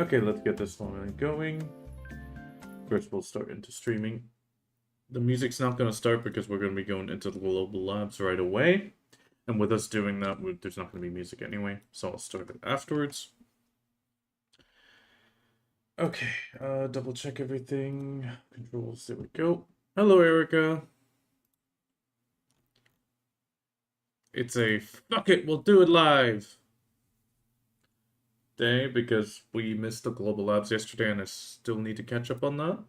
Okay, let's get this one going. First, we'll start into streaming. The music's not going to start because we're going to be going into the global labs right away. And with us doing that, there's not going to be music anyway, so I'll start it afterwards. Okay, double check everything. Controls, there we go. Hello, Erica. It's a fuck it, we'll do it live day because we missed the global labs yesterday and I still need to catch up on that.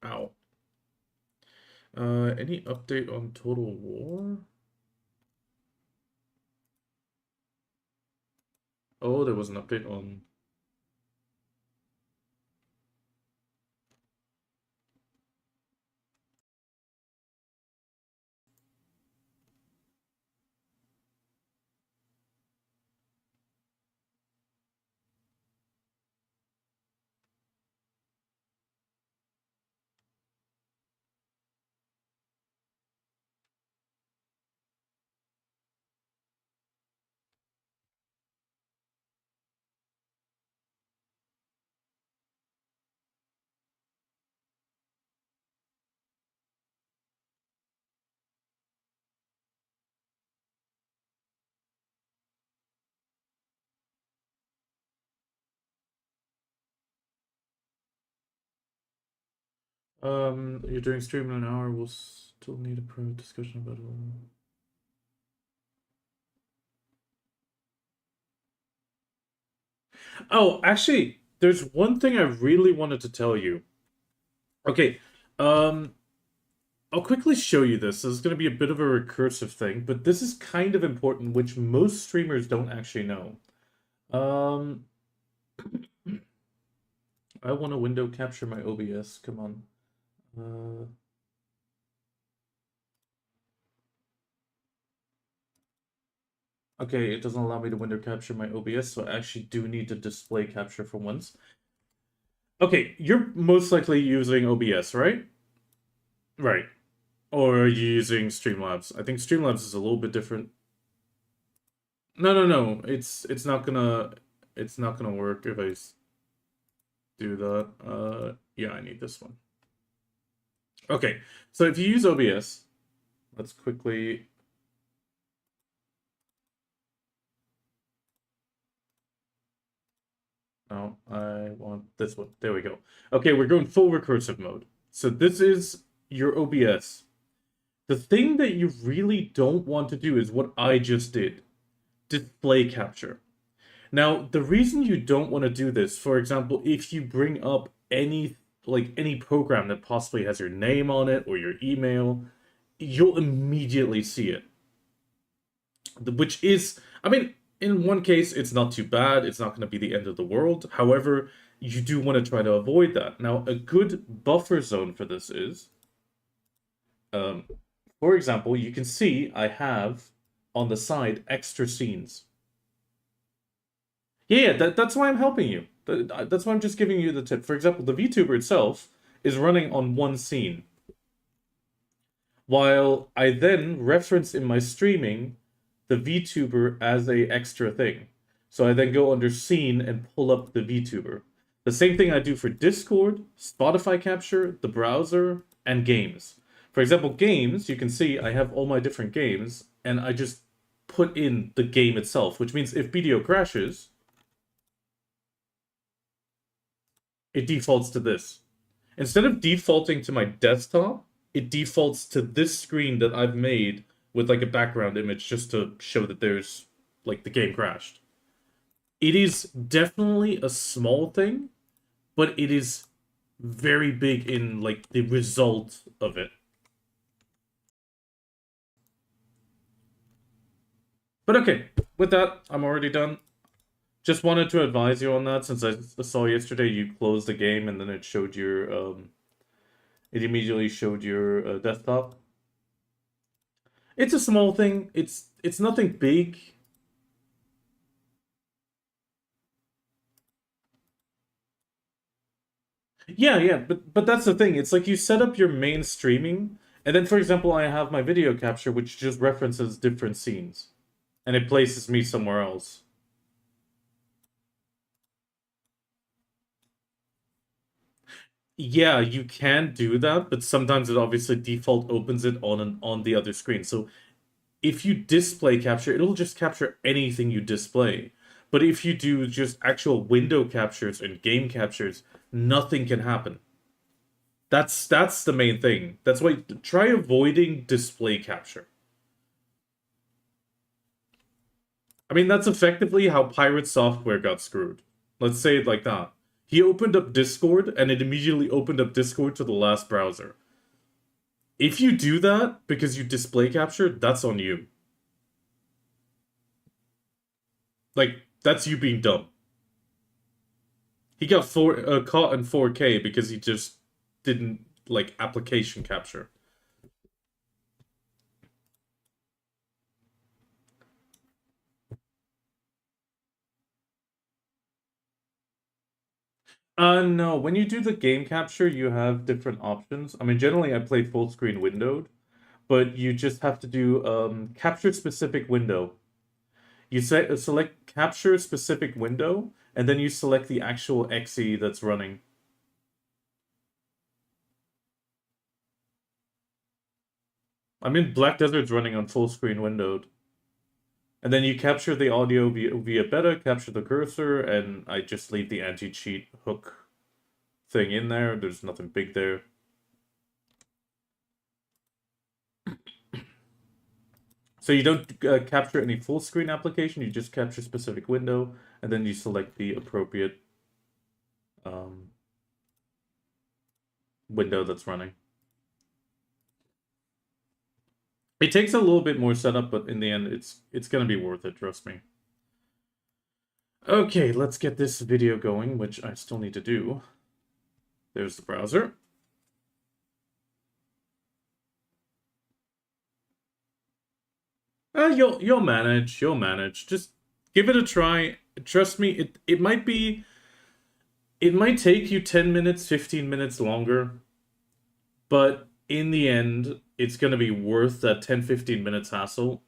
Ow. Any update on Total War? Oh, there was an update on... You're doing stream in an hour, we'll still need a private discussion about it. Oh, actually, there's one thing I really wanted to tell you. Okay, I'll quickly show you this. This is going to be a bit of a recursive thing, but this is kind of important, which most streamers don't actually know. I want to window capture my OBS, come on. Okay, it doesn't allow me to window capture my OBS, so I actually do need to display capture for once. Okay, you're most likely using OBS, right? Right. Or are you using Streamlabs? I think Streamlabs is a little bit different. No. It's not gonna work if I do that. Yeah, I need this one. Okay, so if you use OBS, let's quickly... Oh, I want this one. There we go. Okay, we're going full recursive mode. So this is your OBS. The thing that you really don't want to do is what I just did. Display capture. Now, the reason you don't want to do this, for example, if you bring up any program that possibly has your name on it or your email, you'll immediately see it. Which is, I mean, in one case, it's not too bad. It's not going to be the end of the world. However, you do want to try to avoid that. Now, a good buffer zone for this is, for example, you can see I have on the side extra scenes. Yeah, that's why I'm helping you. That's why I'm just giving you the tip. For example, the VTuber itself is running on one scene. While I then reference in my streaming the VTuber as a extra thing. So I then go under scene and pull up the VTuber. The same thing I do for Discord, Spotify capture, the browser, and games. For example, games, you can see I have all my different games, and I just put in the game itself, which means if video crashes, it defaults to this. Instead of defaulting to my desktop, it defaults to this screen that I've made with like a background image just to show that there's like the game crashed. It is definitely a small thing, but it is very big in like the result of it. But okay, with that, I'm already done. Just wanted to advise you on that since I saw yesterday you closed the game and then it showed your it immediately showed your desktop. It's a small thing. It's nothing big. Yeah, but that's the thing. It's like you set up your main streaming, and then for example, I have my video capture which just references different scenes, and it places me somewhere else. Yeah, you can do that, but sometimes it obviously default opens it on the other screen. So if you display capture, it'll just capture anything you display. But if you do just actual window captures and game captures, nothing can happen. That's the main thing. That's why try avoiding display capture. I mean, that's effectively how pirate software got screwed. Let's say it like that. He opened up Discord and it immediately opened up Discord to the last browser. If you do that because you display capture, that's on you. Like, that's you being dumb. He got caught in 4K because he just didn't like application capture. No, when you do the game capture, you have different options. I mean, generally I play full screen windowed, but you just have to do capture specific window. You select capture specific window, and then you select the actual exe that's running. I mean, Black Desert's running on full screen windowed. And then you capture the audio via beta, capture the cursor, and I just leave the anti-cheat hook thing in there. There's nothing big there. So you don't capture any full screen application, you just capture specific window, and then you select the appropriate window that's running. It takes a little bit more setup, but in the end, it's gonna be worth it, trust me. Okay, let's get this video going, which I still need to do. There's the browser. You'll manage. You'll manage. Just give it a try. Trust me, it might be. It might take you 10 minutes, 15 minutes longer, but in the end, it's gonna be worth that 10, 15 minutes hassle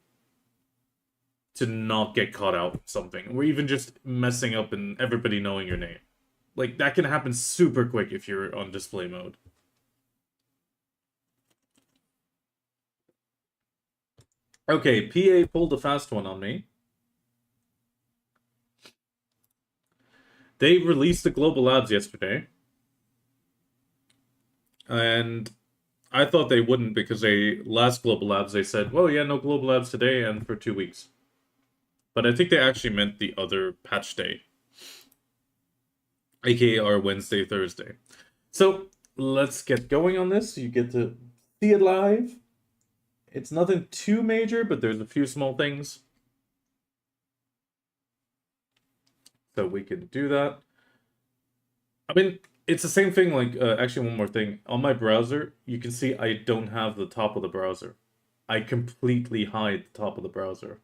to not get caught out with something, or even just messing up and everybody knowing your name. Like that can happen super quick if you're on display mode. Okay, PA pulled a fast one on me. They released the global labs yesterday. And I thought they wouldn't because last global labs they said, well, yeah, no global labs today and for 2 weeks. But I think they actually meant the other patch day, aka our Wednesday, Thursday. So let's get going on this. You get to see it live. It's nothing too major, but there's a few small things. So we can do that. I mean, it's the same thing, like, actually one more thing. On my browser, you can see I don't have the top of the browser. I completely hide the top of the browser.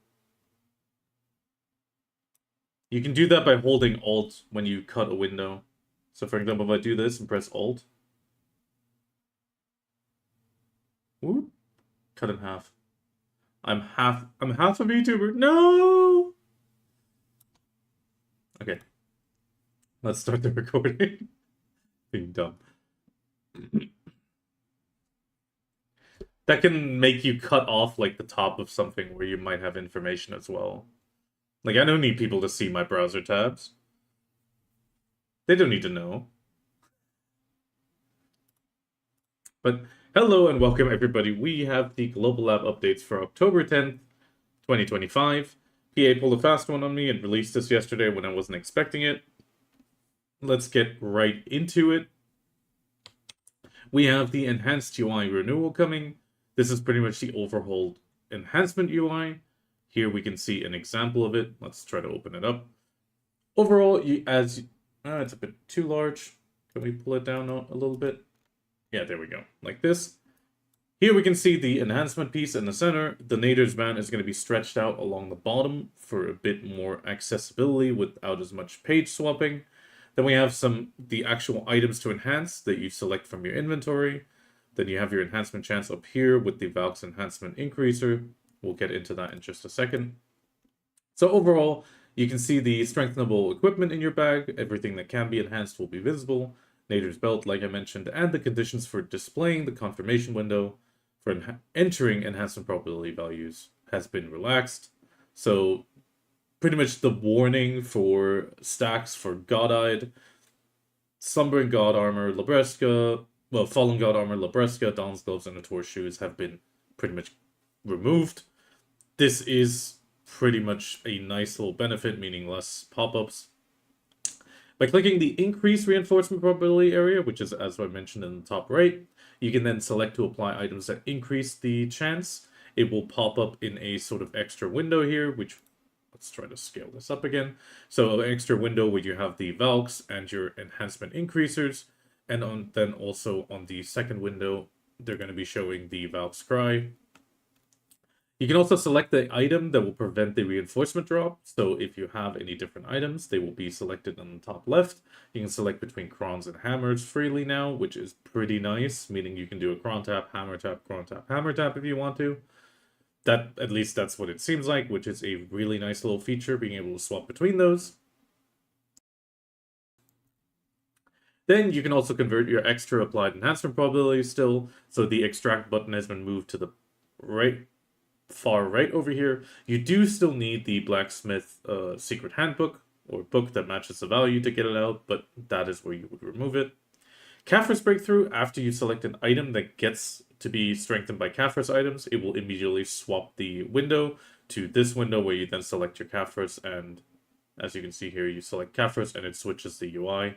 You can do that by holding Alt when you cut a window. So for example, if I do this and press Alt, whoop, cut in half. I'm half a VTuber. No! Okay. Let's start the recording. Being dumb. That can make you cut off like the top of something where you might have information as well. Like I don't need people to see my browser tabs. They don't need to know. But hello and welcome everybody. We have the Global Lab updates for October 10th, 2025. PA pulled a fast one on me and released this yesterday when I wasn't expecting it. Let's get right into it. We have the enhanced UI renewal coming. This is pretty much the overhauled enhancement UI. Here we can see an example of it. Let's try to open it up. Overall, it's a bit too large. Can we pull it down a little bit? Yeah, there we go. Like this. Here we can see the enhancement piece in the center. The natives band is going to be stretched out along the bottom for a bit more accessibility without as much page swapping. Then we have the actual items to enhance that you select from your inventory. Then you have your enhancement chance up here with the Valk's enhancement increaser. We'll get into that in just a second. So overall, you can see the strengthenable equipment in your bag. Everything that can be enhanced will be visible. Nature's Belt, like I mentioned, and the conditions for displaying the confirmation window for entering enhancement probability values has been relaxed. So pretty much the warning for stacks for God-Eyed, Slumbering God Armor, Labreska, well, Fallen God Armor, Labreska, Dawn's Gloves, and Notor's Shoes have been pretty much removed. This is pretty much a nice little benefit, meaning less pop-ups. By clicking the Increase Reinforcement Probability area, which is, as I mentioned, in the top right, you can then select to apply items that increase the chance. It will pop up in a sort of extra window here, which, let's try to scale this up again. So an extra window where you have the Valks and your enhancement increasers, and then also on the second window, they're going to be showing the Valk's Cry. You can also select the item that will prevent the reinforcement drop. So if you have any different items, they will be selected on the top left. You can select between crons and hammers freely now, which is pretty nice, meaning you can do a cron tap, hammer tap, hammer tap if you want to. At least that's what it seems like, which is a really nice little feature, being able to swap between those. Then you can also convert your extra applied enhancement probability still. So the extract button has been moved to the far right over here. You do still need the blacksmith secret handbook or book that matches the value to get it out, but that is where you would remove it. Caphras Breakthrough, after you select an item that gets to be strengthened by Caphras items, it will immediately swap the window to this window where you then select your Caphras, and as you can see here, you select Caphras and it switches the UI.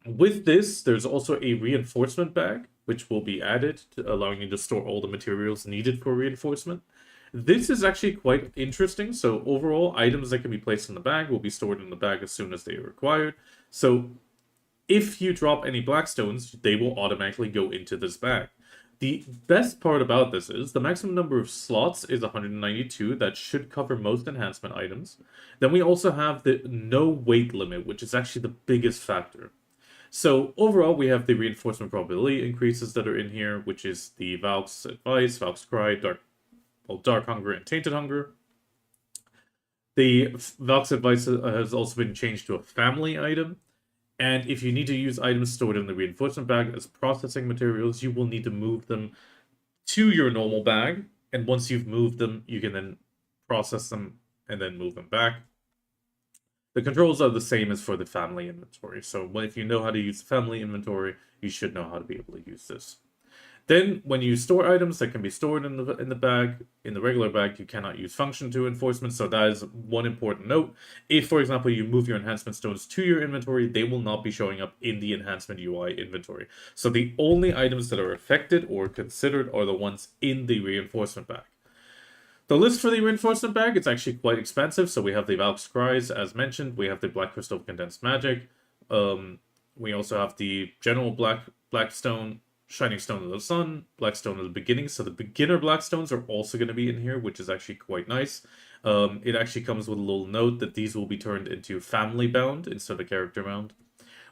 With this, there's also a reinforcement bag, which will be added, allowing you to store all the materials needed for reinforcement. This is actually quite interesting. So overall, items that can be placed in the bag will be stored in the bag as soon as they are required. So if you drop any blackstones, they will automatically go into this bag. The best part about this is the maximum number of slots is 192. That should cover most enhancement items. Then we also have the no weight limit, which is actually the biggest factor. So overall, we have the reinforcement probability increases that are in here, which is the Valk's Advice, Valk's Cry, Dark Hunger, and Tainted Hunger. The Valk's Advice has also been changed to a family item. And if you need to use items stored in the reinforcement bag as processing materials, you will need to move them to your normal bag. And once you've moved them, you can then process them and then move them back. The controls are the same as for the family inventory. So if you know how to use the family inventory, you should know how to be able to use this. Then, when you store items that can be stored in the bag, in the regular bag, you cannot use function to enforcement. So that is one important note. If, for example, you move your enhancement stones to your inventory, they will not be showing up in the enhancement UI inventory. So the only items that are affected or considered are the ones in the reinforcement bag. The list for the reinforcement bag, it's actually quite expensive. So we have the Valk's Cries, as mentioned. We have the Black Crystal of Condensed Magic. We also have the General Blackstone, Shining Stone of the Sun, Blackstone of the Beginning. So the beginner Blackstones are also going to be in here, which is actually quite nice. It actually comes with a little note that these will be turned into family bound instead of character bound.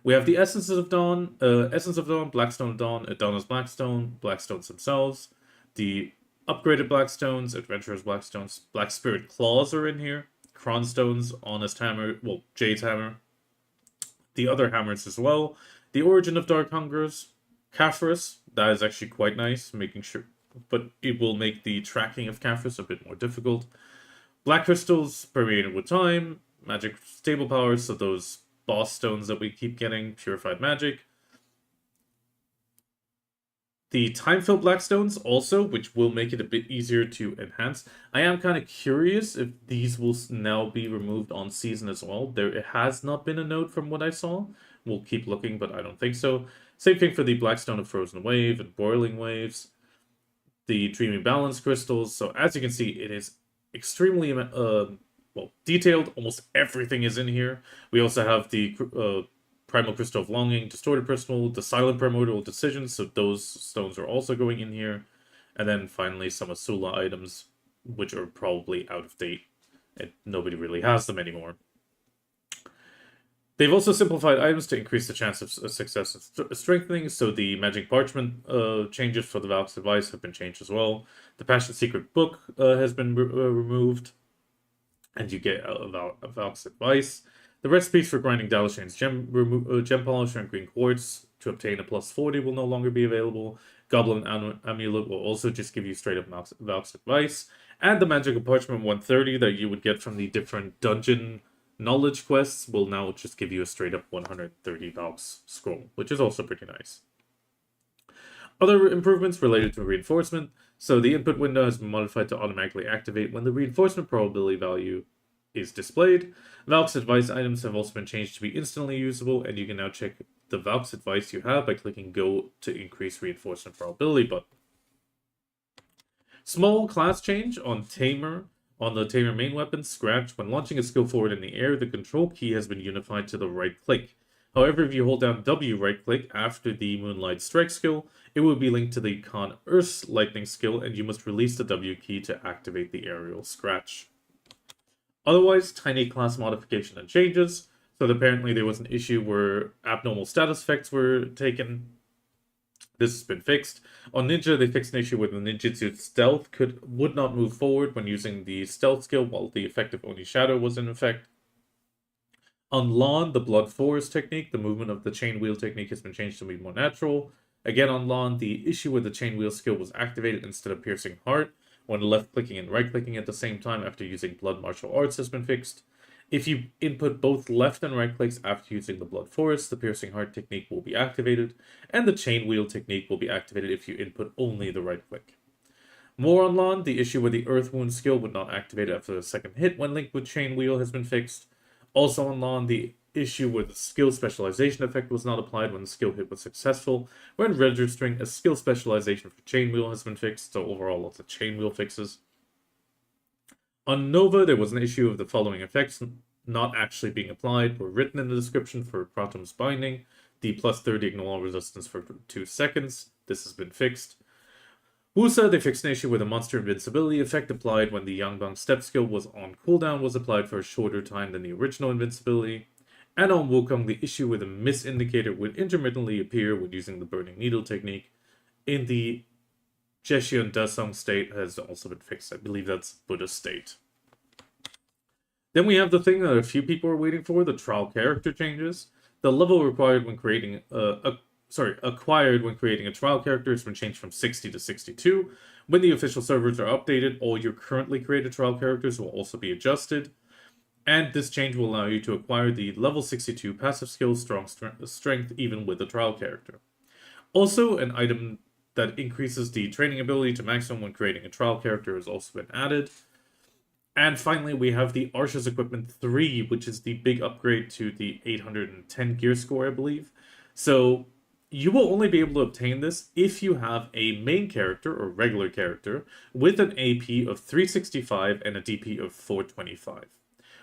We have the Essence of Dawn, Blackstone of Dawn, Adonna's Blackstone, Blackstones themselves, the upgraded Blackstones, Adventurer's Blackstones, Black Spirit Claws are in here, Cronstones, Honest Hammer, well, Jade's Hammer, the other hammers as well, the Origin of Dark Hungers, Caphras, that is actually quite nice, making sure, but it will make the tracking of Caphras a bit more difficult. Black Crystals, permeated with time, Magic Stable Powers, so those boss stones that we keep getting, Purified Magic. The time-filled Blackstones also, which will make it a bit easier to enhance. I am kind of curious if these will now be removed on season as well. There has not been a note from what I saw. We'll keep looking, but I don't think so. Same thing for the Blackstone of Frozen Wave and Boiling Waves. The Dreamy Balance Crystals. So as you can see, it is extremely detailed. Almost everything is in here. We also have the Primal Crystal of Longing, Distorted Crystal, the Silent Primordial Decision, so those stones are also going in here. And then finally some Asula items, which are probably out of date, and nobody really has them anymore. They've also simplified items to increase the chance of success of strengthening, so the Magic Parchment changes for the Valk's Advice have been changed as well. The Passion Secret Book has been removed, and you get a Valk's Advice. The recipes for grinding Dalashane's gem polish and green quartz to obtain a plus 40 will no longer be available. Goblin Amulet will also just give you straight up Valk's advice. And the magical parchment 130 that you would get from the different dungeon knowledge quests will now just give you a straight up 130 Valk's scroll, which is also pretty nice. Other improvements related to reinforcement. So the input window has been modified to automatically activate when the reinforcement probability value is displayed. Valk's advice items have also been changed to be instantly usable, and you can now check the Valk's advice you have by clicking Go to increase reinforcement probability button. Small class change on Tamer. On the Tamer main weapon, Scratch, when launching a skill forward in the air, the control key has been unified to the right click. However, if you hold down W right click after the Moonlight Strike skill, it will be linked to the Con Earth's Lightning skill, and you must release the W key to activate the aerial Scratch. Otherwise, tiny class modification and changes. So apparently there was an issue where abnormal status effects were taken. This has been fixed. On Ninja, they fixed an issue where the ninjutsu stealth would not move forward when using the stealth skill while the effective Oni Shadow was in effect. On Lawn, the Blood Forest technique, the movement of the chain wheel technique has been changed to be more natural. Again, on Lawn, the issue with the chain wheel skill was activated instead of piercing heart when left-clicking and right-clicking at the same time after using Blood Martial Arts has been fixed. If you input both left and right clicks after using the Blood Forest, the Piercing Heart technique will be activated, and the Chain Wheel technique will be activated if you input only the right click. More on Lawn, the issue with the Earth Wound skill would not activate after the second hit when linked with Chain Wheel has been fixed. Also on Lawn, the issue with the skill specialization effect was not applied when the skill hit was successful. When registering a skill specialization for Chain Wheel has been fixed, so overall lots of Chain Wheel fixes. On Nova, there was an issue of the following effects not actually being applied were written in the description for Kratom's Binding. The plus 30 ignore resistance for 2 seconds. This has been fixed. Wusa, they fixed an issue with a monster invincibility effect applied when the Yangbang step skill was on cooldown was applied for a shorter time than the original invincibility. And on Wukong, the issue with a miss indicator would intermittently appear when using the Burning Needle technique. In the Jeshion Dasong state has also been fixed. I believe that's Buddha state. Then we have the thing that a few people are waiting for, the trial character changes. The level required when creating acquired when creating a trial character has been changed from 60 to 62. When the official servers are updated, all your currently created trial characters will also be adjusted. And this change will allow you to acquire the level 62 passive skill Strong Strength even with a trial character. Also, an item that increases the training ability to maximum when creating a trial character has also been added. And finally, we have the Archer's Equipment 3, which is the big upgrade to the 810 gear score, I believe. So you will only be able to obtain this if you have a main character or regular character with an AP of 365 and a DP of 425.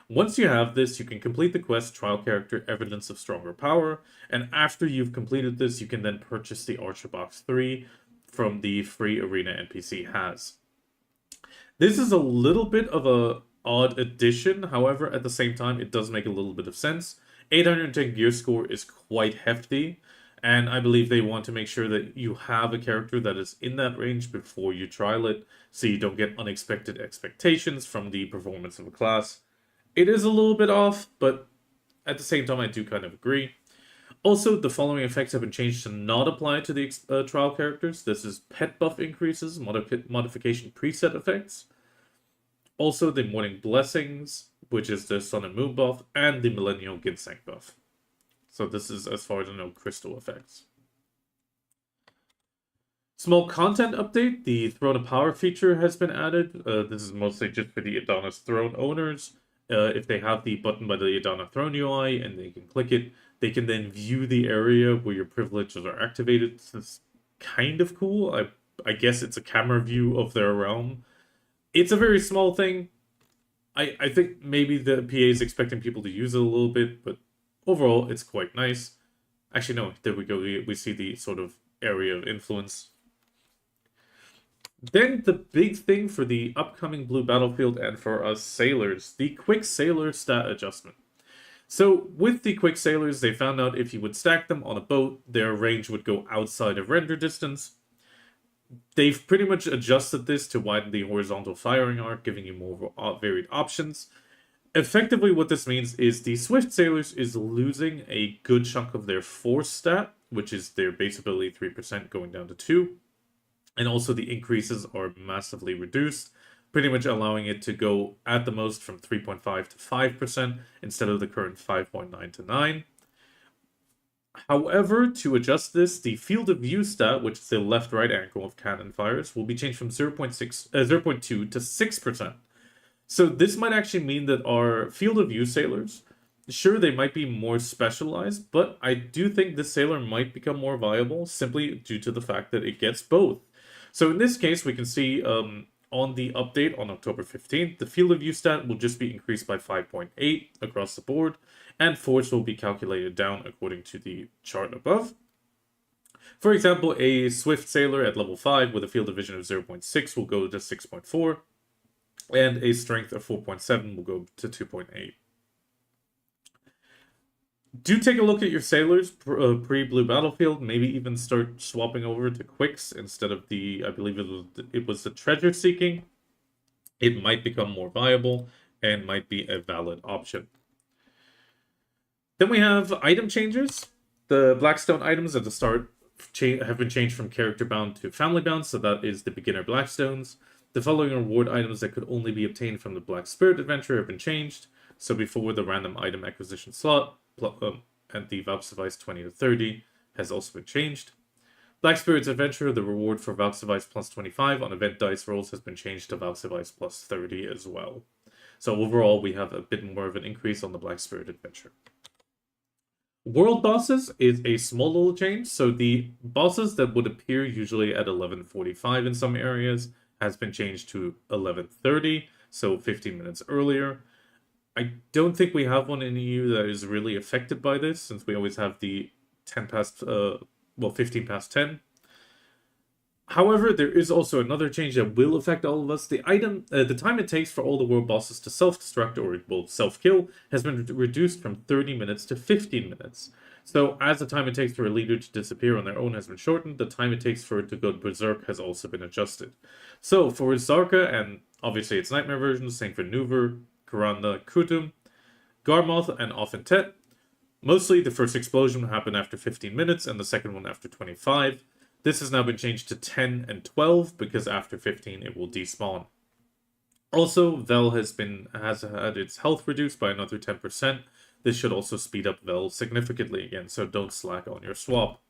Once you have this, you can complete the quest Trial Character Evidence of Stronger Power, and after you've completed this, you can then purchase the Archer Box 3 from the free Arena NPC has. This is a little bit of a odd addition, however, at the same time, it does make a little bit of sense. 810 gear score is quite hefty, and I believe they want to make sure that you have a character that is in that range before you trial it, so you don't get unexpected expectations from the performance of a class. It is a little bit off, but at the same time, I do kind of agree. Also, the following effects have been changed to not apply to the trial characters. This is pet buff increases, modification preset effects. Also, the Morning Blessings, which is the Sun and Moon buff, and the Millennial Ginseng buff. So this is, as far as I know, crystal effects. Small content update. The Throne of Power feature has been added. This is mostly just for the Adonis Throne owners. If they have the button by the Adonis Throne UI and they can click it, they can then view the area where your privileges are activated. This is kind of cool. I guess it's a camera view of their realm. It's a very small thing. I think maybe the PA is expecting people to use it a little bit, but overall, it's quite nice. Actually, no, there we go. We see the sort of area of influence. Then the big thing for the upcoming Blue Battlefield and for us sailors, the Quick Sailor stat adjustment. So with the Quick Sailors, they found out if you would stack them on a boat, their range would go outside of render distance. They've pretty much adjusted this to widen the horizontal firing arc, giving you more varied options. effectively what this means is the Swift Sailors is losing a good chunk of their force stat, which is their base ability 3% going down to 2. And also the increases are massively reduced, pretty much allowing it to go at the most from 3.5 to 5% instead of the current 5.9 to 9. However, to adjust this, the field of view stat, which is the left-right angle of cannon fires, will be changed from 0.2 to 6%. So this might actually mean that our field of view sailors, sure, they might be more specialized, but I do think this sailor might become more viable simply due to the fact that it gets both. So in this case, we can see on the update on October 15th, the field of view stat will just be increased by 5.8 across the board, and force will be calculated down according to the chart above. For example, a Swift Sailor at level 5 with a field of vision of 0.6 will go to 6.4, and a strength of 4.7 will go to 2.8. Do take a look at your sailors pre-Blue Battlefield. Maybe even start swapping over to Quicks instead of the, I believe it was the Treasure Seeking. It might become more viable and might be a valid option. Then we have item changes. The Blackstone items at the start have been changed from character bound to family bound, so that is the beginner Blackstones. The following reward items that could only be obtained from the Black Spirit adventure have been changed. So before the random item acquisition slot and the Valkyrie 20 to 30 has also been changed. Black Spirit's adventure, the reward for Valkyrie plus 25 on event dice rolls has been changed to Valkyrie plus 30 as well. So overall, we have a bit more of an increase on the Black Spirit adventure. World bosses is a small little change. So the bosses that would appear usually at 11:45 in some areas has been changed to 11:30, so 15 minutes earlier. I don't think we have one in EU that is really affected by this, since we always have the 15 past 10. However, there is also another change that will affect all of us. The time it takes for all the world bosses to self-destruct or self-kill has been reduced from 30 minutes to 15 minutes. So as the time it takes for a leader to disappear on their own has been shortened, the time it takes for it to go berserk has also been adjusted. So for Zarka, and obviously its nightmare version, same for Nuver, Kuranda, Kutum, Garmoth, and Offentet, mostly the first explosion will happen after 15 minutes and the second one after 25. This has now been changed to 10 and 12 because after 15 it will despawn. Also, Vel has had its health reduced by another 10%. This should also speed up Vel significantly again, so don't slack on your swap.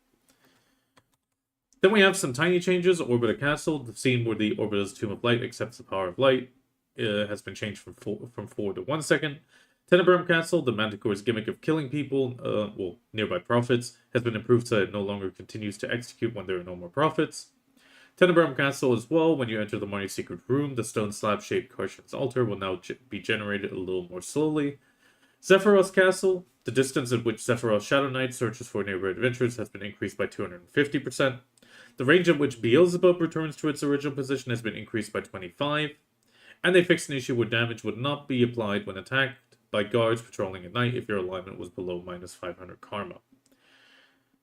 Then we have some tiny changes. Orbita Castle, the scene where the Orbita's Tomb of Light accepts the power of light, has been changed from 4 to 1 second. Tenebrum Castle, the Manticore's gimmick of killing people, nearby prophets, has been improved so it no longer continues to execute when there are no more prophets. Tenebrum Castle as well, when you enter the Marnie's secret room, the stone slab-shaped Karshan's altar will now be generated a little more slowly. Zephyros Castle, the distance at which Zephyros Shadow Knight searches for neighbor adventures has been increased by 250%. The range at which Beelzebub returns to its original position has been increased by 25. And they fixed an issue where damage would not be applied when attacked by guards patrolling at night if your alignment was below minus 500 karma.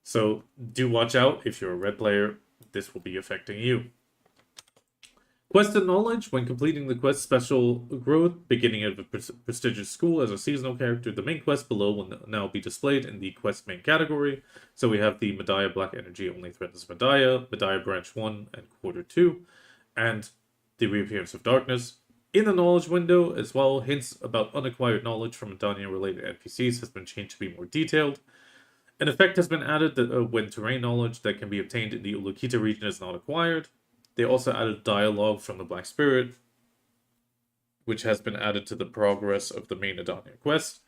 So do watch out if you're a red player, this will be affecting you. Quest and Knowledge, when completing the quest Special Growth, beginning of a prestigious school as a seasonal character, the main quest below will now be displayed in the quest main category. So we have the Medaya Black Energy only threatens Medaya, Medaya Branch 1 and Quarter 2, and the Reappearance of Darkness. In the knowledge window as well, hints about unacquired knowledge from Medania-related NPCs has been changed to be more detailed. An effect has been added that when terrain knowledge that can be obtained in the Ulukita region is not acquired. They also added dialogue from the Black Spirit, which has been added to the progress of the main Adania quest.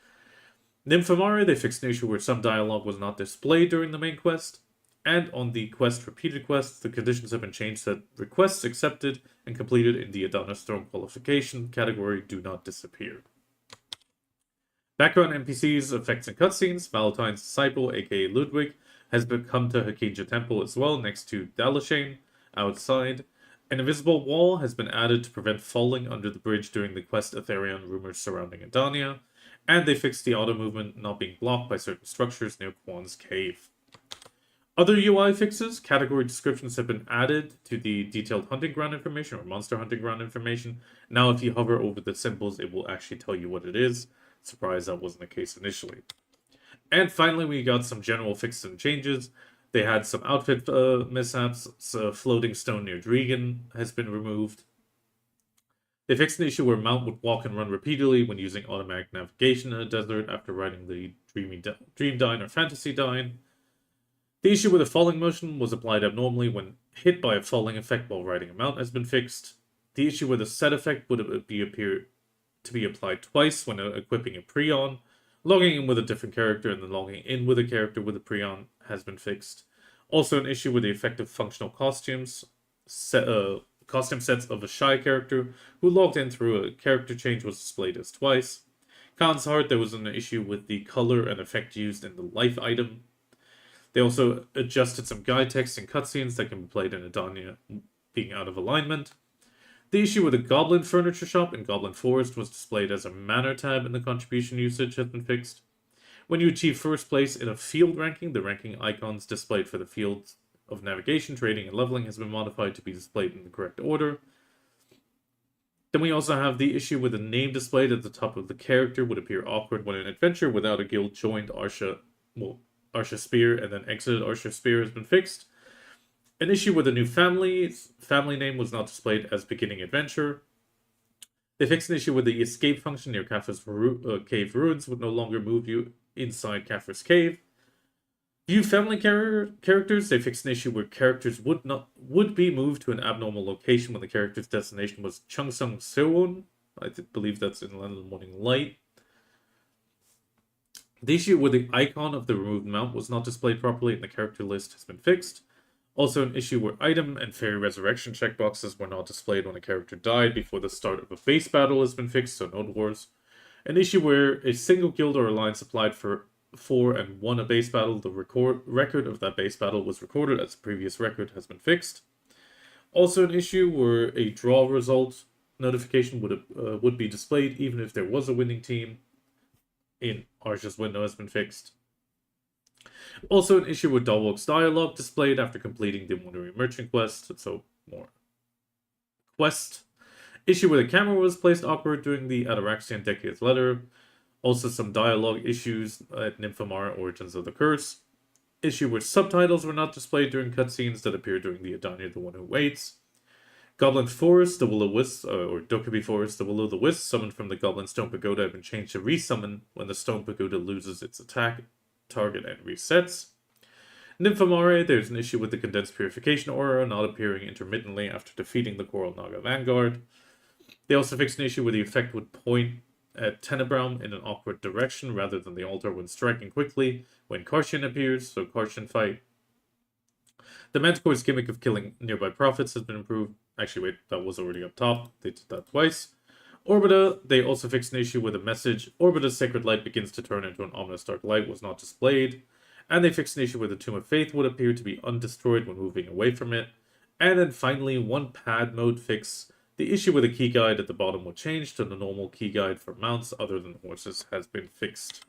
Nymphomare, they fixed an issue where some dialogue was not displayed during the main quest. And on the quest repeated quests, the conditions have been changed that requests accepted and completed in the Adana Storm qualification category do not disappear. Background NPCs, effects, and cutscenes. Valentine's disciple, aka Ludwig, has come to Hakinja Temple as well, next to Dalashane. Outside, an invisible wall has been added to prevent falling under the bridge during the quest Etherion rumors surrounding Adania, and they fixed the auto movement not being blocked by certain structures near Quan's cave. Other UI fixes, category descriptions have been added to the detailed hunting ground information or monster hunting ground information. Now, if you hover over the symbols, it will actually tell you what it is. Surprise, that wasn't the case initially. And finally, we got some general fixes and changes. They had some outfit mishaps. So floating stone near Dregan has been removed. They fixed an issue where Mount would walk and run repeatedly when using automatic navigation in a desert after riding the Dream Dine or Fantasy Dine. The issue with the falling motion was applied abnormally when hit by a falling effect while riding a mount has been fixed. The issue with the set effect would appear to be applied twice when equipping a Prion. Logging in with a different character and then logging in with a character with a Prion has been fixed. Also, an issue with the effective functional costumes, costume sets of a shy character who logged in through a character change was displayed as twice. Khan's Heart, there was an issue with the color and effect used in the life item. They also adjusted some guide text and cutscenes that can be played in Adania being out of alignment. The issue with the Goblin Furniture Shop in Goblin Forest was displayed as a manner tab in the contribution usage has been fixed. When you achieve first place in a field ranking, the ranking icons displayed for the fields of navigation, trading, and leveling has been modified to be displayed in the correct order. Then we also have the issue with the name displayed at the top of the character would appear awkward when an adventure without a guild joined Arsha Spear and then exited Arsha Spear has been fixed. An issue with a new family name was not displayed as beginning adventure. They fixed an issue with the escape function near Kafir's cave ruins would no longer move you inside Kafir's cave. View family characters. They fixed an issue where characters would be moved to an abnormal location when the character's destination was Cheongsang Sewon. I believe that's in Land of the Morning Light. The issue with the icon of the removed mount was not displayed properly and the character list has been fixed. Also, an issue where item and fairy resurrection checkboxes were not displayed when a character died before the start of a base battle has been fixed, so Node Wars. An issue where a single guild or alliance applied for and won a base battle, the record of that base battle was recorded as the previous record has been fixed. Also, an issue where a draw result notification would be displayed even if there was a winning team in Arsha's window has been fixed. Also, an issue with Dalwok's dialogue displayed after completing the Wandering Merchant quest, so more quest. Issue where the camera was placed awkward during the Ataraxian Decade's letter. Also, some dialogue issues at Nymphomara Origins of the Curse. Issue where subtitles were not displayed during cutscenes that appeared during the Adania the One Who Waits. Goblin Forest, the Will-O-Wisp, or Dokubi Forest, the Will-O-the-Wisp, summoned from the Goblin Stone Pagoda have been changed to resummon when the Stone Pagoda loses its attack, target, and resets. Nymphomare, there's an issue with the Condensed Purification Aura not appearing intermittently after defeating the Coral Naga Vanguard. They also fixed an issue where the effect would point at Tenebraum in an awkward direction rather than the altar when striking quickly when Karshan appears, so Karshan fight. The Manticore's gimmick of killing nearby prophets has been improved. Actually, wait, that was already up top. They did that twice. Orbita, they also fixed an issue where the message, Orbita's sacred light begins to turn into an ominous dark light, was not displayed. And they fixed an issue where the Tomb of Faith would appear to be undestroyed when moving away from it. And then finally, one pad mode fix. The issue with the key guide at the bottom will change to the normal key guide for mounts other than horses has been fixed.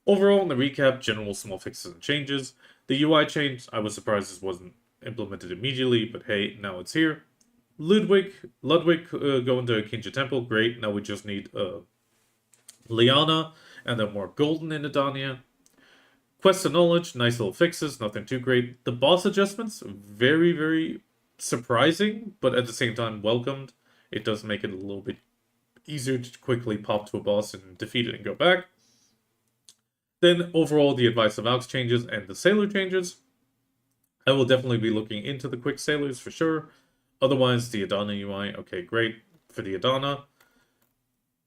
Overall, in the recap, general small fixes and changes. The UI change, I was surprised this wasn't implemented immediately, but hey, now it's here. Ludwig going to Kinja Temple, great. Now we just need Liana and then more golden in Adania. Quest of Knowledge, nice little fixes, nothing too great. The boss adjustments, very, very surprising, but at the same time welcomed. It does make it a little bit easier to quickly pop to a boss and defeat it and go back. Then overall, the Advice of Aux changes and the Sailor changes. I will definitely be looking into the quick sailors for sure. Otherwise, the Adana UI, okay, great for the Adana.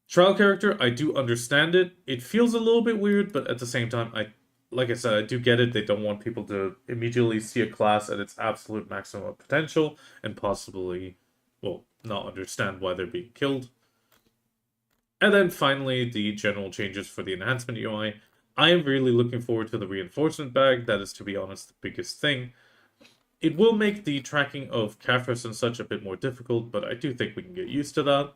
Trial character, I do understand it. It feels a little bit weird, but at the same time, like I said, I do get it. They don't want people to immediately see a class at its absolute maximum potential and possibly, well, not understand why they're being killed. And then finally, the general changes for the enhancement UI. I am really looking forward to the reinforcement bag. That is, to be honest, the biggest thing. It will make the tracking of Kaphras and such a bit more difficult, but I do think we can get used to that.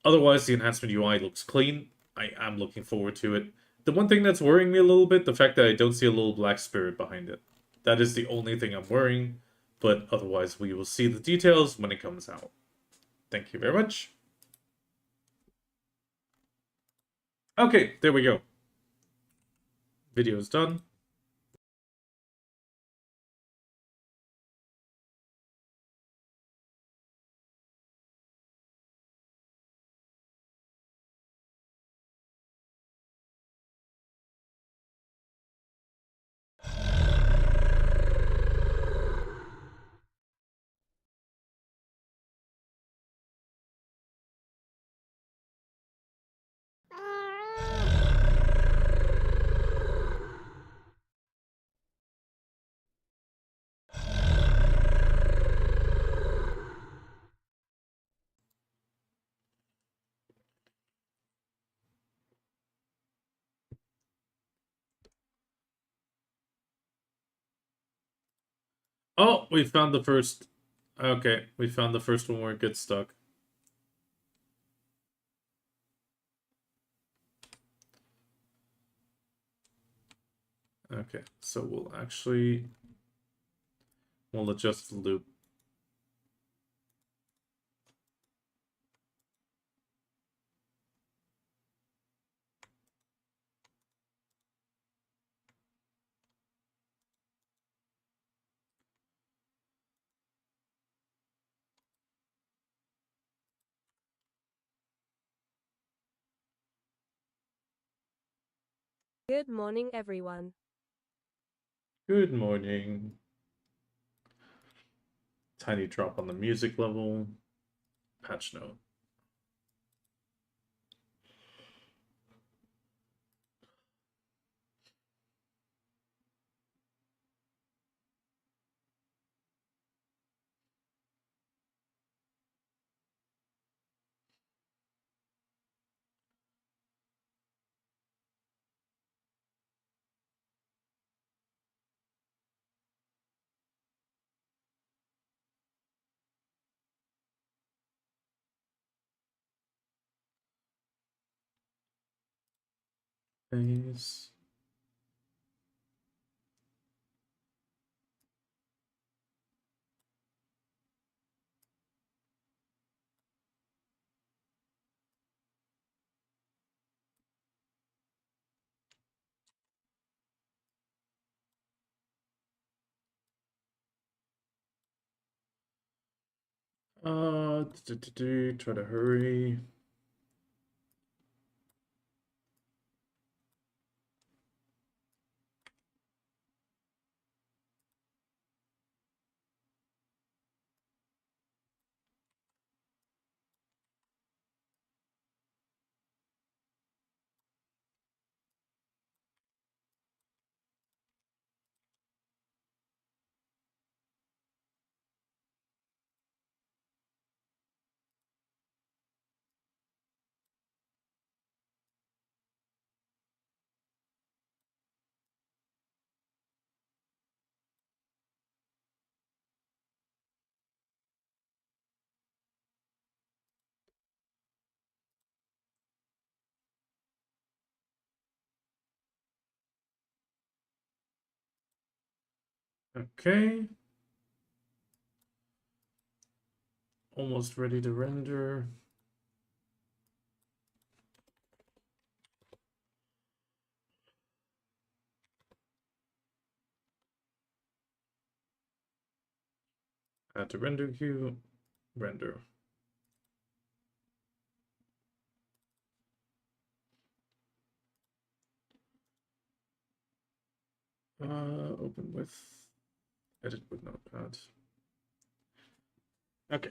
Otherwise, the enhancement UI looks clean. I am looking forward to it. The one thing that's worrying me a little bit, the fact that I don't see a little black spirit behind it. That is the only thing I'm worrying, but otherwise we will see the details when it comes out. Thank you very much. Okay, there we go. Video's done. Oh, we found the first. Okay, we found the first one where it gets stuck. Okay, so we'll adjust the loop. Good morning, everyone. Good morning. Tiny drop on the music level. Patch note. Phase. Try to hurry. Okay. Almost ready to render. Add to render queue. Render. Open with. Edit with notepad. Okay.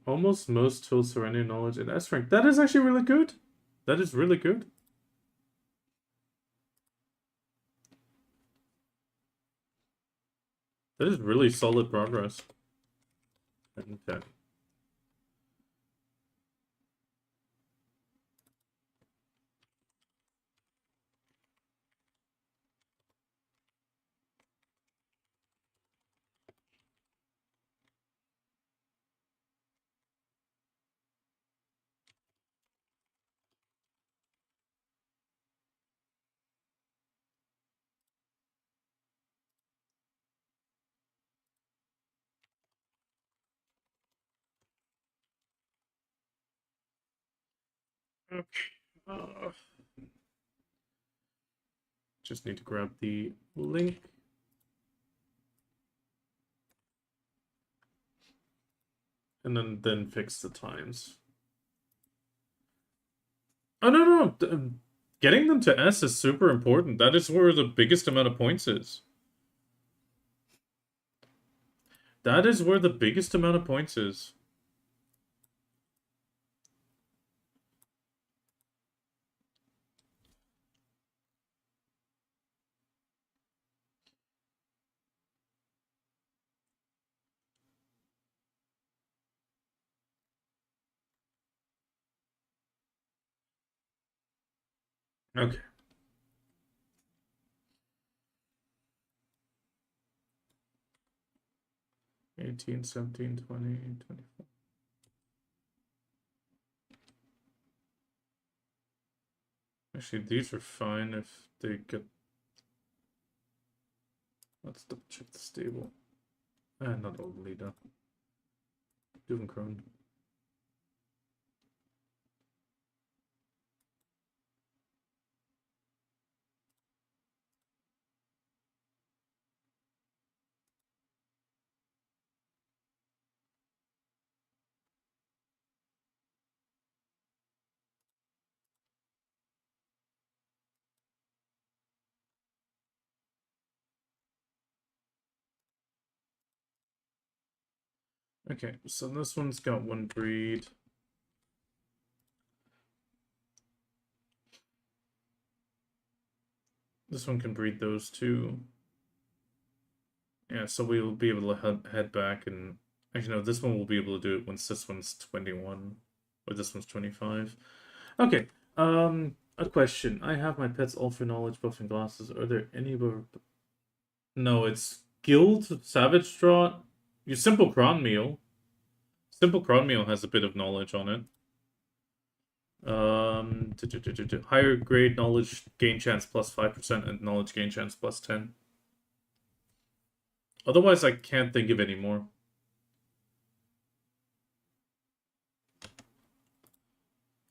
Almost most tools surrender knowledge in S rank. That is actually really good. That is really good. That is really solid progress. Okay. Okay. Just need to grab the link. And then fix the times. Oh, no. Getting them to S is super important. That is where the biggest amount of points is. That is where the biggest amount of points is. Okay. 18, 17, 20, 24. Actually, these are fine if they get... Let's double check the stable. Not old leader. Duvenkron. Okay, so this one's got one breed. This one can breed those two. Yeah, so we'll be able to head back and... Actually, no, this one will be able to do it once this one's 21. Or this one's 25. Okay, a question. I have my pets all for knowledge, buff, and glasses. Are there any... No, it's Guild, Savage Trot, your Simple Cron Meal. Simple Cron Meal has a bit of knowledge on it. Higher grade knowledge gain chance plus 5% and knowledge gain chance plus 10. Otherwise, I can't think of any more.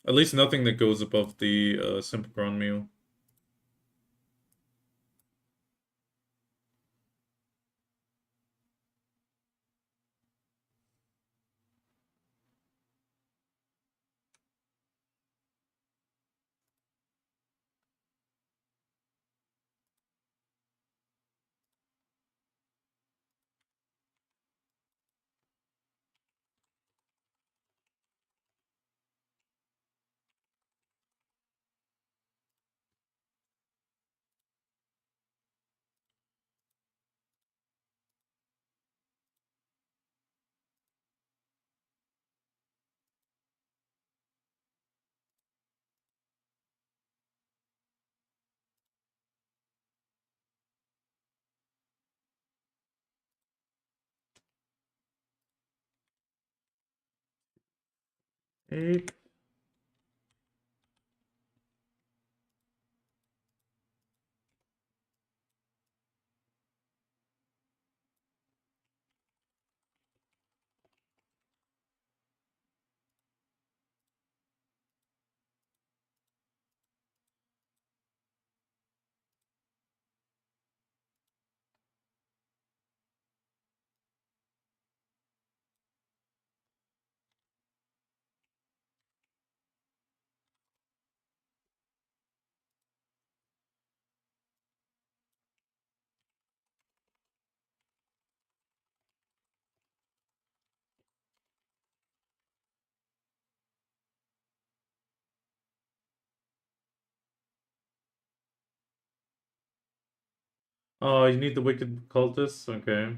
At least nothing that goes above the Simple Cron Meal. Eight. Oh, you need the Wicked Cultist? Okay.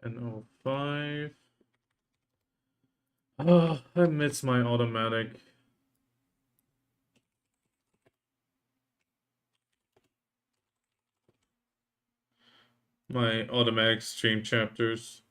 and 05. Oh, I miss my automatic. My automatic stream chapters.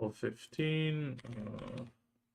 Or 15. 15.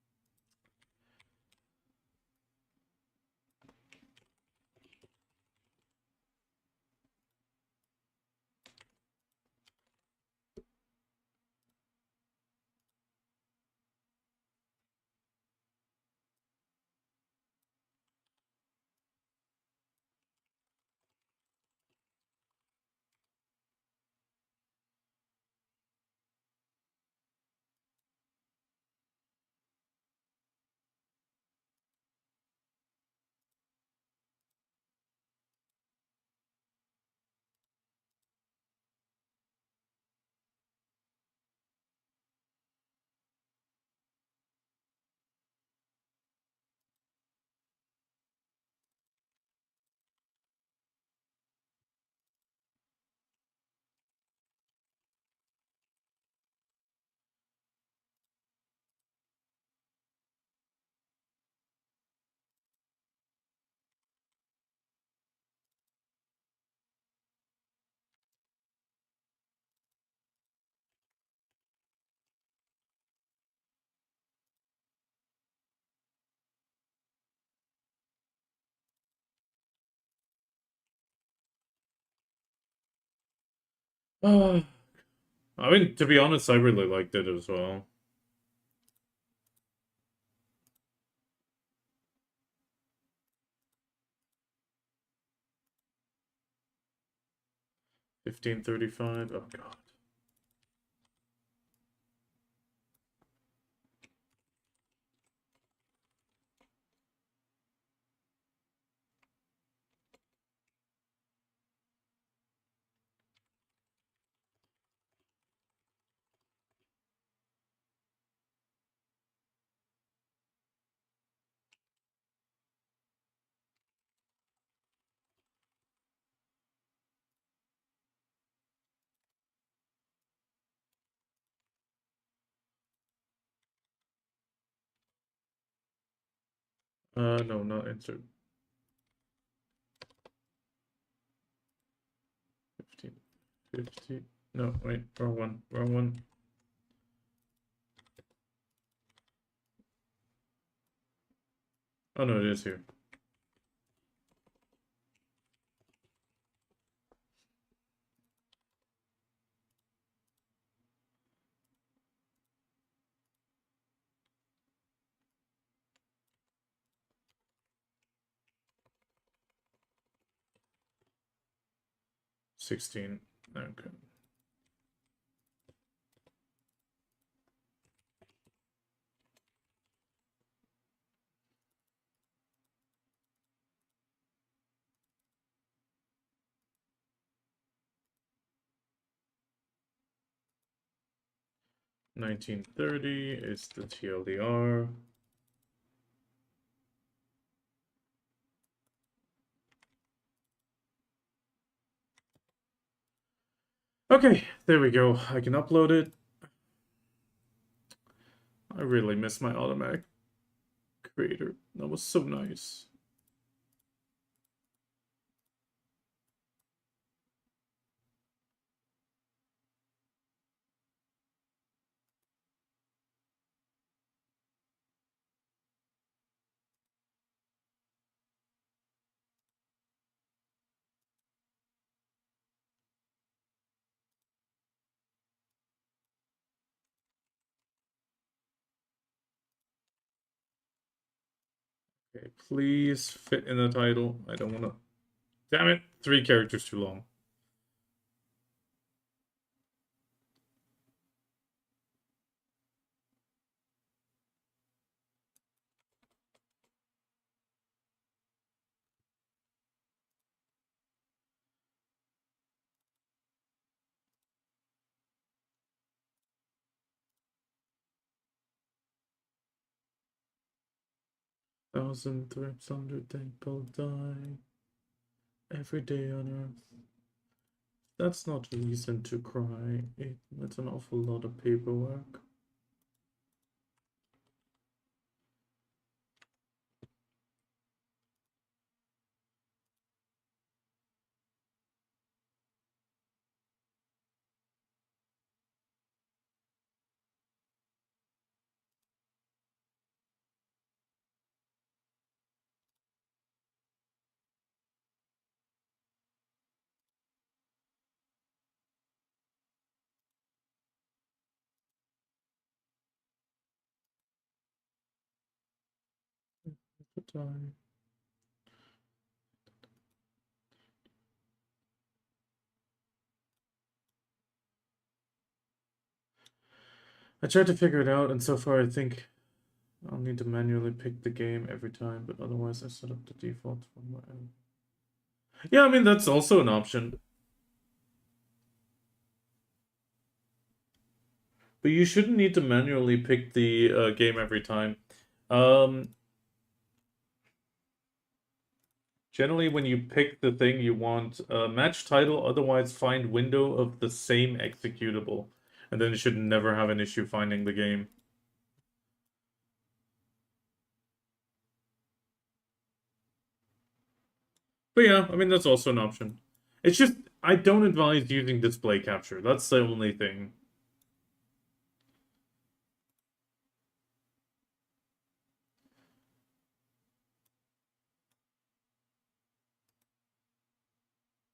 I mean, to be honest, I really liked it as well. $15.35. Oh god. No, not insert. 15, 50. No, wait, wrong one, wrong one. Oh no, it is here. $16. Okay. $19.30 is the TLDR. Okay, there we go. I can upload it. I really miss my automatic creator. That was so nice. Okay, please fit in the title. I don't want to... Damn it, 3 characters too long. 1,000 threats under people die every day on Earth. That's not a reason to cry. It's an awful lot of paperwork. Die. I tried to figure it out, and so far I think I'll need to manually pick the game every time, but otherwise I set up the default from my end. Yeah, I mean, that's also an option. But you shouldn't need to manually pick the game every time. Generally, when you pick the thing you want, match title, otherwise find window of the same executable. And then you should never have an issue finding the game. But yeah, I mean, that's also an option. It's just, I don't advise using display capture. That's the only thing.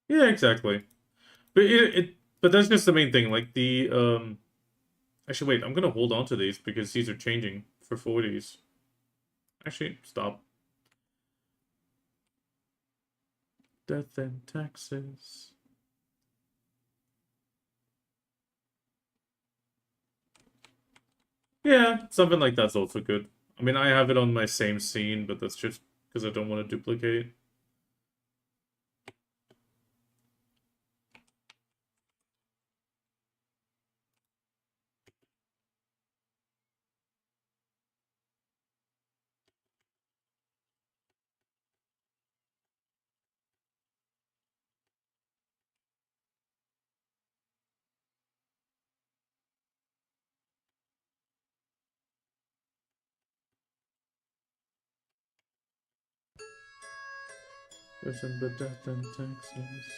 Yeah, exactly. But that's just the main thing. Like actually, wait, I'm gonna hold on to these because these are changing for 40s. Actually, stop. Death and taxes. Yeah, something like that's also good. I mean, I have it on my same scene, but that's just because I don't want to duplicate. Listen, but death and taxes.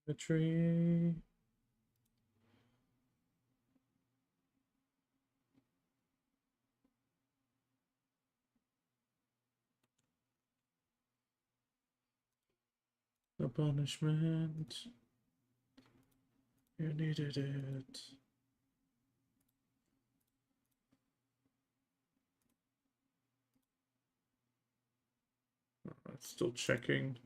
Symmetry. The punishment. You needed it. Still checking.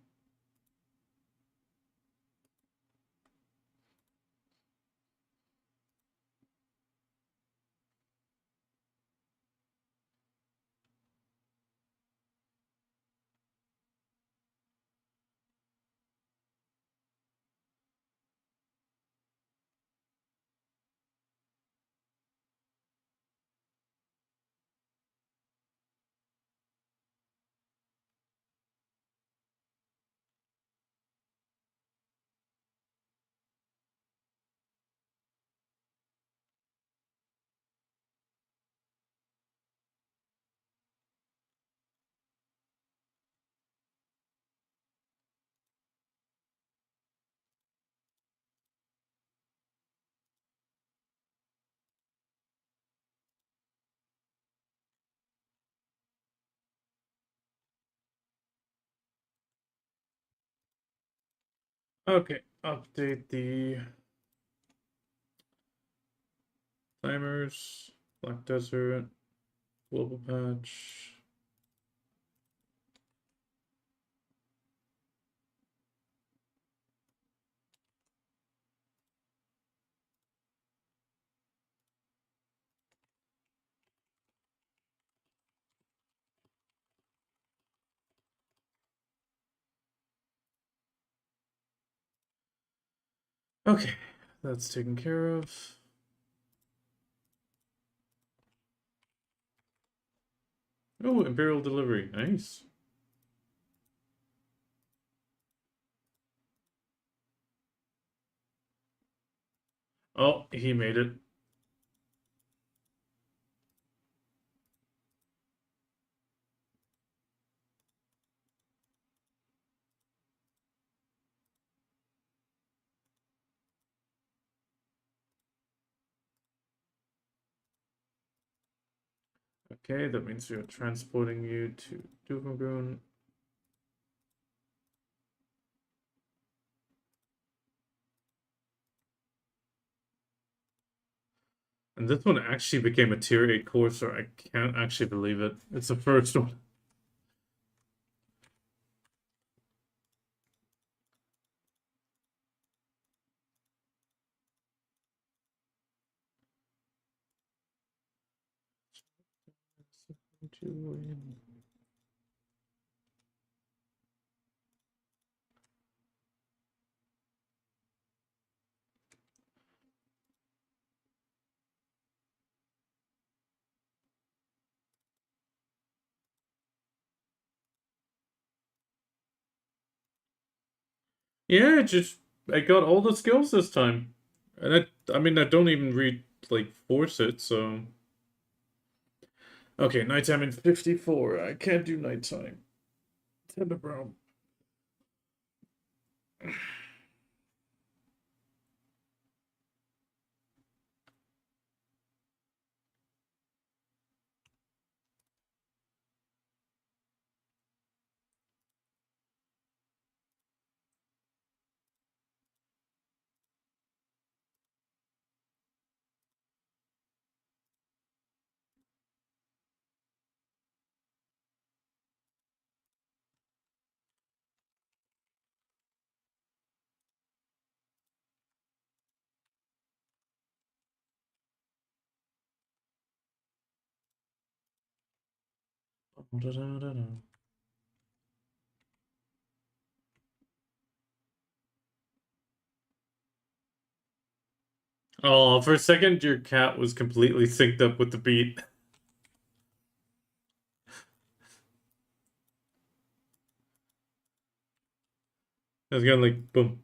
Okay, update the timers. Black Desert, global patch. Okay, that's taken care of. Oh, Imperial delivery. Nice. Oh, he made it. Okay, that means we are transporting you to Duvagun. And this one actually became a tier 8 courser. I can't actually believe it. It's the first one. Yeah, just I got all the skills this time. And I mean I don't even force it, so okay, nighttime in 54. I can't do nighttime. Tender bro. Oh, for a second your cat was completely synced up with the beat. I was going like boom.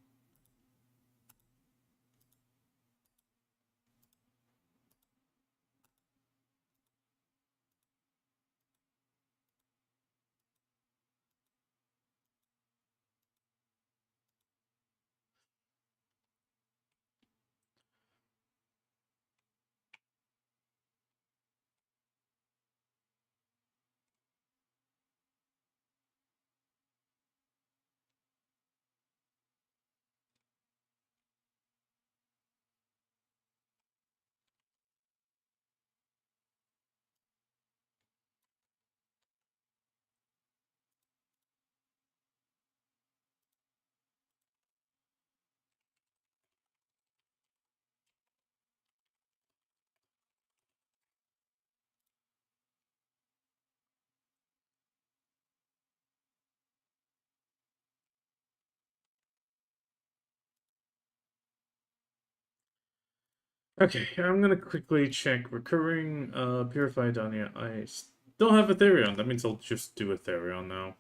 Okay, I'm gonna quickly check recurring purified Dania. I still have Ethereum. That means I'll just do Ethereum now.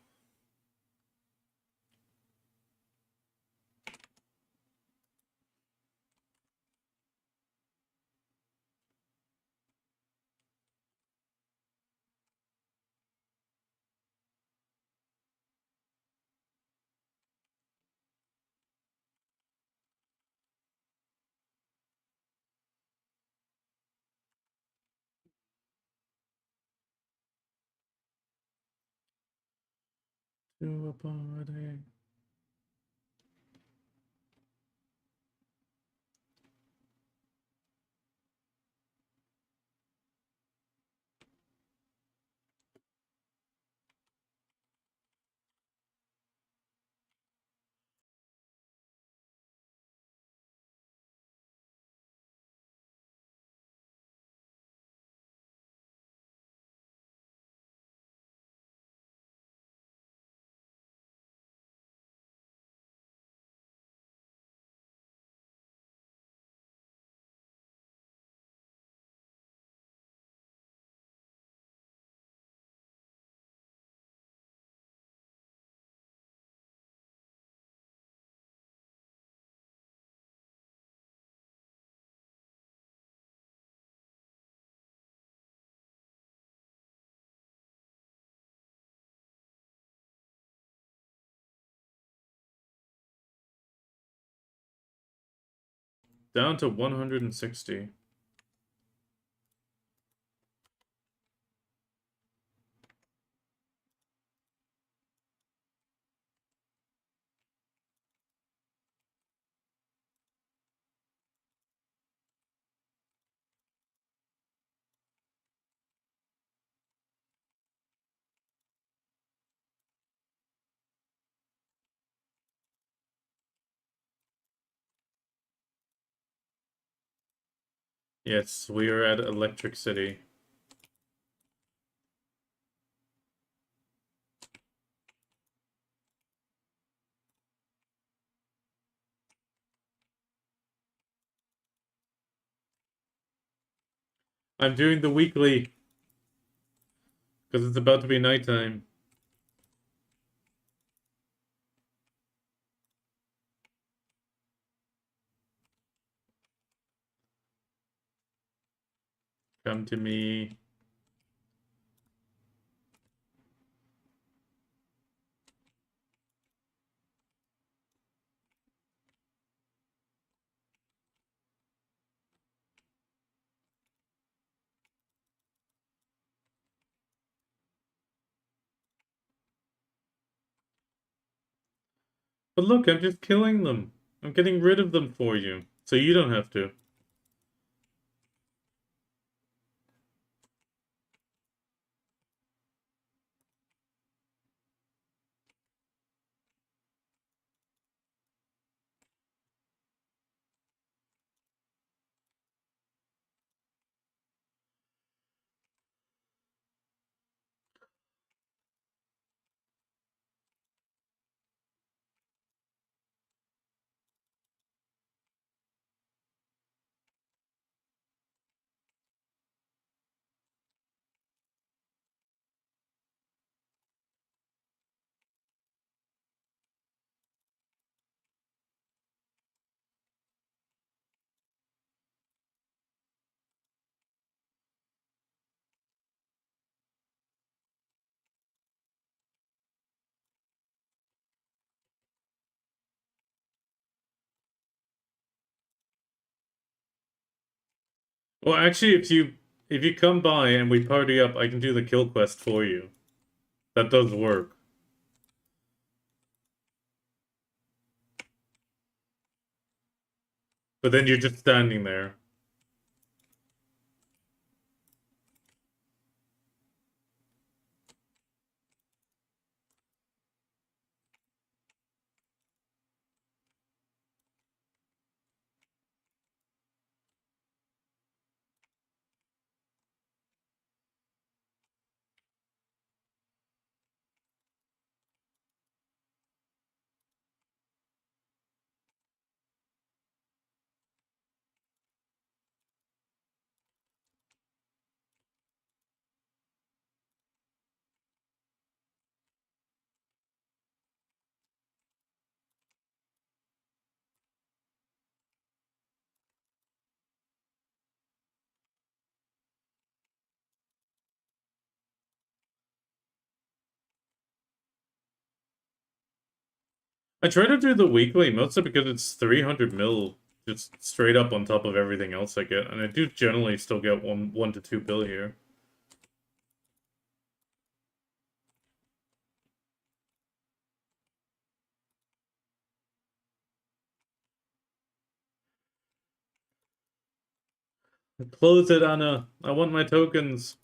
To a party. Down to 160. Yes, we are at Electric City. I'm doing the weekly because it's about to be nighttime. Come to me. But look, I'm just killing them. I'm getting rid of them for you, so you don't have to. Well, actually, if you come by and we party up, I can do the kill quest for you. That does work. But then you're just standing there. I try to do the weekly, mostly because it's 300 mil just straight up on top of everything else I get, and I do generally still get one to 2 bill here. Close it, Anna. I want my tokens.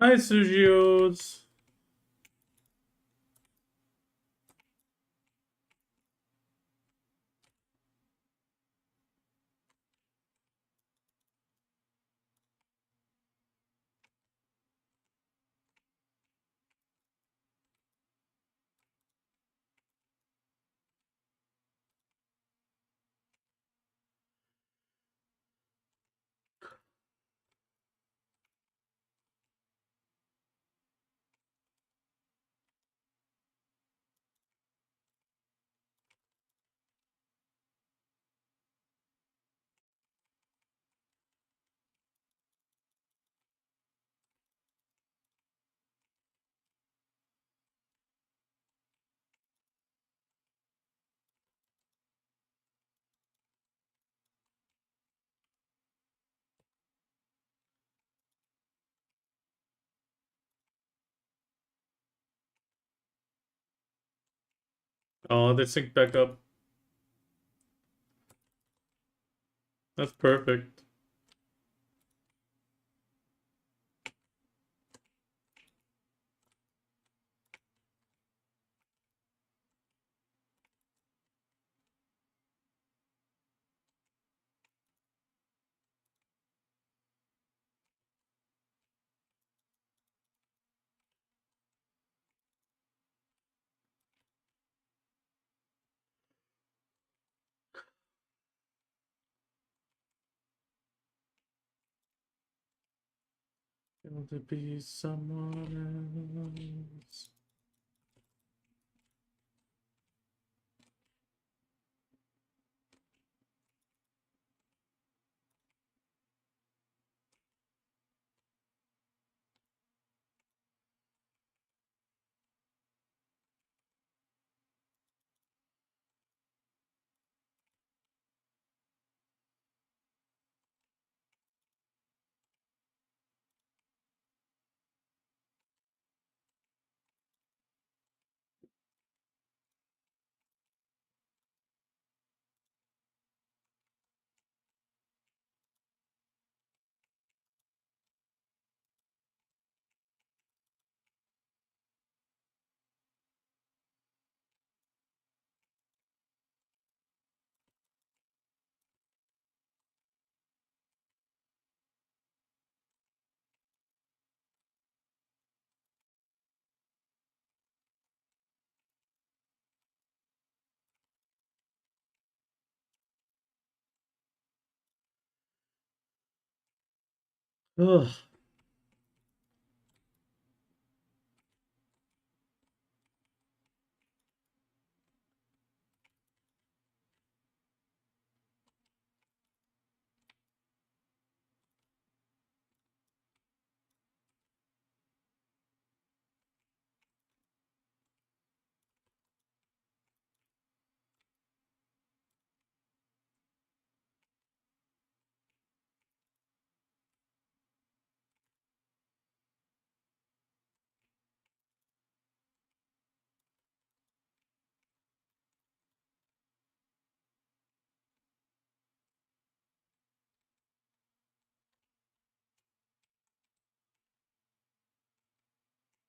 Hi, Sujios. Oh, they sync back up. That's perfect. Able to be someone else. Ugh.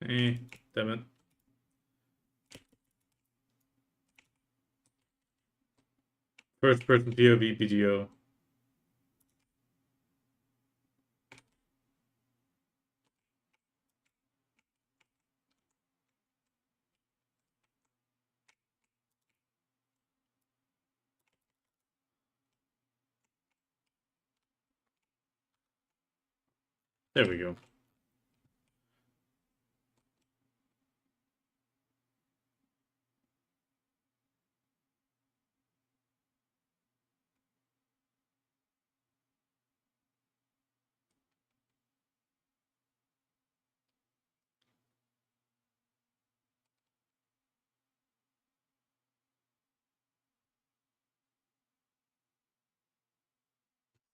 Damn it. First person POV BGO. There we go.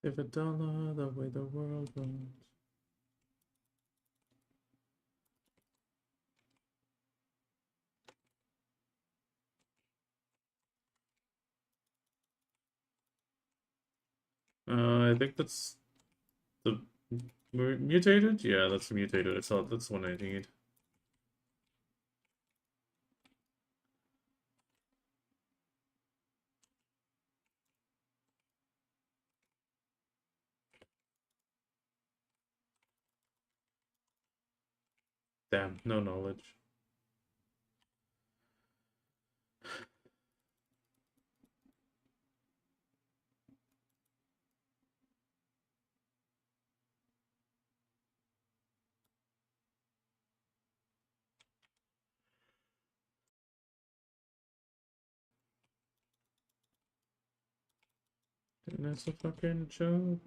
If $1 the way the world goes. I think that's the Mutated? Yeah, that's mutated. I saw that's one I need. Damn, no knowledge. That's a fucking joke.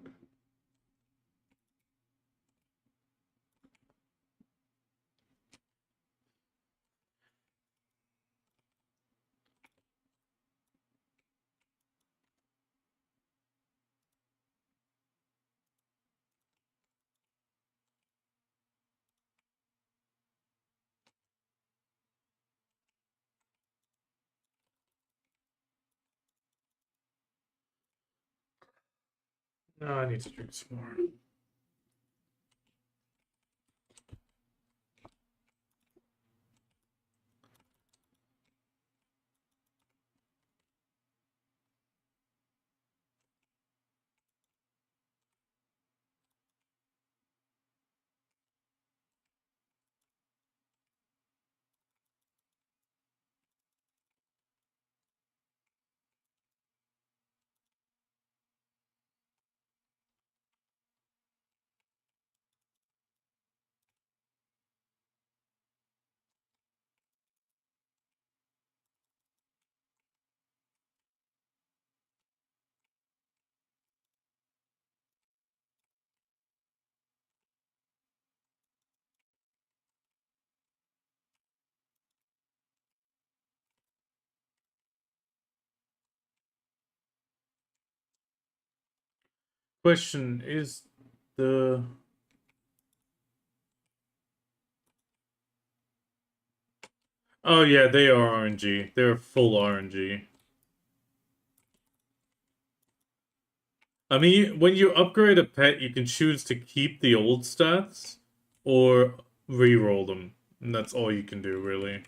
No, I need to drink some more. Question is the Oh yeah, they are RNG. They're full RNG. I mean, when you upgrade a pet, you can choose to keep the old stats or re-roll them. And that's all you can do, really.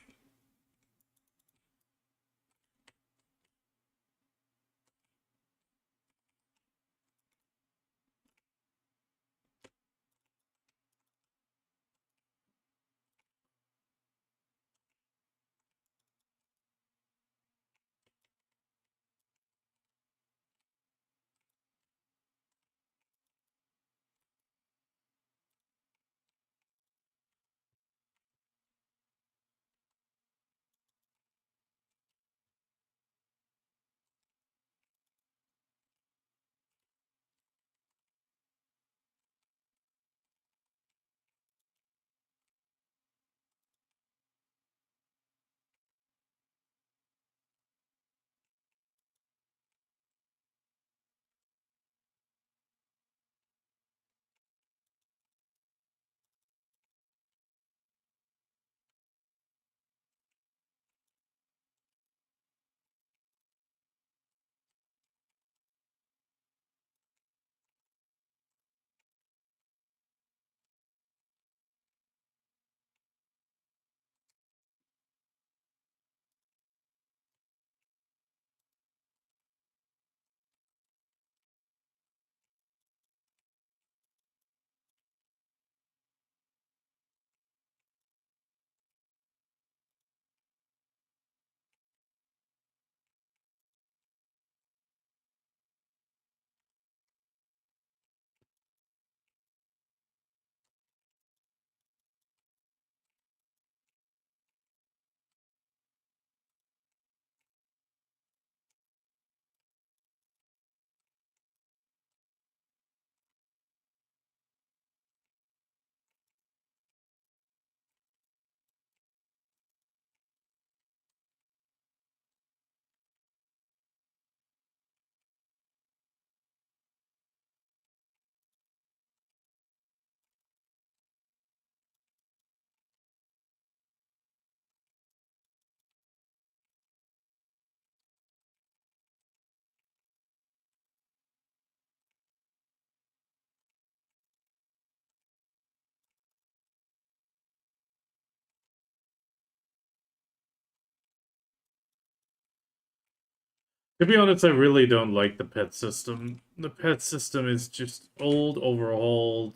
To be honest, I really don't like the pet system. The pet system is just old, overhauled.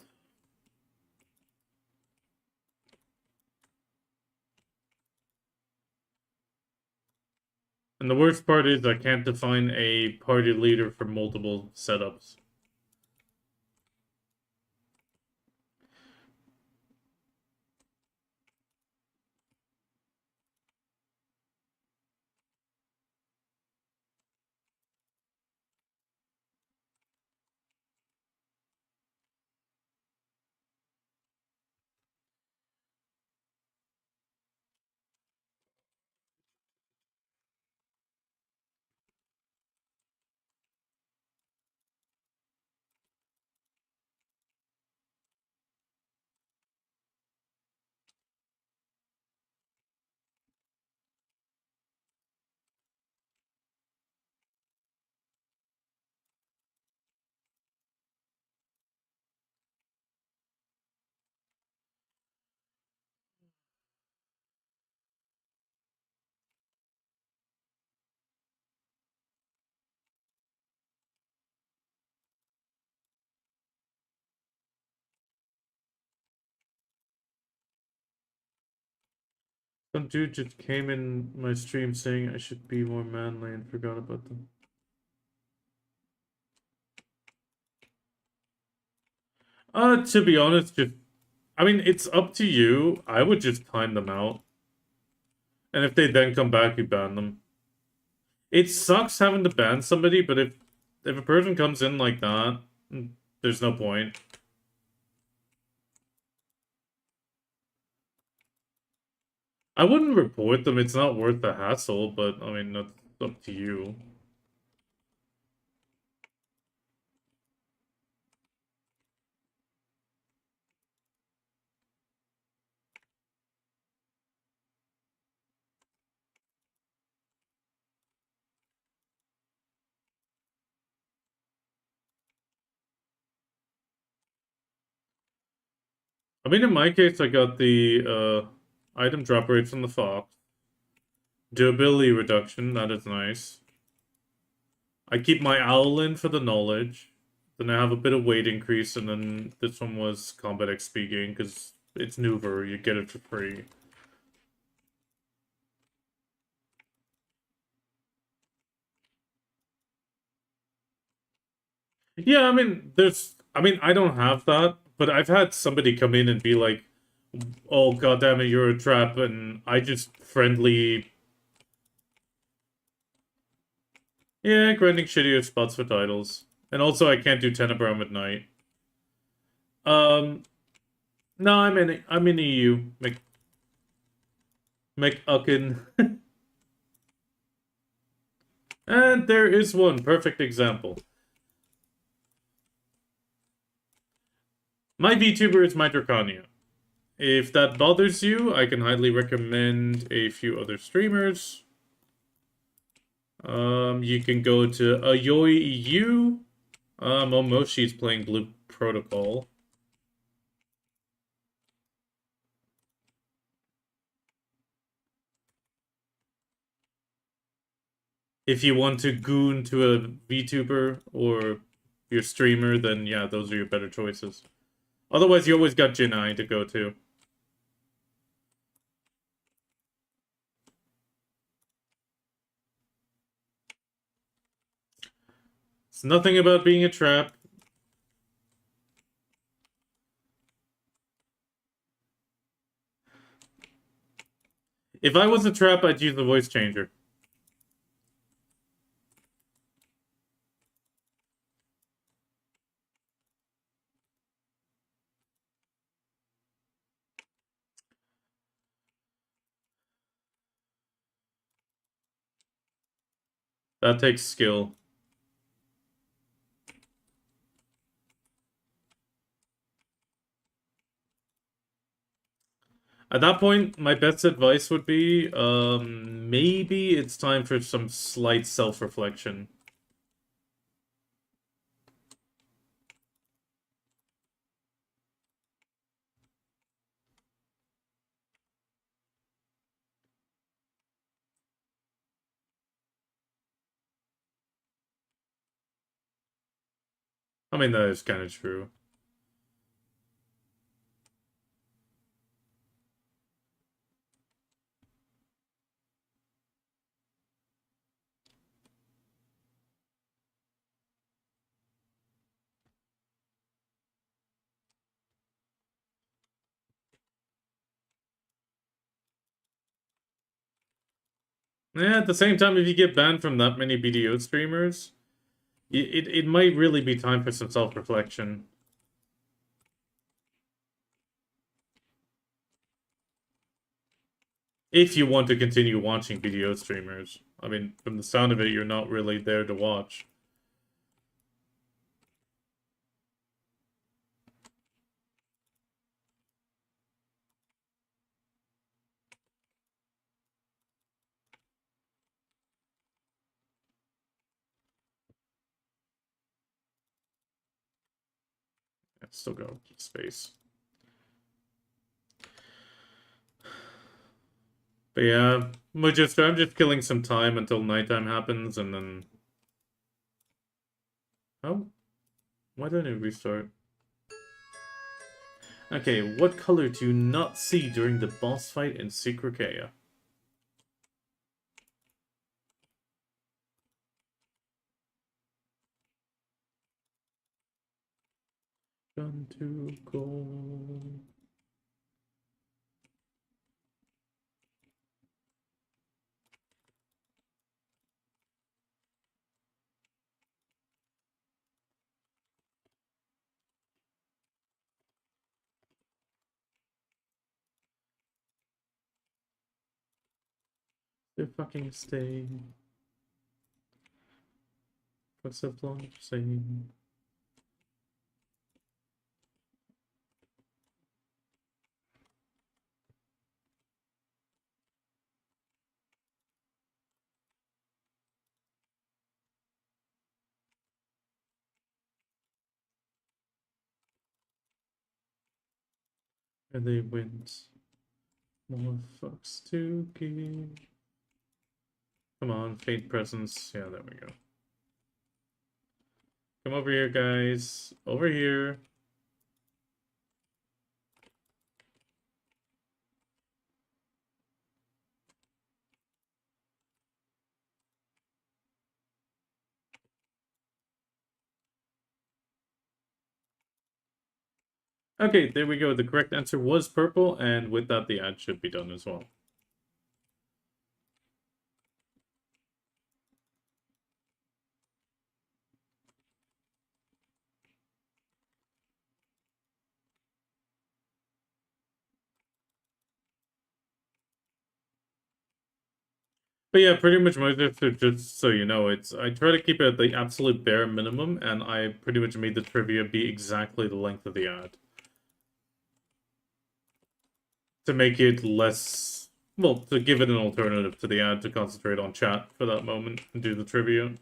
And the worst part is I can't define a party leader for multiple setups. Some dude just came in my stream saying I should be more manly and forgot about them. To be honest, I mean, it's up to you. I would just time them out. And if they then come back, you ban them. It sucks having to ban somebody, but if a person comes in like that, there's no point. I wouldn't report them. It's not worth the hassle, but I mean, that's up to you. I mean, in my case, I got the item drop rate from the Fox. Durability reduction, that is nice. I keep my owl in for the knowledge. Then I have a bit of weight increase, and then this one was combat XP gain, because it's Nuver, you get it for free. Yeah, I mean, I don't have that, but I've had somebody come in and be like, oh, goddamn it, you're a trap, and I just friendly. Yeah, grinding shittier spots for titles. And also, I can't do Tenebrum at night. Um, no, I'm in EU. McUckin. And there is one perfect example. My VTuber is my Drakania. If that bothers you, I can highly recommend a few other streamers. You can go to Ayoi EU. Momoshi's playing Blue Protocol. If you want to goon to a VTuber or your streamer, then yeah, those are your better choices. Otherwise, you always got Jinai to go to. It's nothing about being a trap. If I was a trap, I'd use the voice changer. That takes skill. At that point, my best advice would be, maybe it's time for some slight self-reflection. I mean, that is kind of true. Yeah, at the same time, if you get banned from that many BDO streamers, it might really be time for some self-reflection. If you want to continue watching BDO streamers. I mean, from the sound of it, you're not really there to watch. Yeah, still got space. But yeah, I'm just killing some time until nighttime happens, and then... Oh, why didn't it restart? Okay, what color do you not see during the boss fight in Secret Kea? Gun to gold. They fucking stay. What's the long saying? And they went. More fucks to give. Come on, faint presence. Yeah, there we go. Come over here, guys. Over here. Okay, there we go. The correct answer was purple, and with that, the ad should be done as well. But yeah, pretty much most of it, just so you know, it's I try to keep it at the absolute bare minimum, and I pretty much made the trivia be exactly the length of the ad. To make it less, well, to give it an alternative to the ad to concentrate on chat for that moment and do the trivia.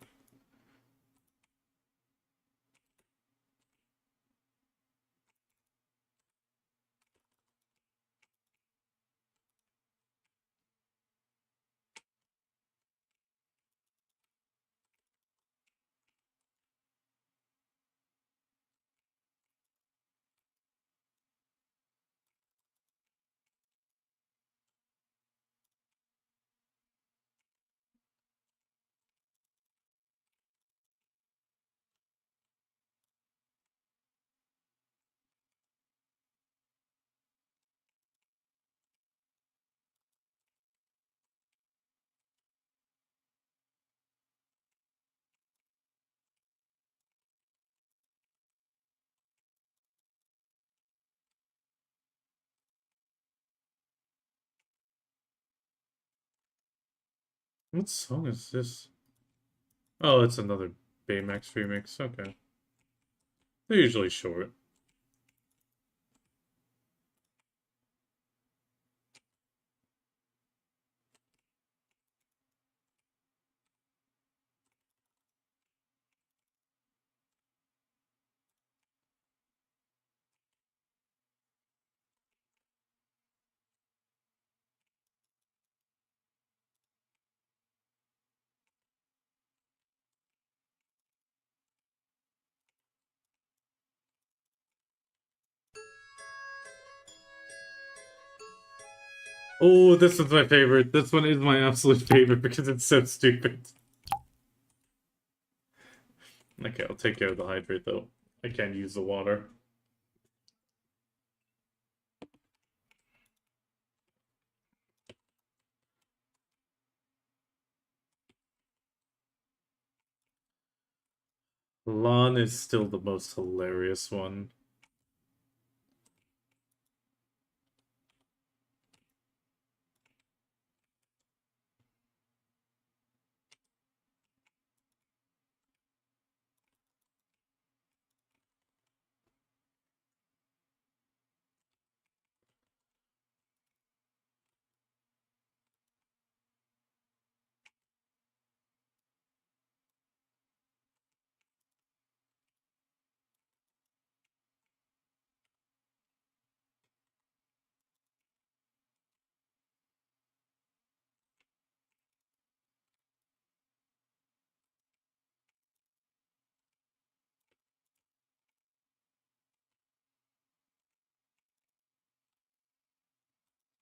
What song is this? Oh, it's another Baymax remix. Okay. They're usually short. Oh, this one's my favorite. This one is my absolute favorite because it's so stupid. Okay, I'll take care of the hydrate though. I can't use the water. Lan is still the most hilarious one.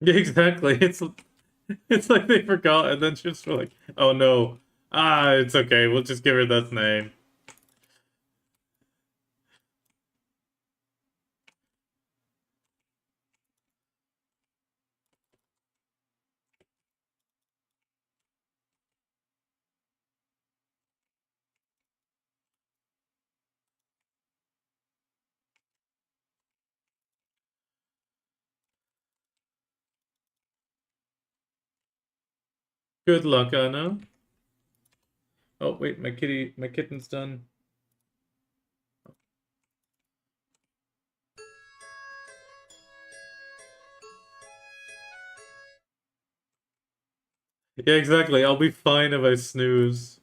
Yeah, exactly. It's like they forgot and then just were like, oh no. Ah, it's okay. We'll just give her that name. Good luck, Anna. Oh wait, my kitten's done. Yeah, exactly. I'll be fine if I snooze.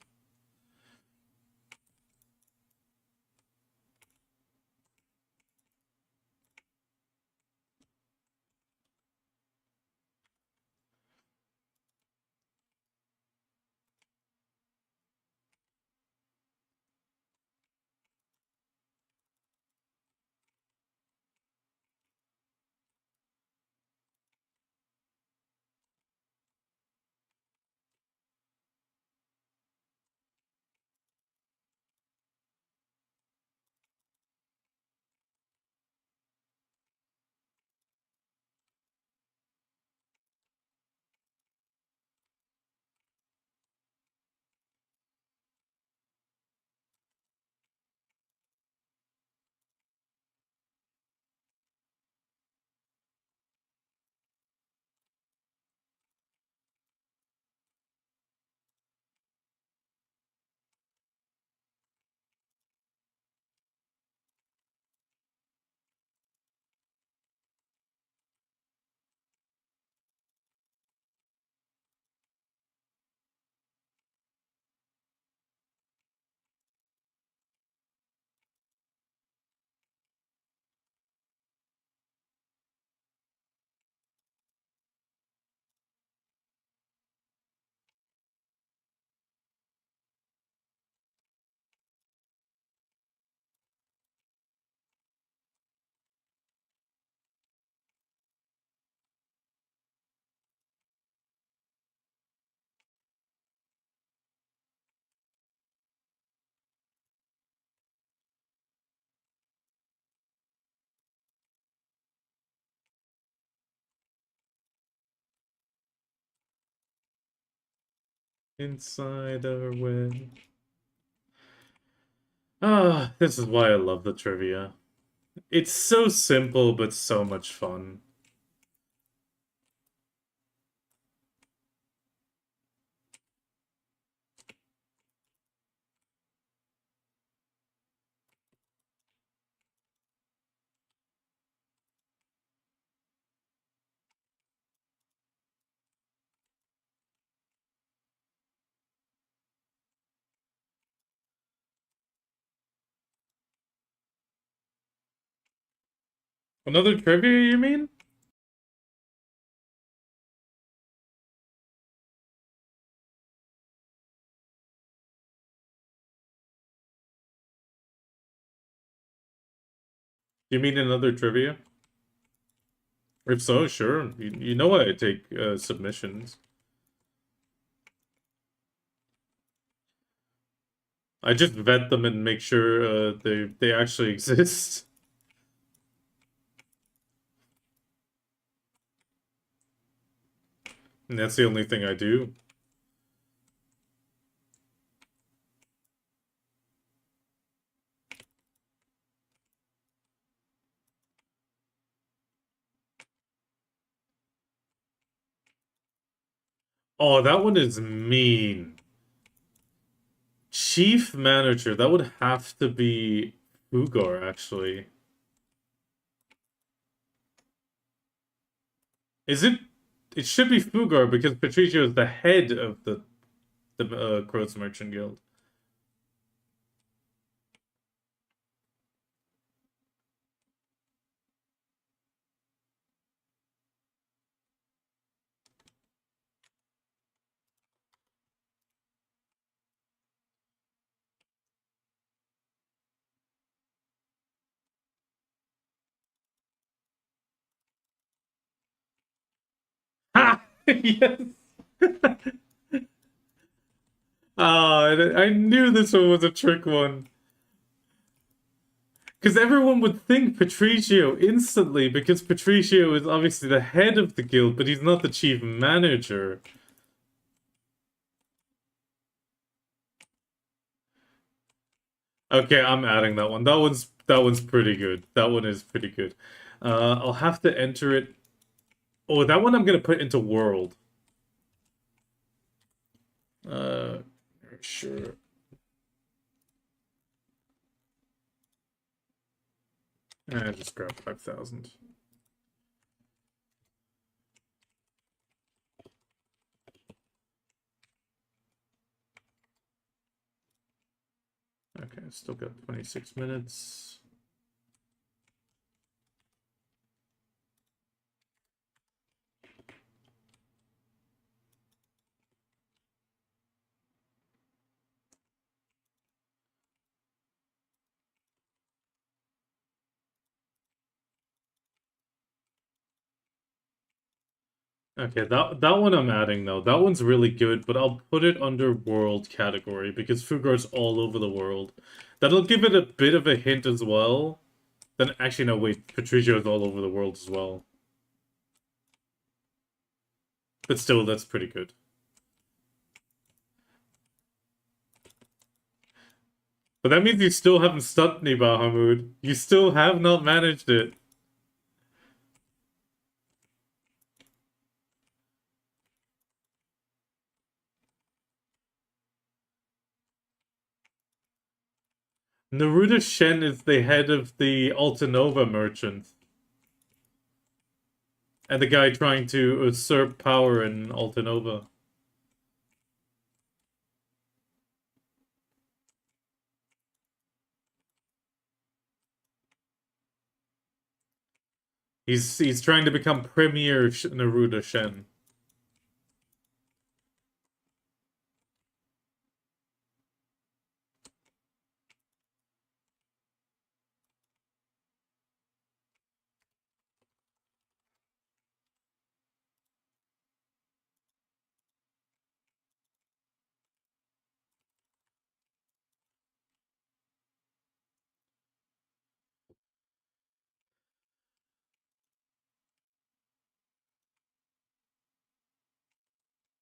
Insider win. Ah, this is why I love the trivia. It's so simple, but so much fun. Another trivia, you mean? You mean another trivia? If so, sure. You know I take submissions. I just vet them and make sure they actually exist. And that's the only thing I do. Oh, that one is mean. Chief manager, that would have to be Ugar, actually. Is it? It should be Fugar because Patricio is the head of the Croats Merchant Guild. Ha! Yes. Ah, I knew this one was a trick one. Because everyone would think Patricio instantly, because Patricio is obviously the head of the guild, but he's not the chief manager. Okay, I'm adding that one. That one's pretty good. That one is pretty good. I'll have to enter it. Oh, that one I'm gonna put into world. Uh, sure. Just grab 5,000. Okay, still got 26 minutes. Okay, that one I'm adding though. That one's really good, but I'll put it under world category because Fugar's all over the world. That'll give it a bit of a hint as well. Then actually no, wait, Patricio's all over the world as well. But still, that's pretty good. But that means you still haven't stumped me, Bahamut. You still have not managed it. Neruda Shen is the head of the Altanova merchant. And the guy trying to usurp power in Altanova. He's trying to become Premier Neruda Shen.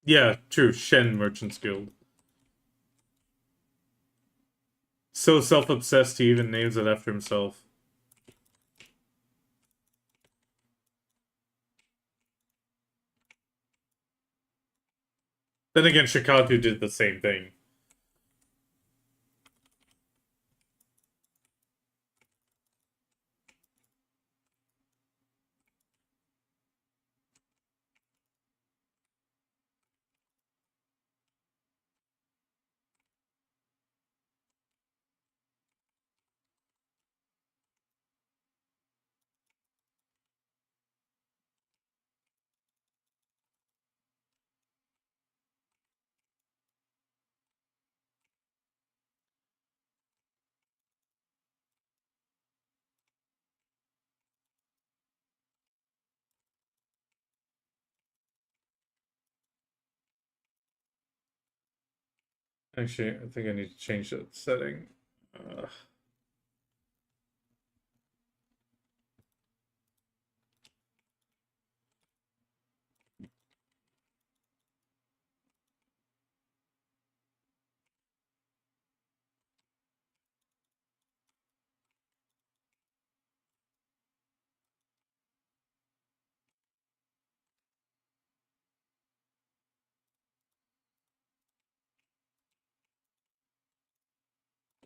Yeah, true. Shen Merchants Guild. So self-obsessed he even names it after himself. Then again, Shikatu did the same thing. Actually, I think I need to change that setting.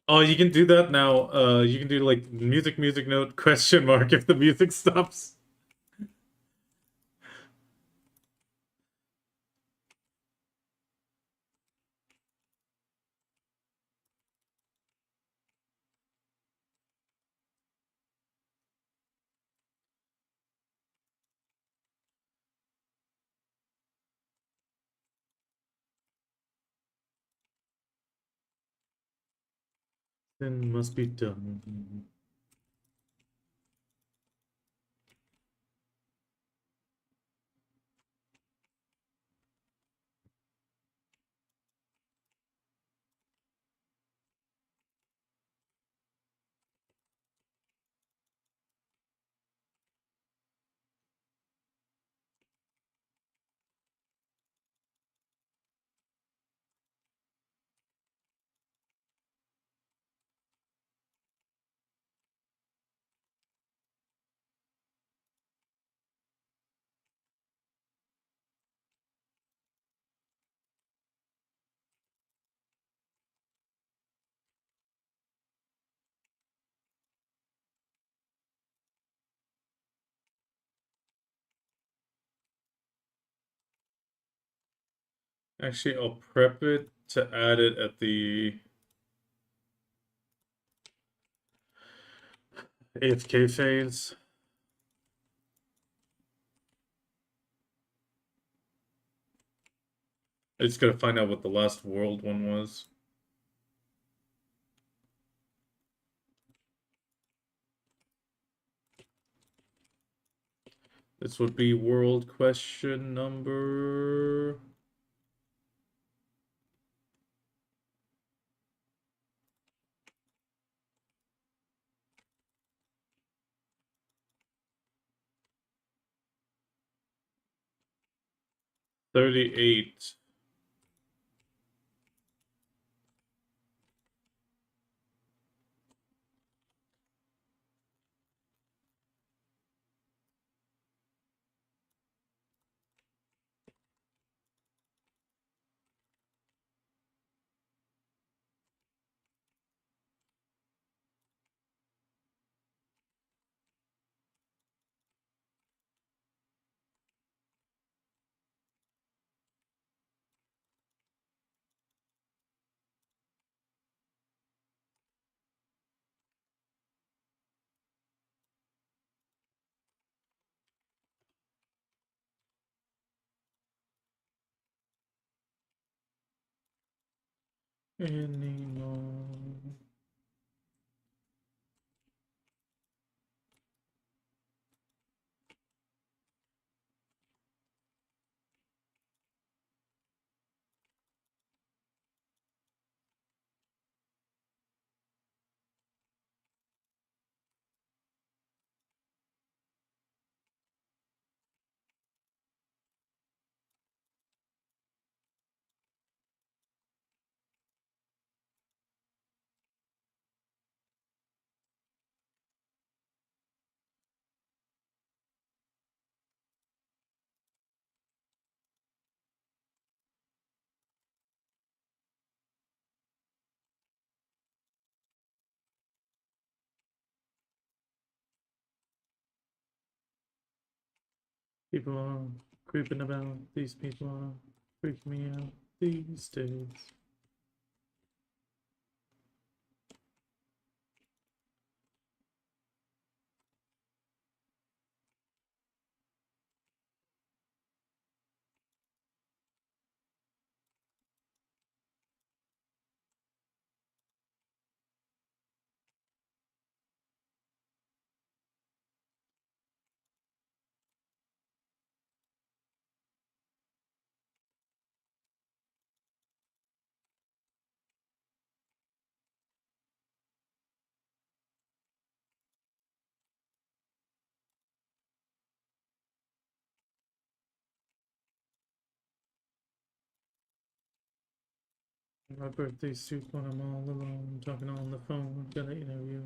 Oh, you can do that now. You can do like music note question mark if the music stops. Then must be done. Actually, I'll prep it to add it at the AFK phase. I just gotta find out what the last world one was. This would be world question number... $38. Anymore. People are creeping about. These people are freaking me out these days. My birthday suit when I'm all alone, talking on the phone, gonna interview.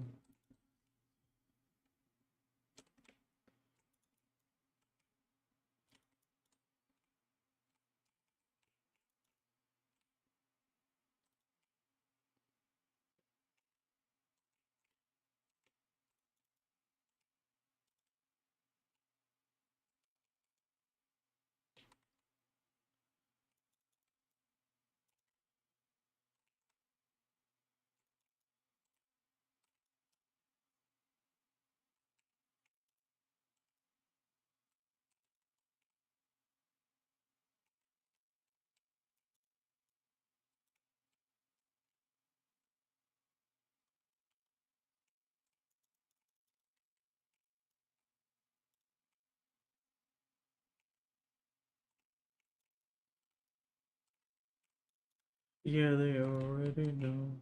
Yeah, they already know.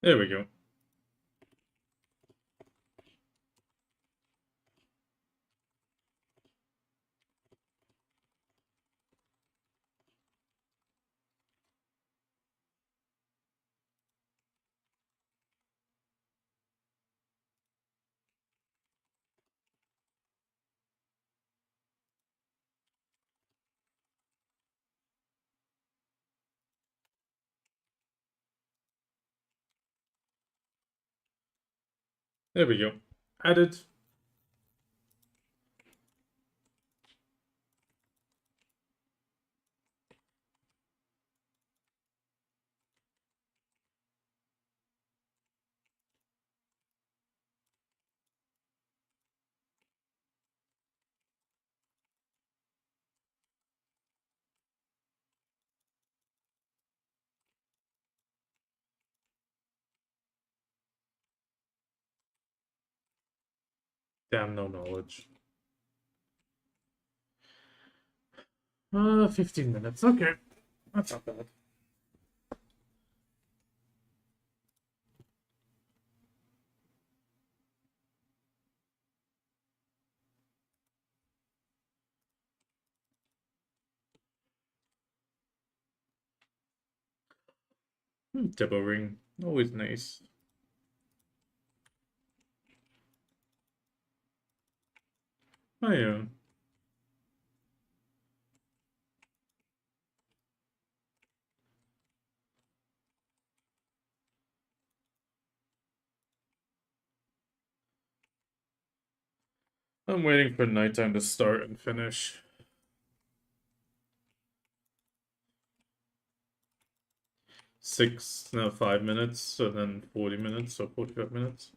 There we go. There we go. Added. Damn, no knowledge. 15 minutes. Okay. That's not bad. Debo ring. Always nice. Oh, yeah. I'm waiting for nighttime to start and finish. 5 minutes, so then 40 minutes, so 45 minutes.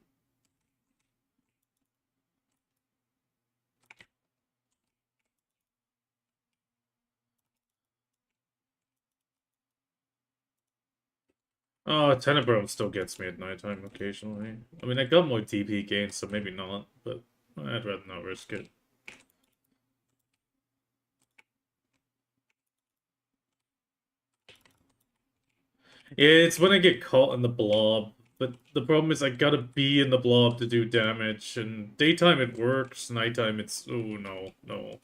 Oh, Tenebrum still gets me at nighttime occasionally. I mean, I got more DP gains, so maybe not, but I'd rather not risk it. Yeah, it's when I get caught in the blob. But the problem is I gotta be in the blob to do damage, and daytime it works, nighttime it's... Oh, no, no.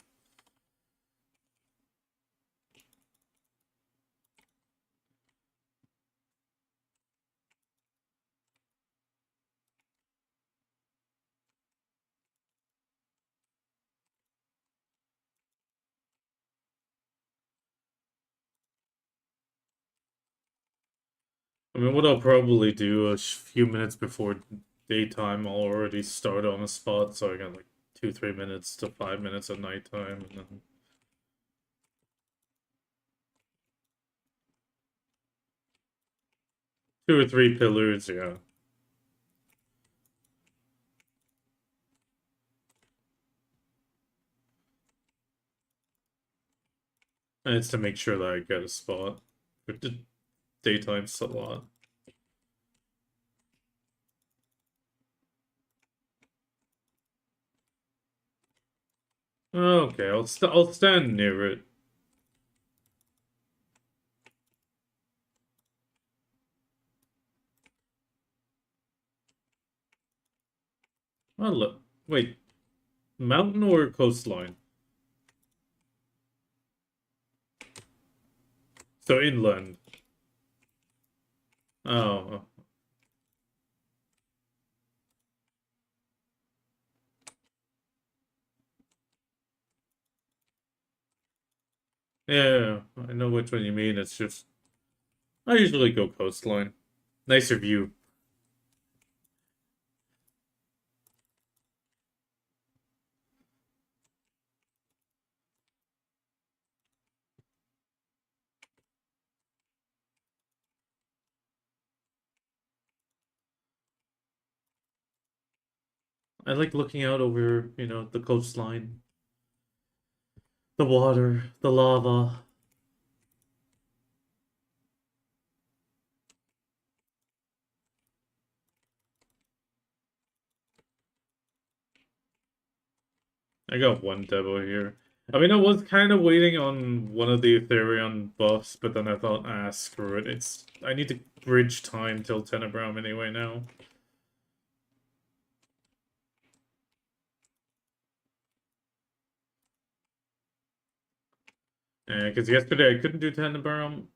I mean, what I'll probably do a few minutes before daytime, I'll already start on a spot, so I got like 2-3 minutes to 5 minutes at nighttime, and then... Two or three pillars, yeah. And it's to make sure that I get a spot for the daytime slot. Okay, I'll stand near it. Oh, look. Wait, mountain or coastline? So inland. Oh, yeah, I know which one you mean. It's just I usually go coastline. Nicer view. I like looking out over, the coastline, the water, the lava. I got one demo here. I mean, I was kind of waiting on one of the Ethereum buffs, but then I thought, screw it. I need to bridge time till Tenebrum anyway now. Yeah, because yesterday I couldn't do Tenebrum.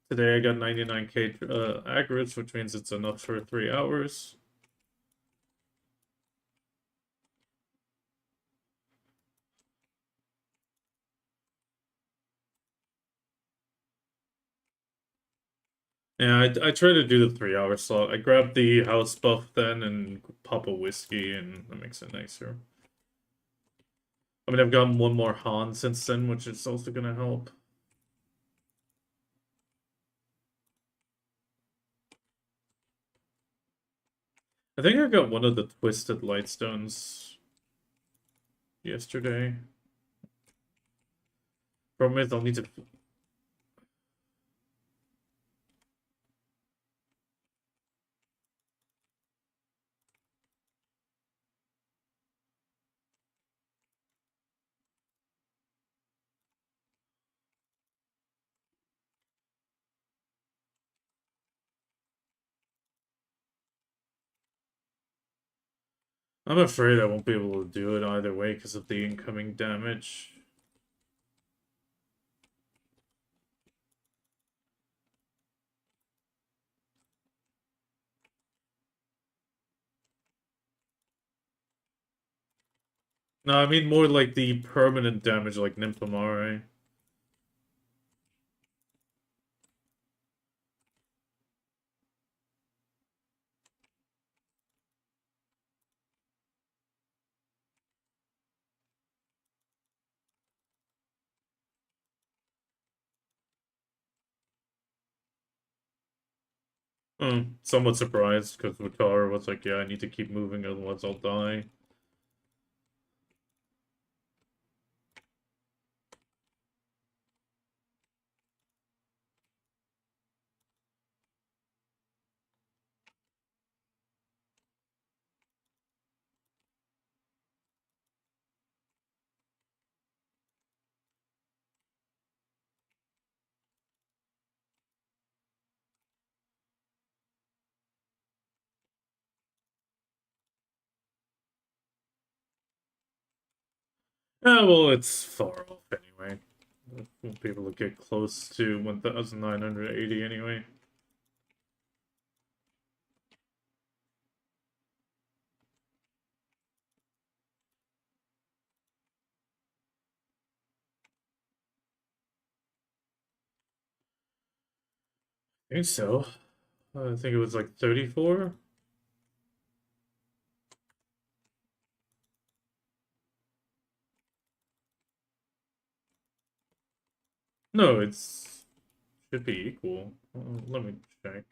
Today I got 99k aggregates, which means it's enough for 3 hours. Yeah, I try to do the 3 hour slot. I grab the house buff then and pop a whiskey, and that makes it nicer. I mean, I've gotten one more Han since then, which is also gonna help. I think I got one of the twisted lightstones yesterday. Problem is, I'll need to. I'm afraid I won't be able to do it either way because of the incoming damage. No, I mean more like the permanent damage, like Nymphomare. Somewhat surprised because Wutara was like, yeah, I need to keep moving, otherwise I'll die. Yeah, well, it's far off anyway. I won't be able to get close to 1,980 anyway. I think so. I think it was like 34. No, it's should be equal. Let me check.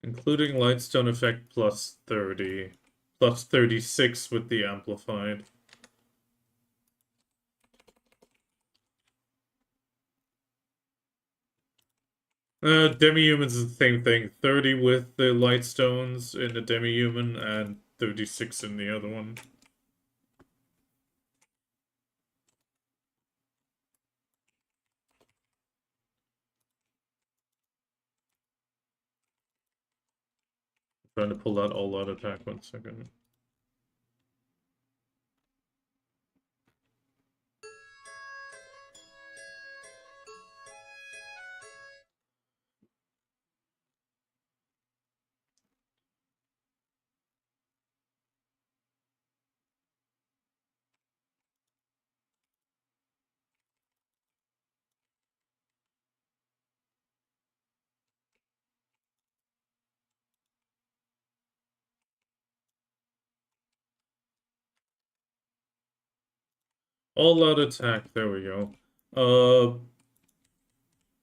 Including Lightstone effect plus 30. Plus 36 with the amplified. Demi-humans is the same thing. 30 with the Lightstones in the demi-human and 36 in the other one. I'm trying to pull that all-out attack 1 second. All-out attack, there we go.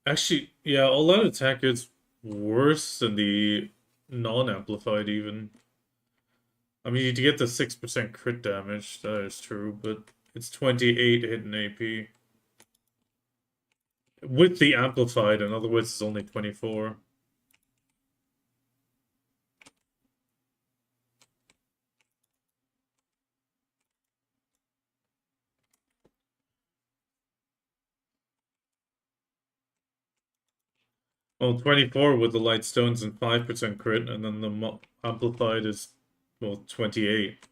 Actually, yeah, all-out attack is worse than the non-amplified even. I mean, you get the 6% crit damage, that is true, but it's 28 hidden AP. With the amplified, in other words, it's only 24. Well, 24 with the light stones and 5% crit, and then the amplified is, well, 28.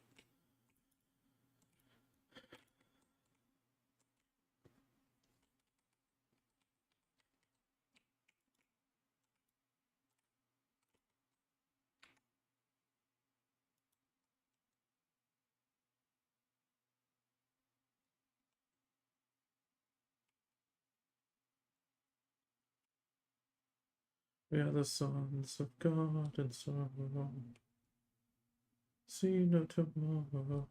We are the sons of God and sorrow. See no tomorrow.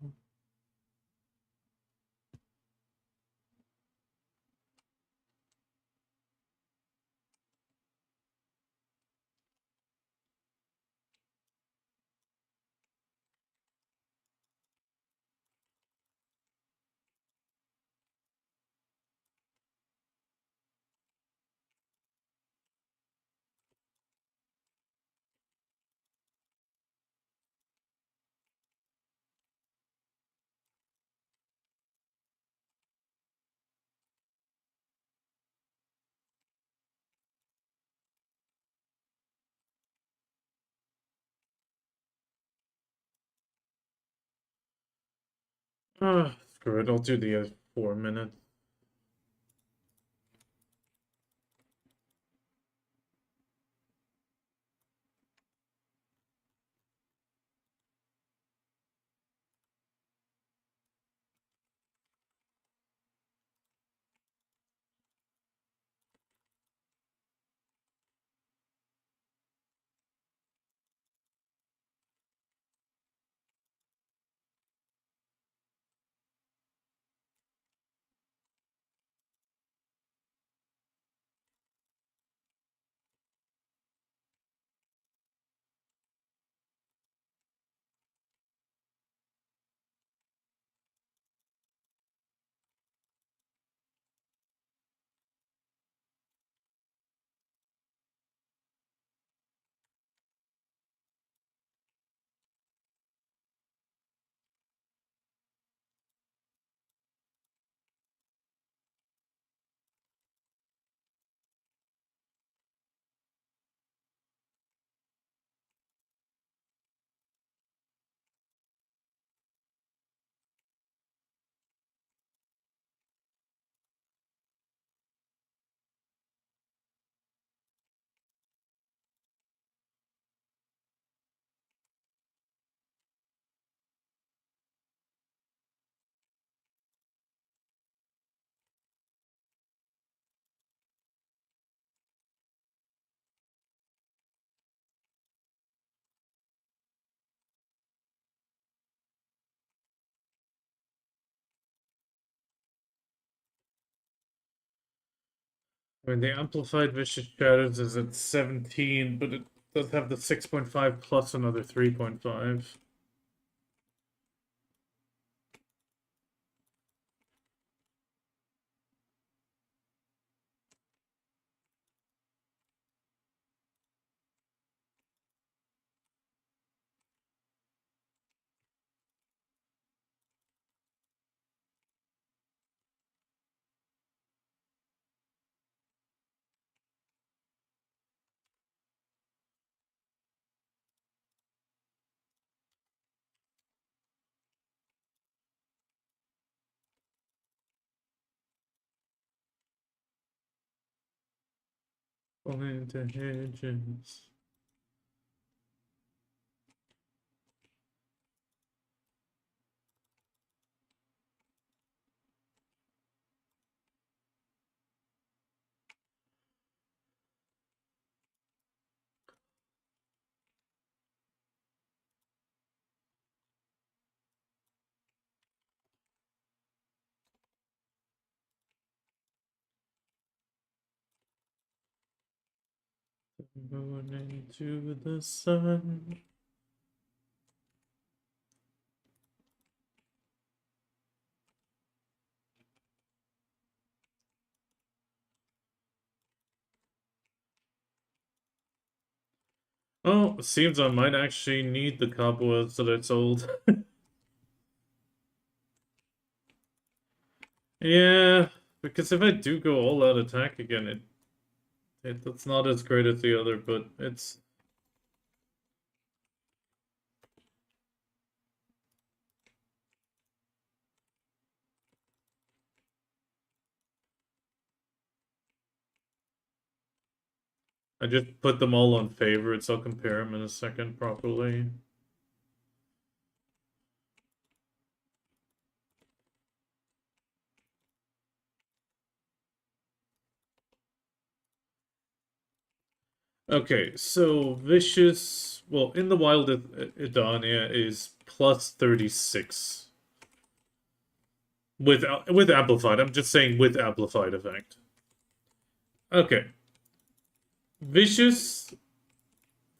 Screw it, I'll do the 4 minutes. I mean, the amplified vicious shadows is at 17, but it Does have the 6.5 plus another 3.5. Falling into hedges. Going into the sun. Oh, seems I might actually need the cobwebs that I sold. Yeah, because if I do go all out attack again, it's not as great as the other, but it's... I just put them all on favorites. I'll compare them in a second properly. Okay, so Vicious... Well, in the wild, Idania is plus 36. With Amplified. I'm just saying with Amplified effect. Okay. Vicious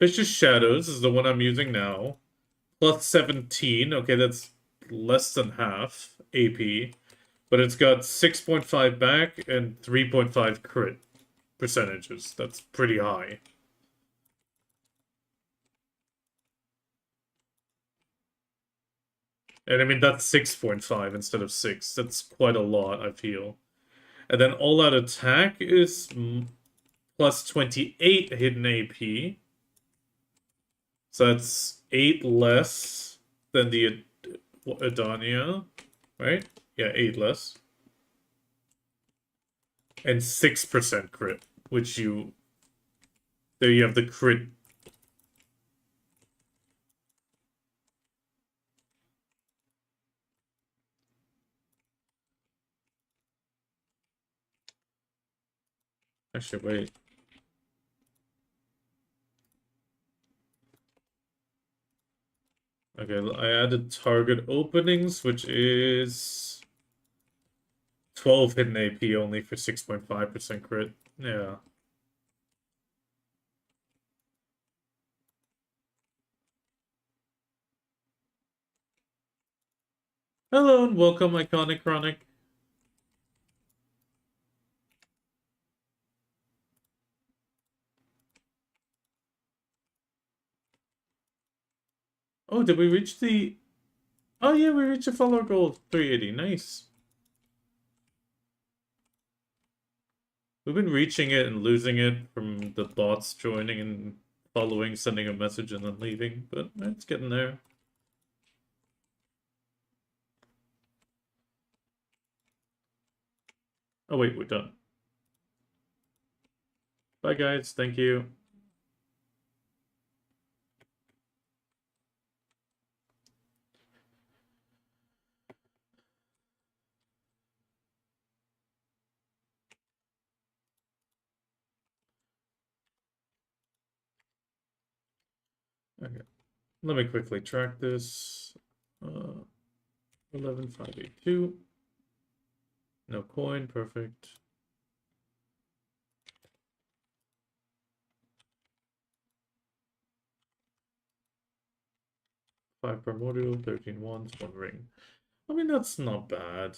Shadows is the one I'm using now. Plus 17. Okay, that's less than half AP. But it's got 6.5 back and 3.5 crit percentages. That's pretty high. And I mean, that's 6.5 instead of 6. That's quite a lot, I feel. And then all-out attack is plus 28 hidden AP. So that's 8 less than the Adania, right? Yeah, 8 less. And 6% crit, which you... There you have the crit. Actually, wait. Okay, I added target openings, which is 12 hidden AP only for 6.5% crit. Yeah. Hello and welcome, Iconic Chronic. Oh, did we reach the... Oh yeah, we reached a follower goal of 380. Nice. We've been reaching it and losing it from the bots joining and following, sending a message and then leaving, but it's getting there. Oh wait, we're done. Bye guys, thank you. Okay, let me quickly track this. 11,582. No coin, perfect. 5 primordial, 13 wands, 1 ring. I mean, that's not bad.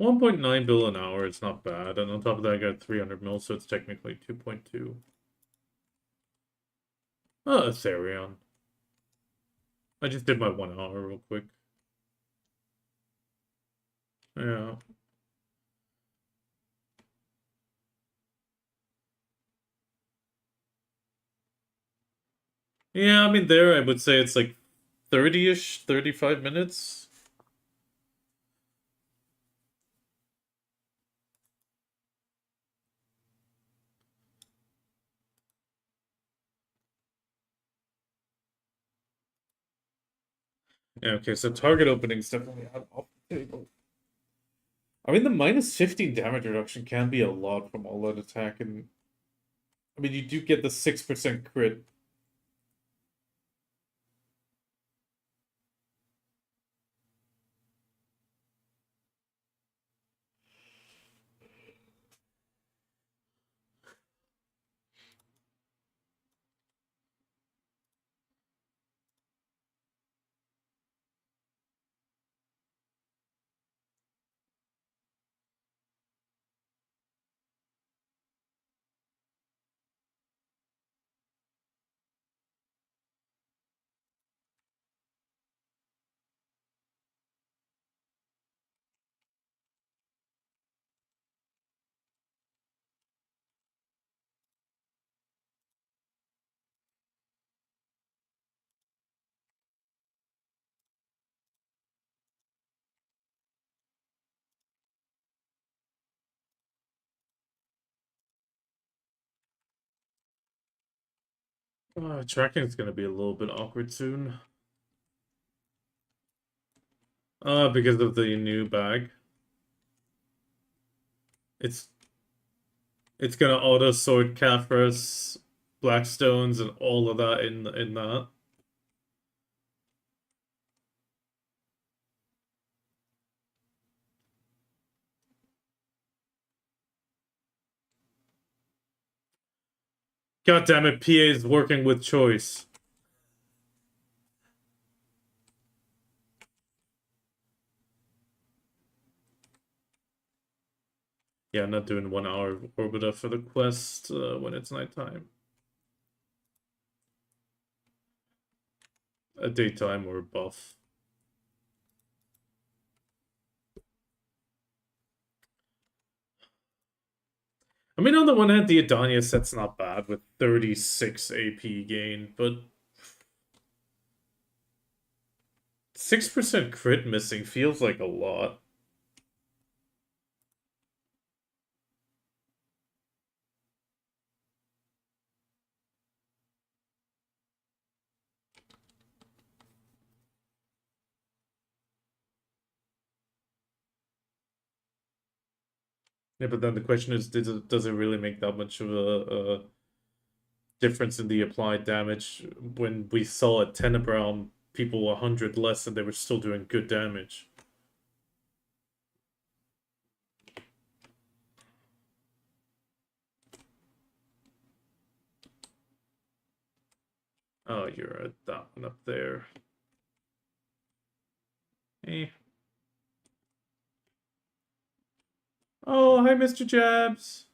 $1.9 bill an hour is not bad, and on top of that I got 300 mil, so it's technically 2.2. Oh, Aetherion. I just did my 1 hour real quick. Yeah. Yeah, I mean, there I would say it's like 30-ish, 35 minutes. Yeah, okay, so target openings definitely out off the table. I mean, the minus 15 damage reduction can be a lot from all that attack, and I mean, you do get the 6% crit. Tracking is going to be a little bit awkward soon. Because of the new bag. It's gonna auto sort Caphras, Blackstones, and all of that in that. God damn it, PA is working with choice. Yeah, I'm not doing 1 hour Orbita for the quest when it's nighttime. A daytime or a buff. I mean, on the one hand, the Adania set's not bad with 36 AP gain, but 6% crit missing feels like a lot. Yeah, but then the question is, does it really make that much of a difference in the applied damage when we saw at Tenebrown people 100 less and they were still doing good damage? Oh, you're at that one up there. Eh. Oh, hi, Mr. Jabs.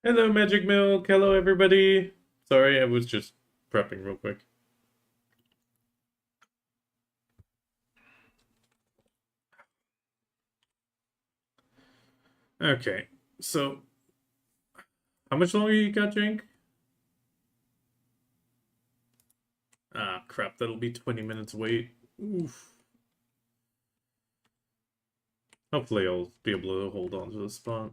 Hello, Magic Milk. Hello, everybody. Sorry, I was just prepping real quick. Okay, so how much longer you got, Jink? Ah, crap, that'll be 20 minutes wait. Oof. Hopefully I'll be able to hold on to the spot.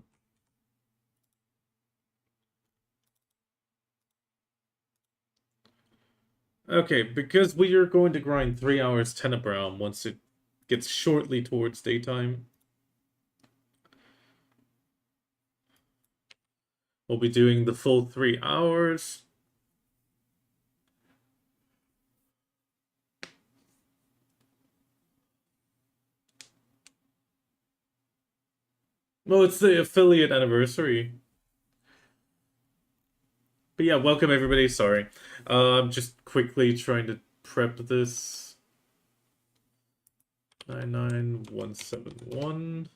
Okay, because we are going to grind 3 hours Tenebrown once it gets shortly towards daytime. We'll be doing the full 3 hours. Well, it's the affiliate anniversary. But yeah, welcome everybody. Sorry. I'm just quickly trying to prep this. 99171.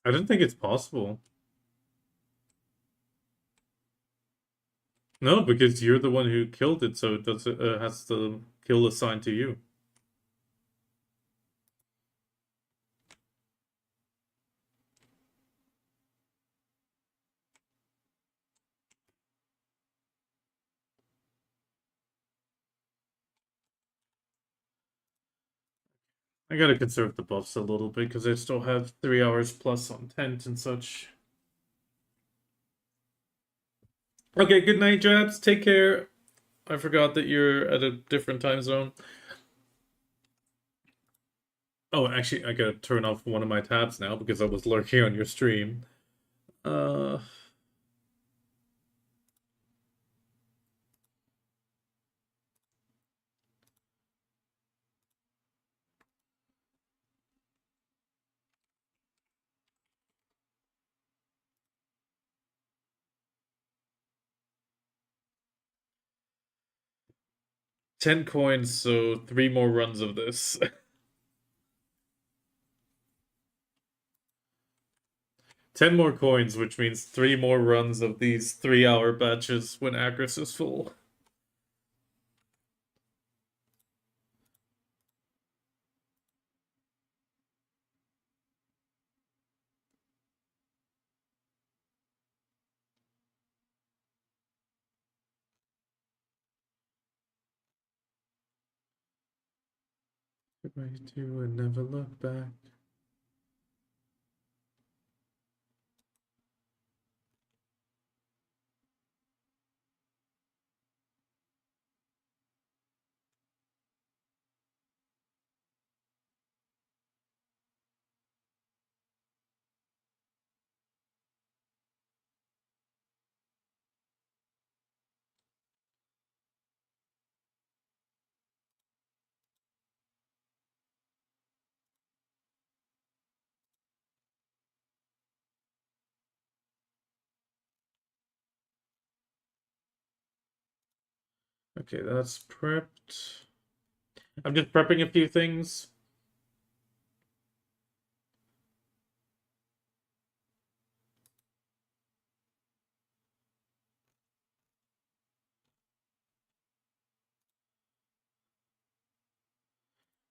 I don't think it's possible. No, because you're the one who killed it, so it does has the kill assigned to you. I gotta conserve the buffs a little bit because I still have 3 hours plus on tent and such. Okay, good night, Jabs. Take care. I forgot that you're at a different time zone. Oh, actually, I gotta turn off one of my tabs now because I was lurking on your stream. Uh, 10 coins, so 3 more runs of this. 10 more coins, which means 3 more runs of these 3-hour batches when Agris is full. Goodbye to and never look back. Okay, that's prepped. I'm just prepping a few things.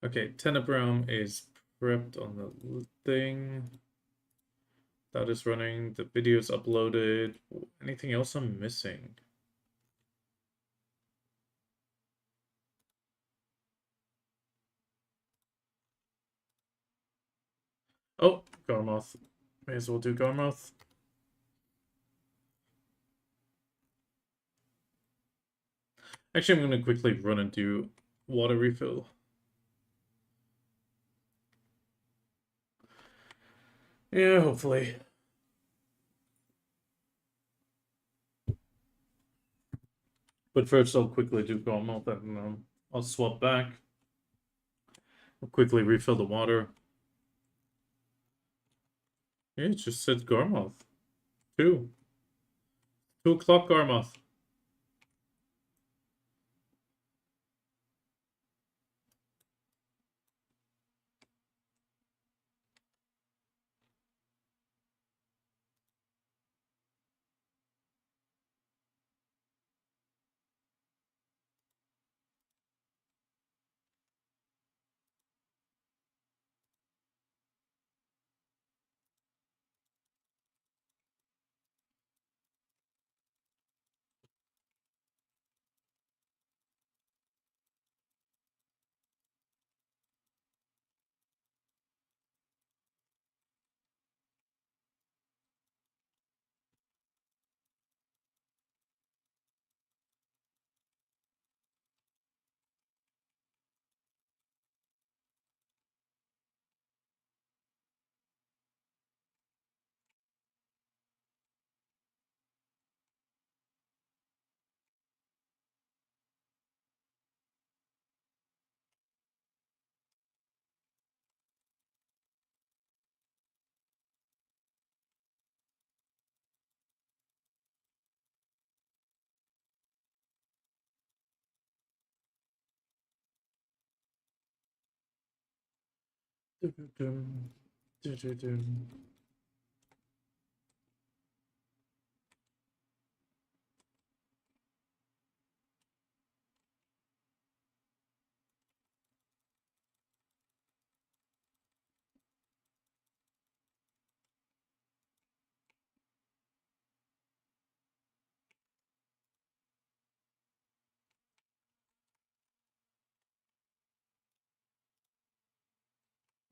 Okay, Tenebrown is prepped on the thing. That is running. The video's uploaded. Anything else I'm missing? Oh, Garmoth. May as well do Garmoth. Actually, I'm going to quickly run and do water refill. Yeah, hopefully. But first, I'll quickly do Garmoth and I'll swap back. I'll quickly refill the water. Yeah, it just said Garmoth. 2. 2 o'clock Garmoth. Dum, dum, dum, dum.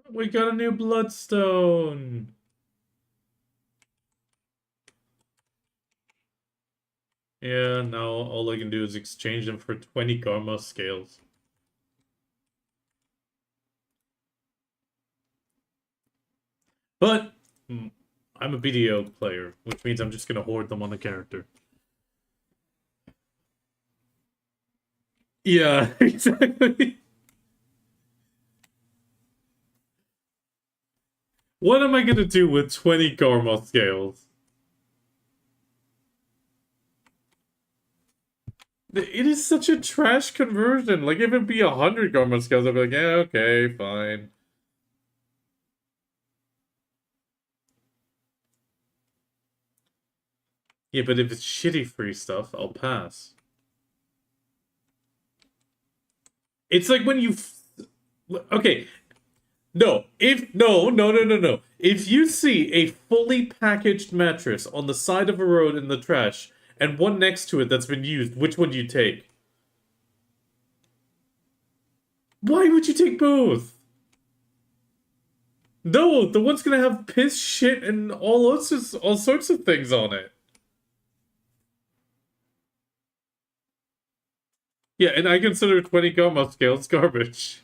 We got a new bloodstone. Yeah, now all I can do is exchange them for 20 karma scales. But I'm a BDO player, which means I'm just gonna hoard them on the character. Yeah, exactly. What am I gonna do with 20 karma scales? It is such a trash conversion. Like, if it'd be 100 karma scales, I'd be like, yeah, okay, fine. Yeah, but if it's shitty free stuff, I'll pass. It's like when you... Okay, no. If you see a fully packaged mattress on the side of a road in the trash, and one next to it that's been used, which one do you take? Why would you take both? No, the one's gonna have piss, shit, and all sorts of things on it. Yeah, and I consider 20 gamma scales garbage.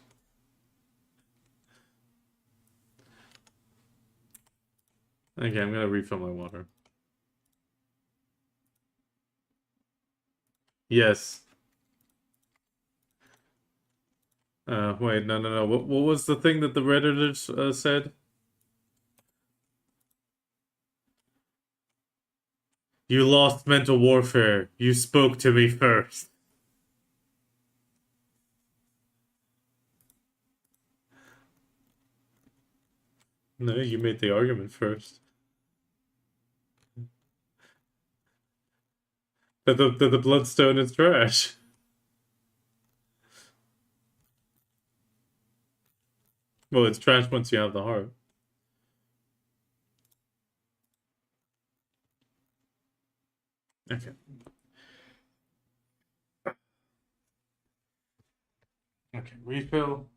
Okay, I'm gonna refill my water. Yes. Wait, no. What was the thing that the Redditors said? You lost mental warfare. You spoke to me first. No, you made the argument first. That the bloodstone is trash. Well, it's trash once you have the heart. Okay. Okay, refill.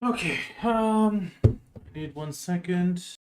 Okay, need 1 second.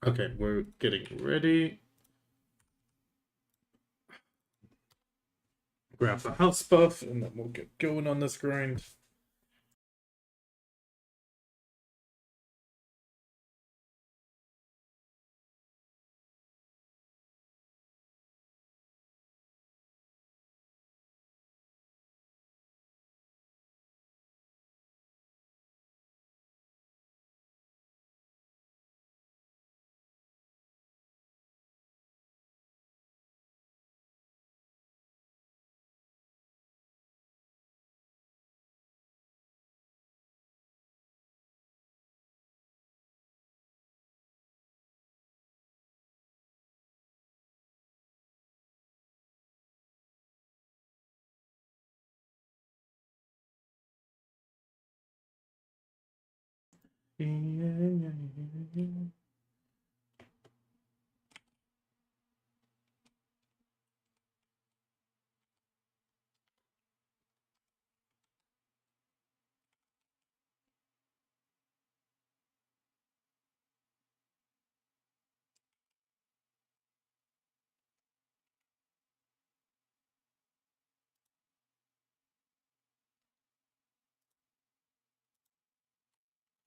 Okay, we're getting ready. Grab the house buff, and then we'll get going on this grind.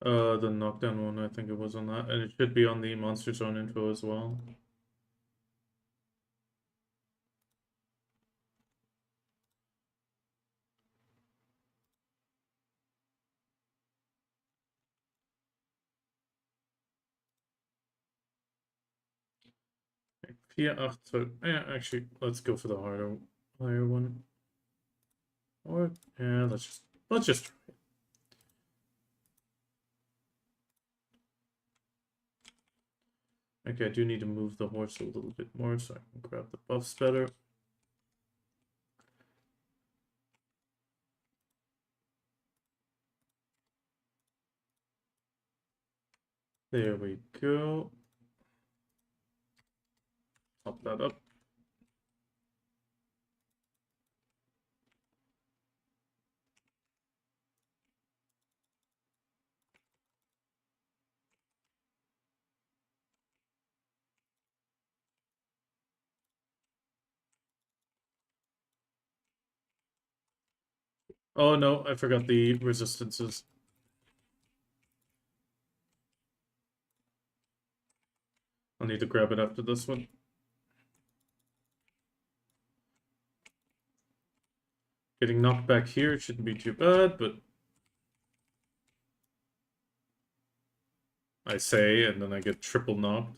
The knockdown one, I think it was on that, and it should be on the Monster Zone info as well. Yeah, so yeah, actually, let's go for the higher one. Or yeah, let's just try it. Okay, I do need to move the horse a little bit more so I can grab the buffs better. There we go. Top that up. Oh no, I forgot the resistances. I'll need to grab it after this one. Getting knocked back here shouldn't be too bad, but I say, and then I get triple knocked.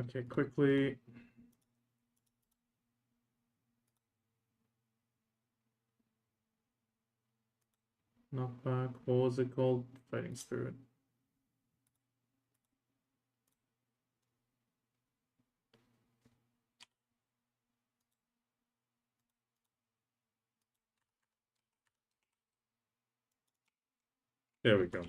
Okay, quickly. Knockback. What was it called? Fighting Spirit. There we go.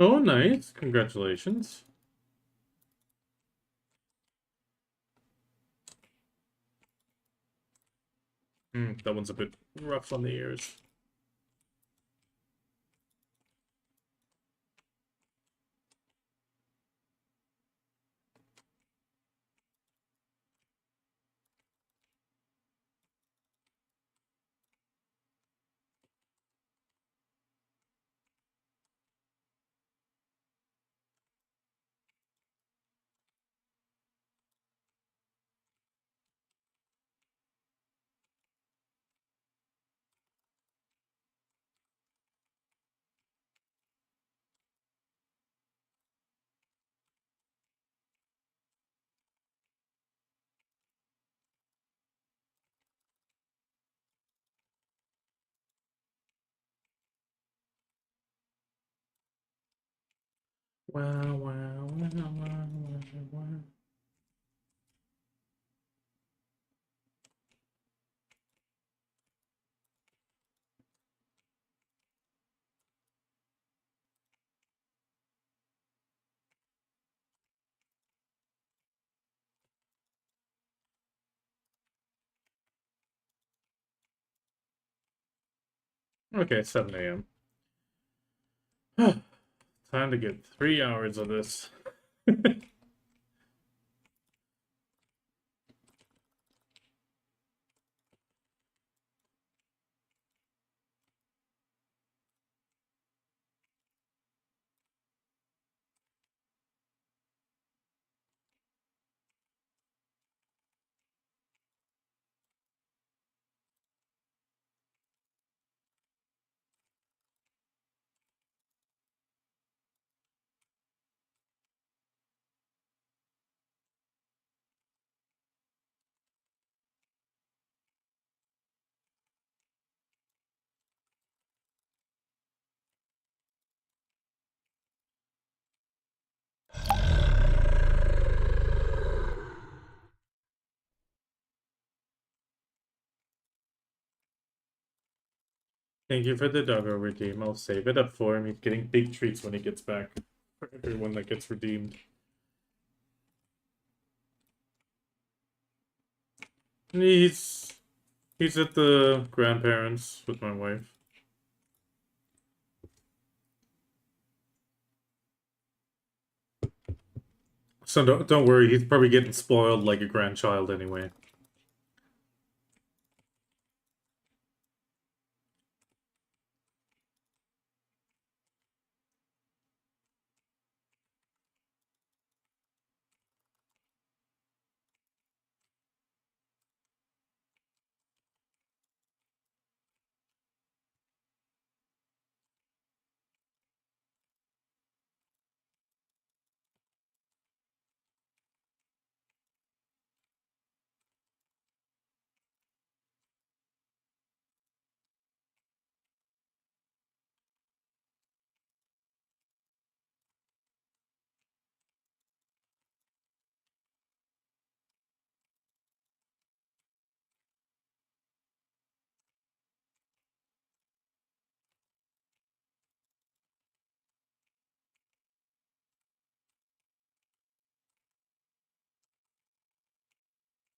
Oh, nice. Congratulations. That one's a bit rough on the ears. Wow, wow, wow, wow, wow, wow. Okay, 7 a.m. Time to get 3 hours of this. Thank you for the doggo redeem. I'll save it up for him. He's getting big treats when he gets back. For everyone that gets redeemed. He's he's at the grandparents with my wife. So don't worry, he's probably getting spoiled like a grandchild anyway.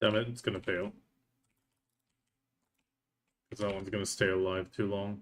Damn it, it's gonna fail. Because that one's gonna stay alive too long.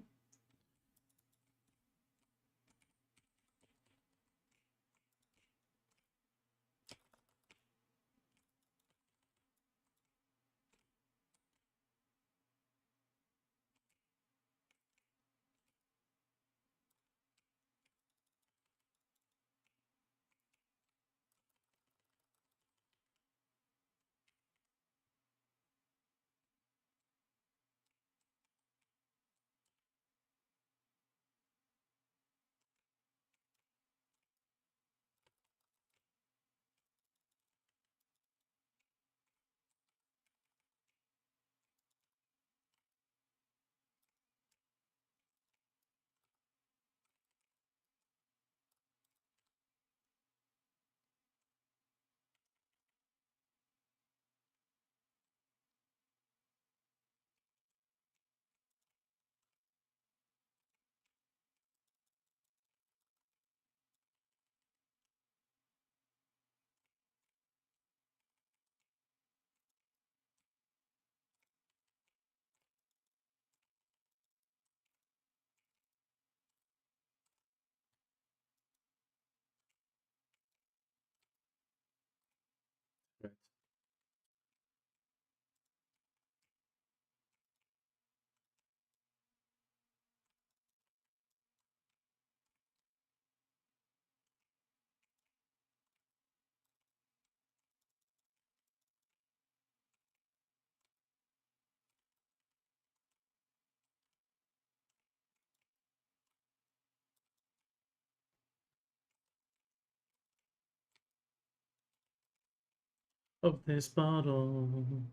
Of this bottle.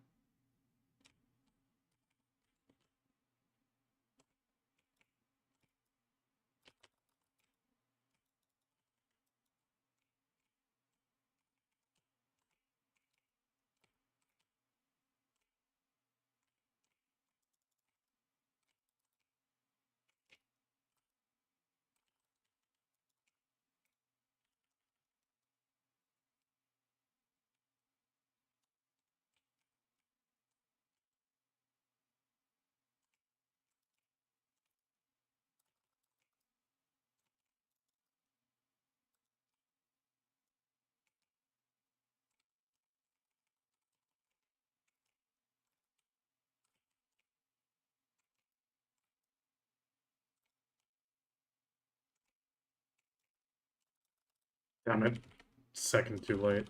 Damn it. Second too late.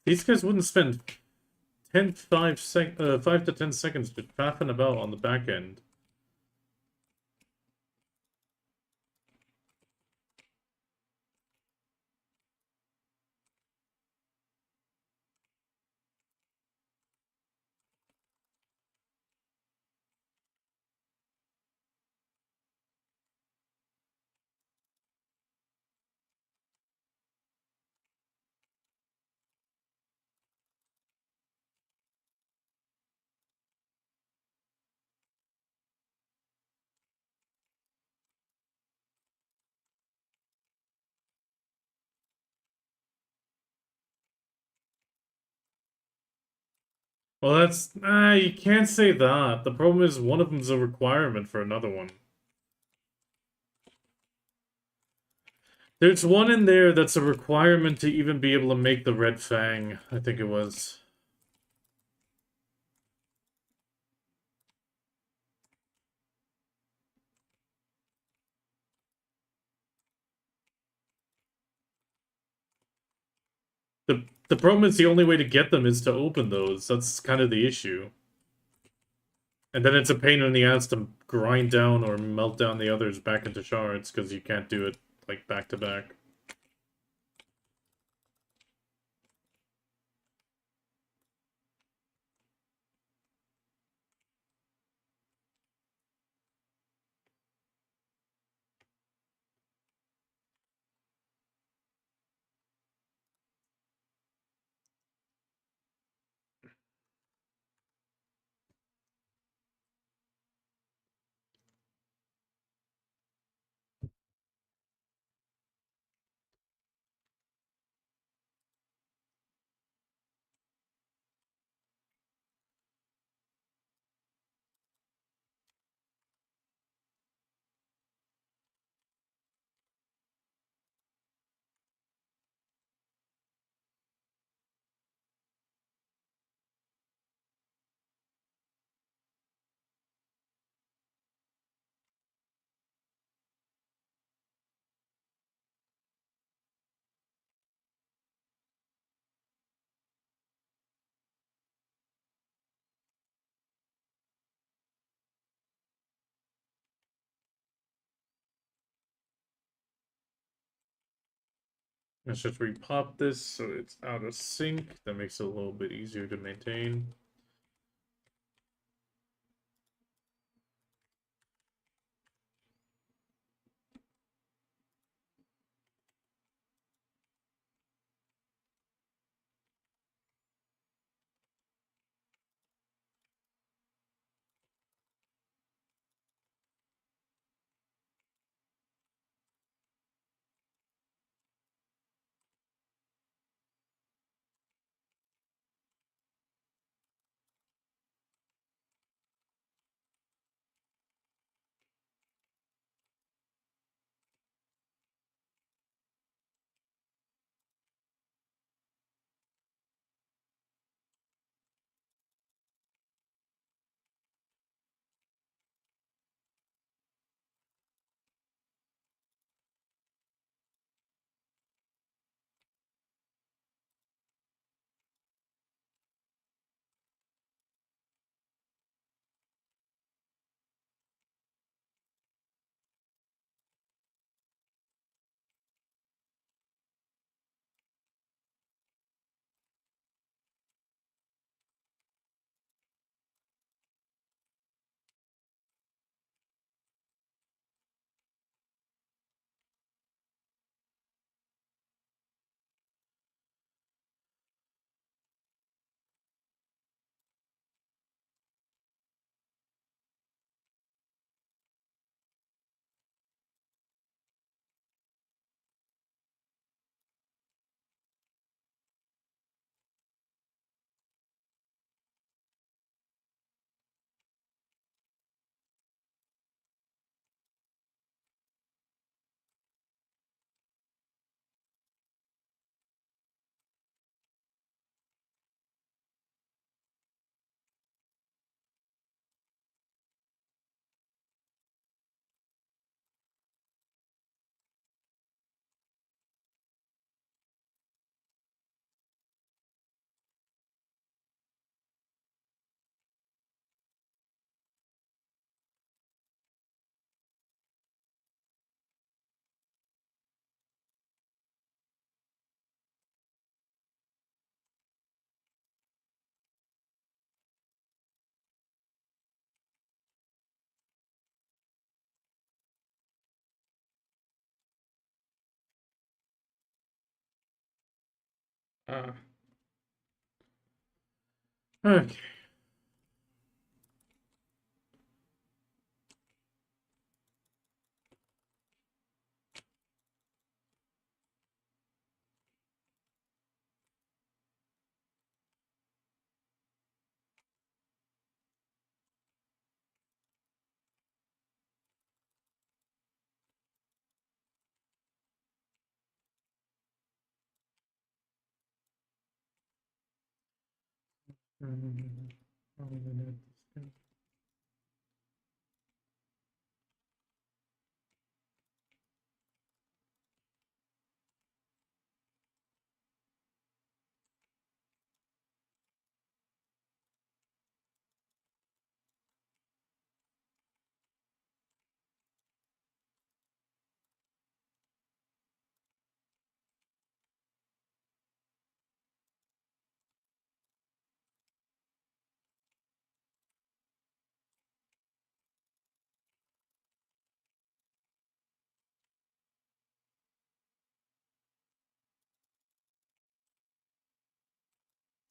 These guys wouldn't spend 5 to 10 seconds to faffing about on the back end. Well, that's... you can't say that. The problem is one of them's a requirement for another one. There's one in there that's a requirement to even be able to make the red fang, I think it was. The problem is the only way to get them is to open those. That's kind of the issue. And then it's a pain in the ass to grind down or melt down the others back into shards, because you can't do it, like, back to back. Let's just repop this so it's out of sync. That makes it a little bit easier to maintain. Okay.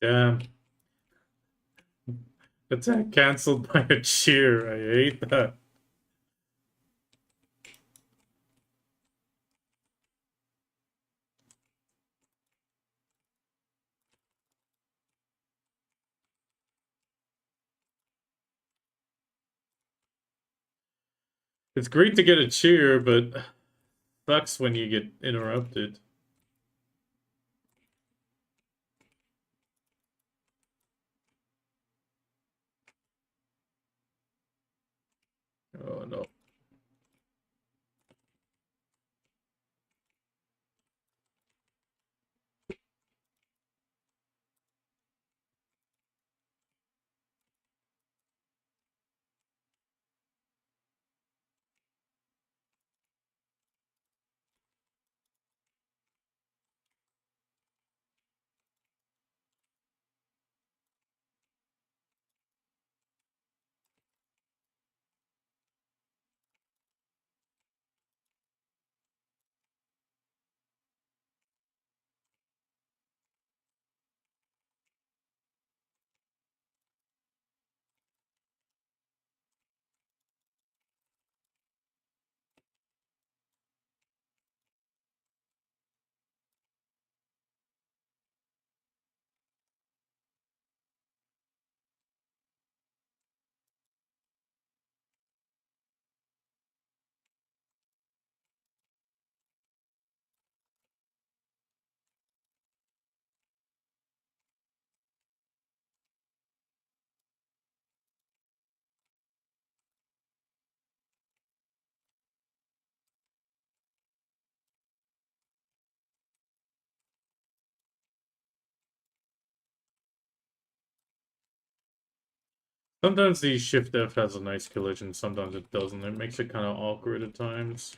Damn. Attack cancelled by a cheer. I hate that. It's great to get a cheer, but sucks when you get interrupted. Oh no. Sometimes the Shift F has a nice collision, sometimes it doesn't. It makes it kind of awkward at times.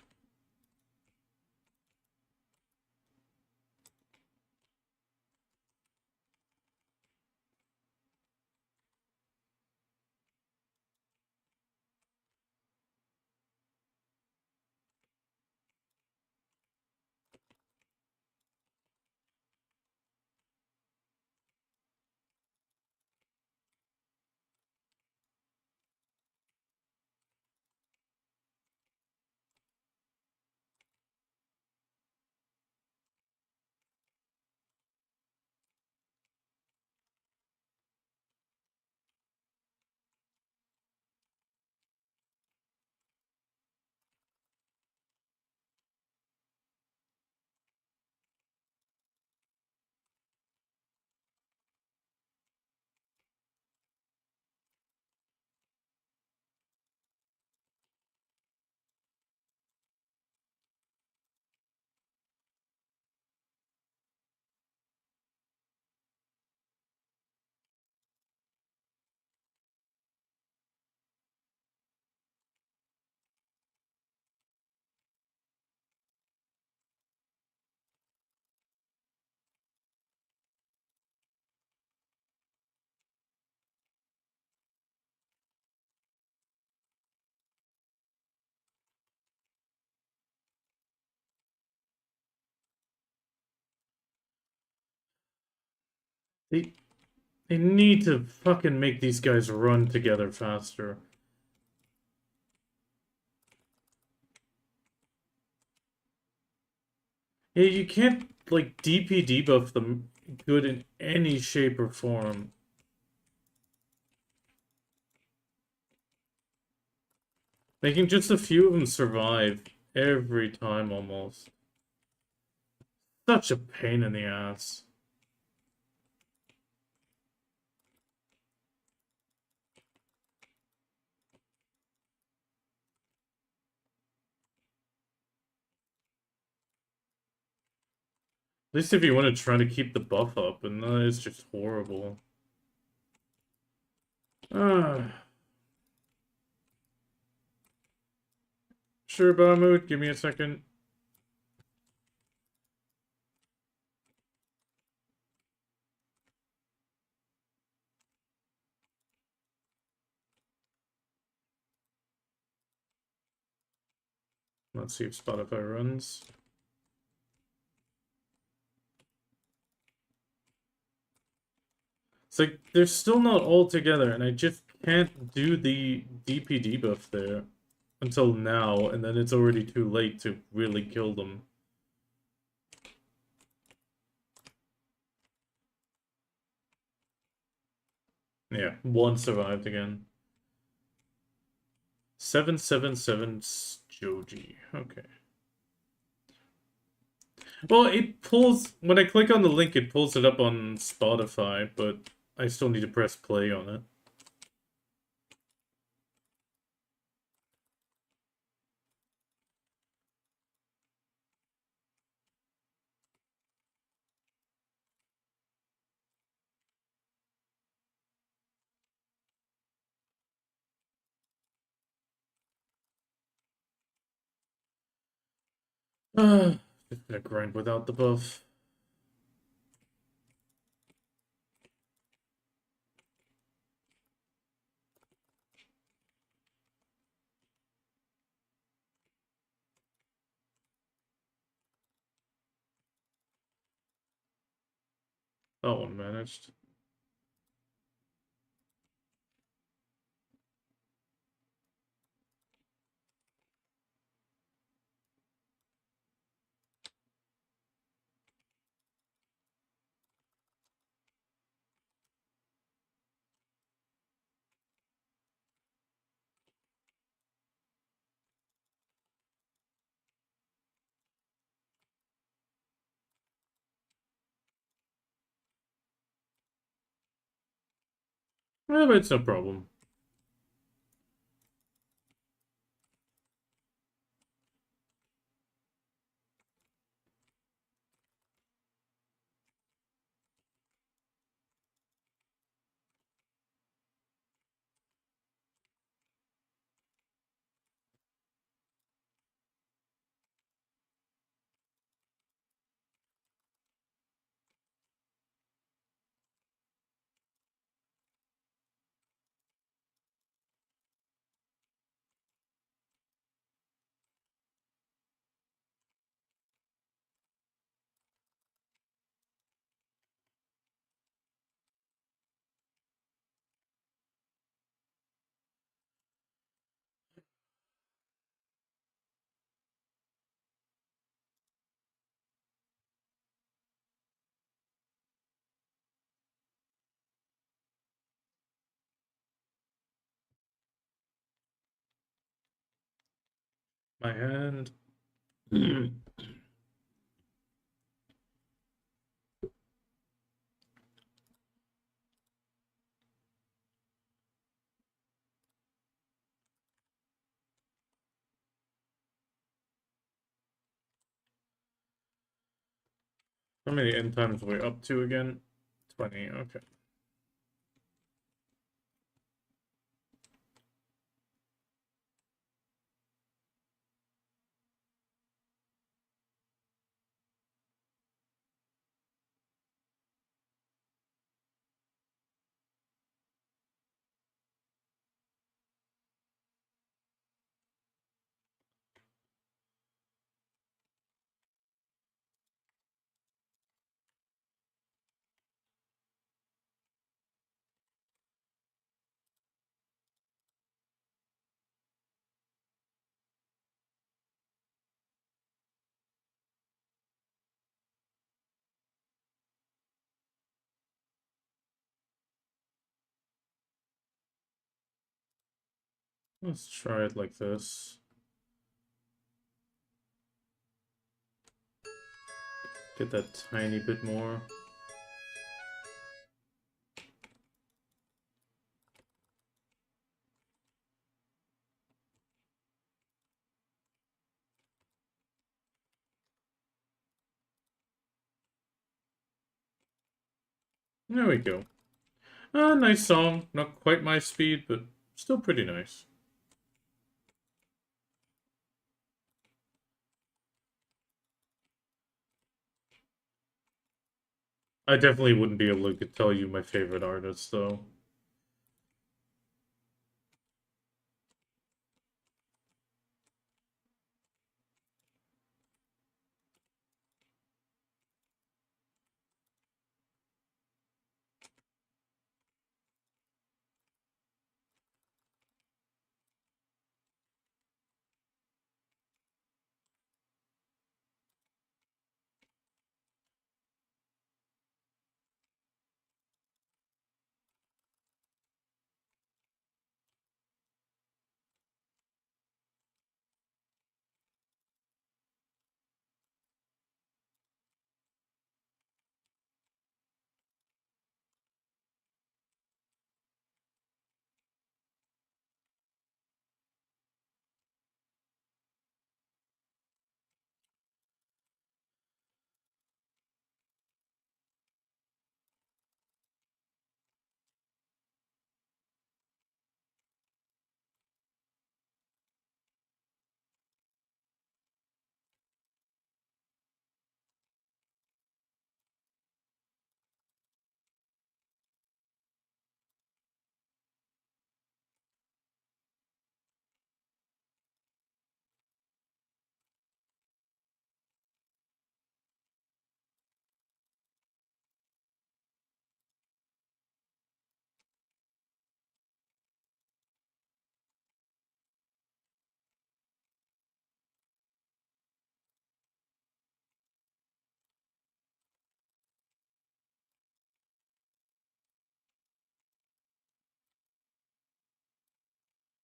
They they need to fucking make these guys run together faster. Yeah, you can't like DP debuff them good in any shape or form. Making just a few of them survive every time almost. Such a pain in the ass. At least if you want to try to keep the buff up, and it's just horrible. Ah, sure, Bahamut, give me a second. Let's see if Spotify runs. It's like, they're still not all together, and I just can't do the DP debuff there until now, and then it's already too late to really kill them. Yeah, one survived again. 777 Joji. Okay. Well, it pulls, when I click on the link, it pulls it up on Spotify, but I still need to press play on it. Just gonna grind without the buff. That one managed. But it's no problem. My hand. How many end times are we up to again? 20, okay. Let's try it like this. Get that tiny bit more. There we go. Nice song. Not quite my speed, but still pretty nice. I definitely wouldn't be able to tell you my favorite artist, though.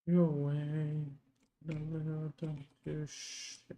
Your way. No, don't do shit.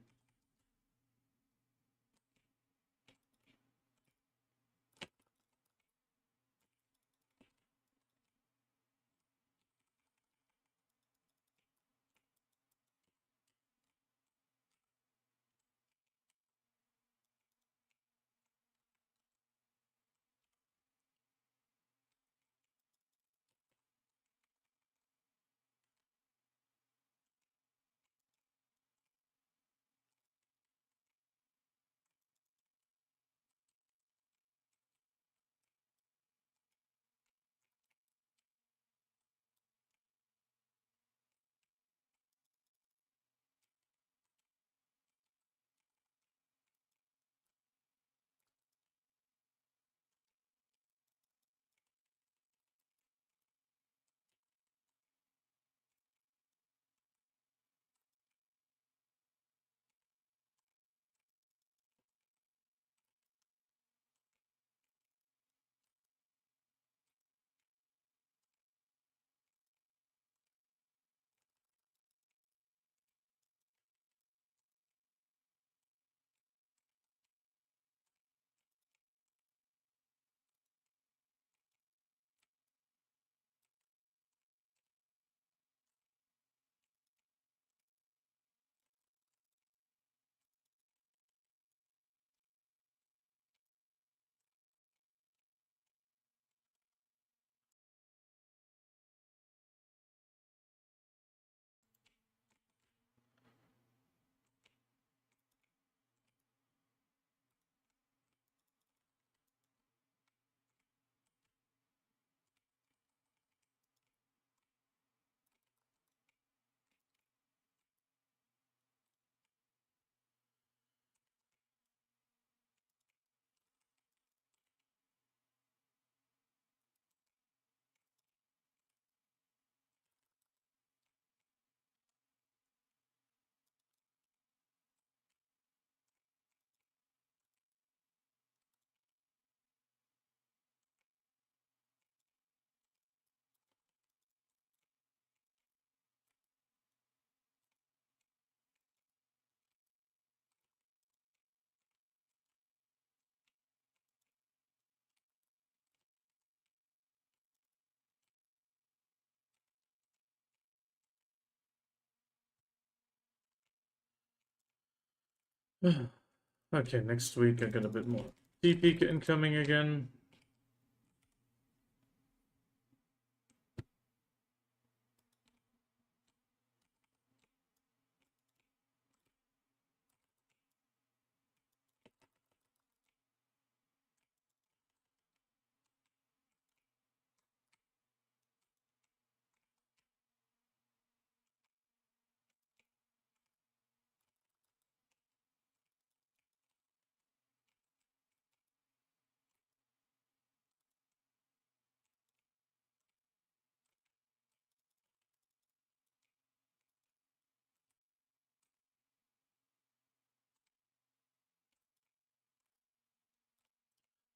Okay, next week I got a bit more TP incoming again.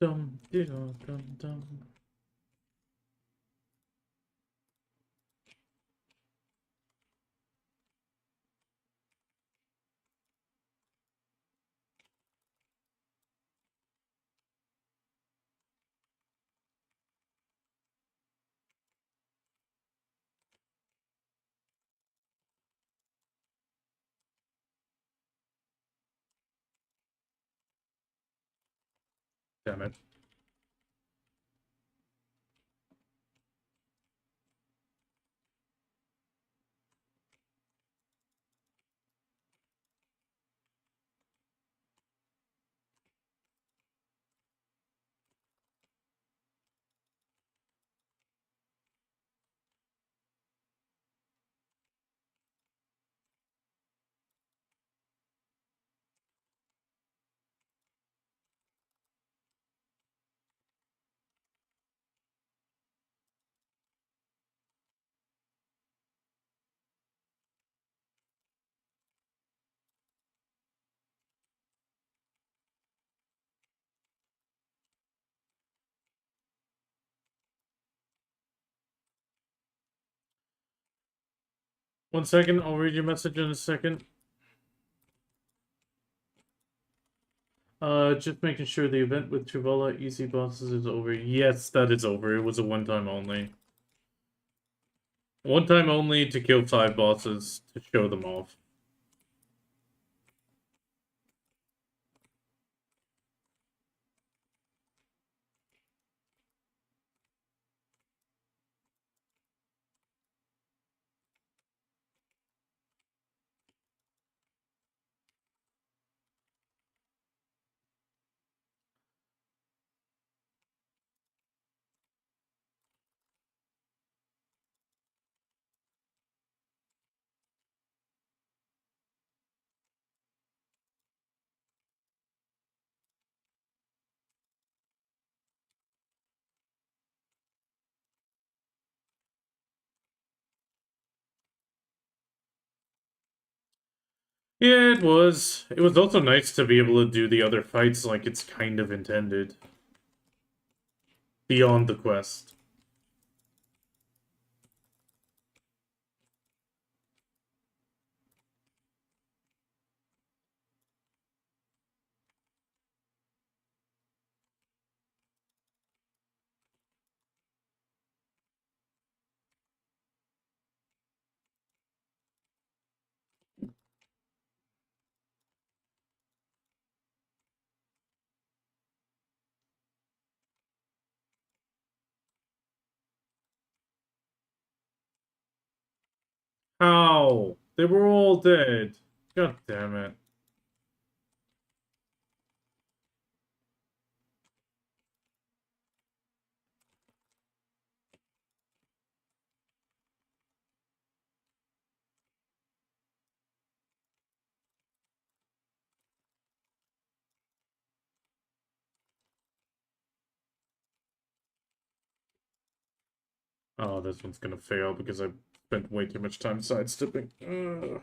Dum, dum, dum, dum. Damn it. One second, I'll read your message in a second. Just making sure the event with Trivola Easy Bosses is over. Yes, that is over. It was a one-time only. One time only to kill 5 bosses to show them off. Yeah, it was. It was also nice to be able to do the other fights like it's kind of intended. Beyond the quest. How? They were all dead. God damn it. Oh, this one's gonna fail because I spent way too much time sidestepping. Ugh.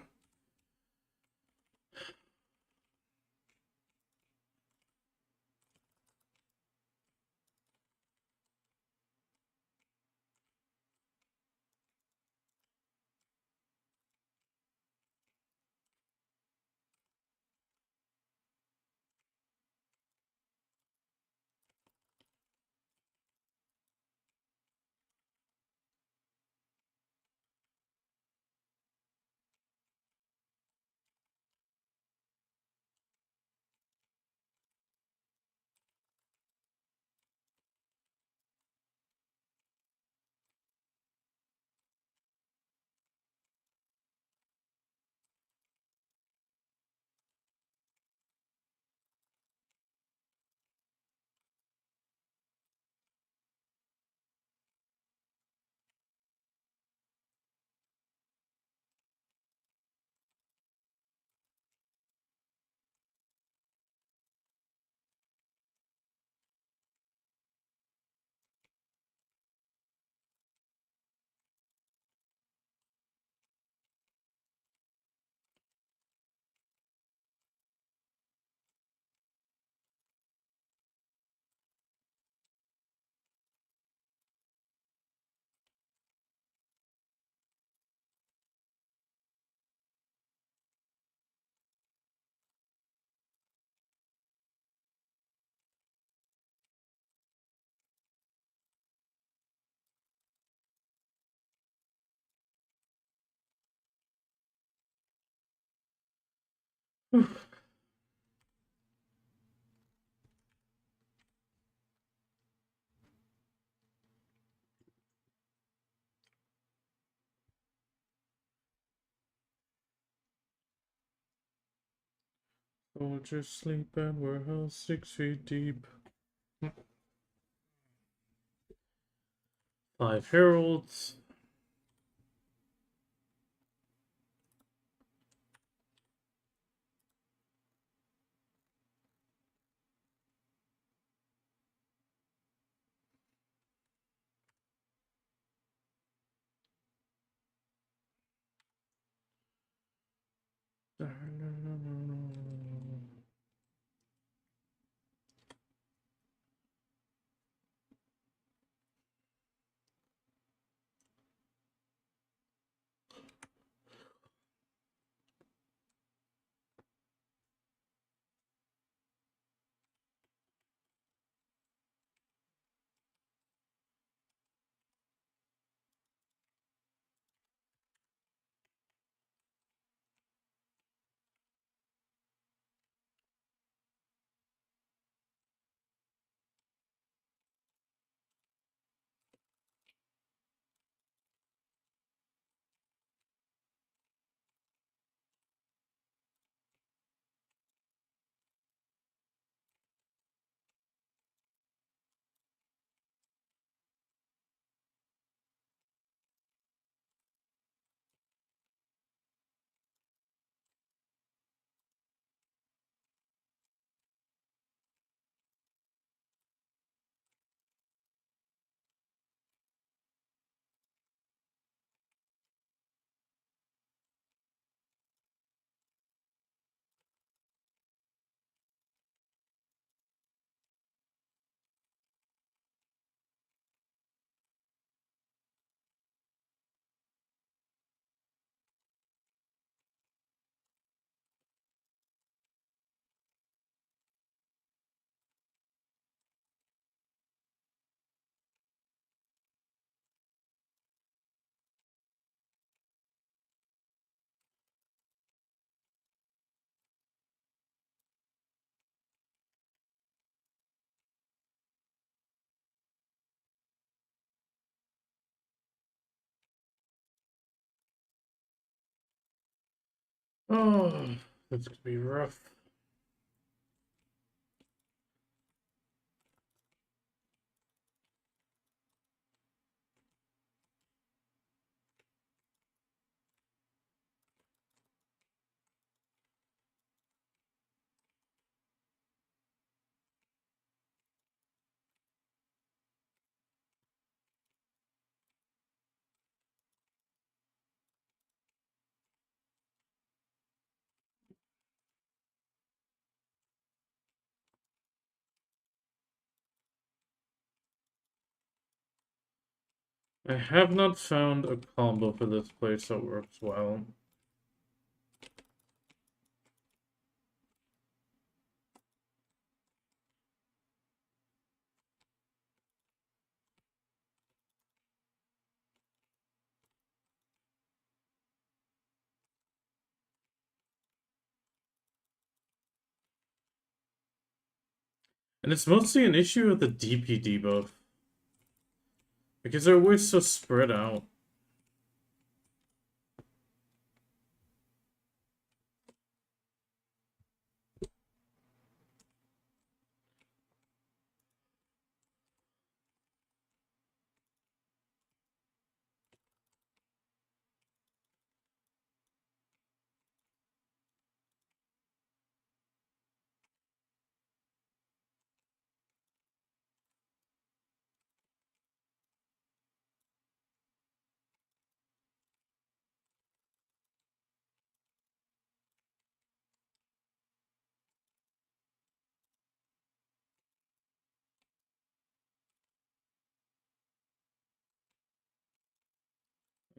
Soldiers sleep and we're all 6 feet deep. 5 heralds. Oh, that's gonna be rough. I have not found a combo for this place that works well. And it's mostly an issue with the DP debuff. Because they're always so spread out.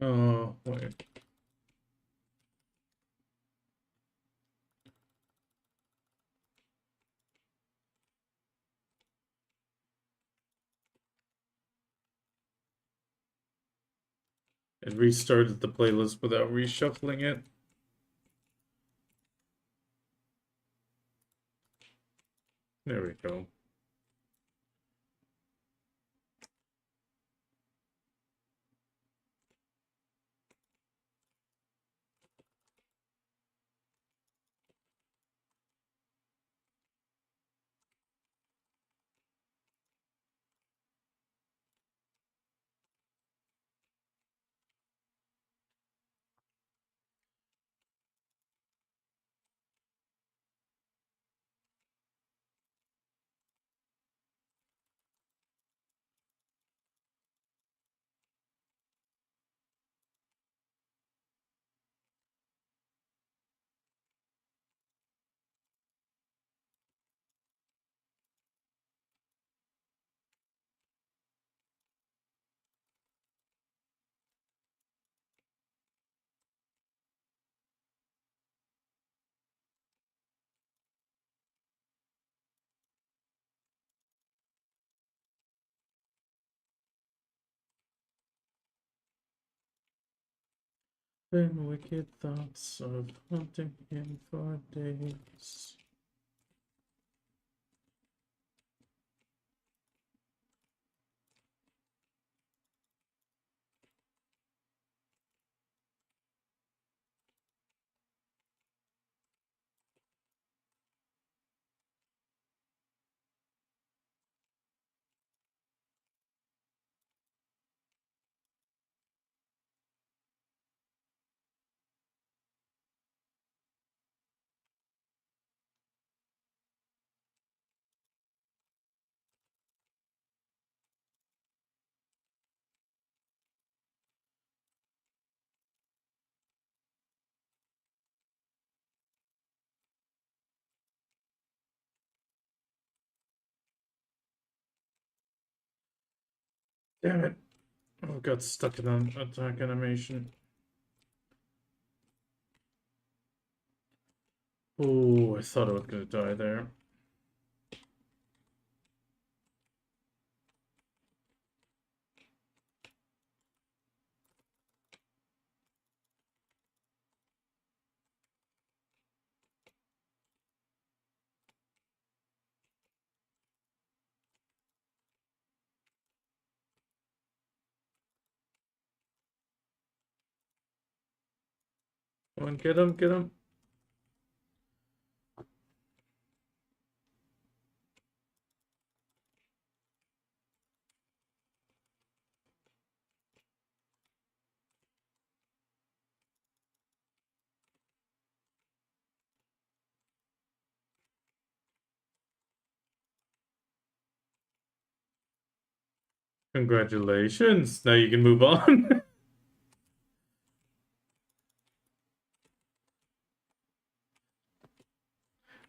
Oh, wait. It restarted the playlist without reshuffling it. There we go. And wicked thoughts of hunting him for days. Damn it. Oh, got stuck in an attack animation. Oh, I thought I was gonna die there. Come on, get him, get him. Congratulations. Now you can move on.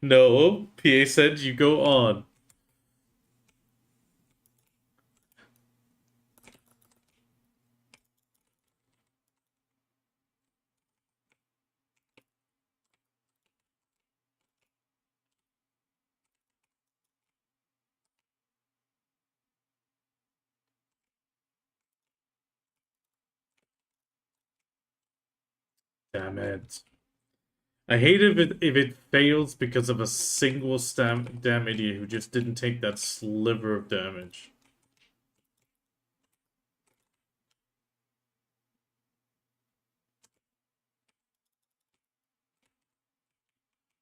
No, PA said you go on. Damn it. I hate if it fails because of a single damn idiot who just didn't take that sliver of damage.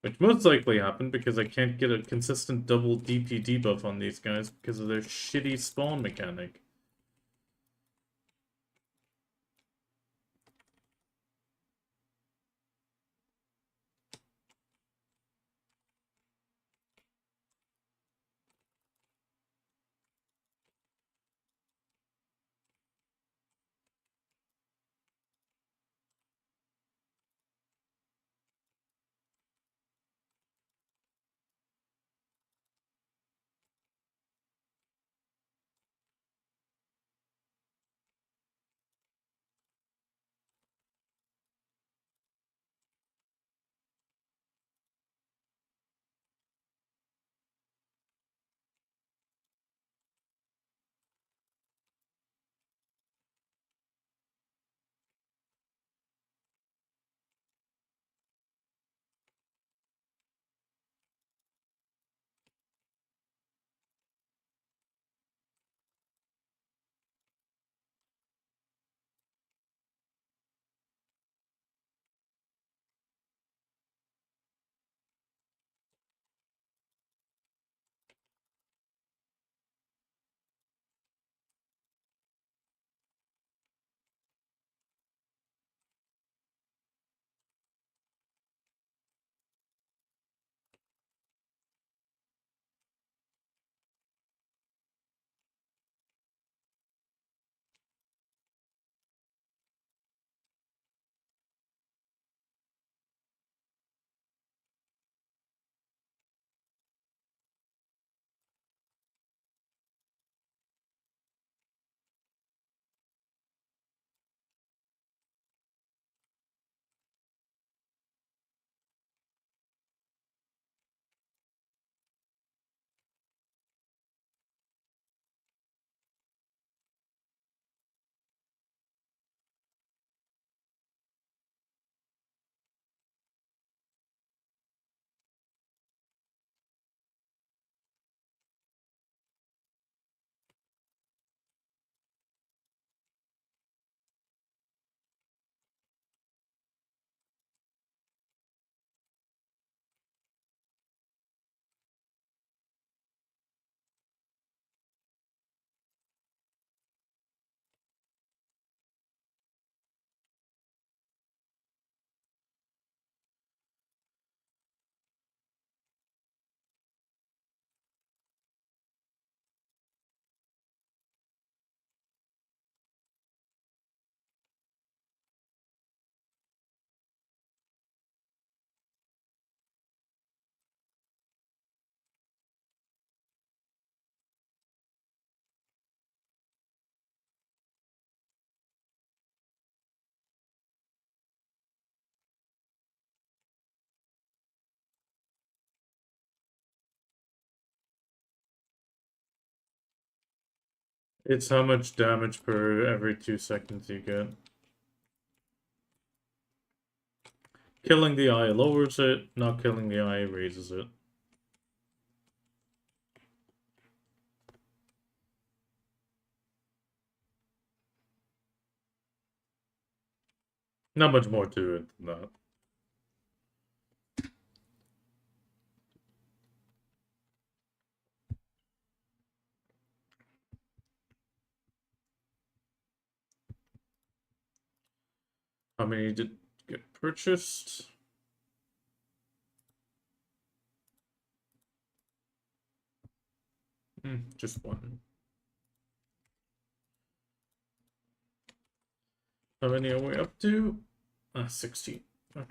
Which most likely happened because I can't get a consistent double DP debuff on these guys because of their shitty spawn mechanic. It's how much damage per every 2 seconds you get. Killing the eye lowers it, not killing the eye raises it. Not much more to it than that. How many did get purchased? Just one. How many are we up to? 16. Okay.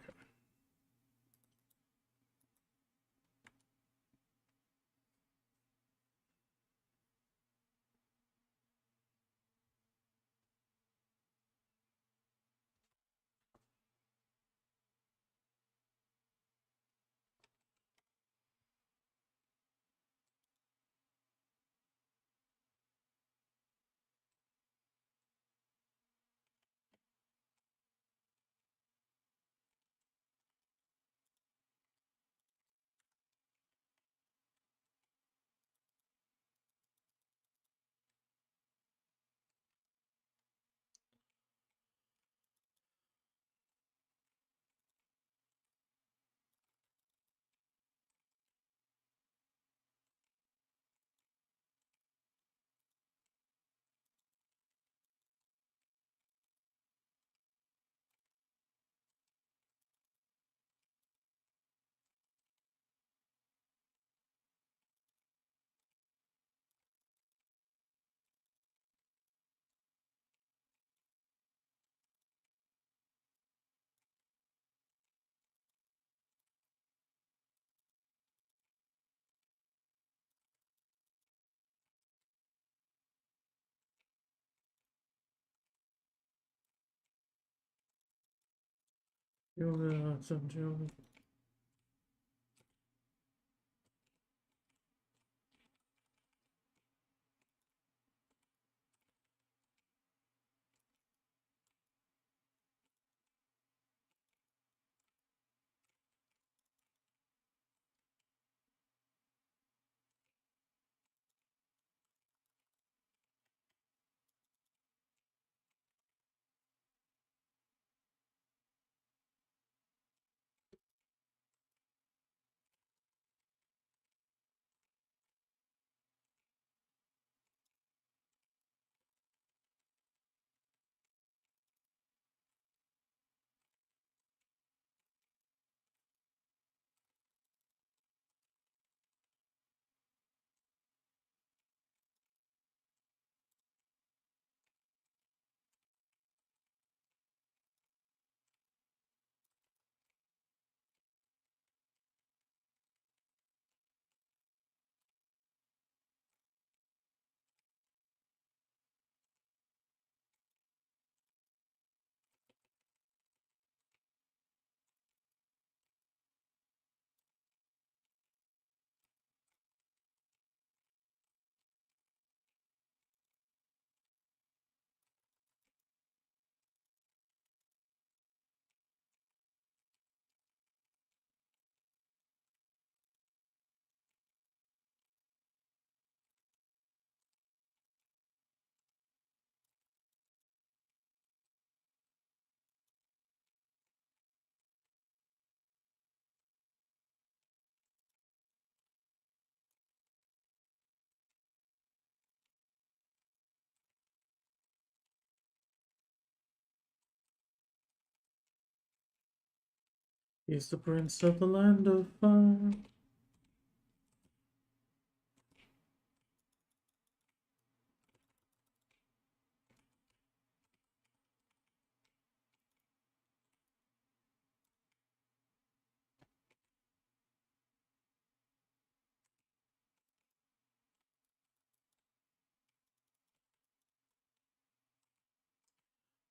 He's the prince of the land of fire.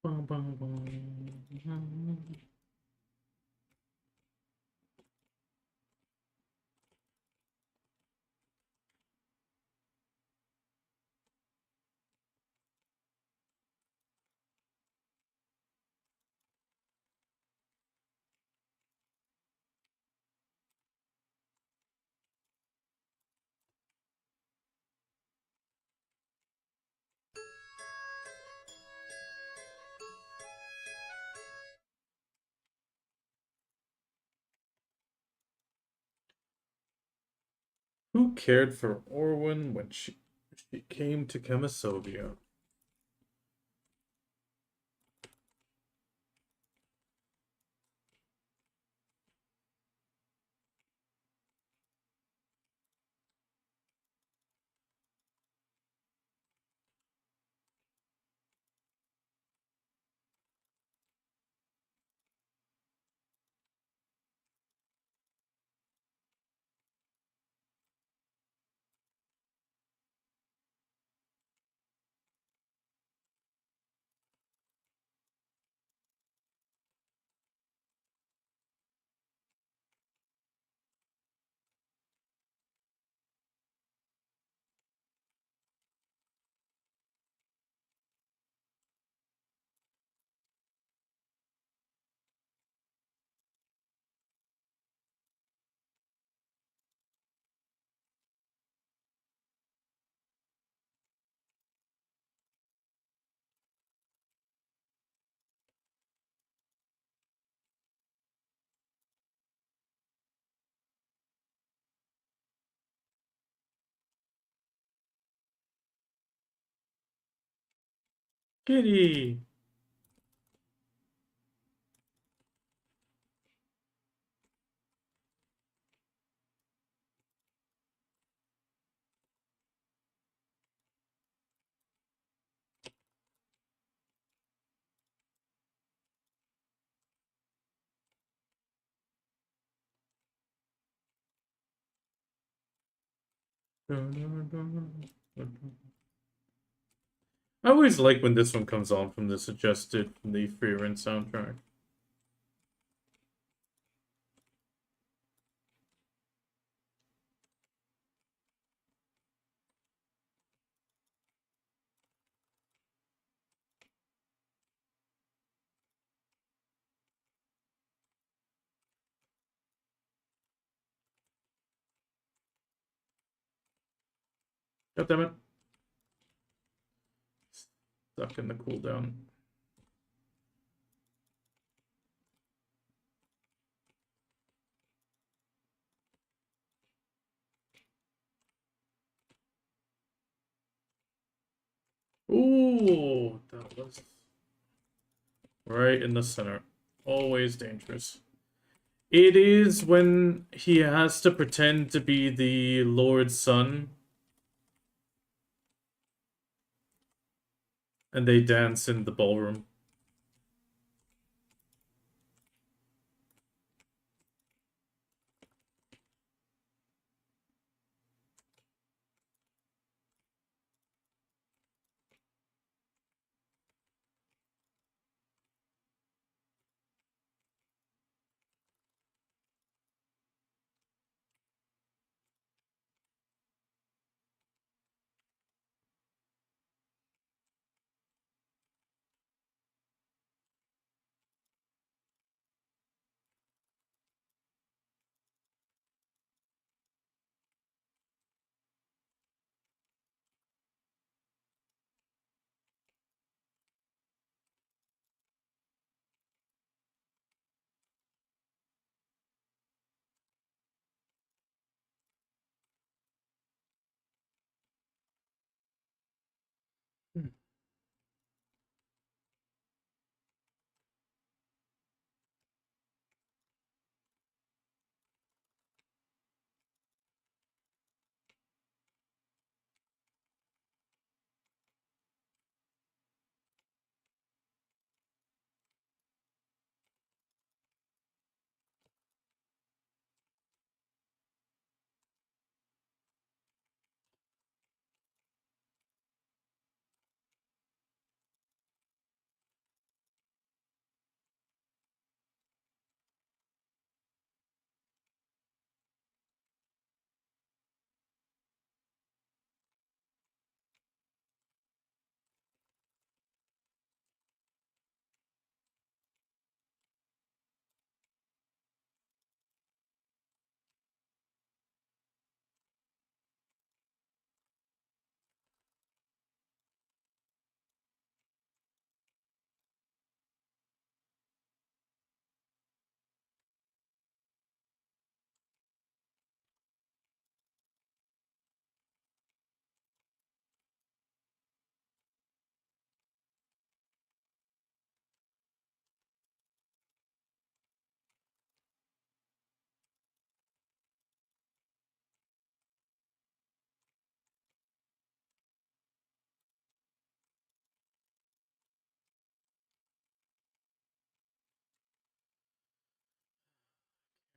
Bum, bum, bum. Who cared for Orwin when she came to Chemisovia? Kitty! I always like when this one comes on from the suggested from the free rent soundtrack. God damn it. Stuck in the cooldown. Ooh, that was right in the center. Always dangerous. It is when he has to pretend to be the Lord's son. And they dance in the ballroom.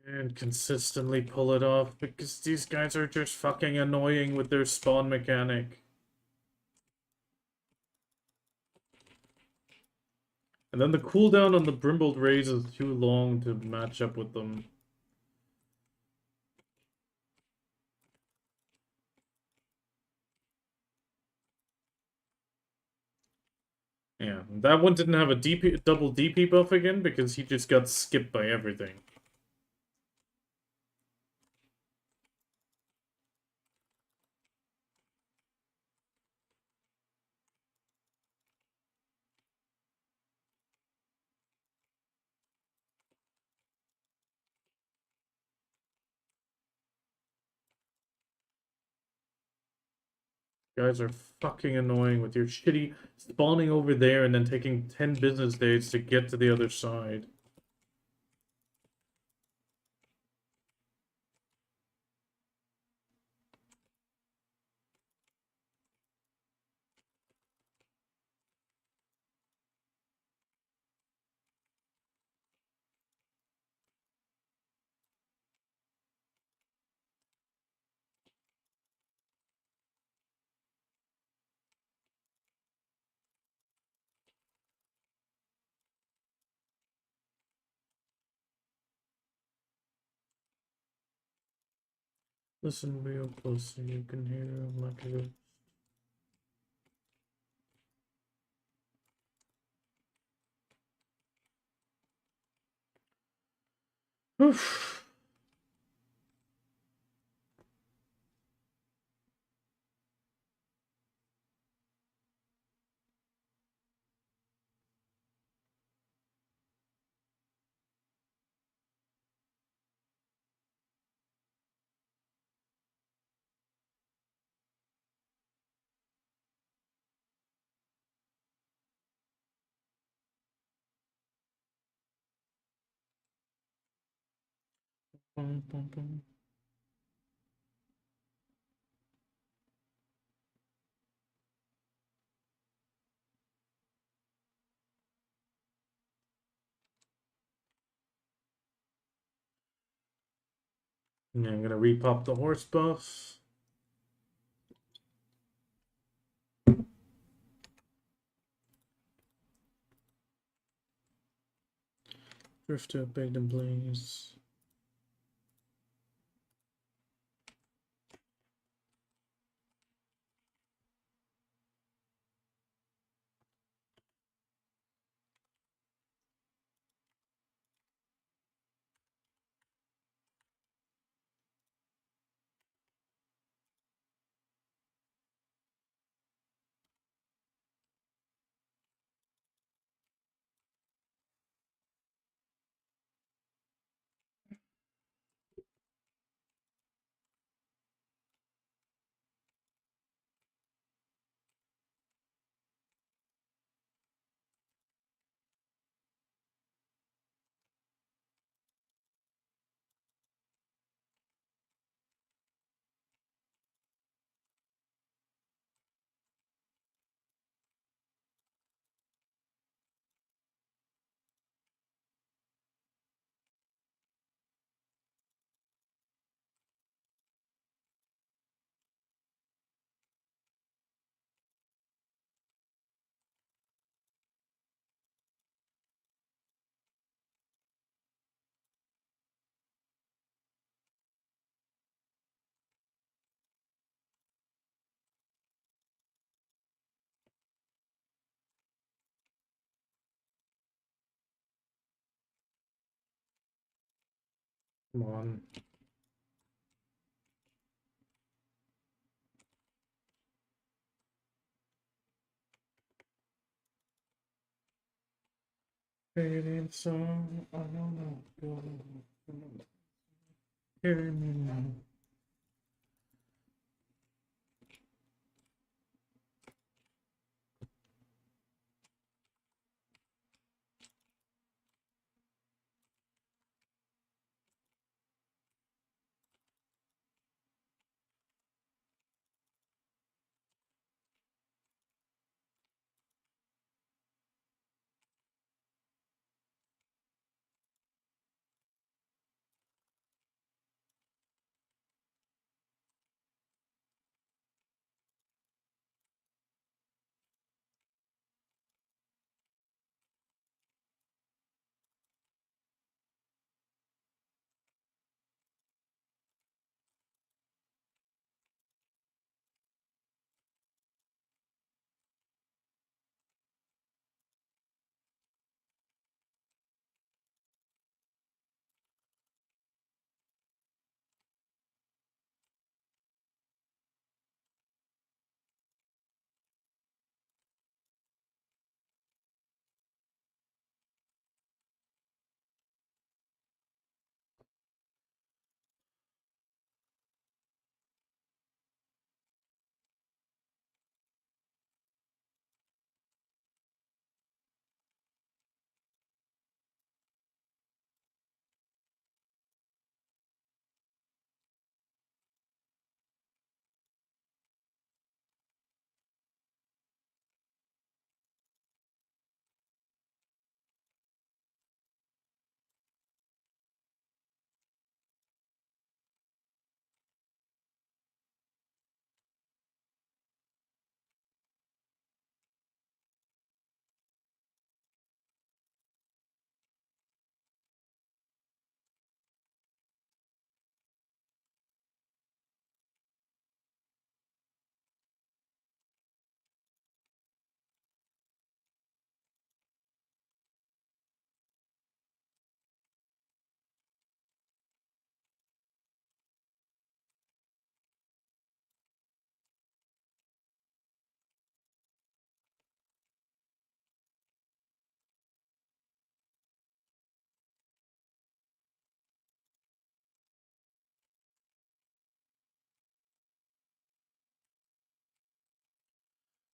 And consistently pull it off because these guys are just fucking annoying with their spawn mechanic. And then the cooldown on the Brimbled Rays is too long to match up with them. Yeah, that one didn't have a double DP buff again because he just got skipped by everything. Guys are fucking annoying with your shitty spawning over there and then taking 10 business days to get to the other side. Listen real close so you can hear him like a... Oof. Bum, bum, bum. Yeah, I'm gonna repop the horse buff. Drifter, beg them please. Come on. Fading song, I don't know. Carry me now.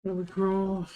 Holy crow.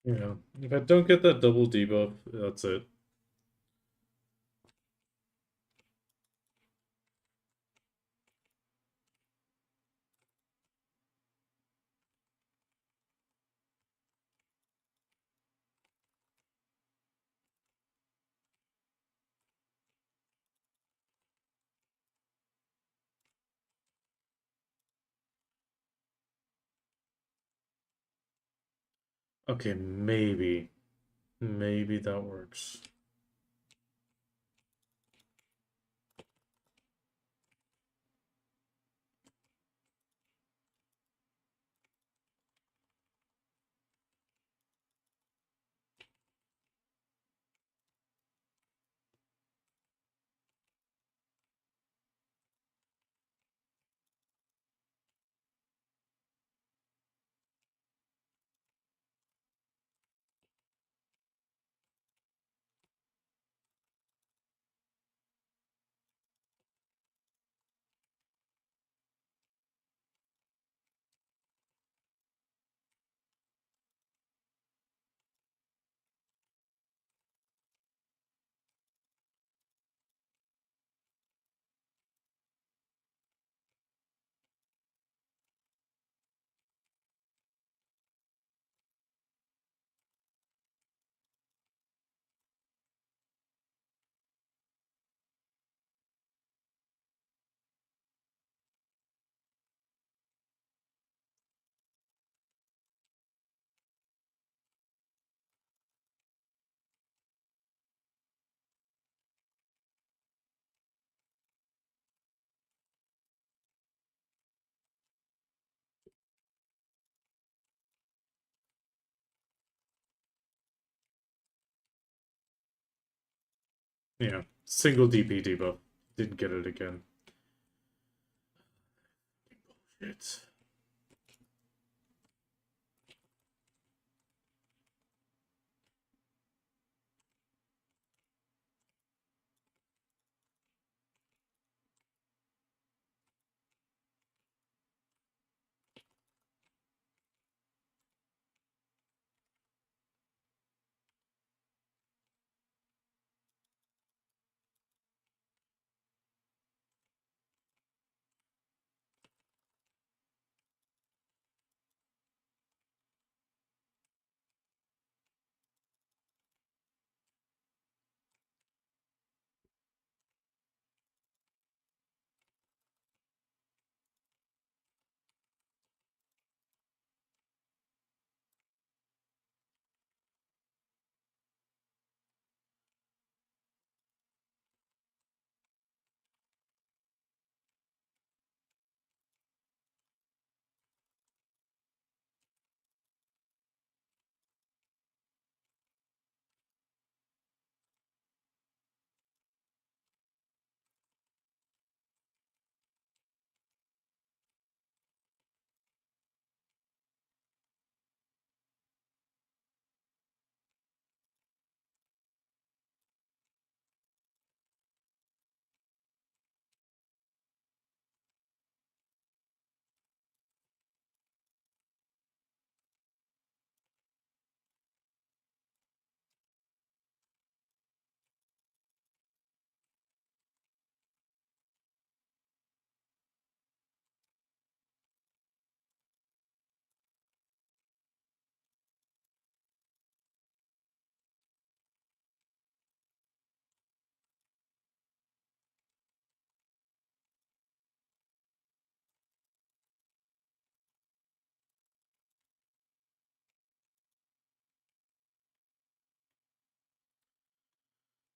Yeah. If I don't get that double debuff, that's it. Okay, maybe. Maybe that works. Yeah. Single DP debuff. Didn't get it again. Bullshit.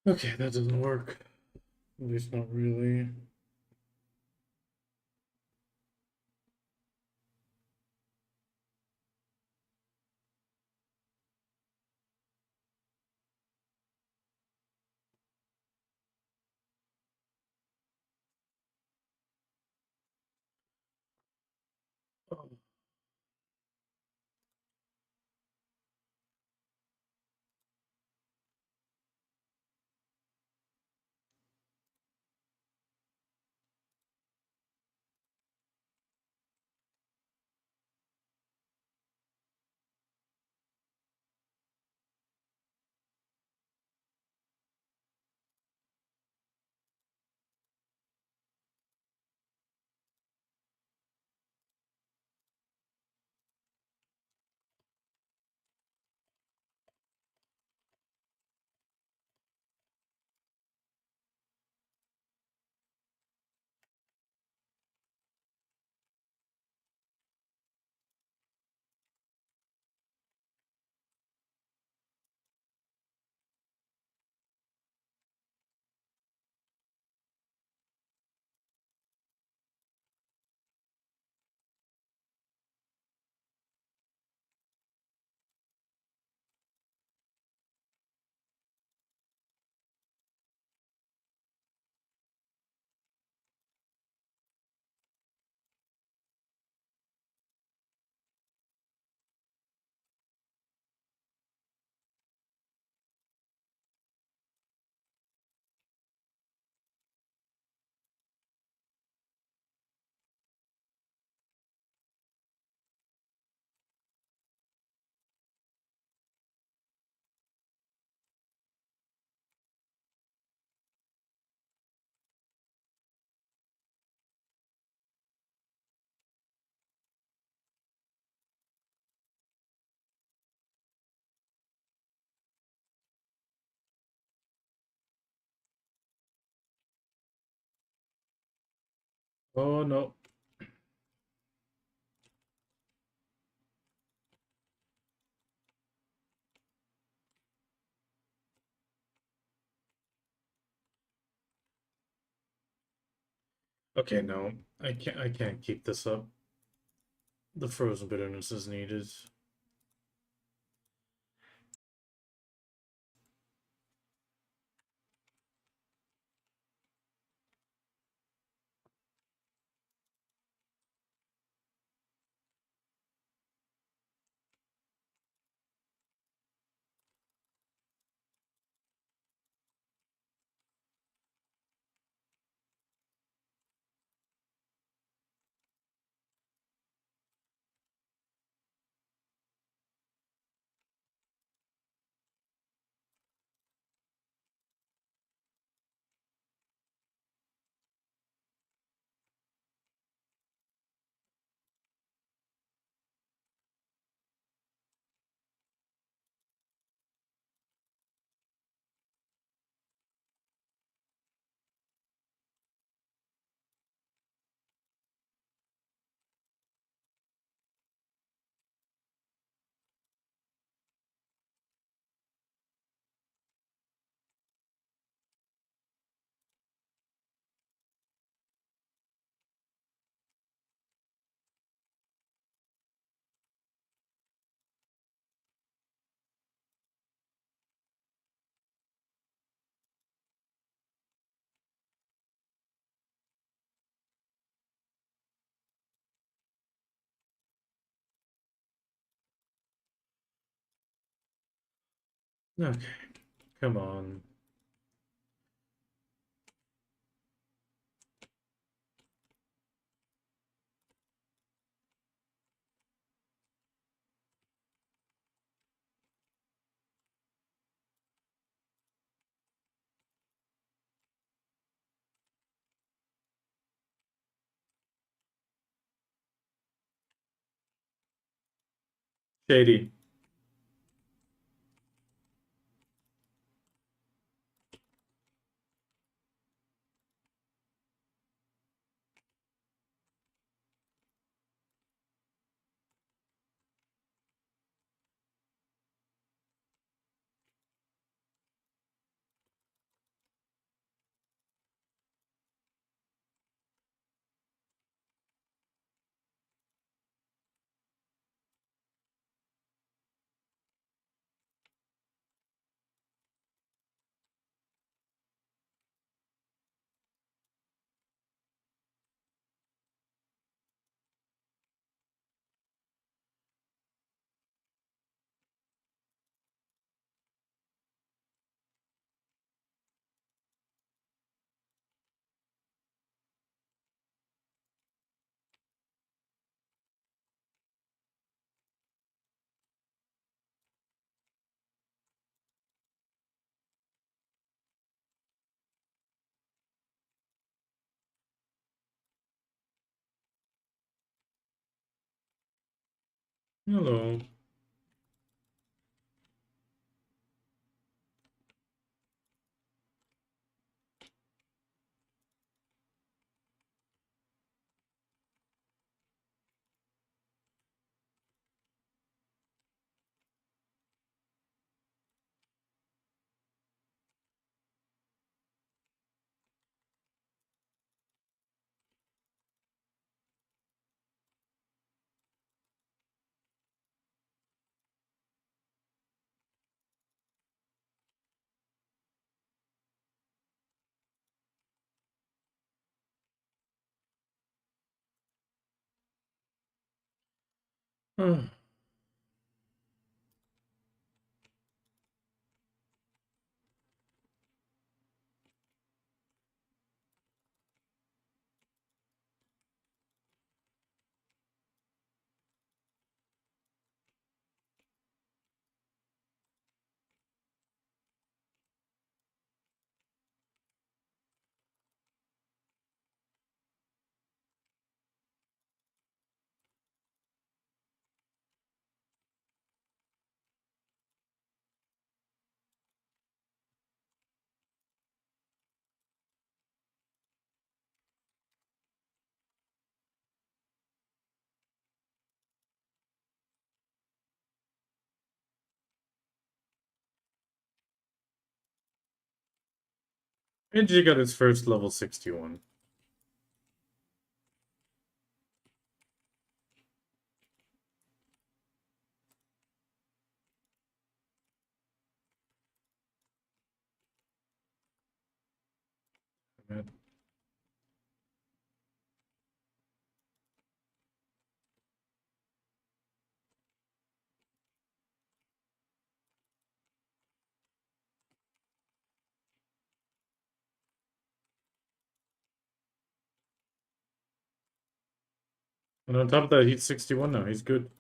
Okay, that doesn't work. At least not really. Oh. Oh no. Okay, no. I can't keep this up. The frozen bitterness is needed. Okay, come on. Shady. Hello. Oh. And he got his first level 61. And on top of that, he's 61 now. He's good.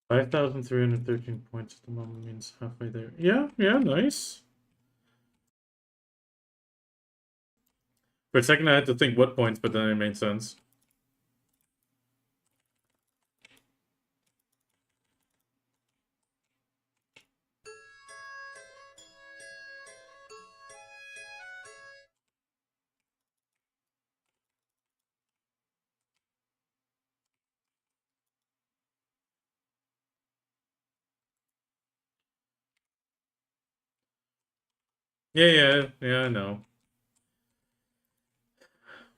5,313 points at the moment means halfway there. Yeah, yeah, nice. For a second, I had to think what points, but then it made sense. Yeah, I know.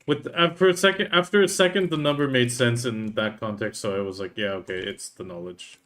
With after a second, the number made sense in that context, so I was like, yeah, okay, it's the knowledge.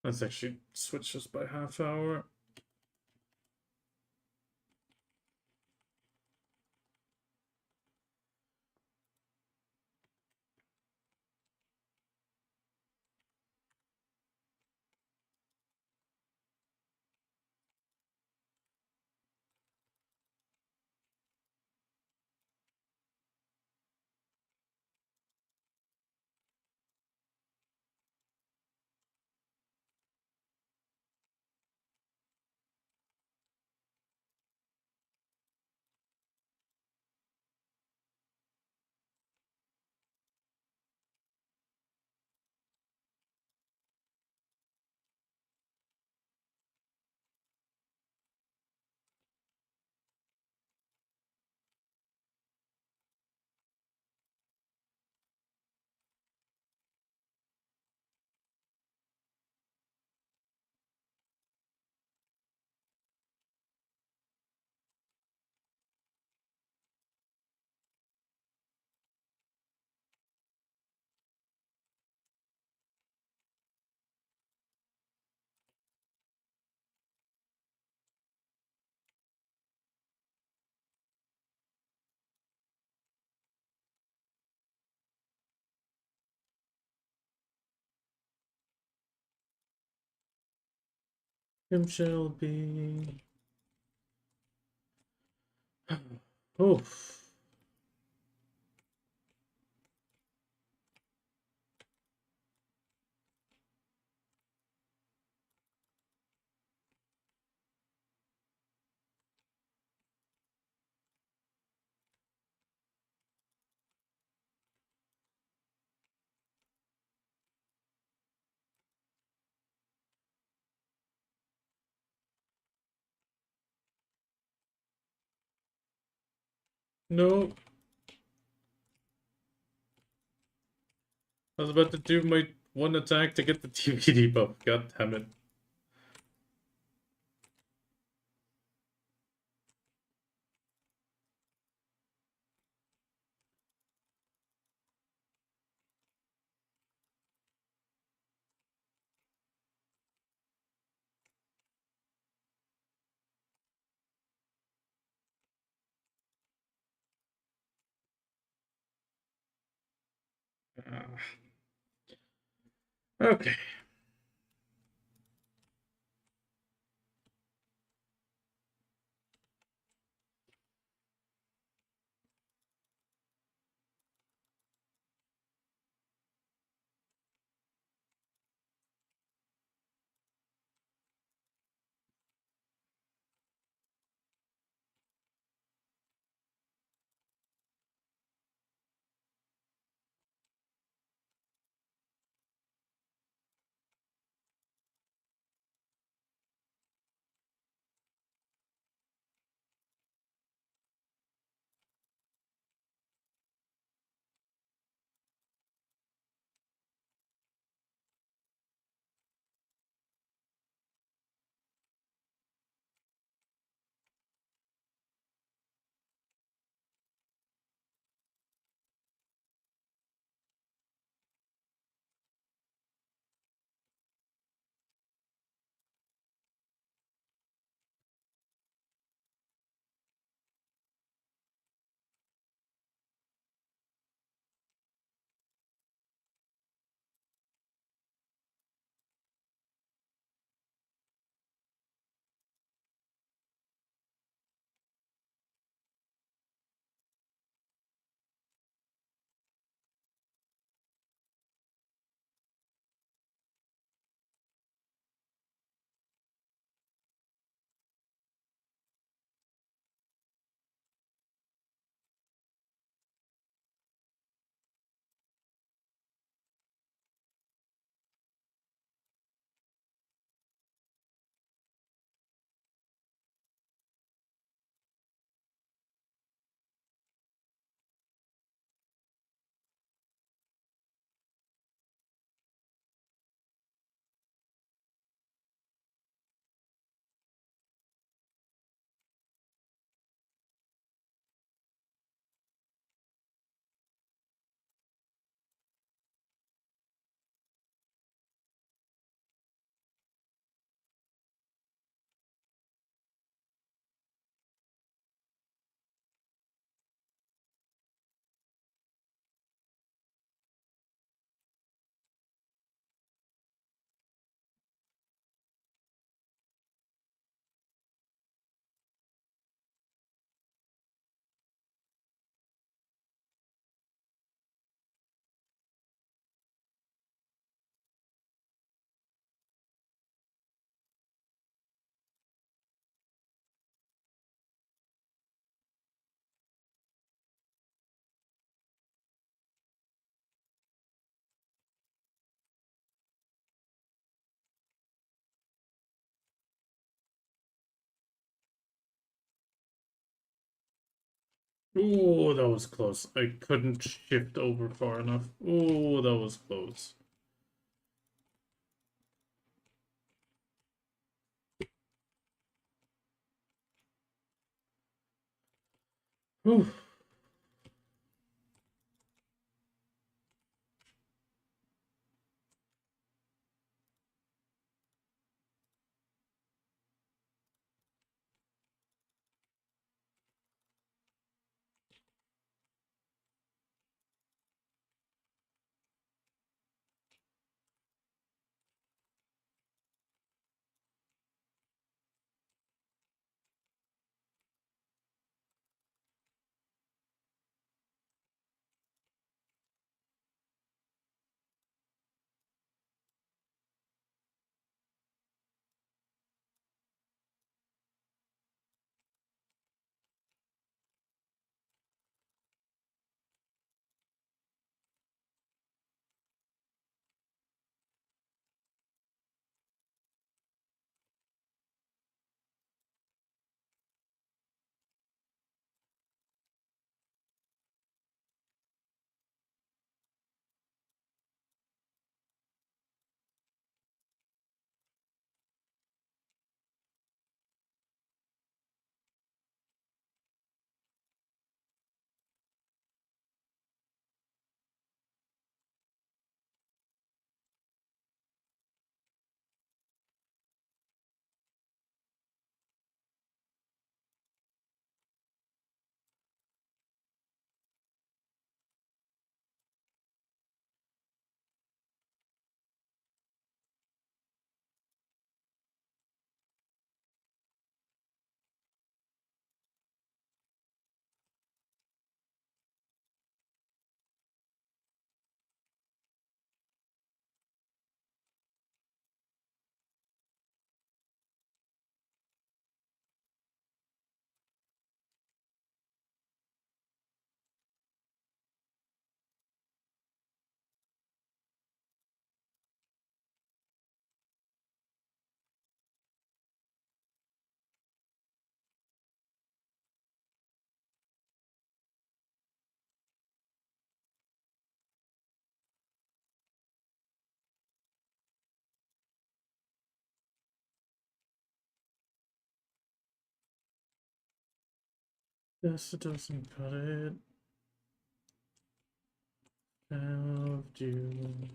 Let's actually switch this by half hour. Him shall be. Oh. No. I was about to do my one attack to get the TVD buff. God damn it. Okay. Oh, that was close. I couldn't shift over far enough. Oh, that was close. Whew. This doesn't cut it. Have do.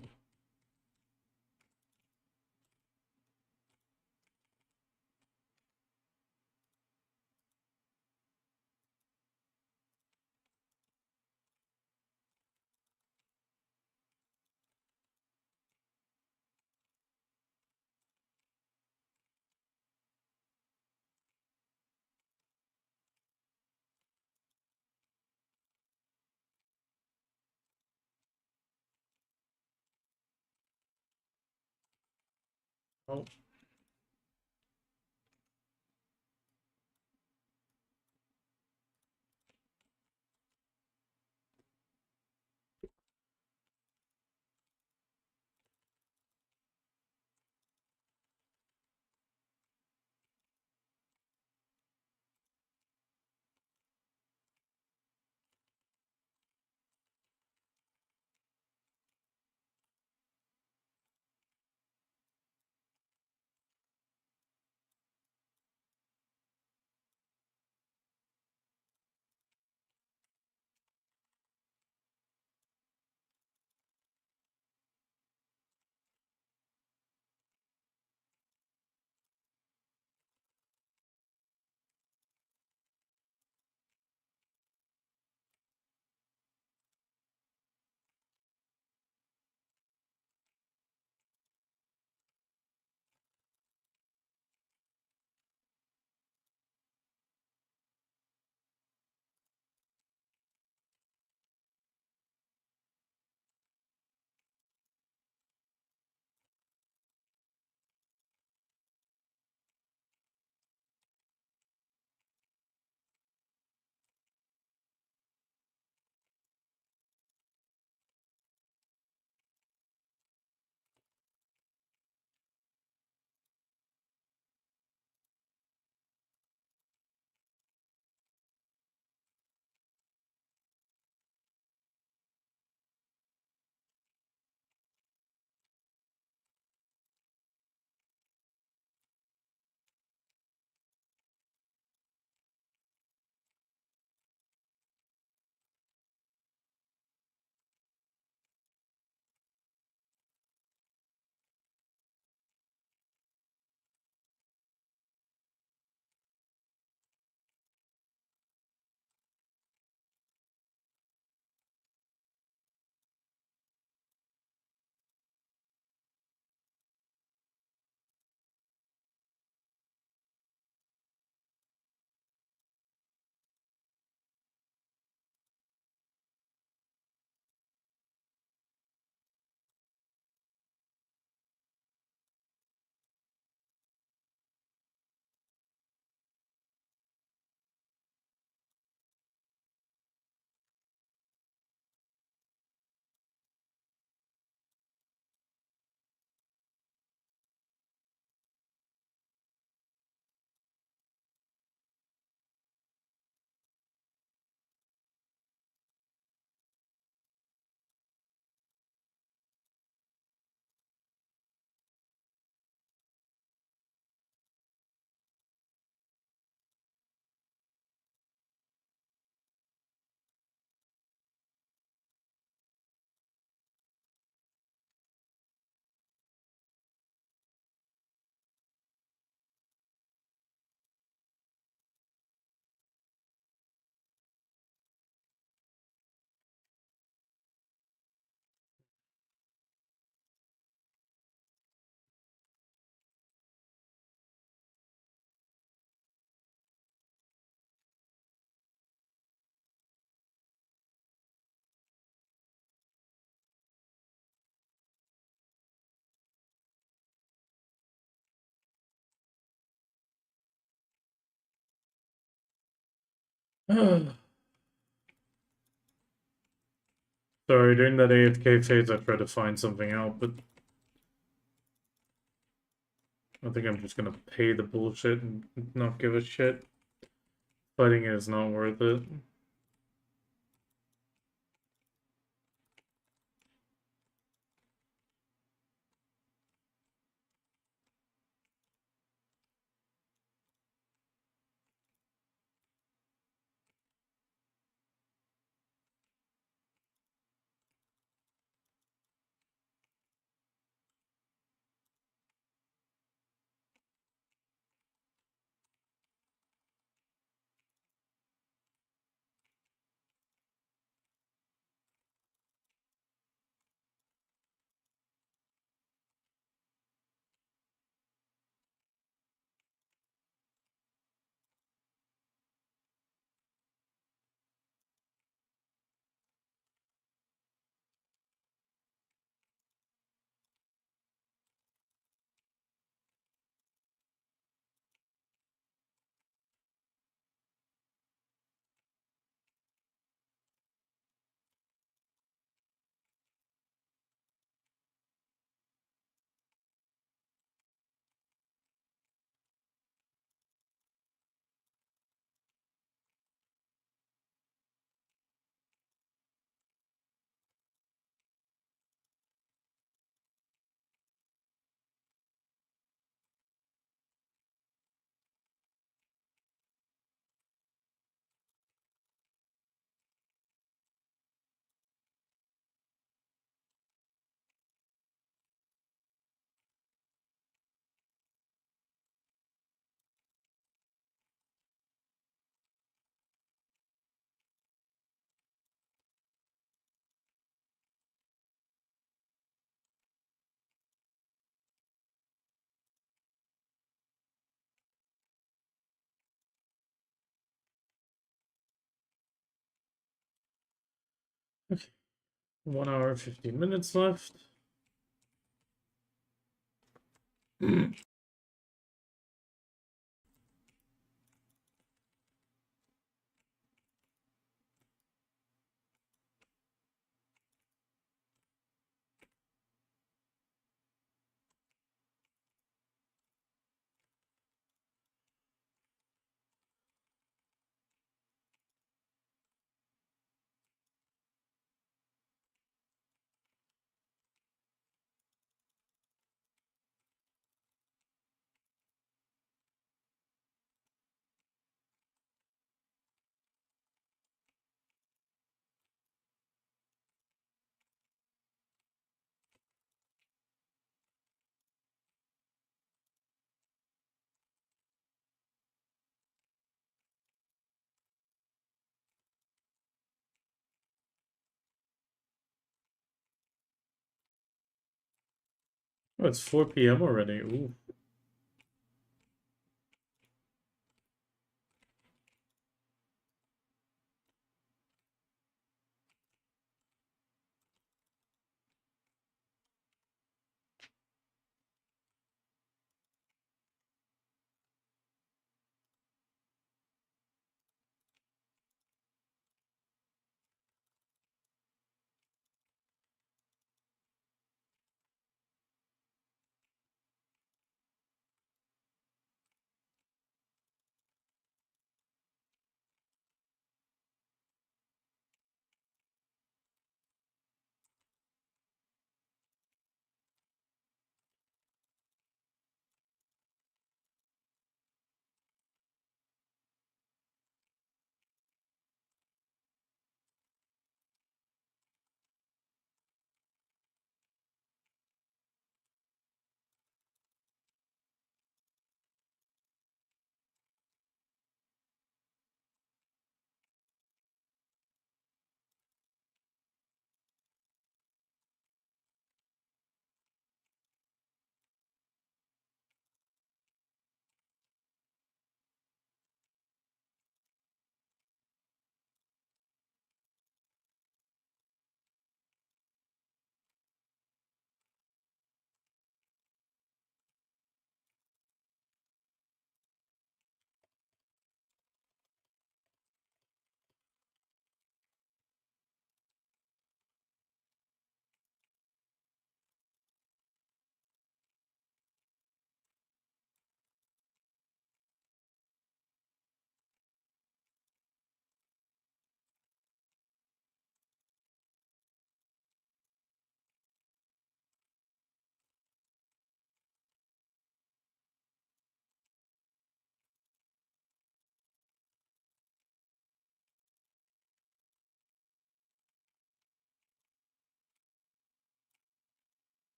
Oh. Sorry, during that AFK phase, I tried to find something out, but I think I'm just gonna pay the bullshit and not give a shit. Fighting it is not worth it. 1 hour, 15 minutes left. Oh, it's 4 p.m. already. Ooh.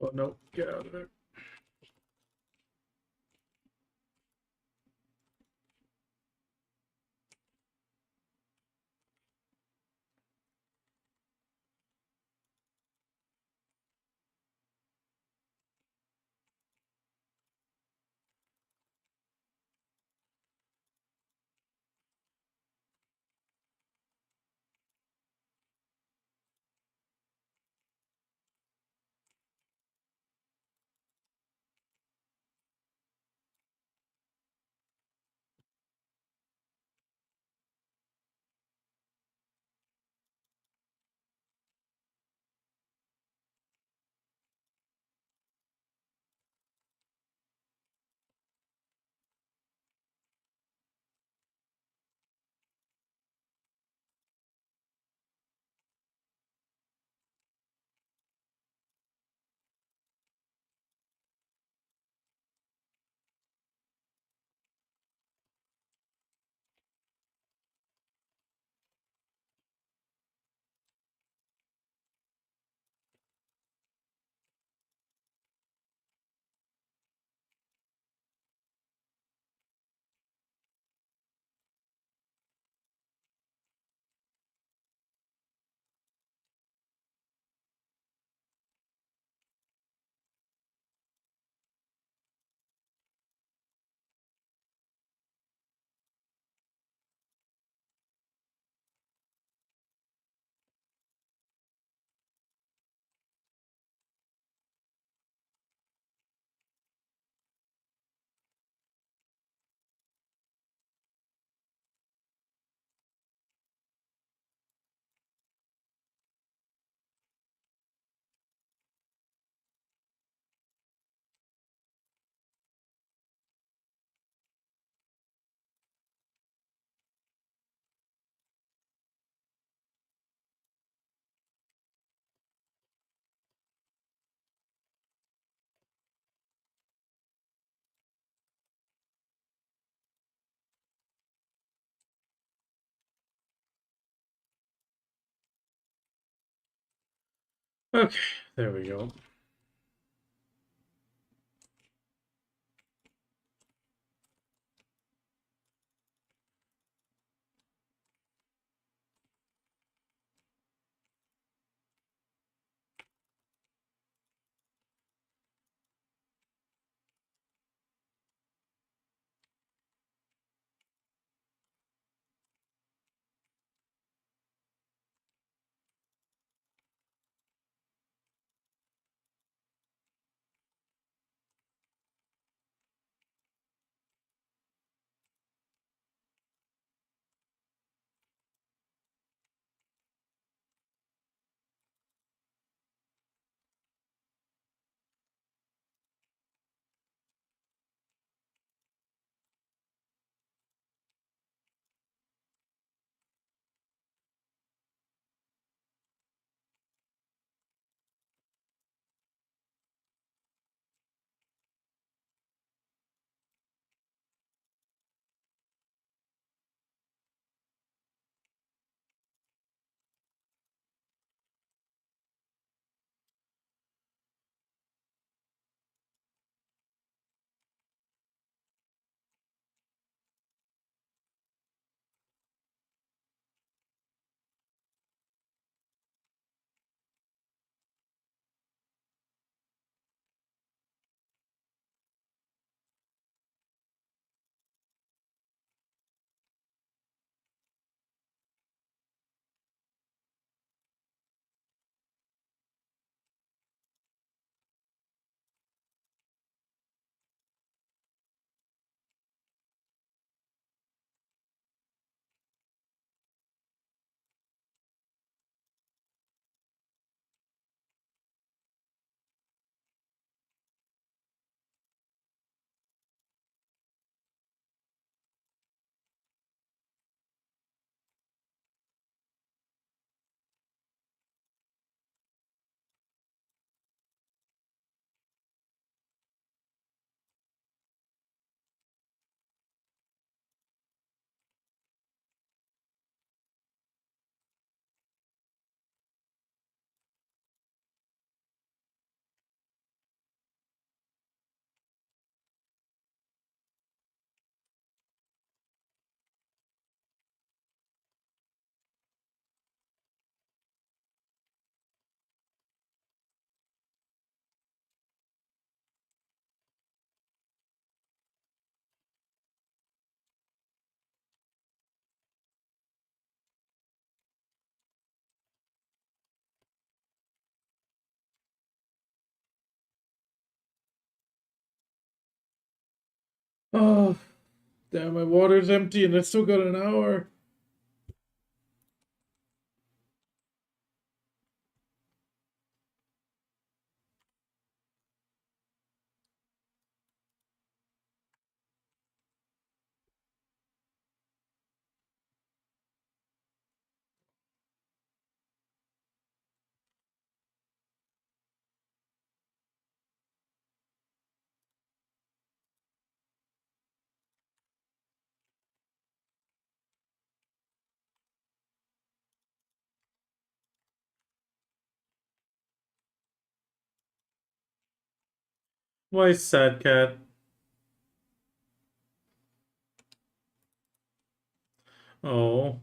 Oh no, get out of there. Okay, there we go. Oh, damn, my water's empty and I still got an hour. Why, sad cat? Oh.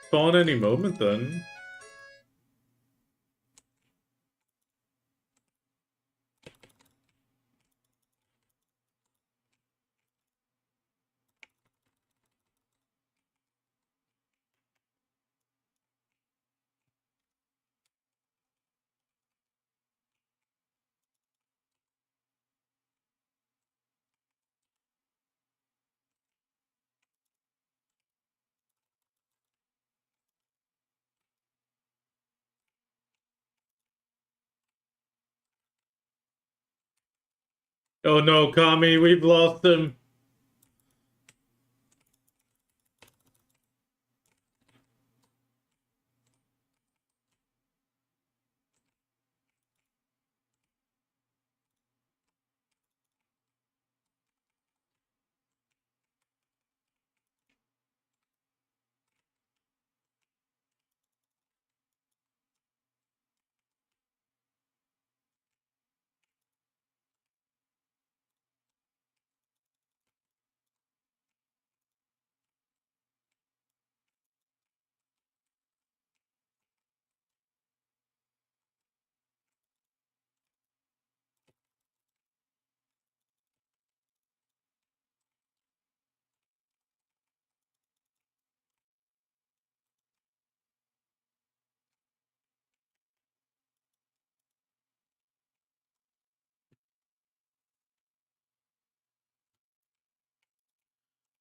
Spawn any moment then. Oh no, Kami, we've lost him.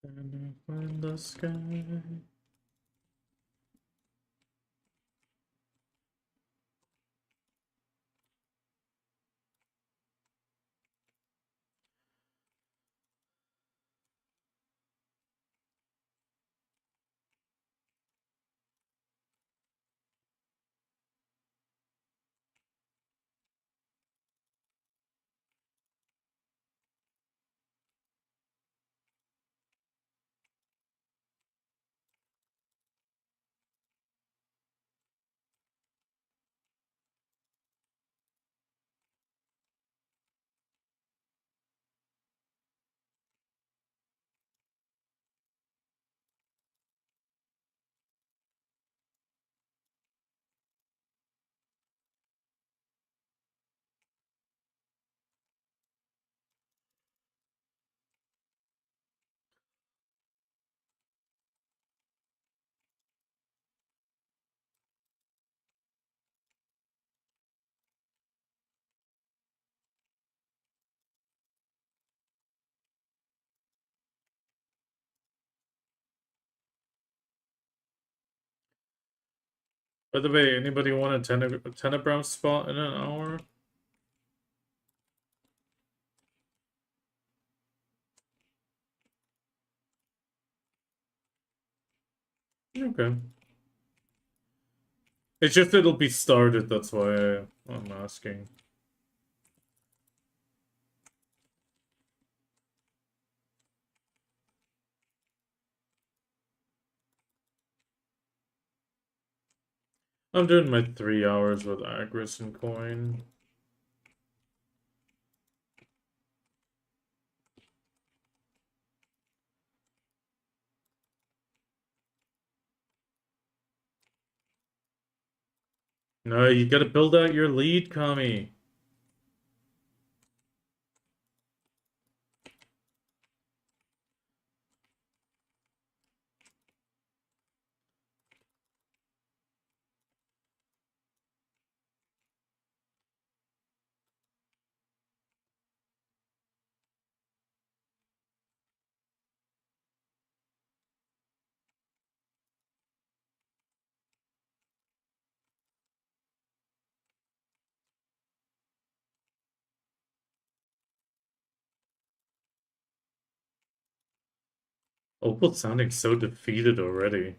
And up in the sky. By the way, anybody want a Tenebrow spot in an hour? Okay. It's just it'll be started, that's why I'm asking. I'm doing my 3 hours with Agris and Coin. No, you gotta build out your lead, Kami. Opal's sounding so defeated already.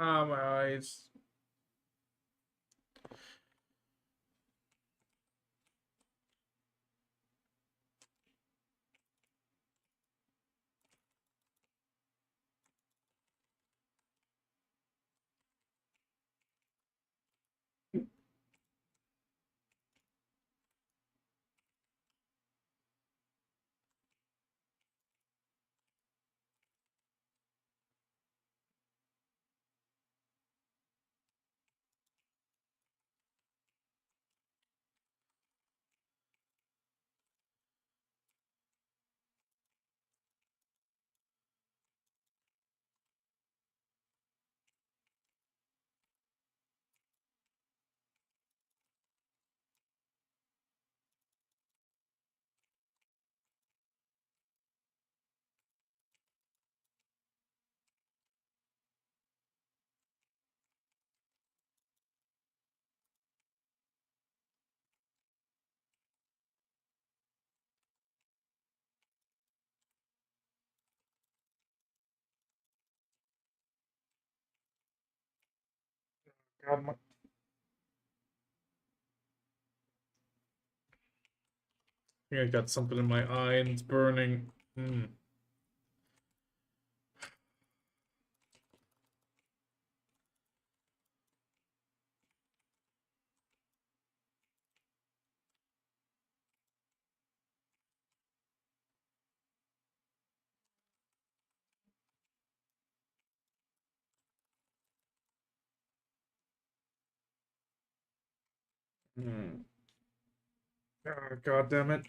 Ah, my eyes. God, my... I think I got something in my eye and it's burning. Hmm. Hmm. Oh, God damn it.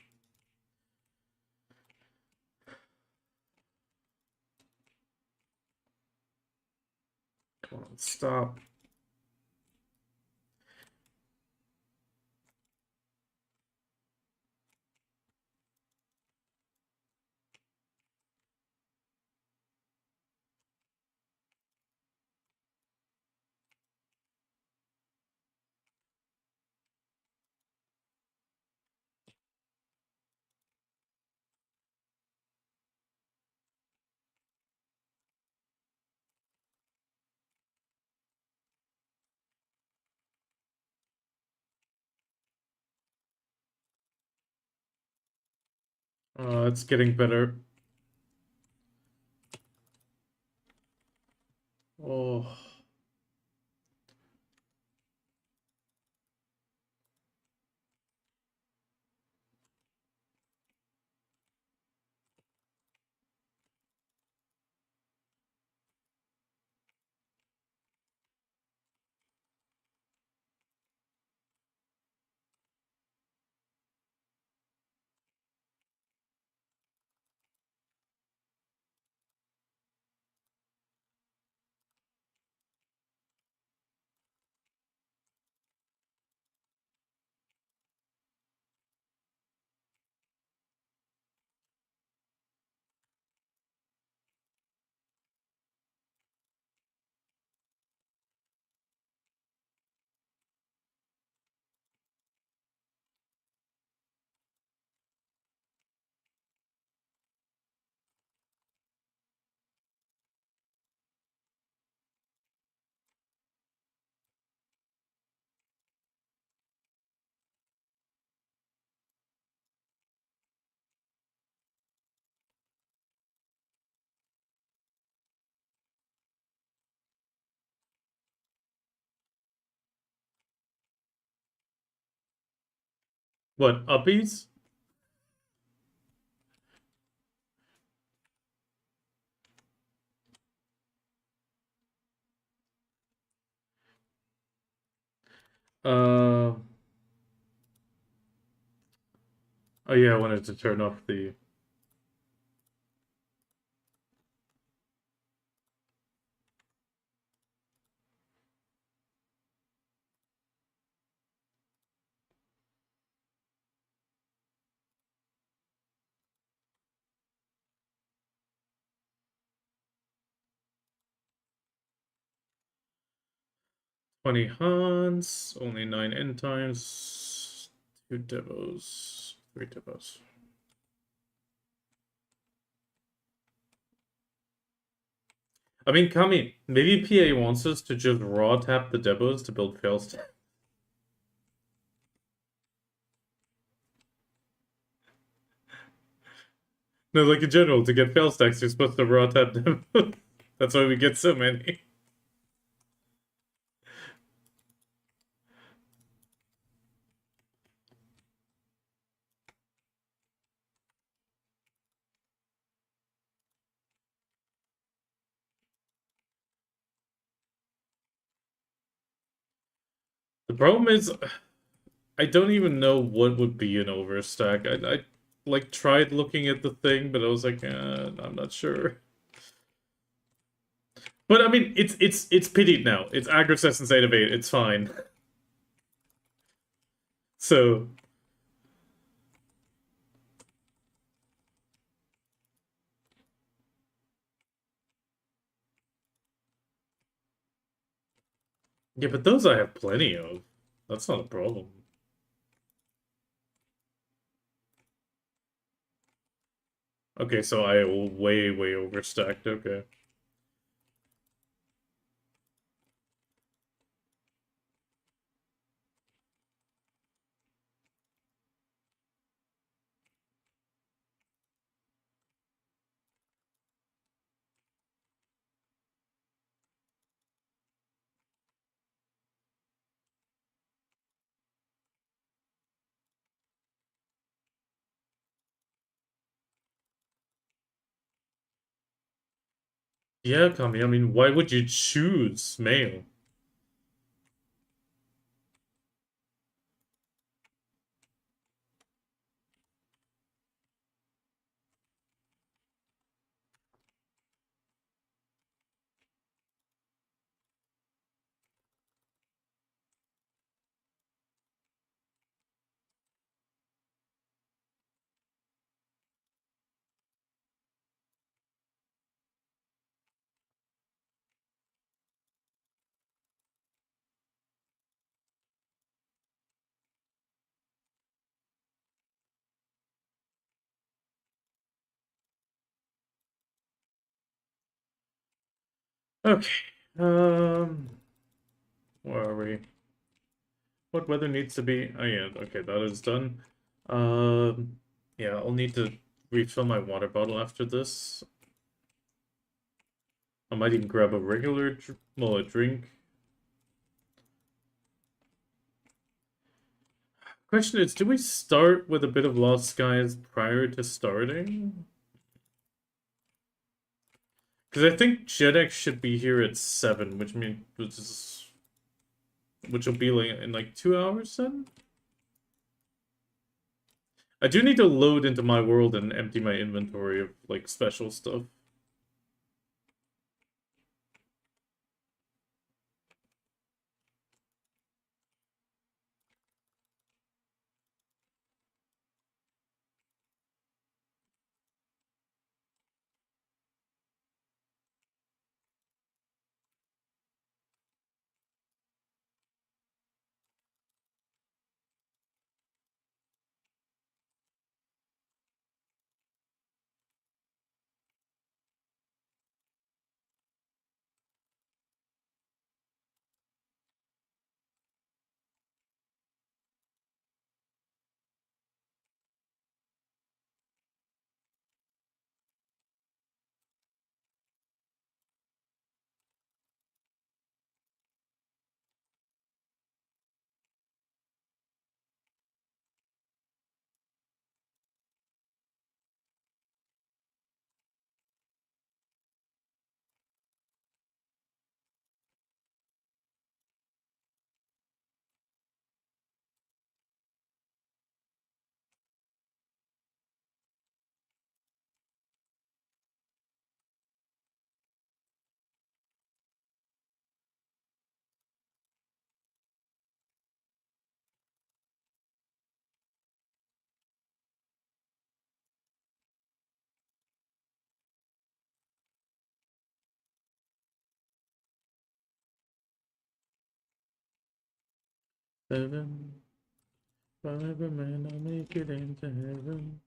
Come on, stop. It's getting better. Oh. What, uppies? Uh... Oh yeah, I wanted to turn off the... 20 Hans, only 9 end times, 2 devos, 3 devos. I mean, Kami, maybe PA wants us to just raw tap the depots to build fail stack. No, like in general, to get fail stacks, you're supposed to raw tap them. That's why we get so many. The problem is, I don't even know what would be an overstack. I like tried looking at the thing, but I was like, I'm not sure. But I mean, it's pitied now. It's Agros Essence 8 of 8. It's fine. So yeah, but those I have plenty of. That's not a problem. Okay, so I way overstacked. Okay. Yeah, Kami. I mean, why would you choose male? Okay. Um, where are we? What weather needs to be? Oh yeah, okay, that is done. Yeah, I'll need to refill my water bottle after this. I might even grab a regular, well, a drink. Question is, do we start with a bit of Lost Skies prior to starting? Because I think JetX should be here at 7, which will be like in like 2 hours then? I do need to load into my world and empty my inventory of like special stuff. Heaven, forever man, I'll make it into heaven.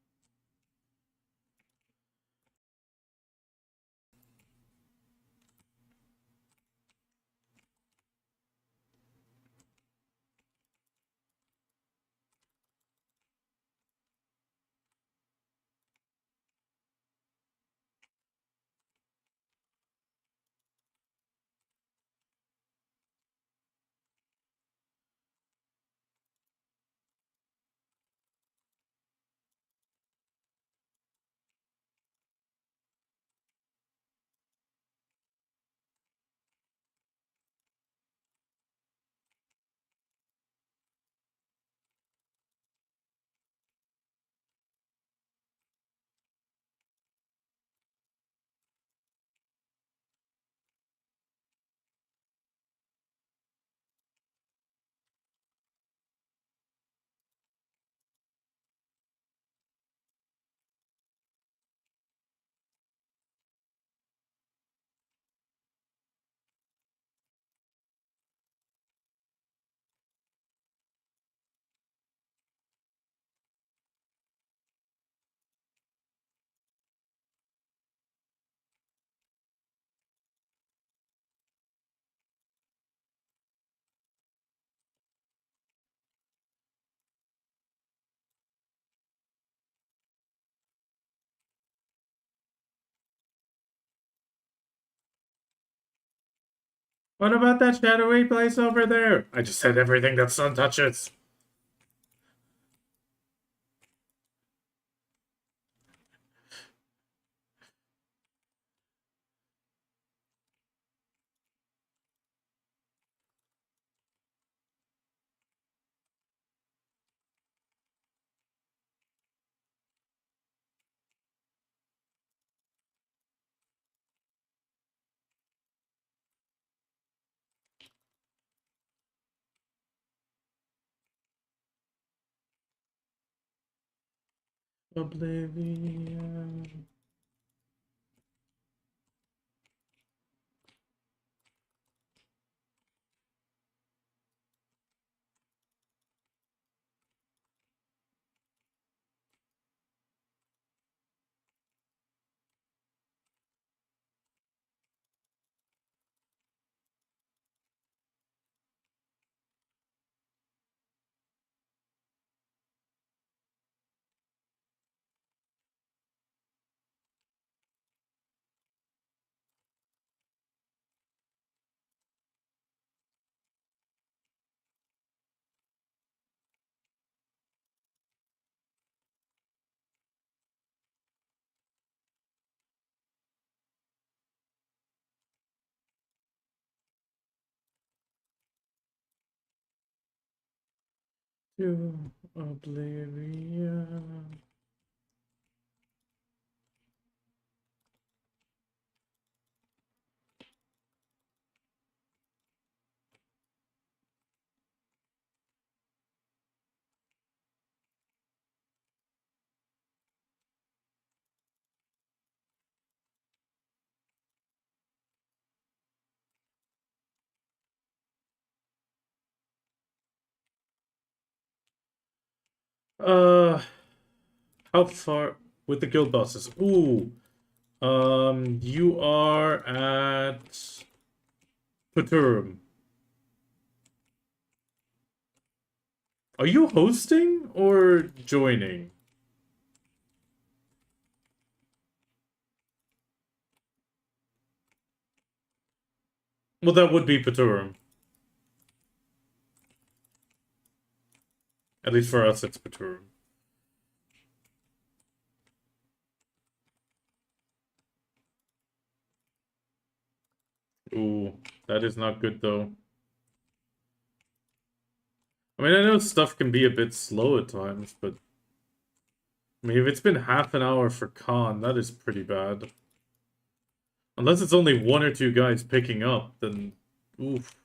What about that shadowy place over there? I just said everything that sun touches. Oblivion. To oblivion. Uh, how far with the guild bosses? Ooh, you are at Paturum. Are you hosting or joining? Well, that would be Paturum. At least for us, it's Paturum. Ooh, that is not good though. I mean, I know stuff can be a bit slow at times, but I mean, if it's been half an hour for Khan, that is pretty bad. Unless it's only one or two guys picking up, then oof.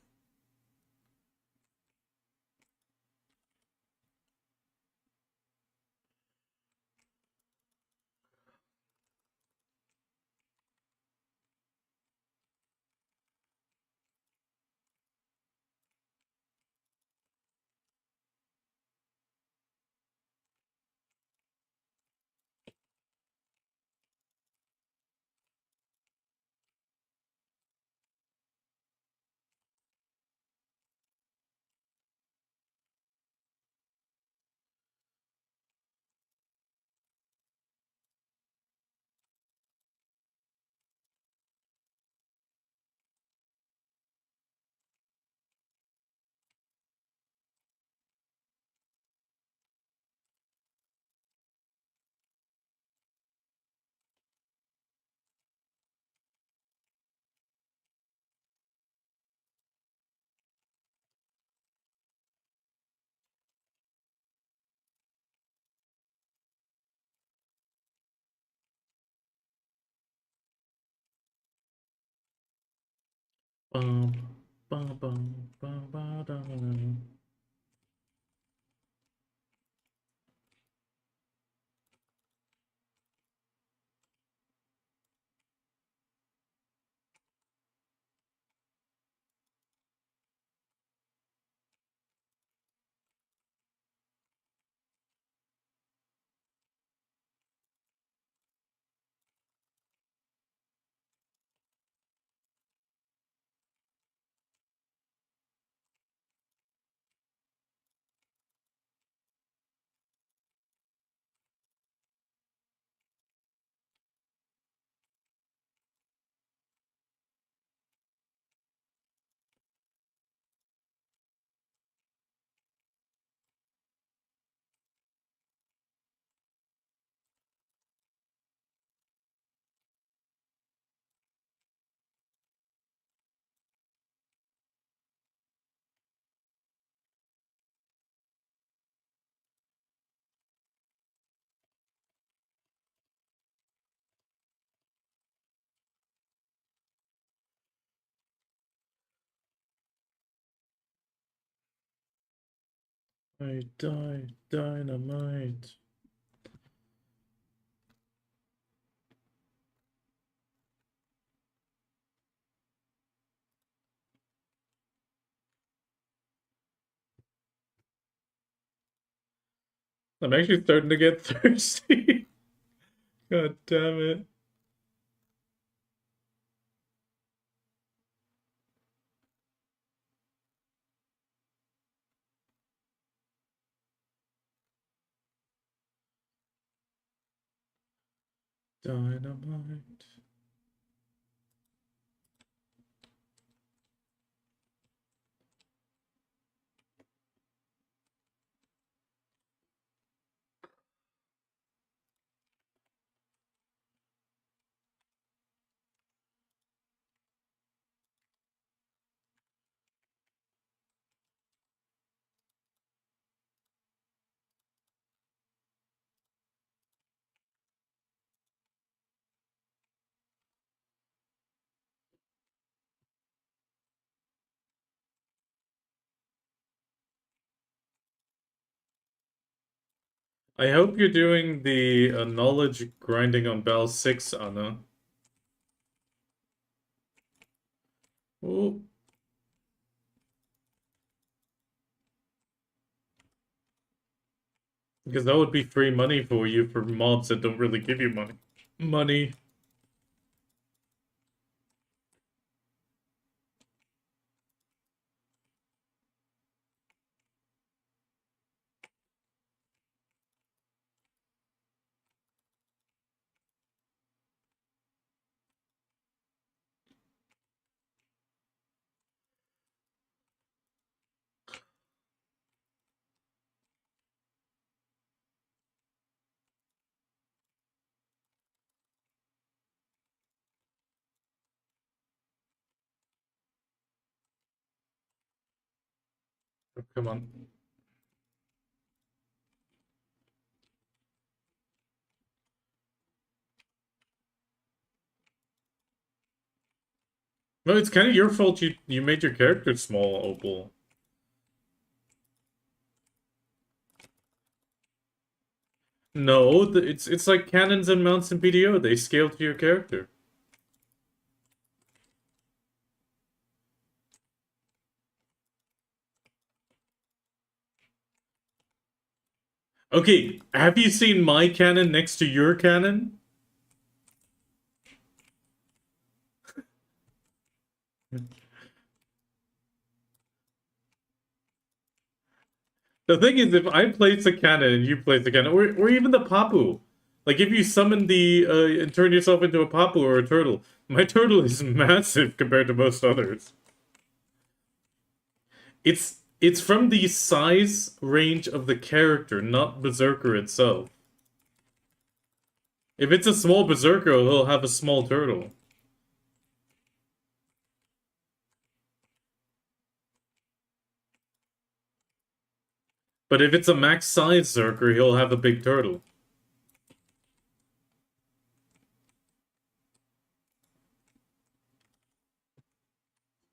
Bum, bum, bum, bum, bum, dum. I die, dynamite. I'm actually starting to get thirsty. God damn it. Dynamite. I hope you're doing the knowledge grinding on Bell 6, Anna. Oh, because that would be free money for you for mobs that don't really give you money. Money. Oh, come on. No, it's kind of your fault you made your character small, Opal. No, it's like cannons and mounts in BDO. They scale to your character. Okay, have you seen my cannon next to your cannon? The thing is, if I place a cannon and you place a cannon, or even the Papu, like if you summon the and turn yourself into a Papu or a turtle, my turtle is massive compared to most others. It's from the size range of the character, not Berserker itself. If it's a small Berserker, he'll have a small turtle. But if it's a max size Zerker, he'll have a big turtle.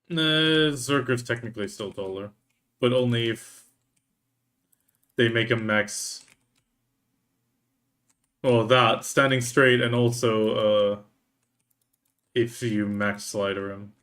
Zerker's technically still taller. But only if they make him max. Well, that, standing straight, and also, if you max slider him.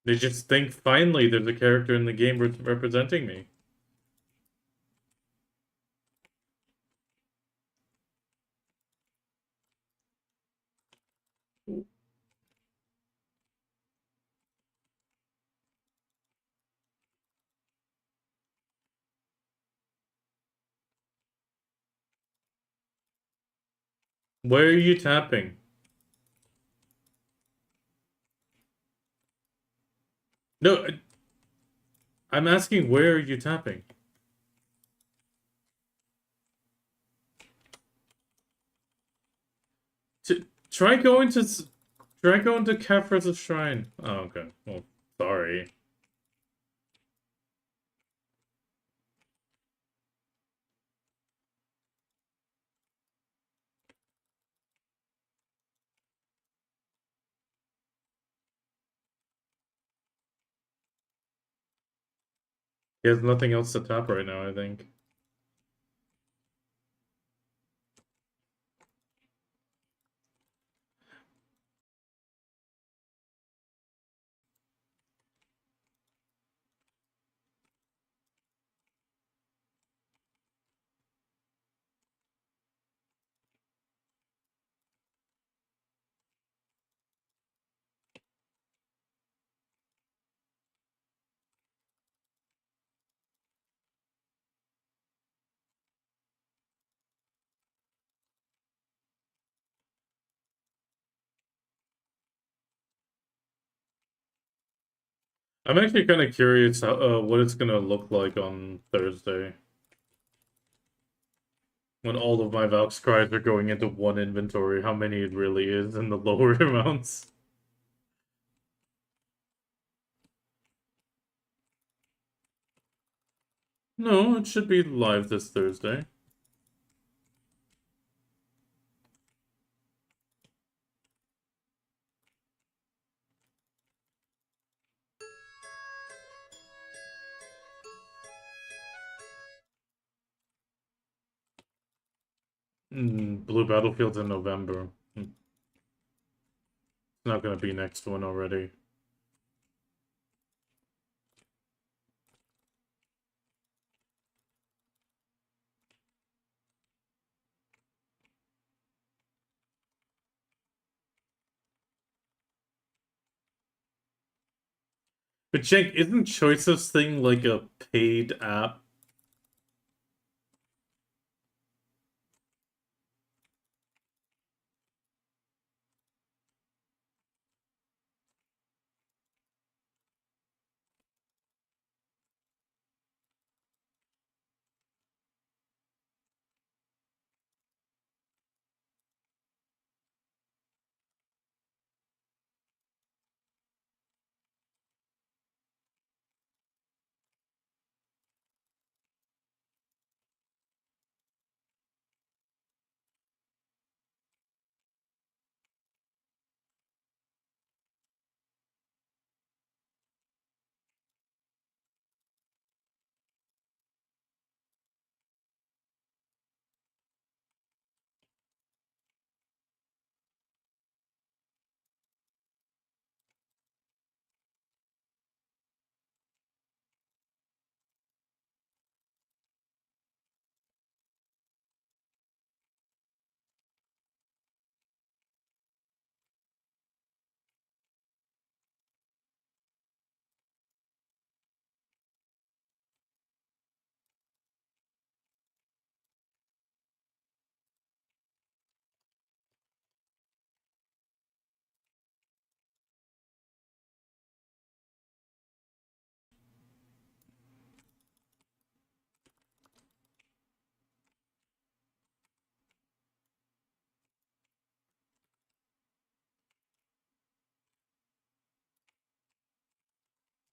They just think, finally, there's a character in the game representing me. Where are you tapping? No, I'm asking where are you tapping? Try going to Should I go into Kefra's shrine? Oh, okay. Well, sorry. He has nothing else to tap right now, I think. I'm actually kind of curious what it's gonna look like on Thursday. When all of my Valk Scries are going into one inventory, how many it really is in the lower amounts. No, it should be live this Thursday. Blue Battlefield's in November. It's not gonna be next one already. But Jake, isn't Choices thing like a paid app?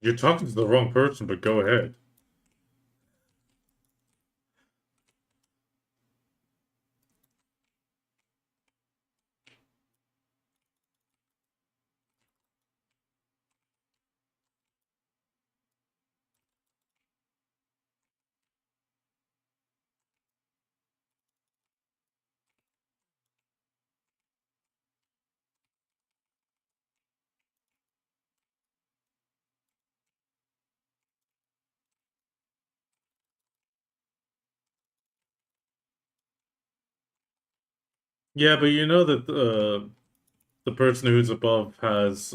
You're talking to the wrong person, but go ahead. Yeah, but you know that the person who's above has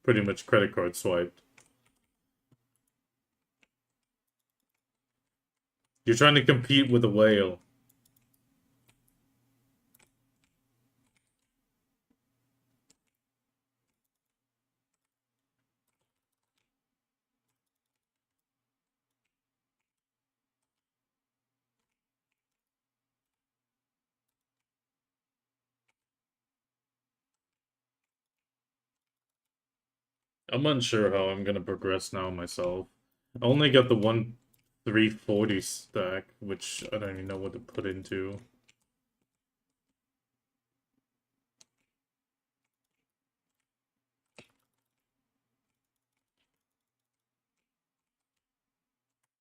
pretty much credit card swiped. You're trying to compete with a whale. I'm unsure how I'm gonna progress now myself. I only got the one 340 stack, which I don't even know what to put into.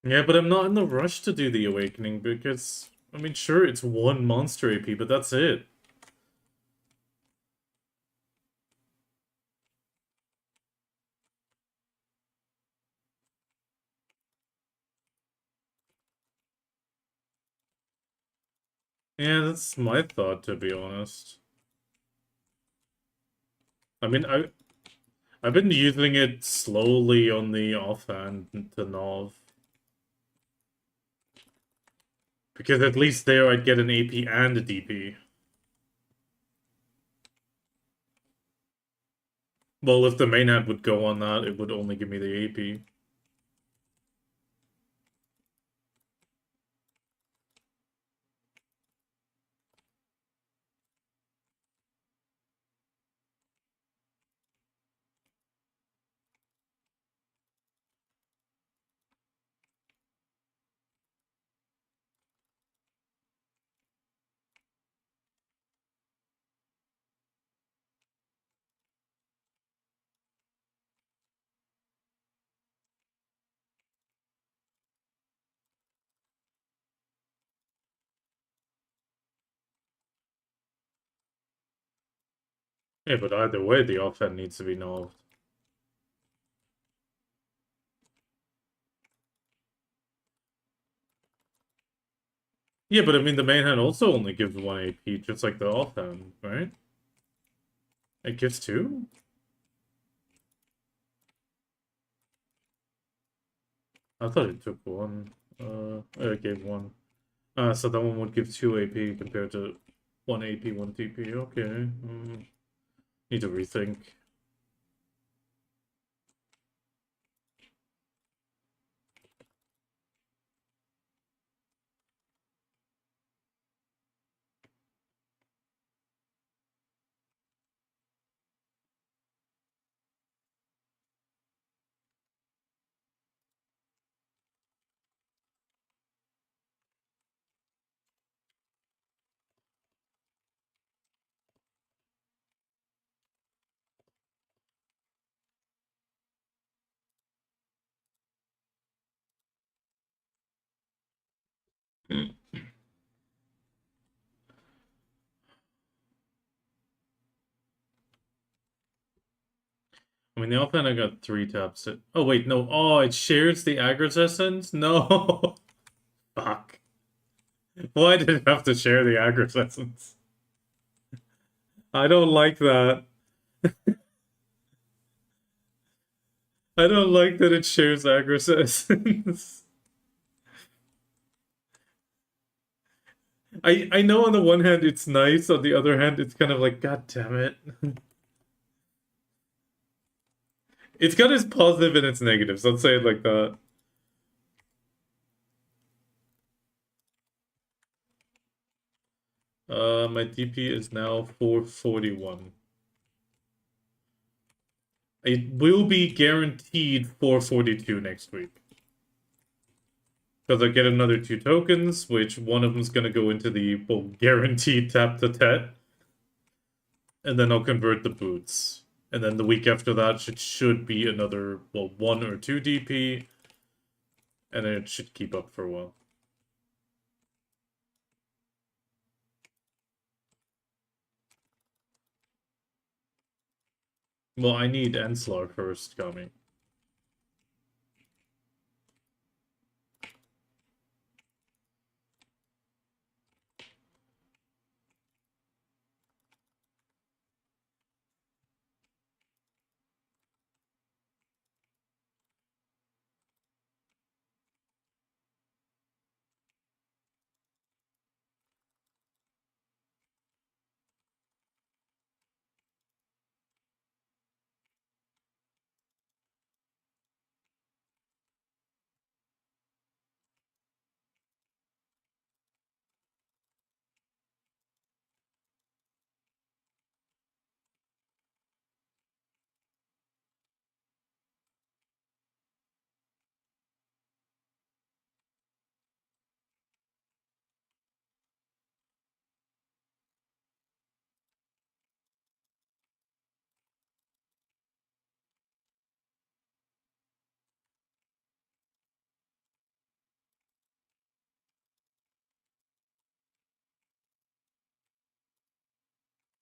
Yeah, but I'm not in the rush to do the Awakening because, I mean, sure, it's one monster AP, but that's it. Yeah, that's my thought, to be honest. I mean, I've been using it slowly on the offhand to Nov. Because at least there I'd get an AP and a DP. Well, if the main hand would go on that, it would only give me the AP. Yeah, but either way, the offhand needs to be Noved. Yeah, but I mean, the main hand also only gives 1 AP, just like the offhand, right? It gives 2? I thought it took 1. It gave 1. So that one would give 2 AP compared to 1 AP, 1 TP. Okay. Need to rethink. I mean, the offhand I got 3 taps. Oh, wait, no. Oh, it shares the aggro essence? No. Fuck. Why did it have to share the aggro essence? I don't like that. I don't like that it shares aggro essence. I know on the one hand it's nice, on the other hand it's kind of like, god damn it. It's got its positive and its negatives, let's say it like that. My DP is now 441. It will be guaranteed 442 next week. Because I get another 2 tokens, which one of them's gonna go into the, well, guaranteed tap to tet. And then I'll convert the boots. And then the week after that should be another, well, 1 or 2 DP. And then it should keep up for a while. Well, I need Enslar first, Kami.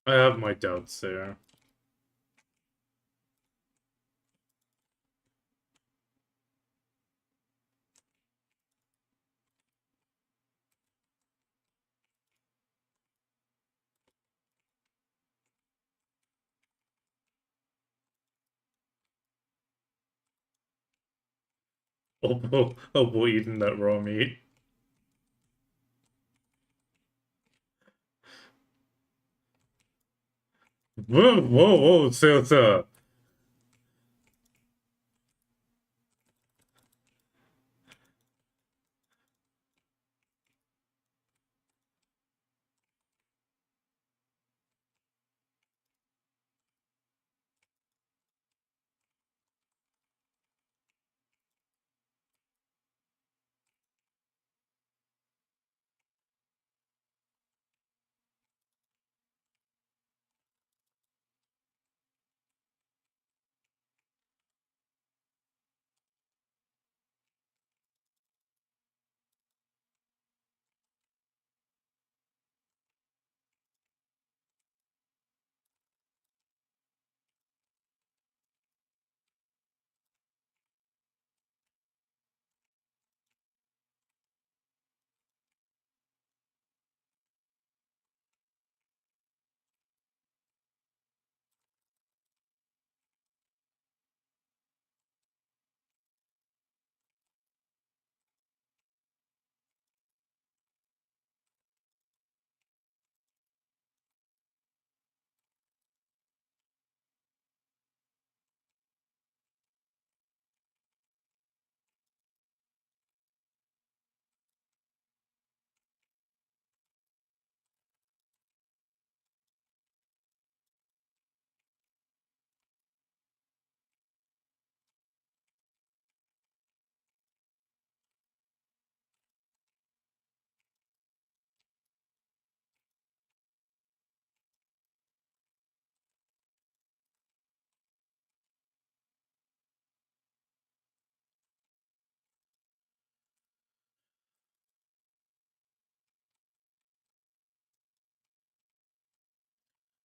I have my doubts there. Oh, eating that raw meat. Whoa, Silta.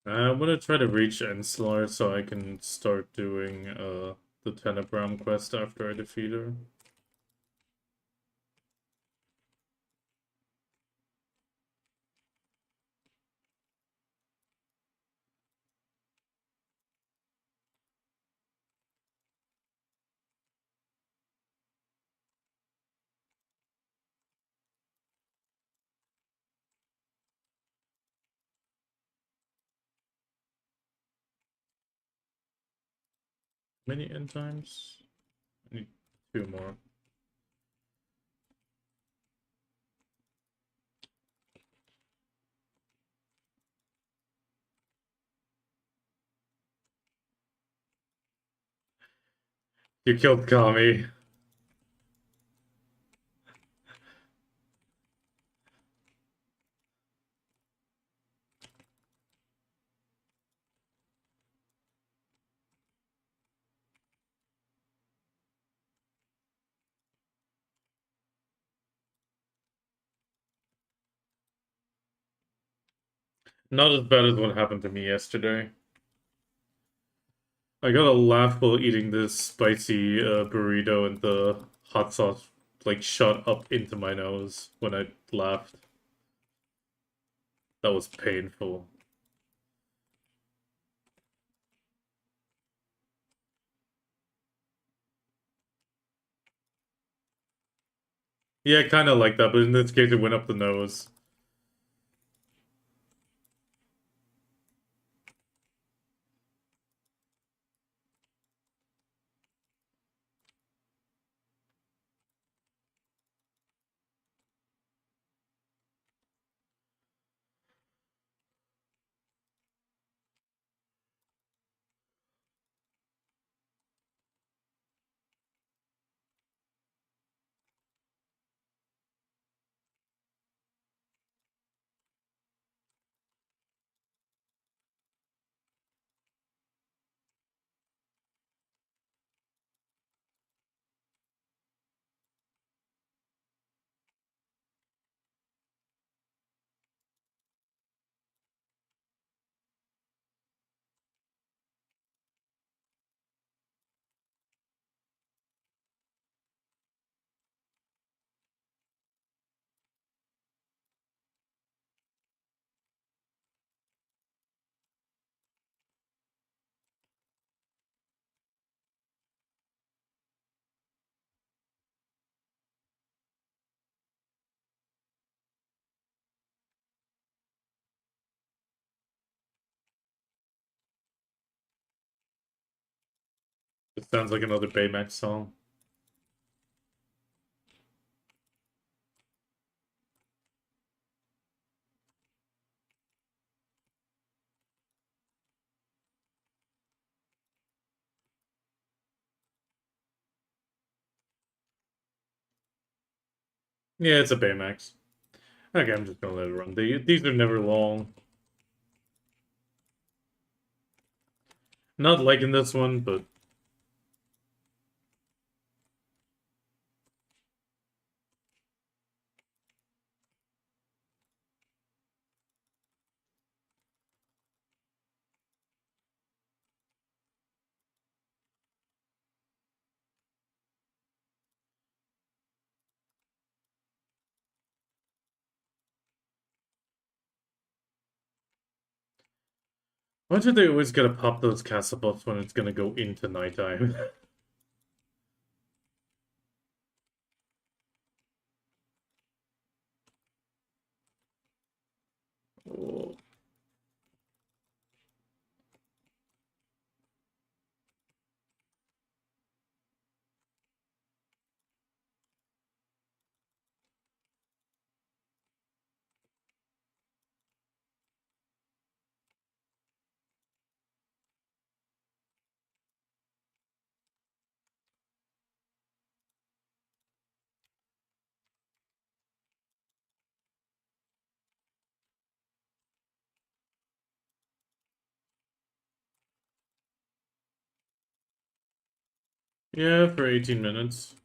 I'm gonna try to reach Enslar so I can start doing the Tenebram quest after I defeat her. Many end times? I need 2 more. You killed Kami. Not as bad as what happened to me yesterday. I got a laugh while eating this spicy burrito and the hot sauce like shot up into my nose when I laughed. That was painful. Yeah, kind of like that, but in this case it went up the nose. Sounds like another Baymax song. Yeah, it's a Baymax. Okay, I'm just gonna let it run. These are never long. Not liking this one, but why do they always gotta pop those castle buffs when it's gonna go into nighttime? Oh. Yeah, for 18 minutes.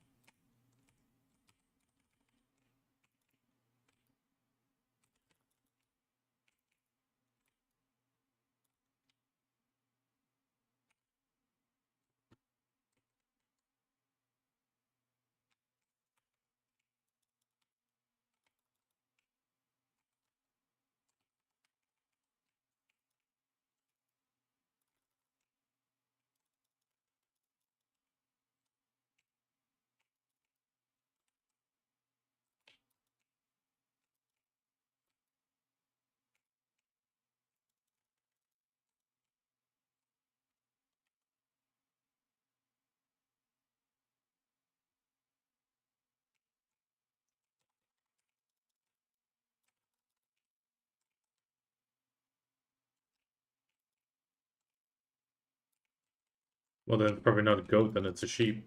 Well, then it's probably not a goat, then it's a sheep.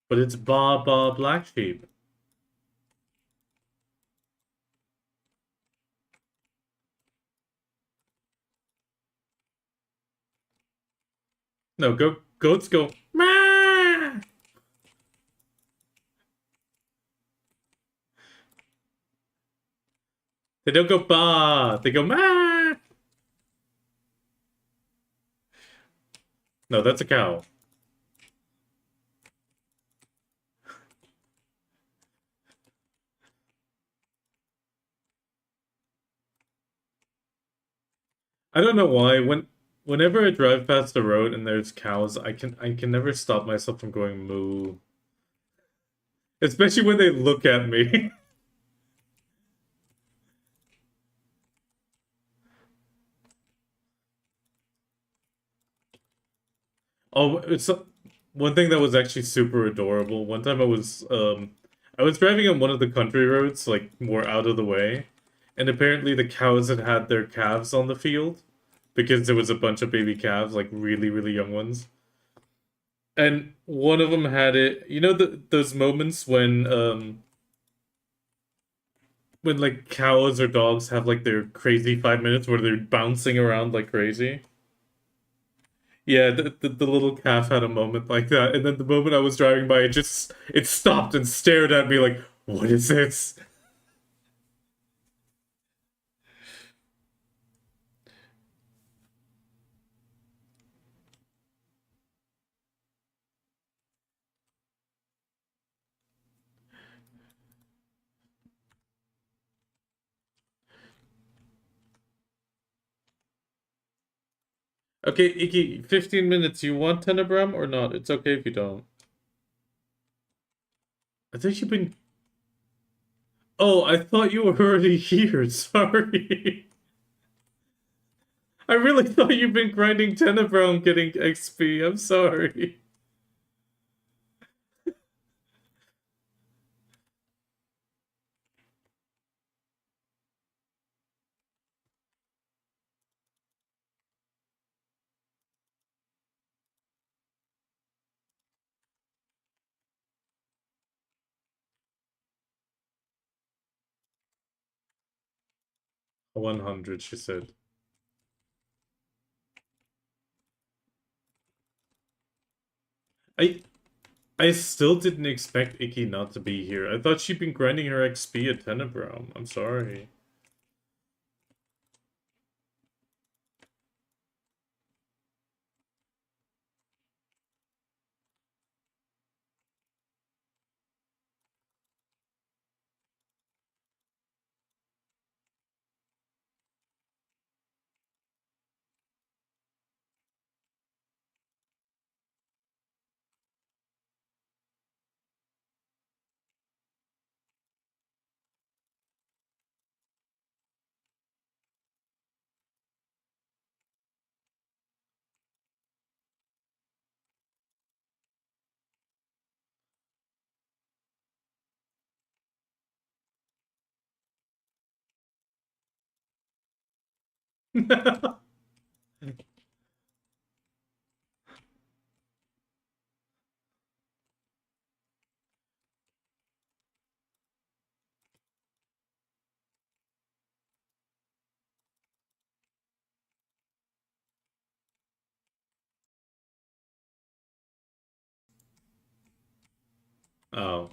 But it's Ba Black Sheep. No, goats go Mah! They don't go ba, they go ma. No, that's a cow. I don't know why. Whenever I drive past the road and there's cows, I can never stop myself from going moo. Especially when they look at me. Oh, it's one thing that was actually super adorable. One time I was driving on one of the country roads, like more out of the way, and apparently the cows had had their calves on the field because there was a bunch of baby calves, like really, really young ones. And one of them had it, you know, those moments when like cows or dogs have like their crazy 5 minutes where they're bouncing around like crazy. Yeah, the little calf had a moment like that, and then the moment I was driving by, it stopped and stared at me like, "What is this?" Okay, Iki, 15 minutes. You want Tenebram or not? It's okay if you don't. I think you've been... Oh, I thought you were already here. Sorry. I really thought you've been grinding Tenebram getting XP. I'm sorry. A 100, she said. I I still didn't expect Iki not to be here. I thought she'd been grinding her XP at Tenebram. I'm sorry. Oh.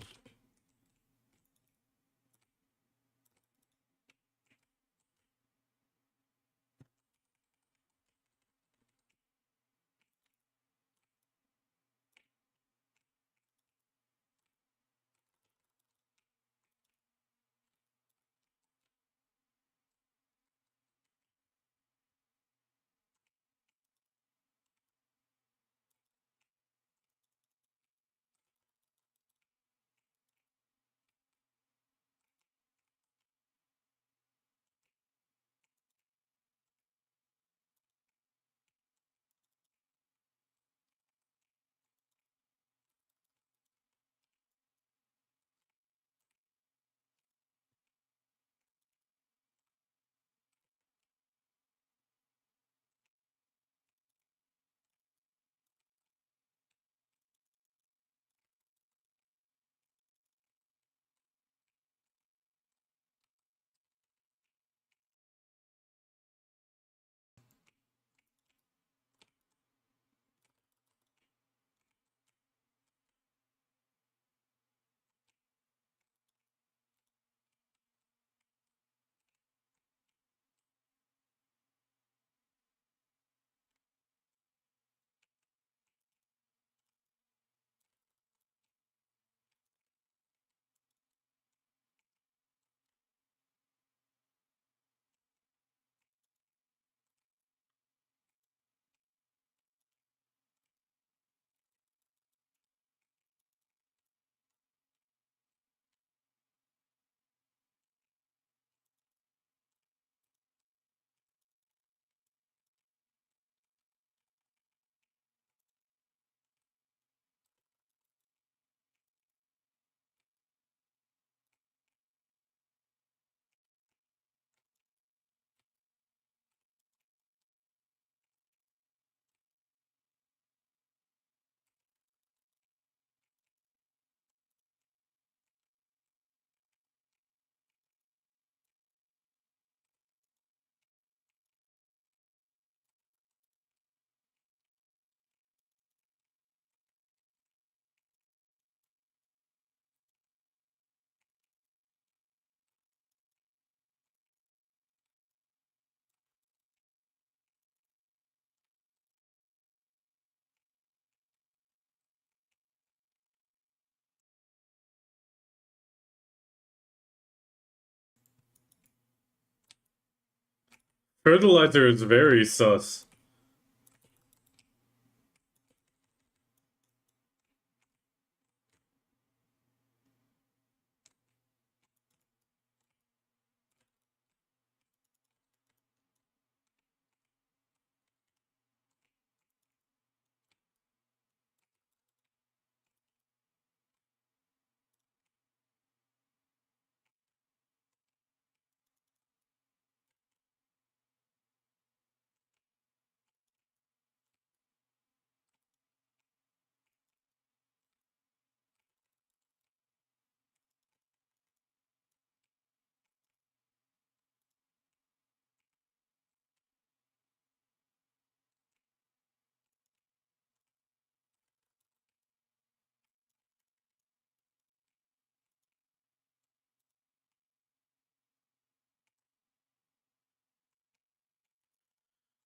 Fertilizer is very sus.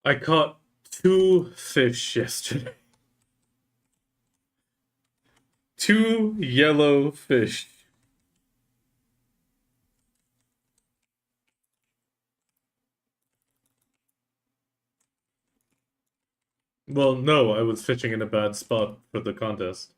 I caught 2 fish yesterday. 2 yellow fish. Well, no, I was fishing in a bad spot for the contest.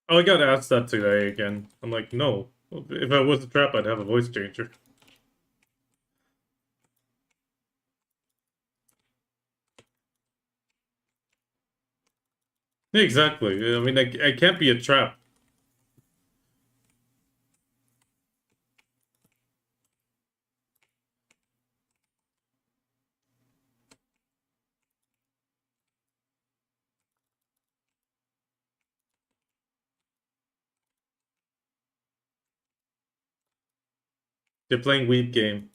Oh, I got asked that today again. I'm like, no. If I was a trap, I'd have a voice changer. Exactly. I mean, I can't be a trap. They're playing weed game.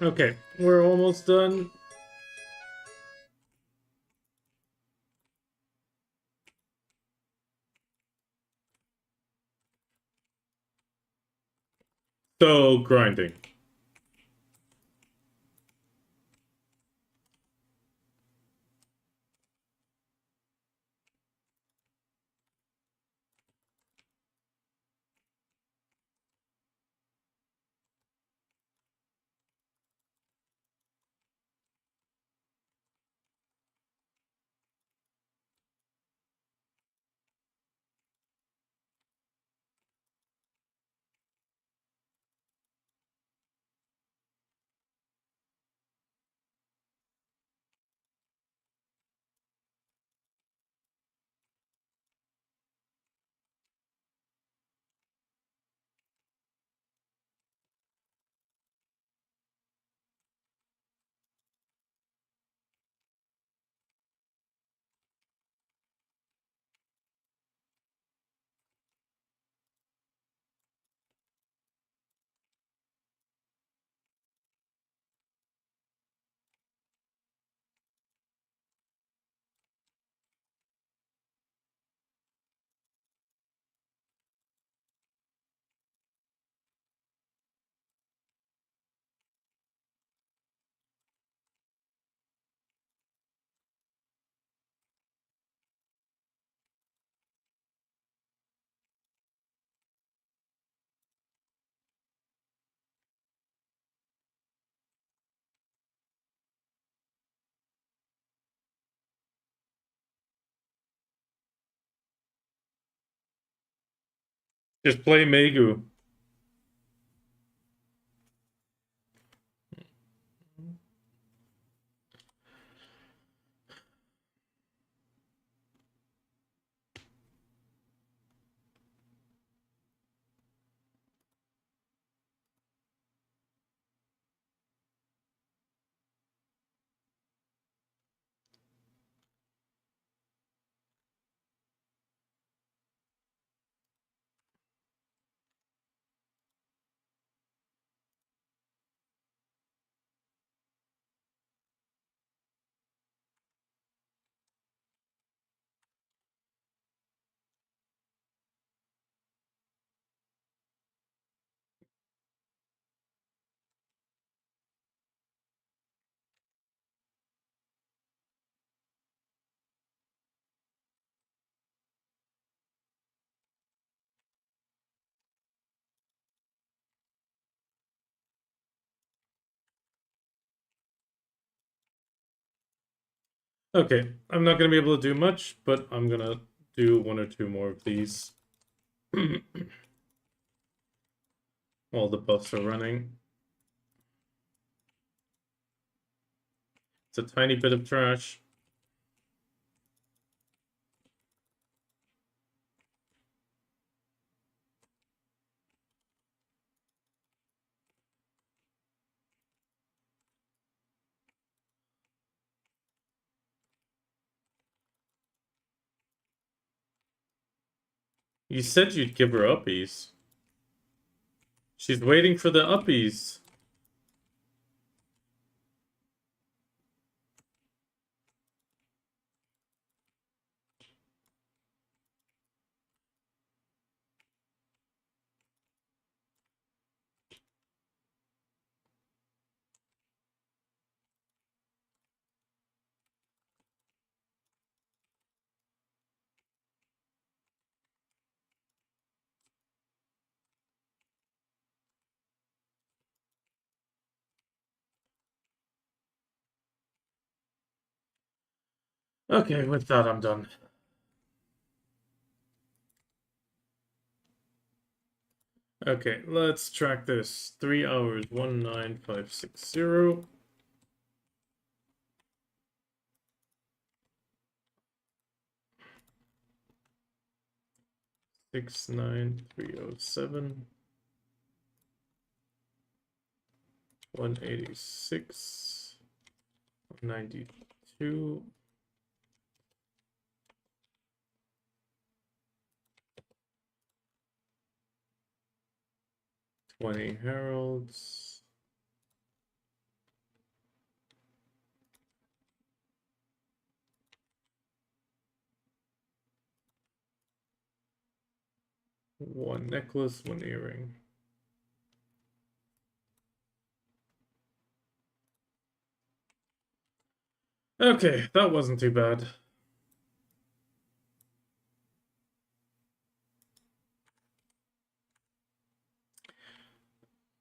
Okay, we're almost done. So, grinding. Just play Megu. Okay, I'm not gonna be able to do much, but I'm gonna do one or two more of these while the buffs are running. It's a tiny bit of trash. You said you'd give her uppies. She's waiting for the uppies. Okay, with that, I'm done. Okay, let's track this. 3 hours, 19560. 69307. 186. 92. 20 heralds. One necklace, one earring. Okay, that wasn't too bad.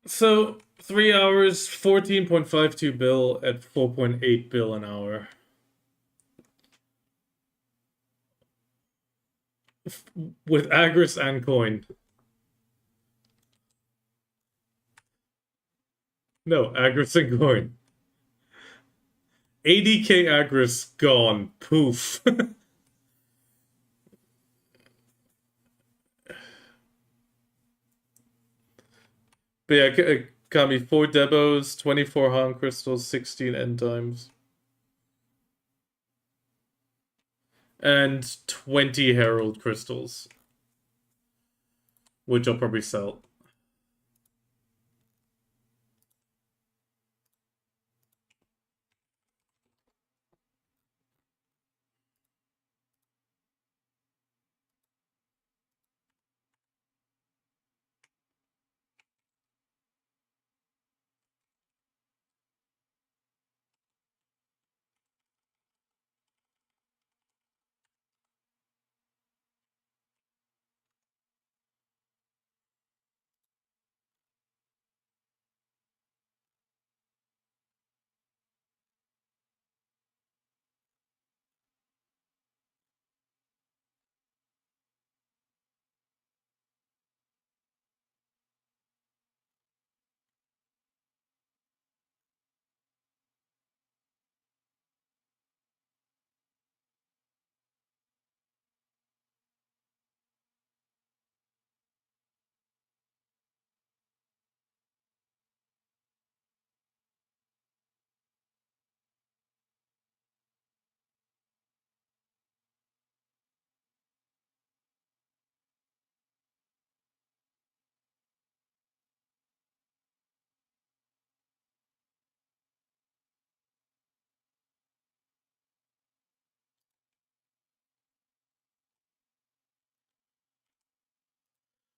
So, 3 hours, 14.52 bill at 4.8 bill an hour. With Agris and coin. No, Agris and coin. 80k Agris gone. Poof. But yeah, Kami, 4 Debos, 24 Han crystals, 16 end times. And 20 Herald crystals. Which I'll probably sell.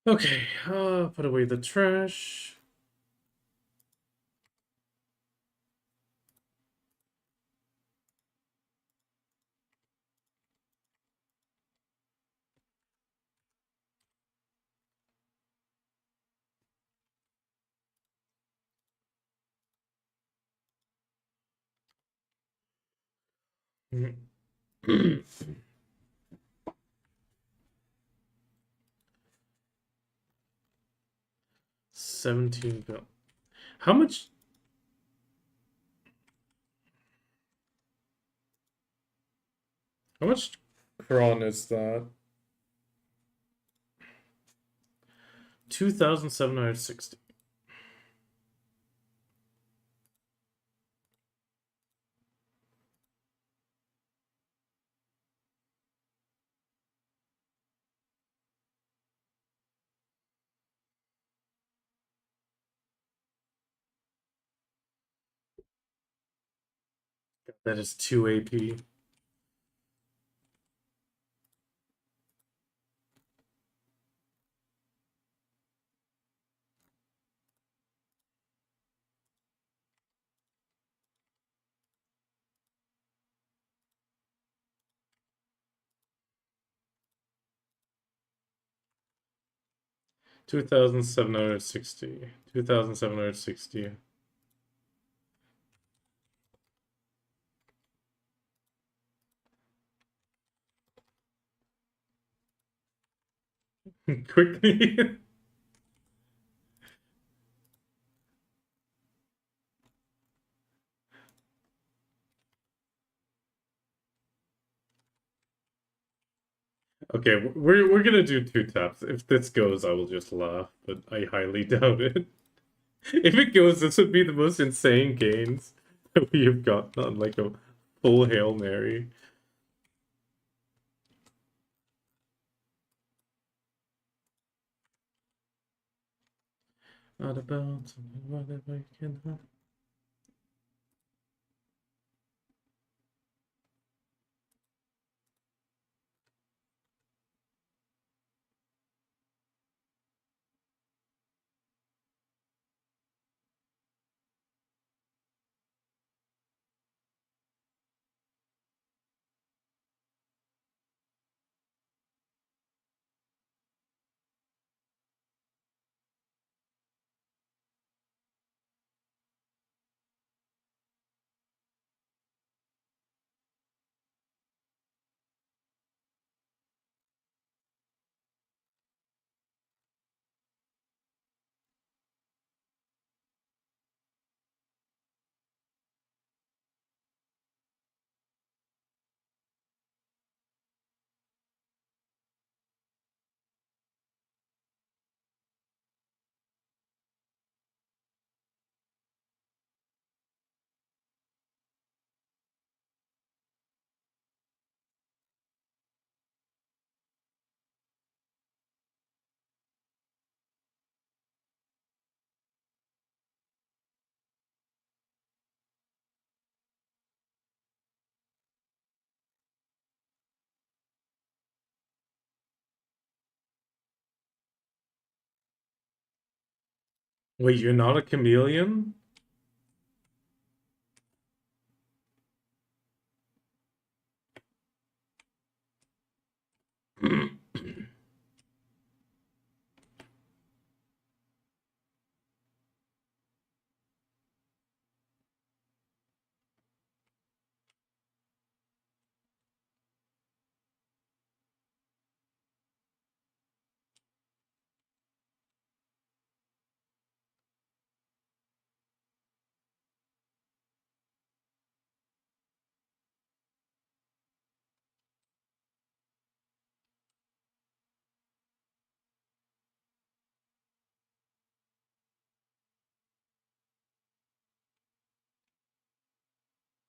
Okay, put away the trash. Mm. 17 bill. How much? How much cron is that? 2,760. That is 2 AP. $2,760. 2,760. Quickly. Okay, we're gonna do 2 taps. If this goes, I will just laugh, but I highly doubt it. If it goes, this would be the most insane gains that we have gotten on like a full Hail Mary. Not about whatever you can have. Wait, you're not a chameleon?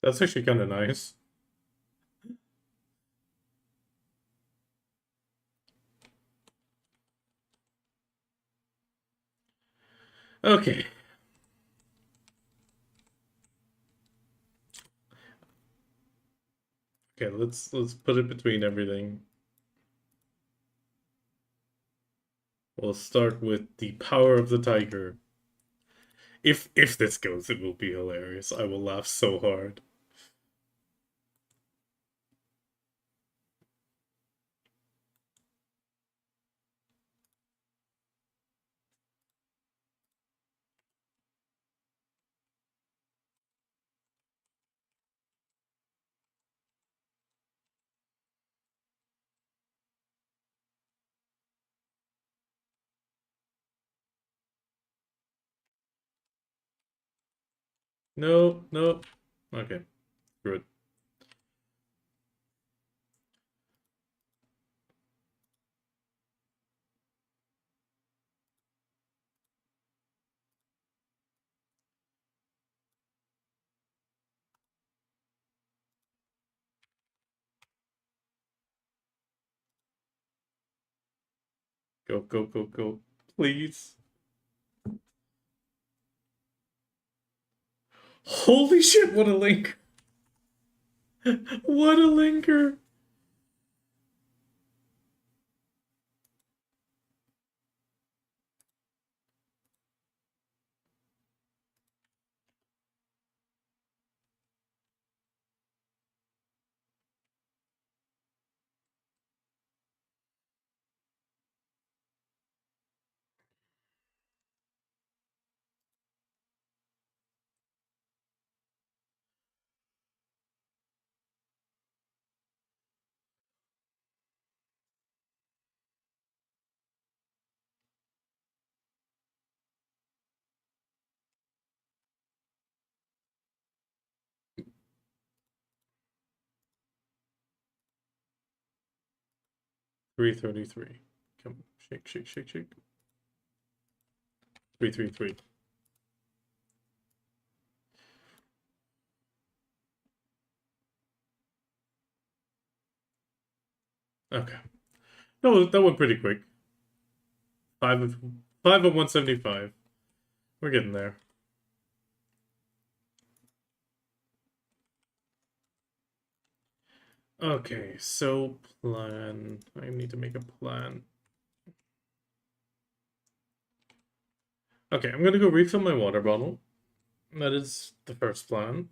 That's actually kind of nice. Okay. Okay, let's put it between everything. We'll start with the power of the tiger. If this goes, it will be hilarious. I will laugh so hard. No, no. Okay, good. Go, go, go, go. Please. Holy shit, what a link. What a linker. $333. Come, shake, shake, shake, shake. 333. Okay. No, that went pretty quick. Five of 175. We're getting there. Okay, so plan. I need to make a plan. Okay, I'm gonna go refill my water bottle. That is the first plan.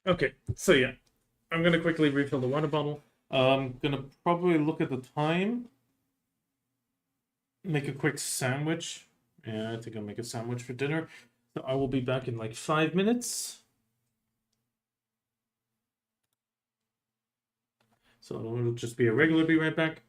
Okay, so yeah, I'm gonna quickly refill the water bottle. I'm gonna probably look at the time, make a quick sandwich. Yeah, I think I'll make a sandwich for dinner. So I will be back in like 5 minutes. So it'll just be a regular be right back.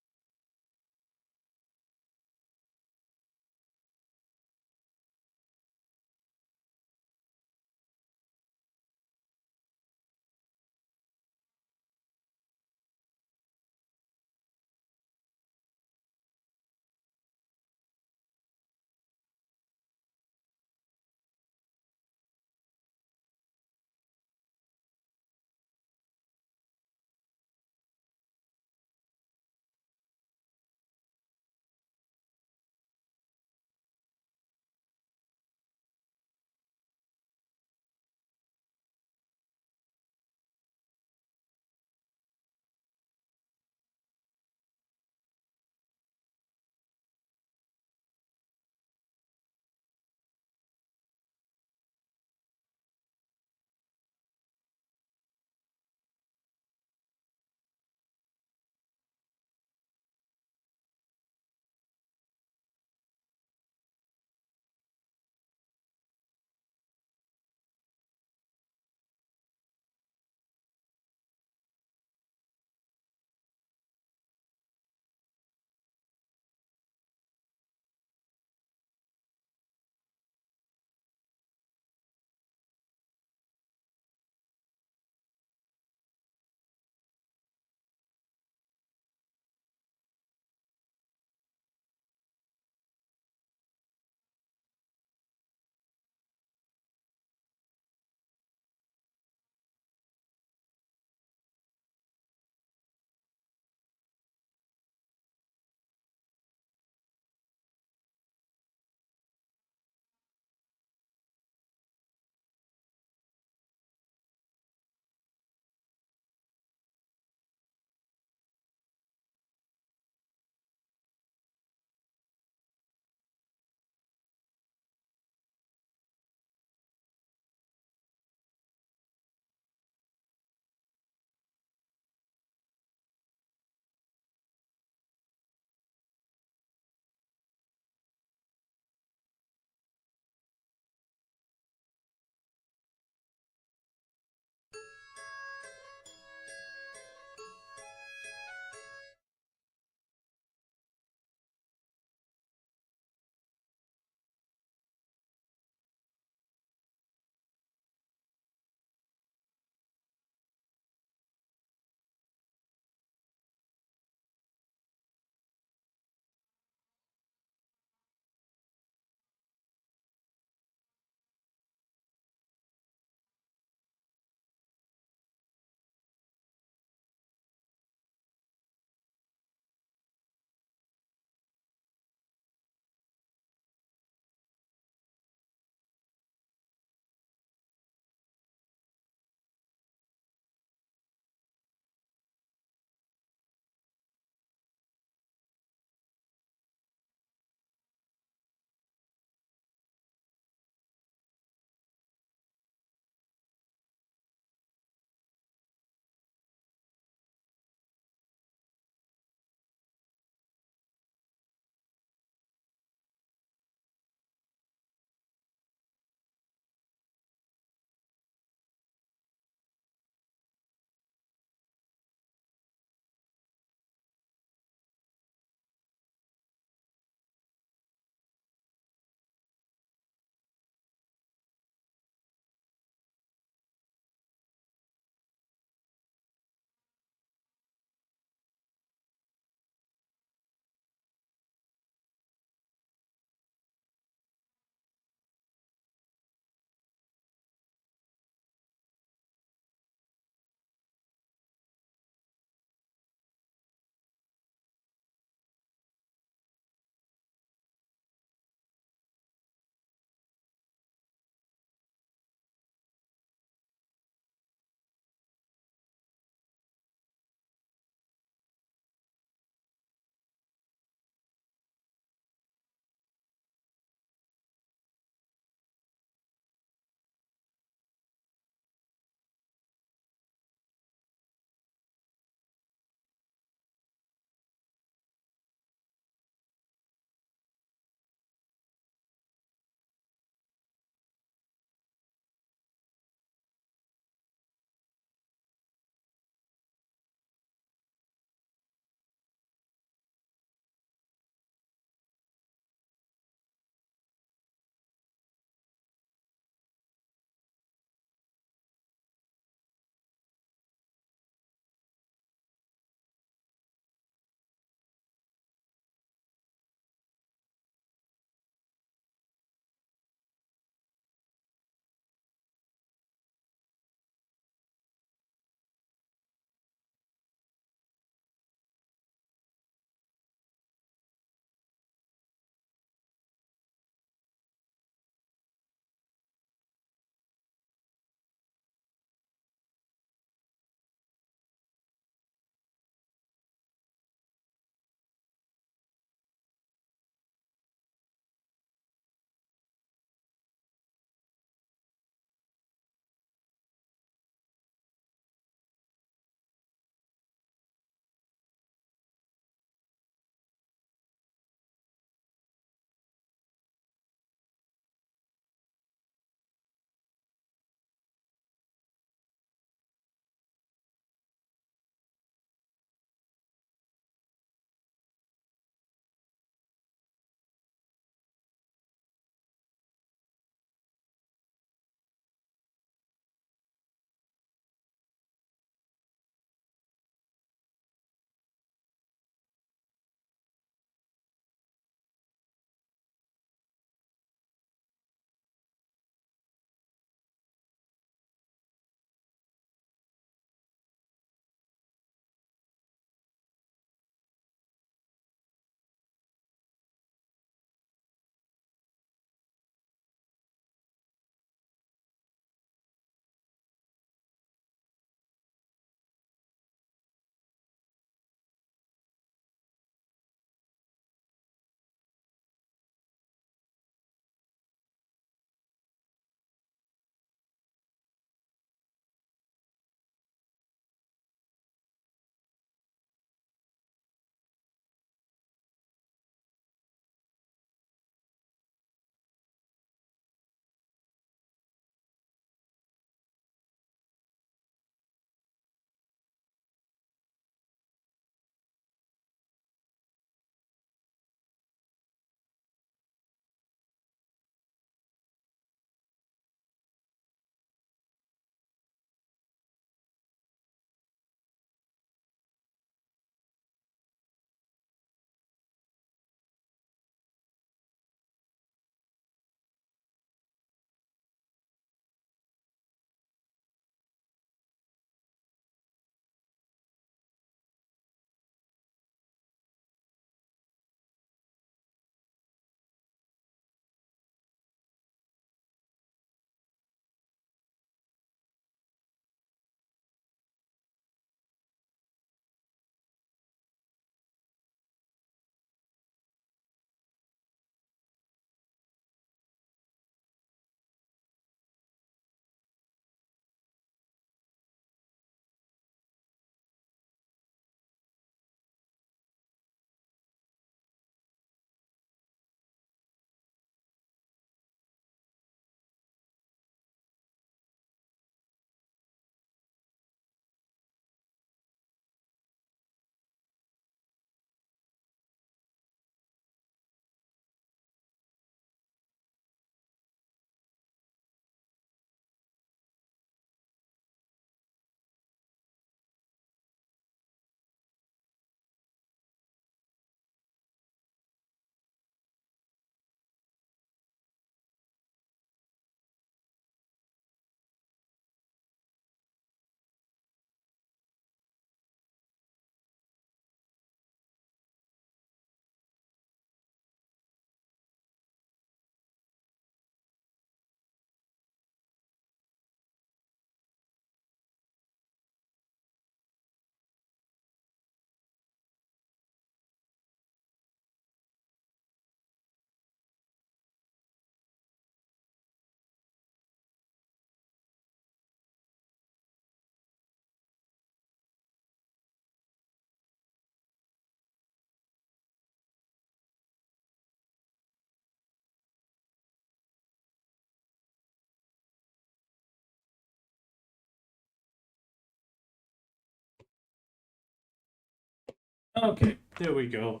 Okay, there we go.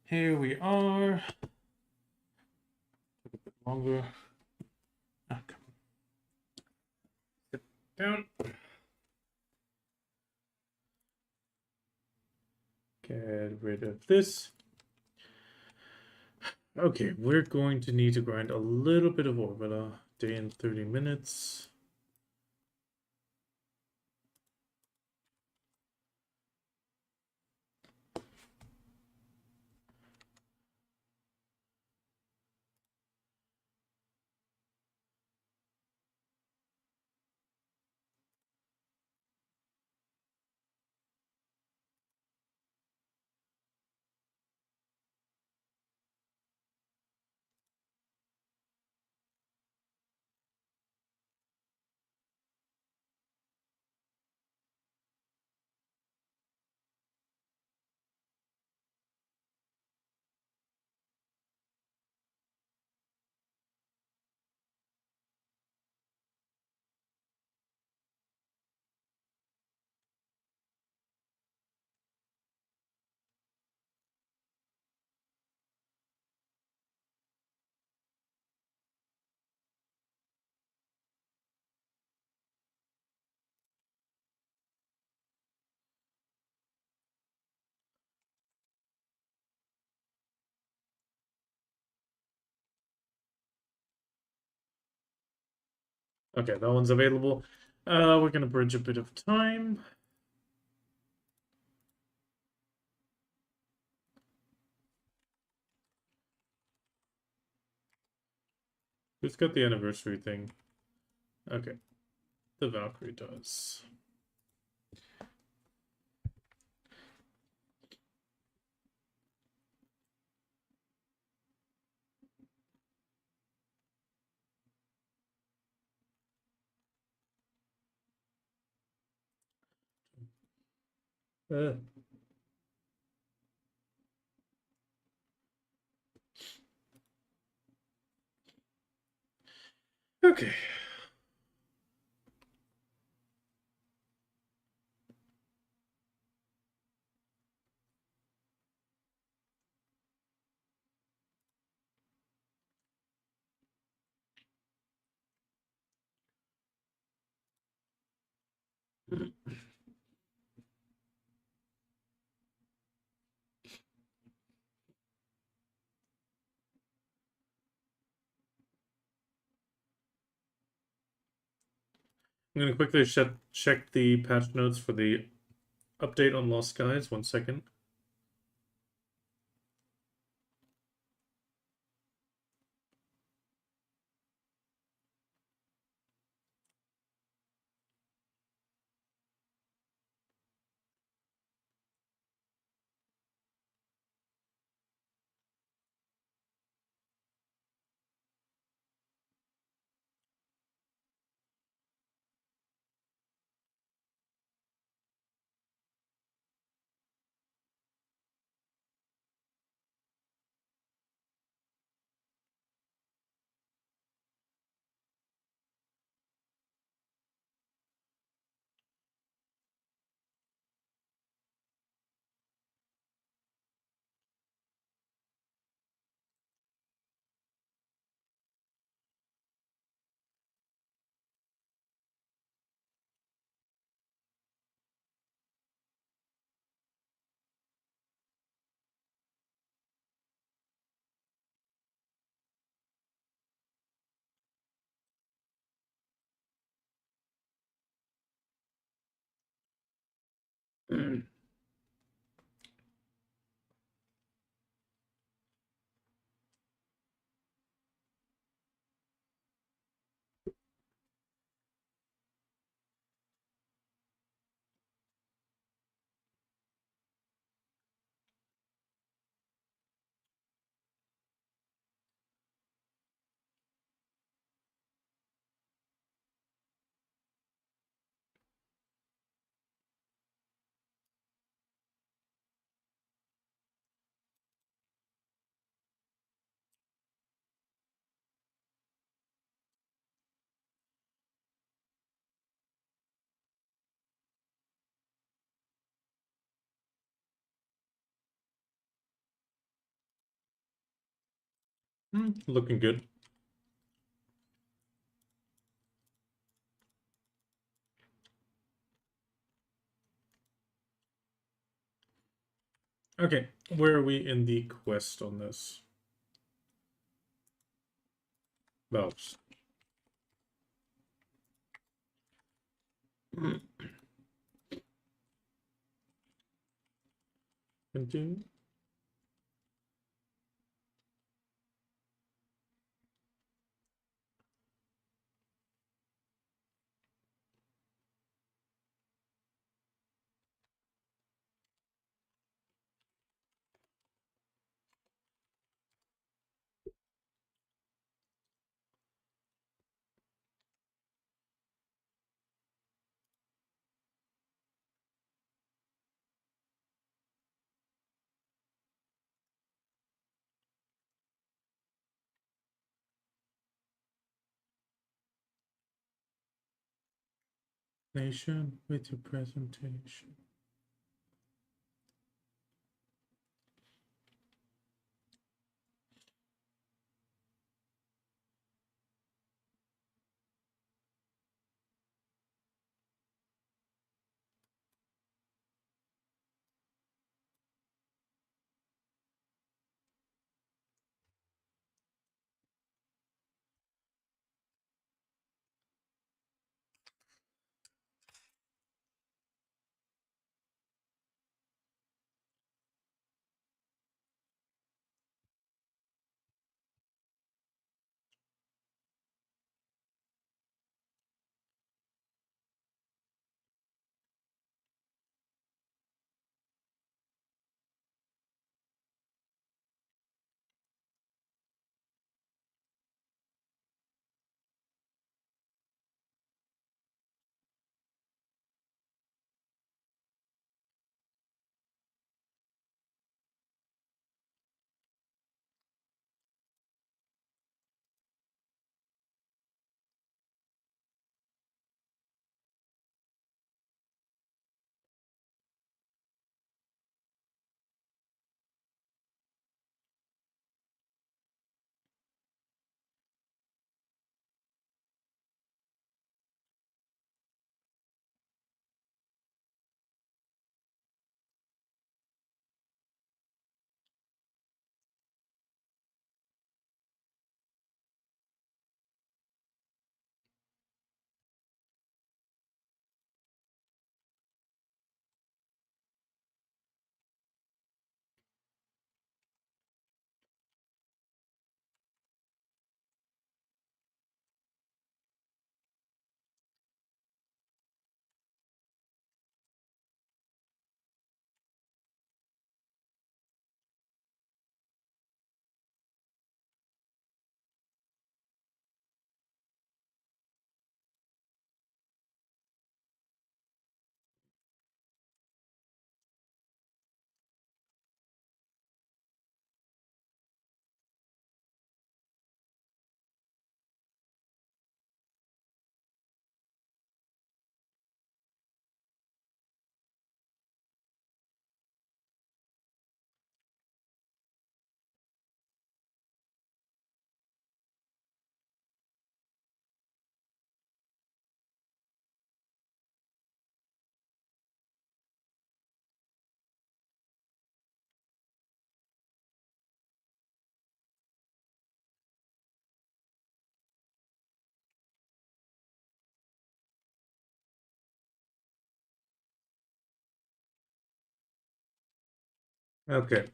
Here we are. Took a bit longer. Ah, come on. Sit down. Get rid of this. Okay, we're going to need to grind a little bit of ore, but a day and 30 minutes. Okay, that one's available. We're gonna bridge a bit of time. Who's got the anniversary thing? Okay, the Valkyrie does. Uh, okay. I'm gonna quickly check the patch notes for the update on Lost Skies. 1 second. Looking good. Okay, where are we in the quest on this? Valves. Continue. Nation with your presentation. Okay.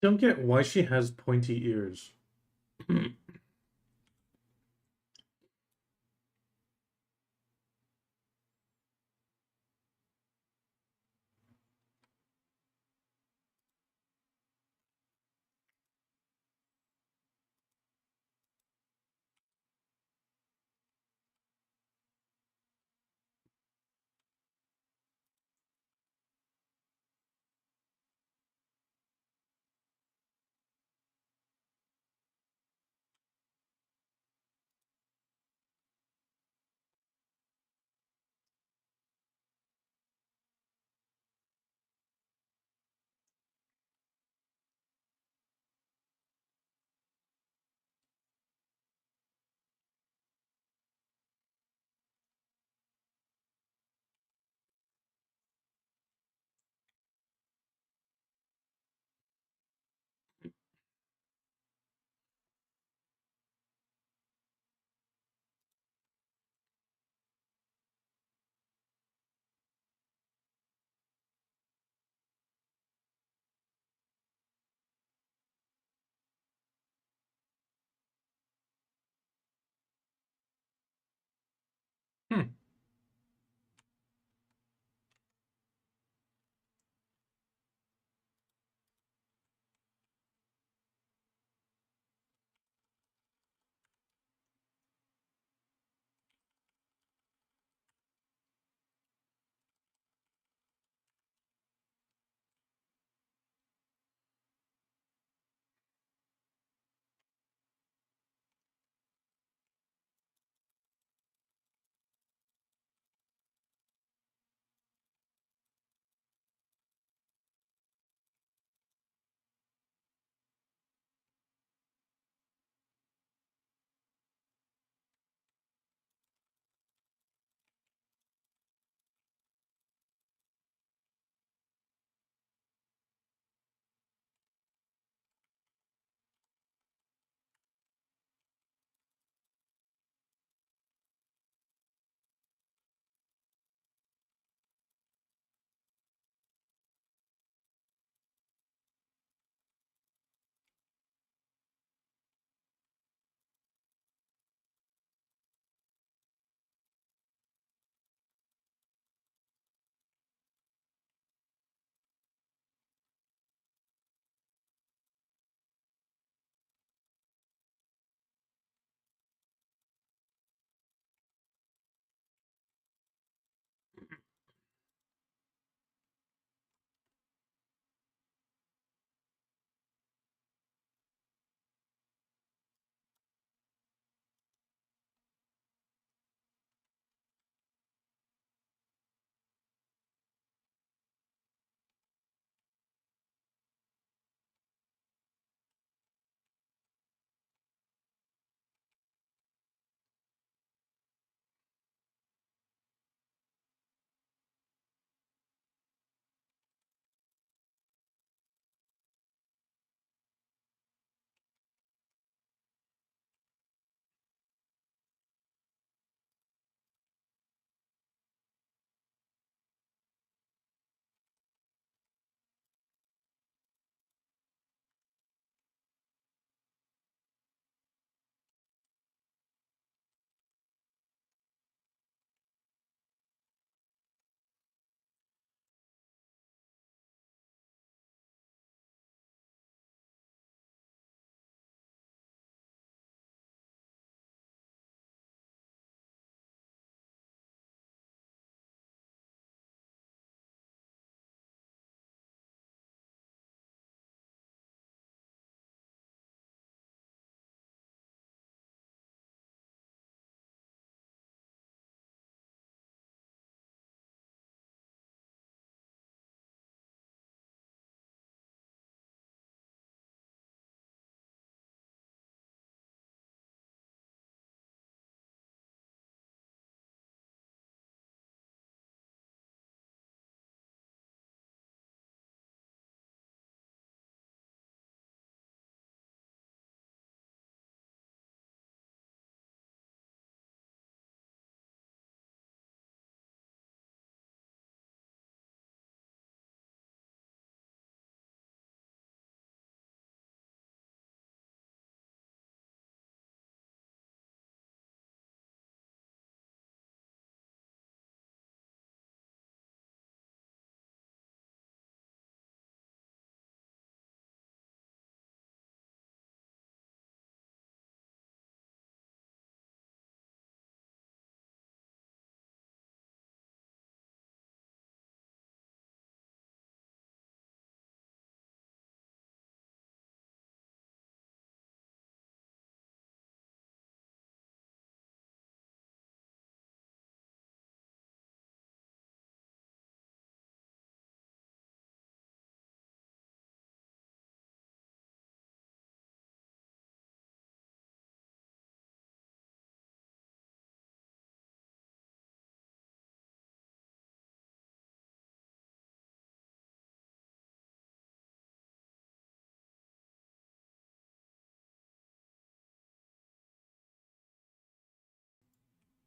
Don't get why she has pointy ears.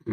I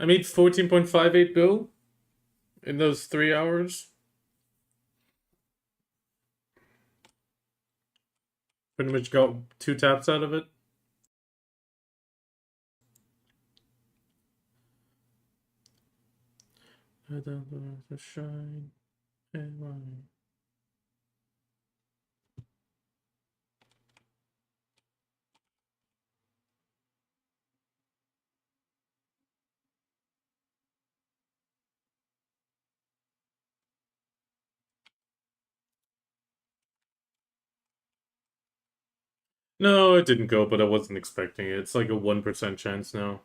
made 14.58 bill in those 3 hours. Pretty much got 2 taps out of it. Shine. No, it didn't go, but I wasn't expecting it. It's like a 1% chance now.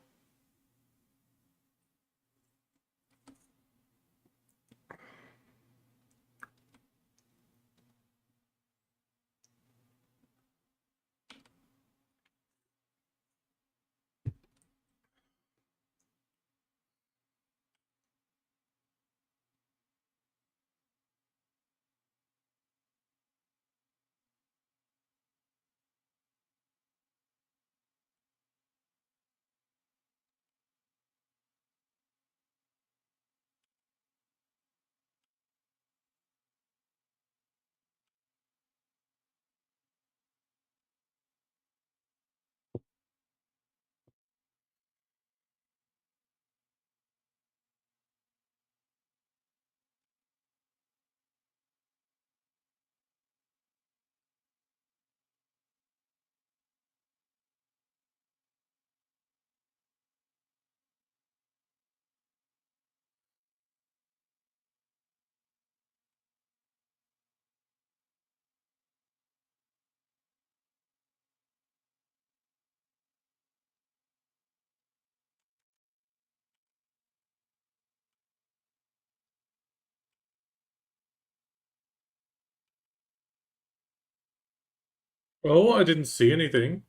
Oh, I didn't see anything.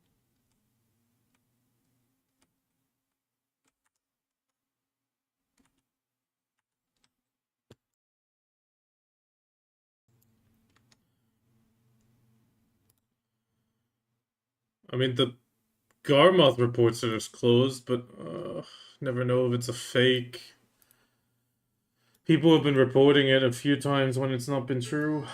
I mean, the Garmoth reports that it's closed, but never know if it's a fake. People have been reporting it a few times when it's not been true.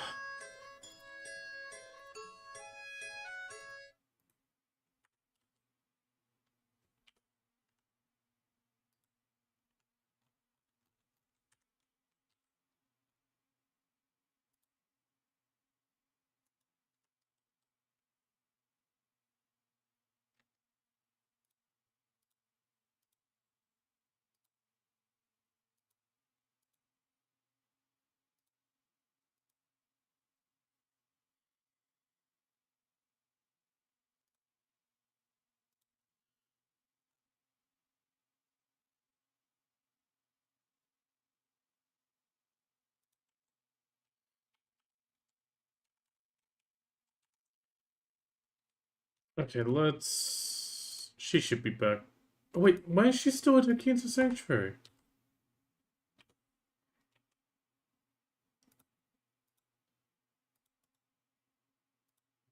Okay, let's... She should be back. Oh, wait, why is she still at the Kansas Sanctuary?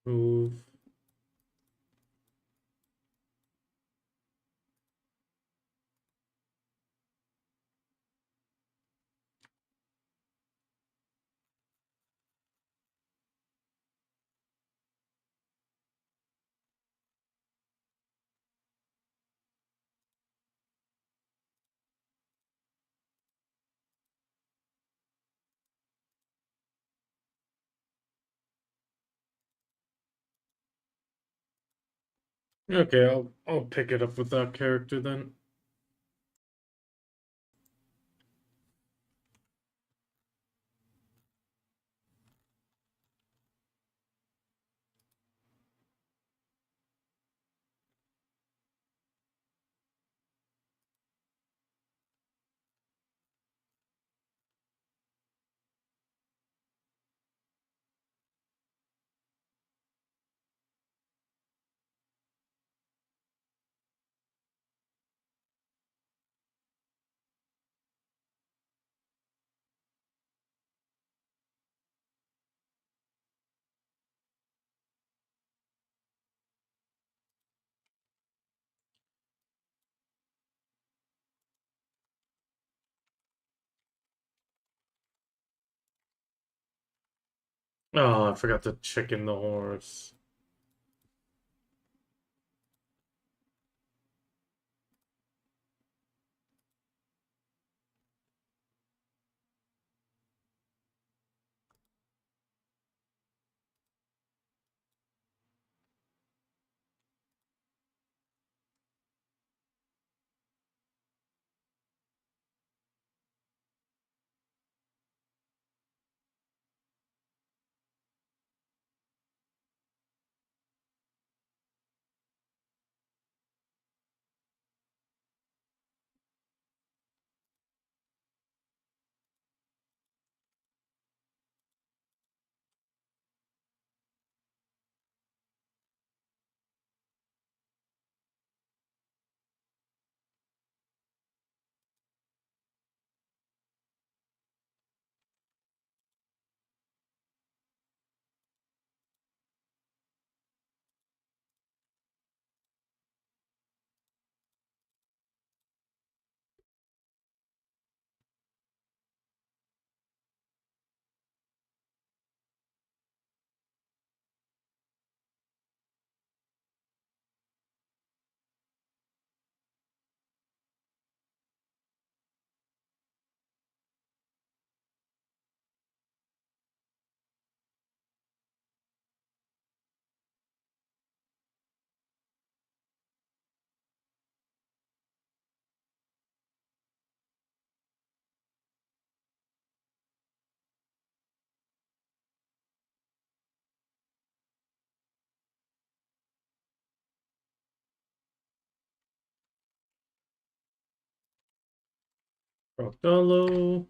Move. Okay, I'll pick it up with that character then. Oh, I forgot to check in the horse. Rockdalo.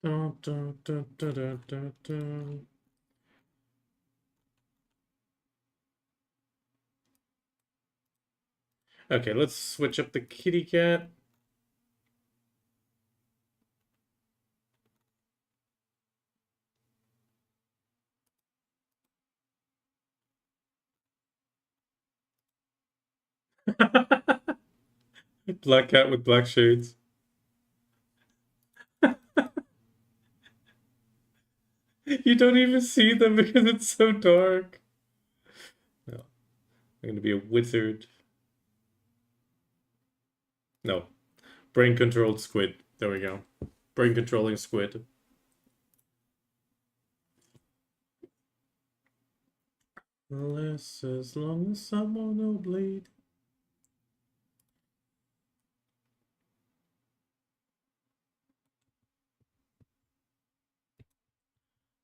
Dun, dun, dun, dun, dun, dun, dun. Okay, let's switch up the kitty cat. Black cat with black shades. You don't even see them because it's so dark. No, I'm gonna be a wizard. No, brain controlled squid. There we go. Brain controlling squid. Unless as long as someone will bleed.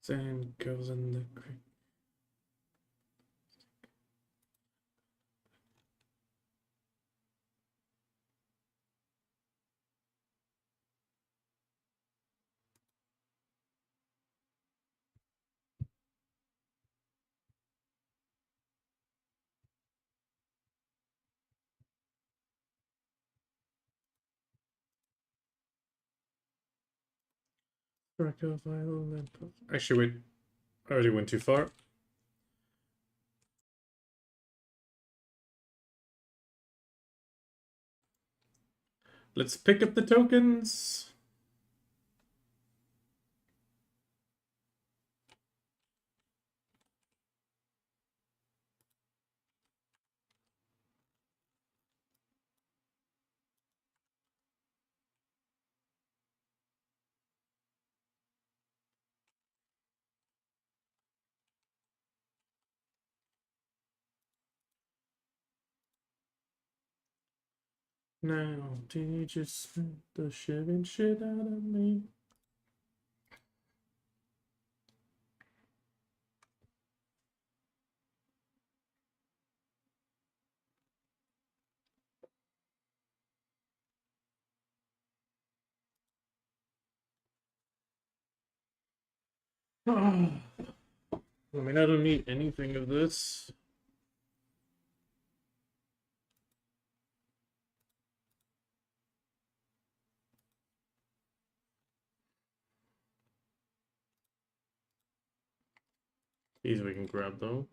Sand goes in the creek. Actually, wait. I already went too far. Let's pick up the tokens. Now, did you just spit the shit out of me? I mean, I don't need anything of this. These we can grab though.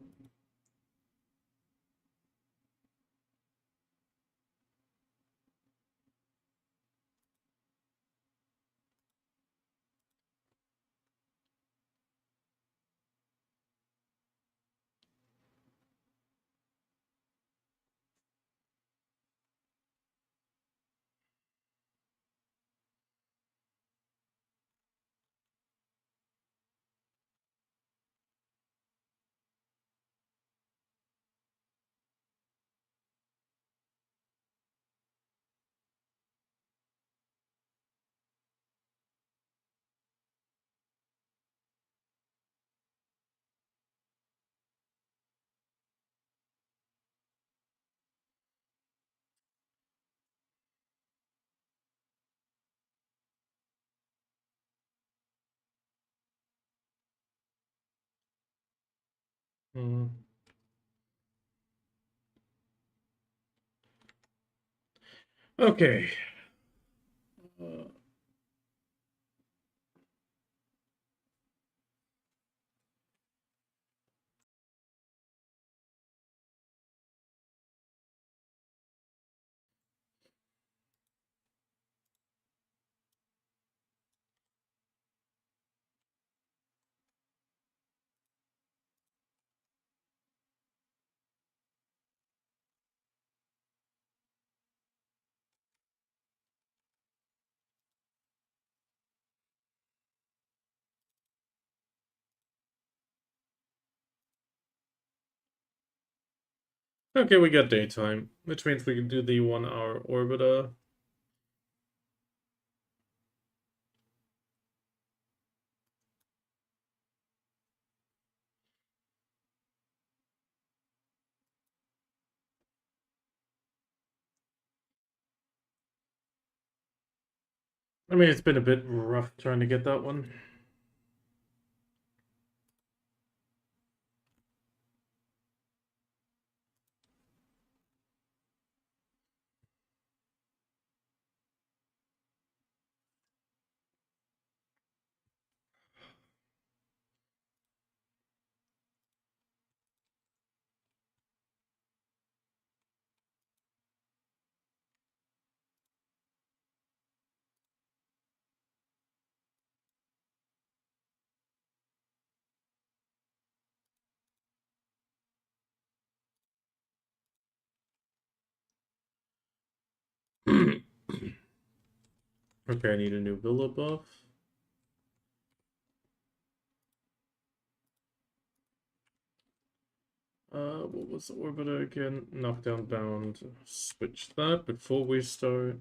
Hmm. Okay. Okay, we got daytime, which means we can do the 1 hour orbiter. I mean, it's been a bit rough trying to get that one. Okay, I need a new villa buff. What was the orbiter again? Knockdown bound. Switch that before we start.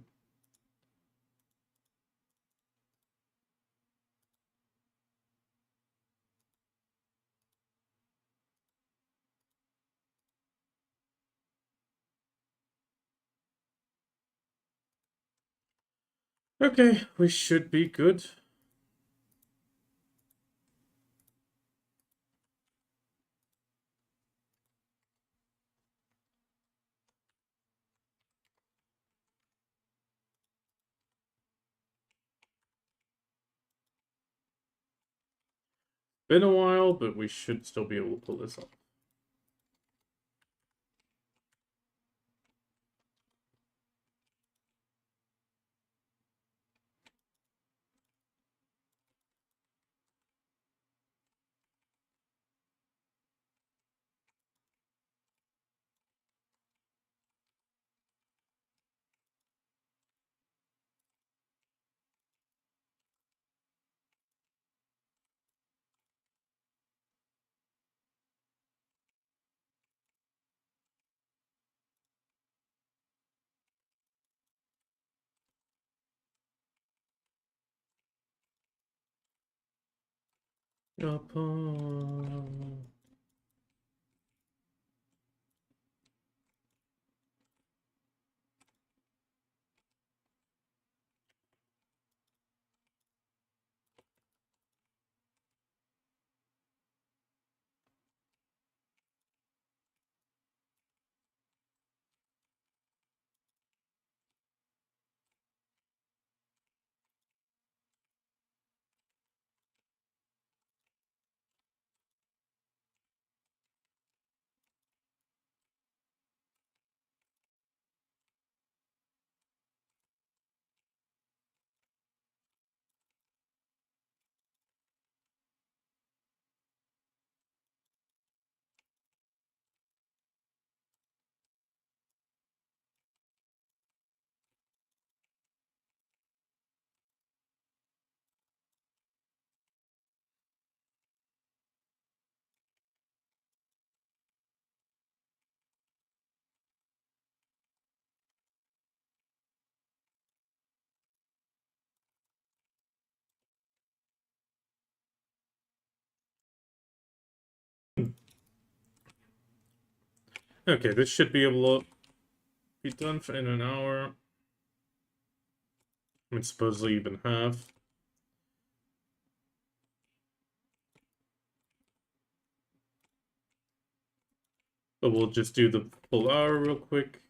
Okay, we should be good. Been a while, but we should still be able to pull this off. Upon... Okay, this should be able to be done in an hour. I mean, supposedly even half. But we'll just do the full hour real quick.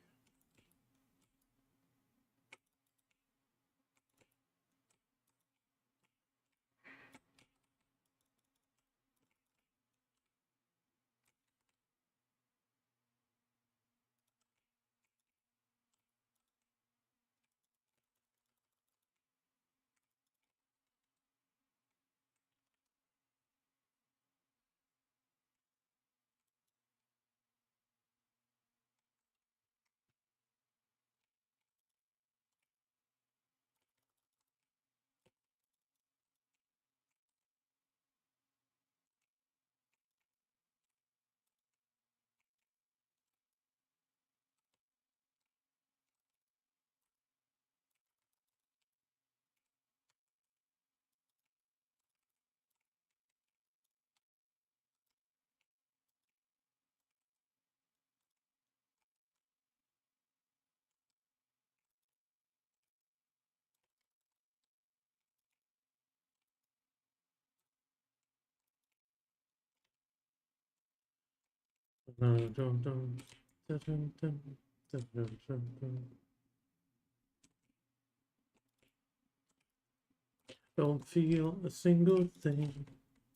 Don't feel a single thing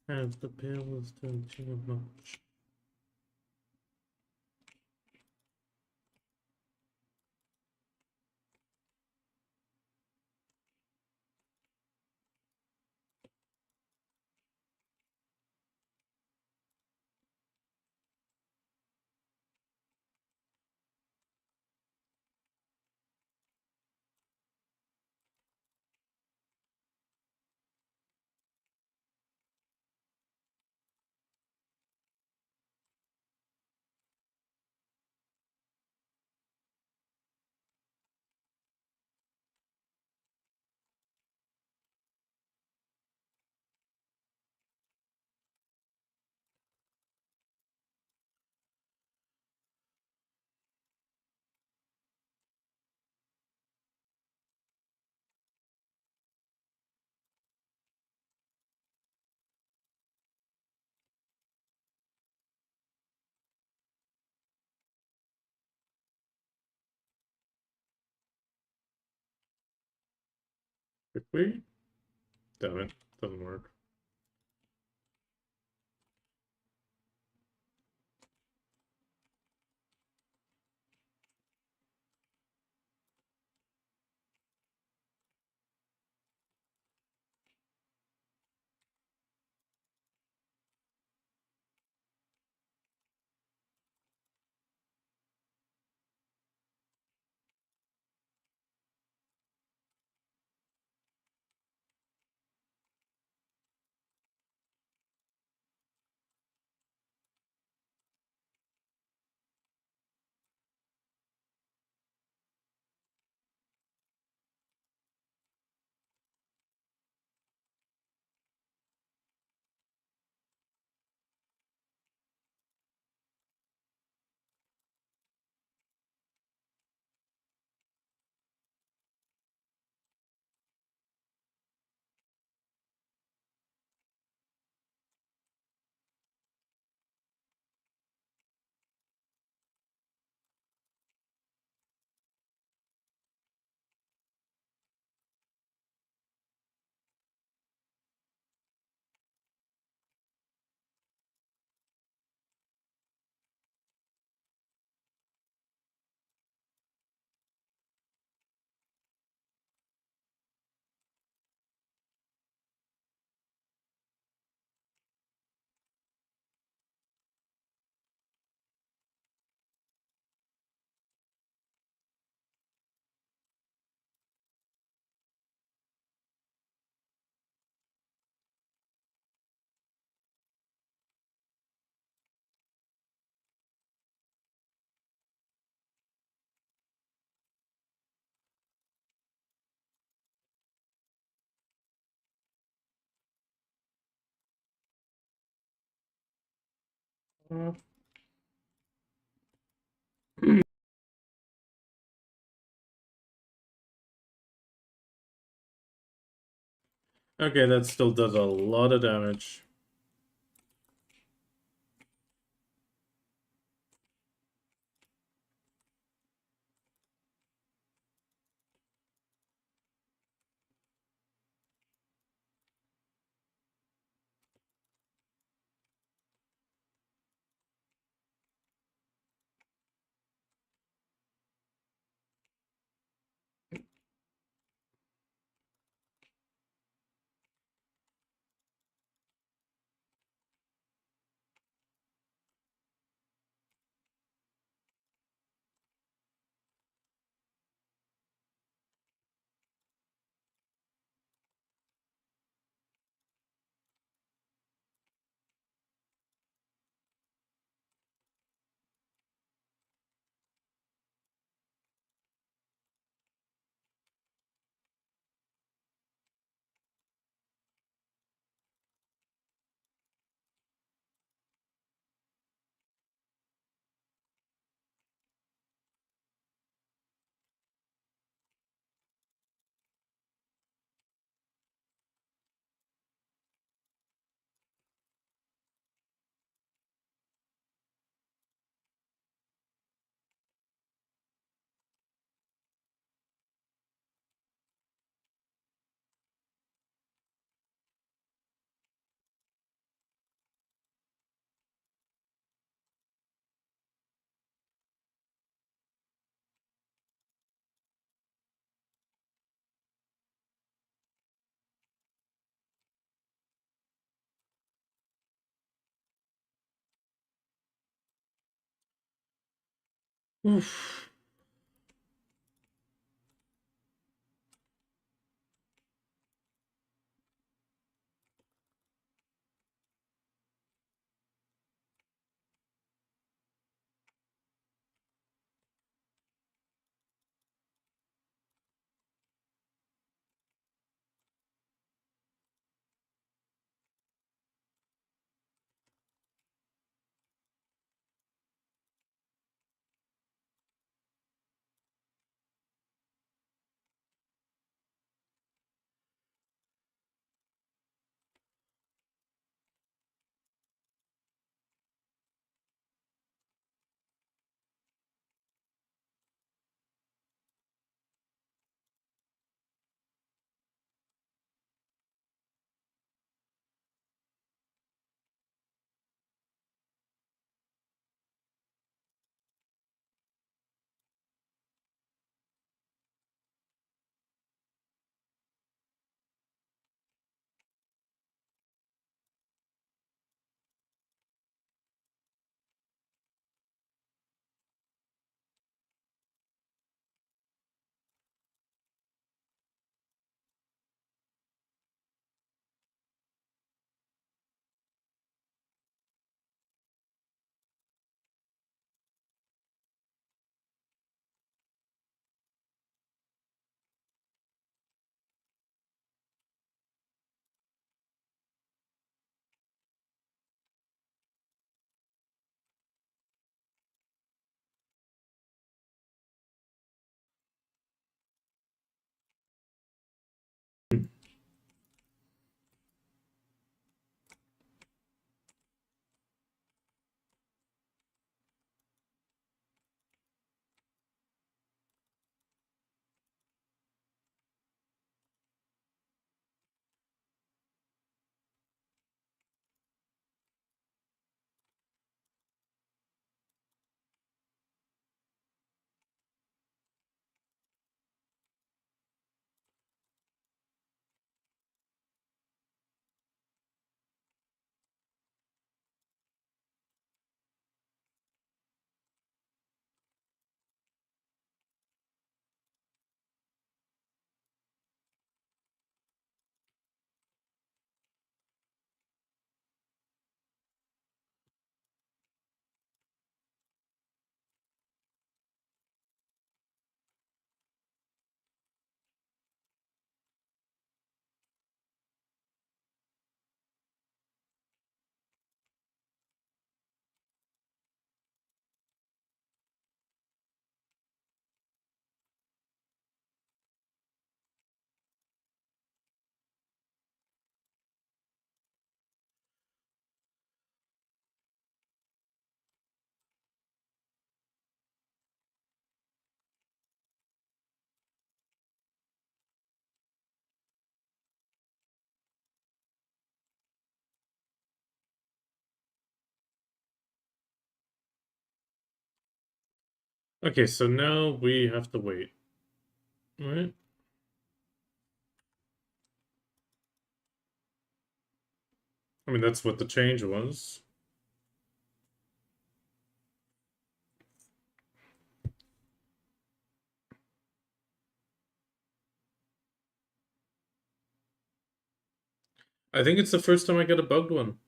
as the pills touch your much. Quickly? Damn it, doesn't work. Okay, that still does a lot of damage. Oof. Okay, so now we have to wait. Right? I mean, that's what the change was. I think it's the first time I got a bugged one.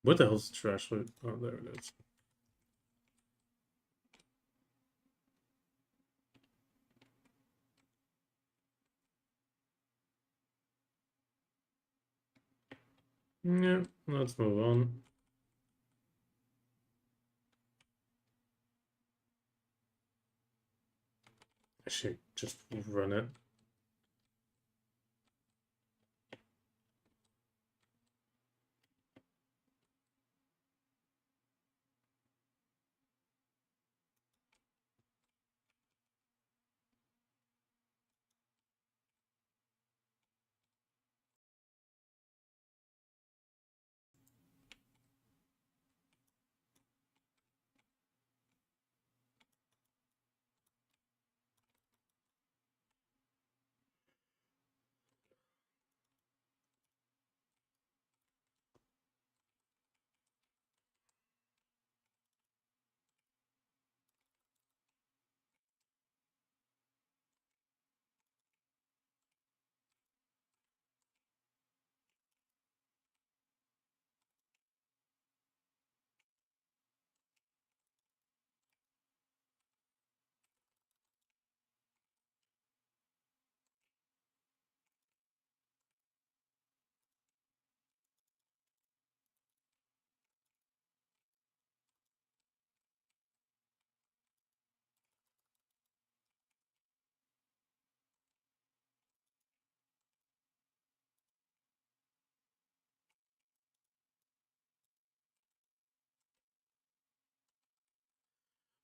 What the hell's the trash loot? Oh, there it is. Yeah, let's move on. Actually, just run it.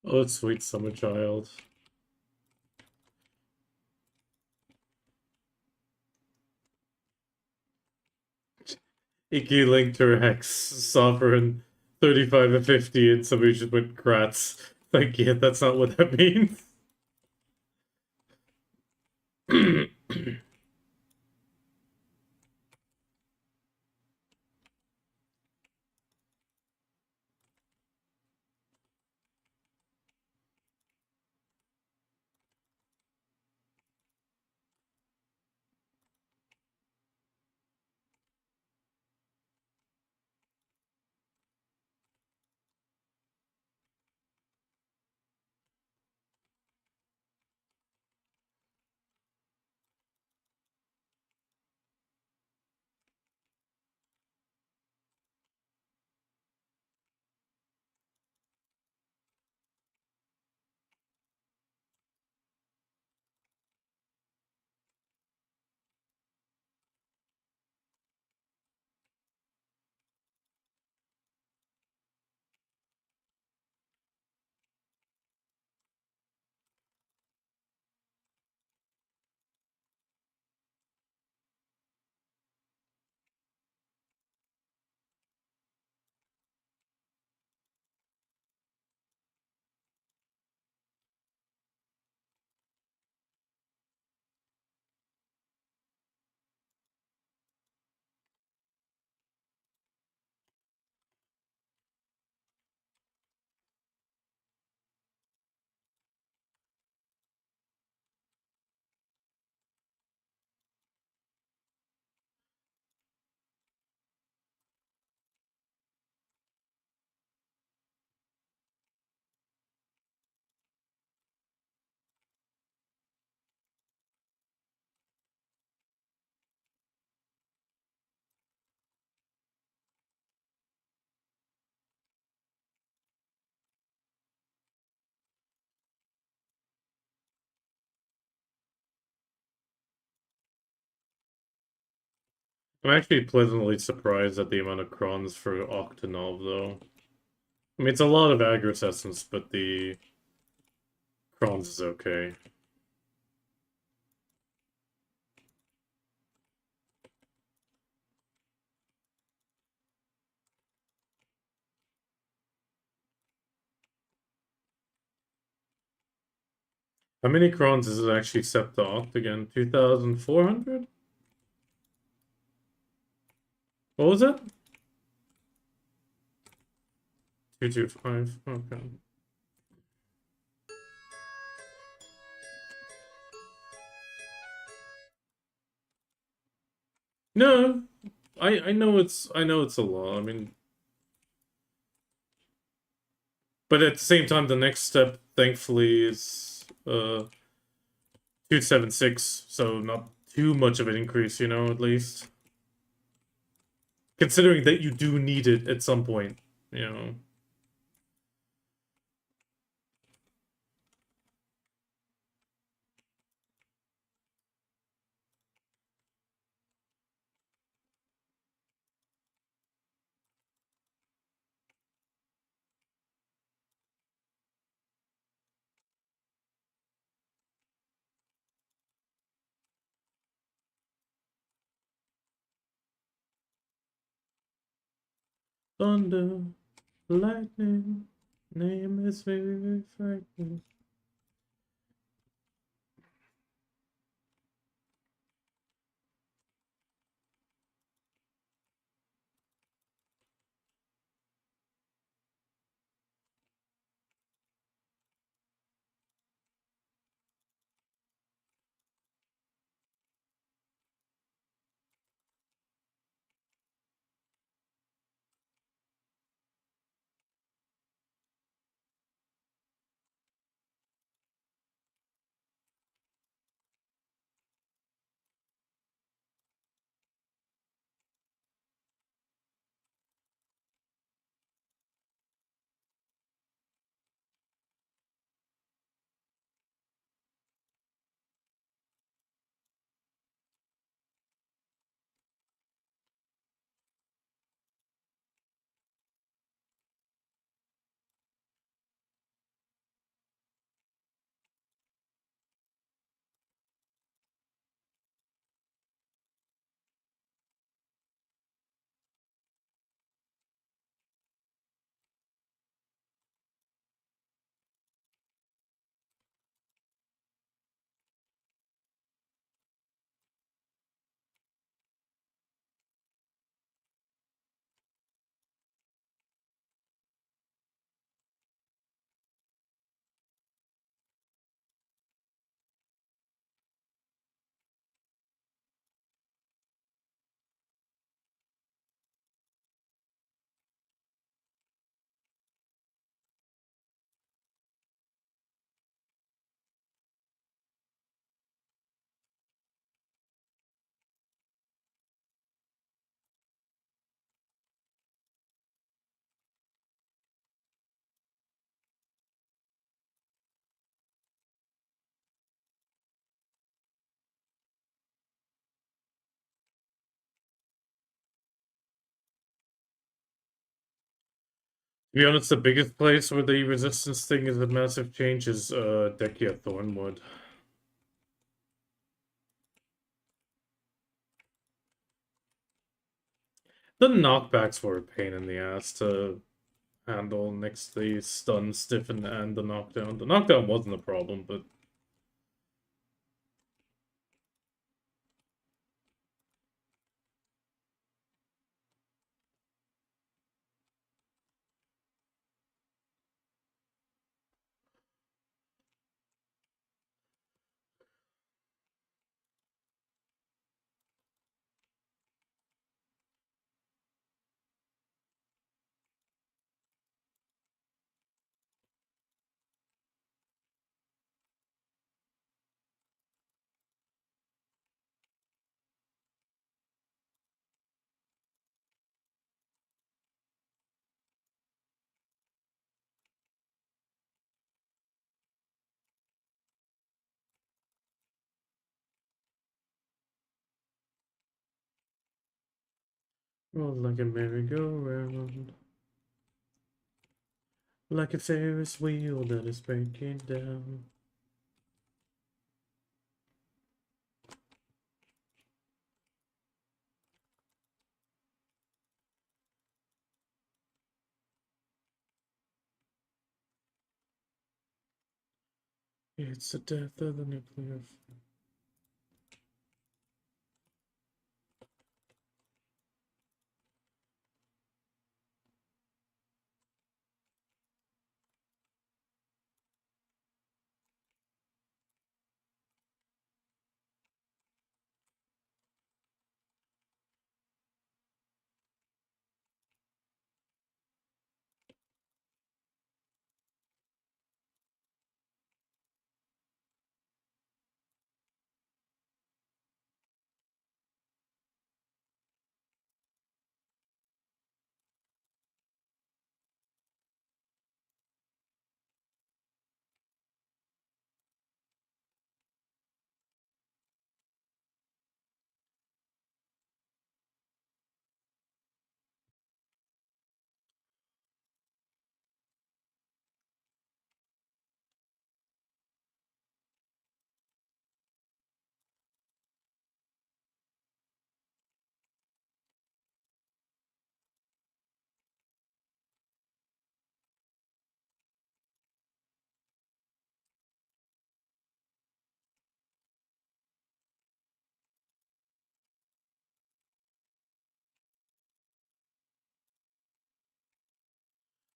Oh, sweet summer child. Icky linked her hex sovereign 35 and 50 and somebody just went grats. Like, yeah, that's not what that means. I'm actually pleasantly surprised at the amount of crons for Octanol, though. I mean, it's a lot of Agris Essence, but the crons is okay. How many crons is it actually set to Oct again? 2,400? What was it? 225. Okay. No, I know it's a lot. I mean, but at the same time, the next step, thankfully, is 276. So not too much of an increase, you know, at least considering that you do need it at some point, you know. Thunder, lightning, name is very, very frightening. To be honest, the biggest place where the resistance thing is a massive change is Dekia Thornwood. The knockbacks were a pain in the ass to handle next to the stun, stiffen, and the knockdown. The knockdown wasn't a problem, but roll like a merry-go-round, like a Ferris wheel that is breaking down. It's the death of the nuclear.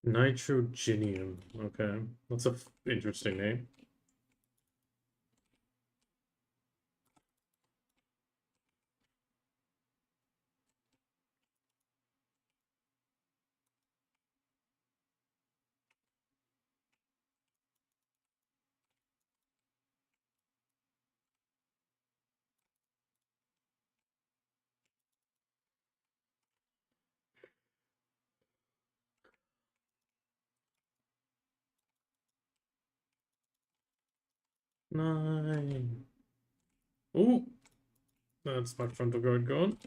Nitrogenium. Okay, that's a interesting name. Nine. Ooh, that's my frontal guard gone.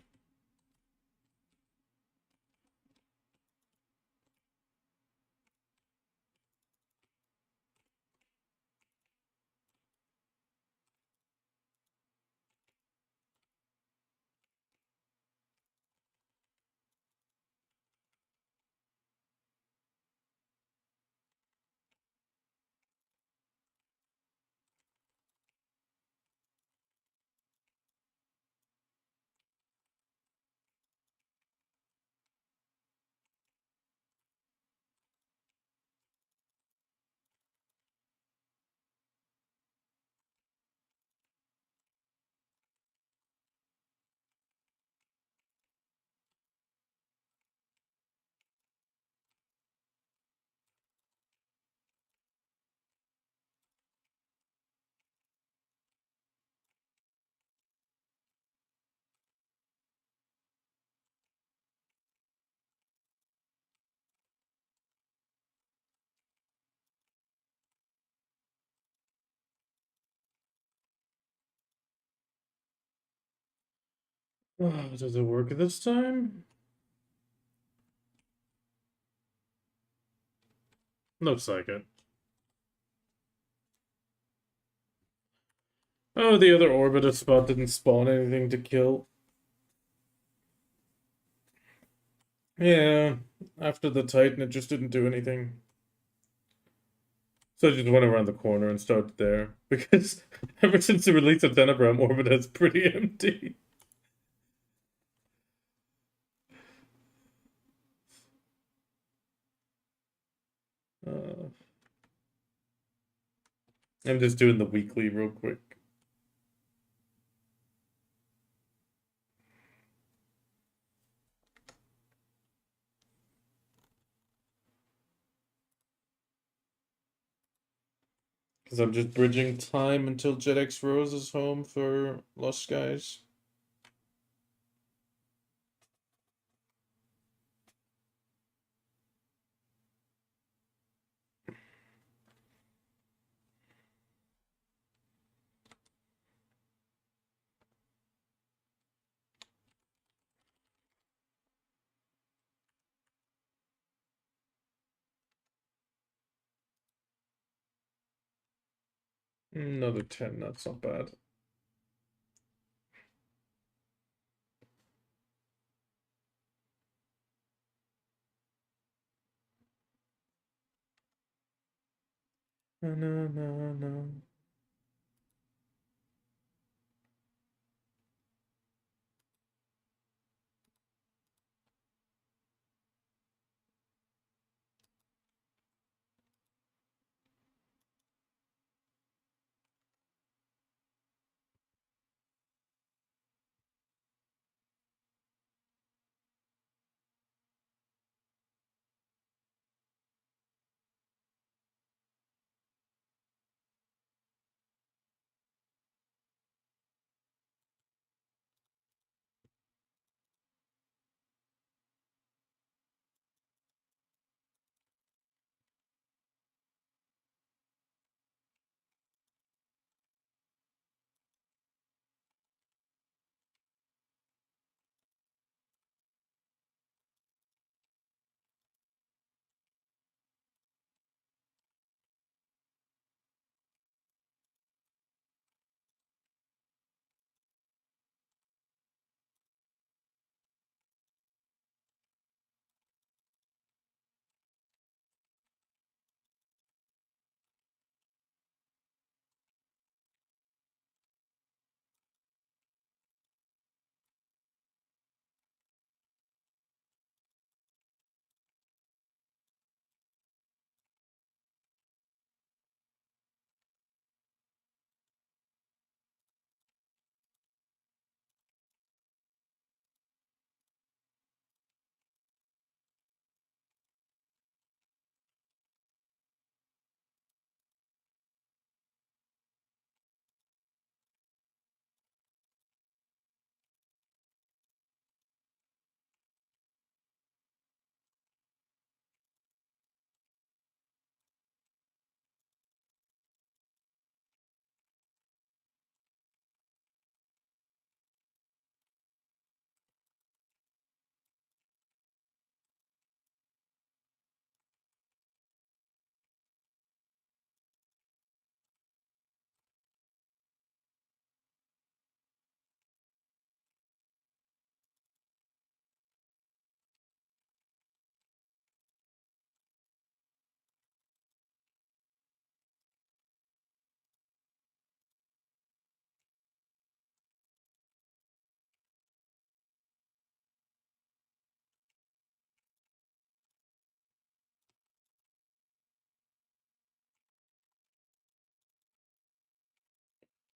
Oh, does it work this time? Looks like it. Oh, the other orbiter spot didn't spawn anything to kill. Yeah, after the Titan, it just didn't do anything. So I just went around the corner and started there. Because ever since the release of Tenebram, Orbiter is pretty empty. Uh, I'm just doing the weekly real quick. Because I'm just bridging time until JetX Rose is home for Lost Skies. Another 10, that's not bad. No, no, no, no.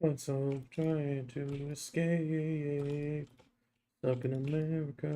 Let's all try to escape. Stuck in America.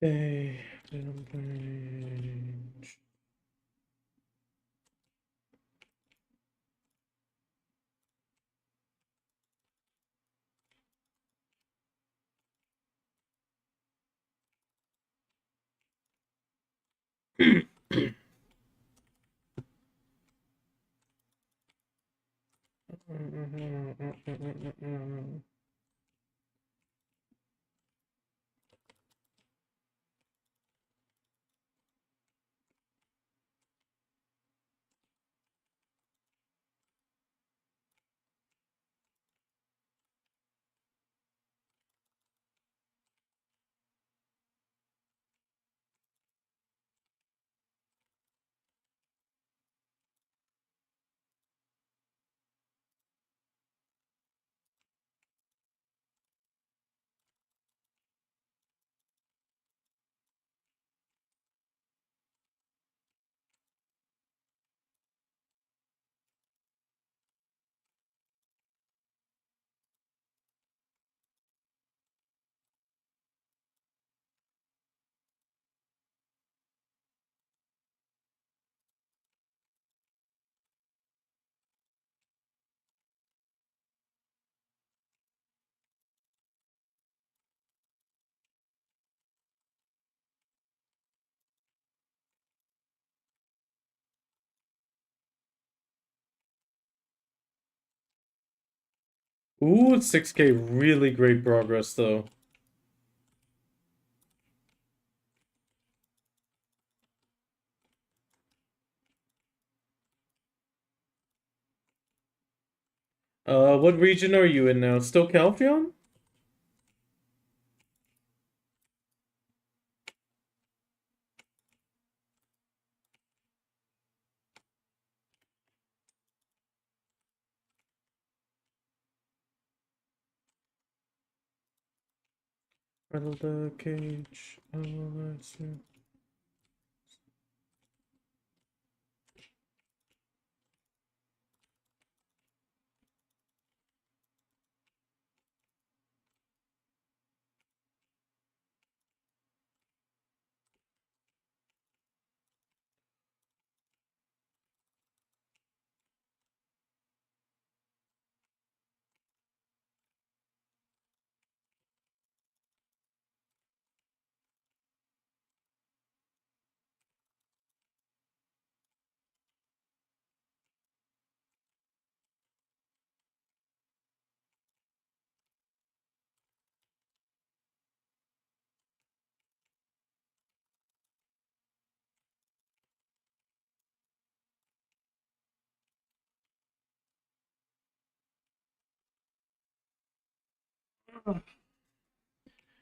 Okay, page. Ooh, 6K, really great progress though. What region are you in now? Still Calpheon? Rattle the cage. Oh, let's see.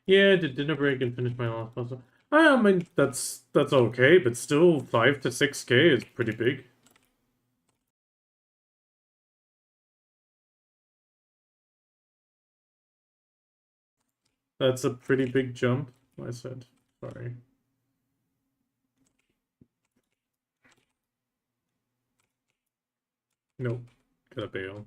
Yeah, I did dinner break and finished my last puzzle. I mean, that's okay, but still 5 to 6K is pretty big. That's a pretty big jump, I said. Sorry. Nope. Gotta bail.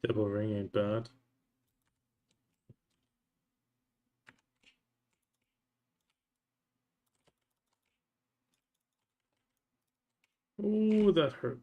Double ring ain't bad. Ooh, that hurt.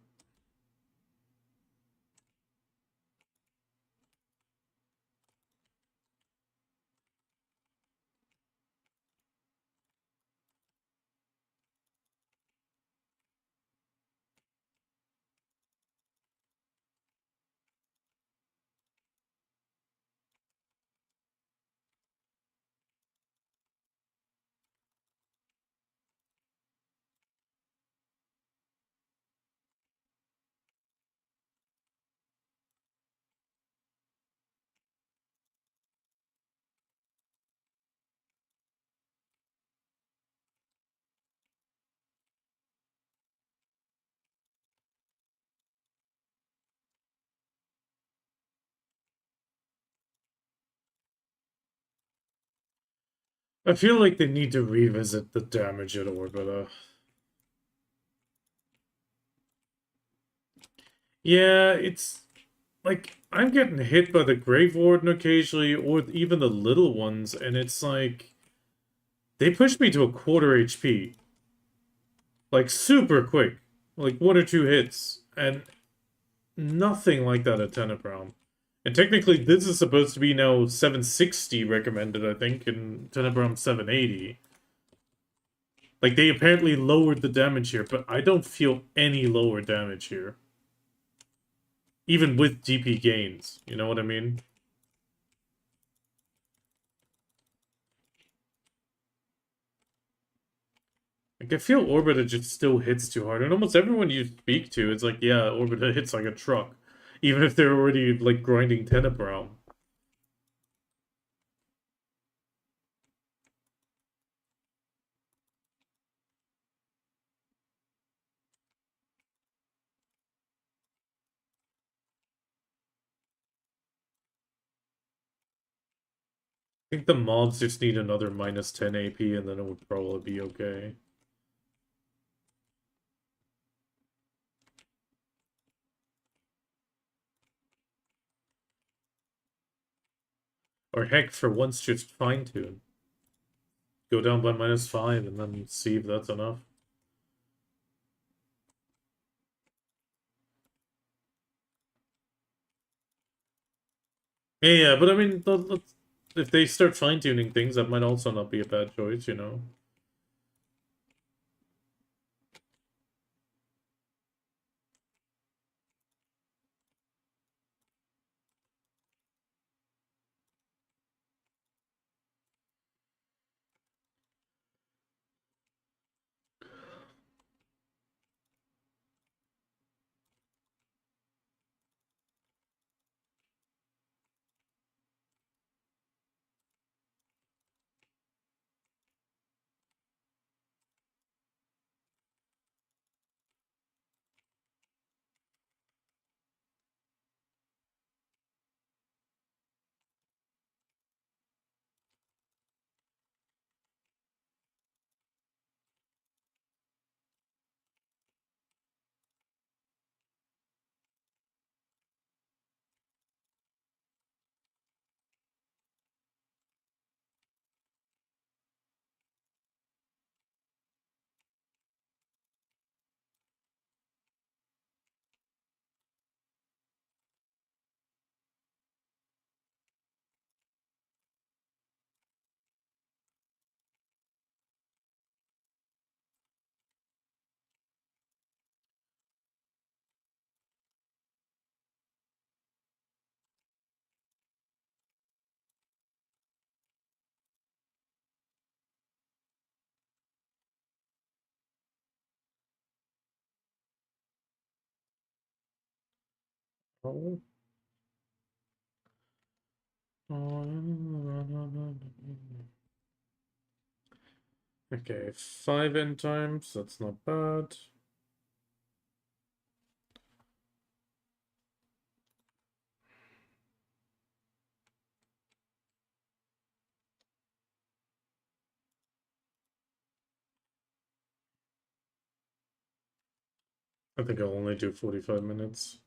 I feel like they need to revisit the damage at Orbita. Yeah, it's like I'm getting hit by the Grave Warden occasionally, or even the little ones, and it's like they push me to a quarter HP. Like super quick. Like one or two hits. And nothing like that at Tenebrown. And technically this is supposed to be now 760 recommended, I think, and Tenebrown 780. Like they apparently lowered the damage here, but I don't feel any lower damage here. Even with DP gains, you know what I mean? Like I feel Orbita just still hits too hard, and almost everyone you speak to, it's like, yeah, Orbita hits like a truck, even if they're already like grinding Tenebrown. I think the mobs just need another minus 10 AP, and then it would probably be okay. Or heck, for once, just fine tune. Go down by minus 5 and then see if that's enough. Yeah, but I mean, if they start fine tuning things, that might also not be a bad choice, you know? Oh. Okay, 5 end times, that's not bad. I think I'll only do 45 minutes.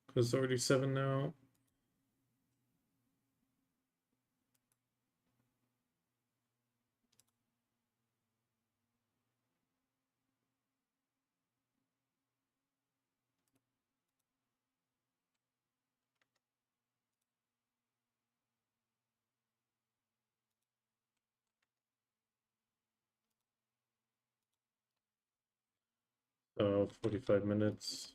Because it's already 7 now. So 45 minutes.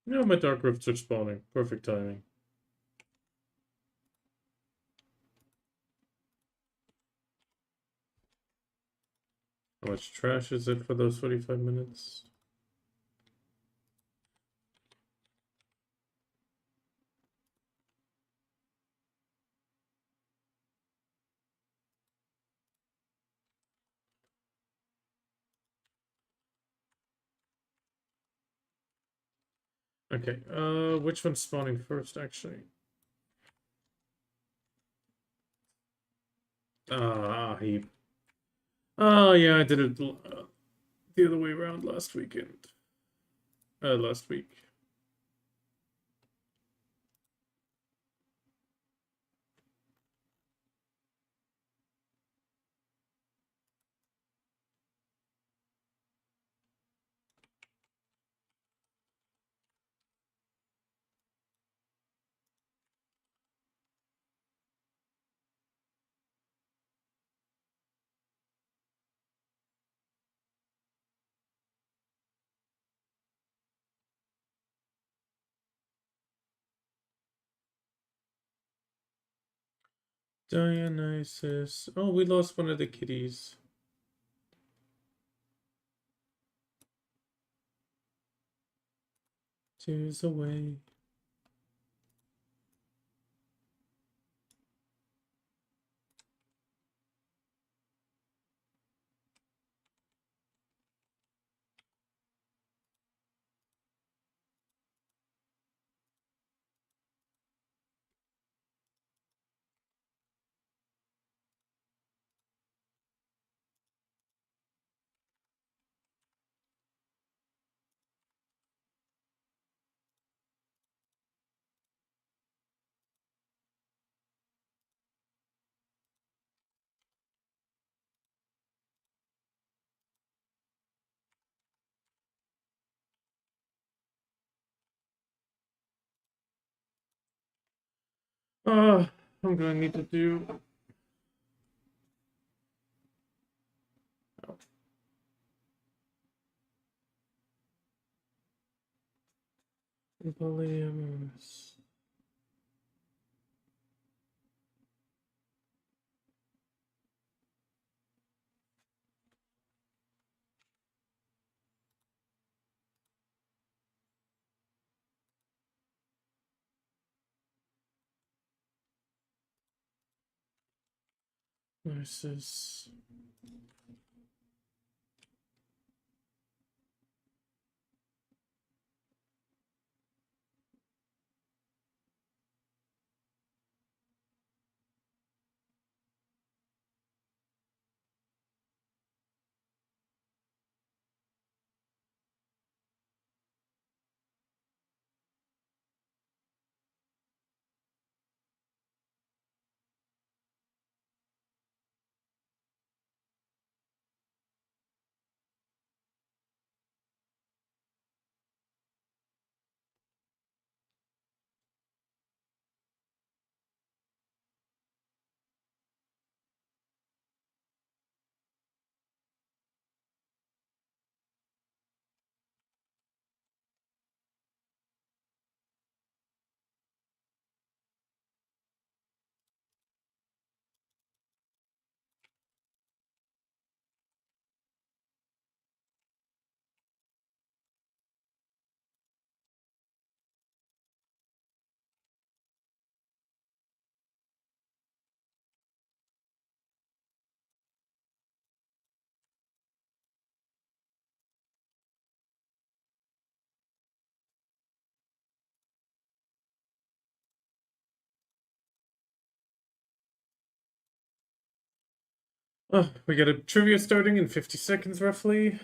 No, my dark rifts are spawning. Perfect timing. How much trash is it for those 45 minutes? Okay, which one's spawning first, actually? Heap. Oh, yeah, I did it the other way around last weekend. Last week. Dionysus. Oh, we lost one of the kitties. Tears away. I'm gonna need to do. Oh. Polyamorous. Versus. Oh, we got a trivia starting in 50 seconds, roughly.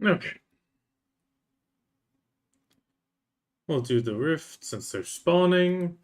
Okay. We'll do the rift since they're spawning.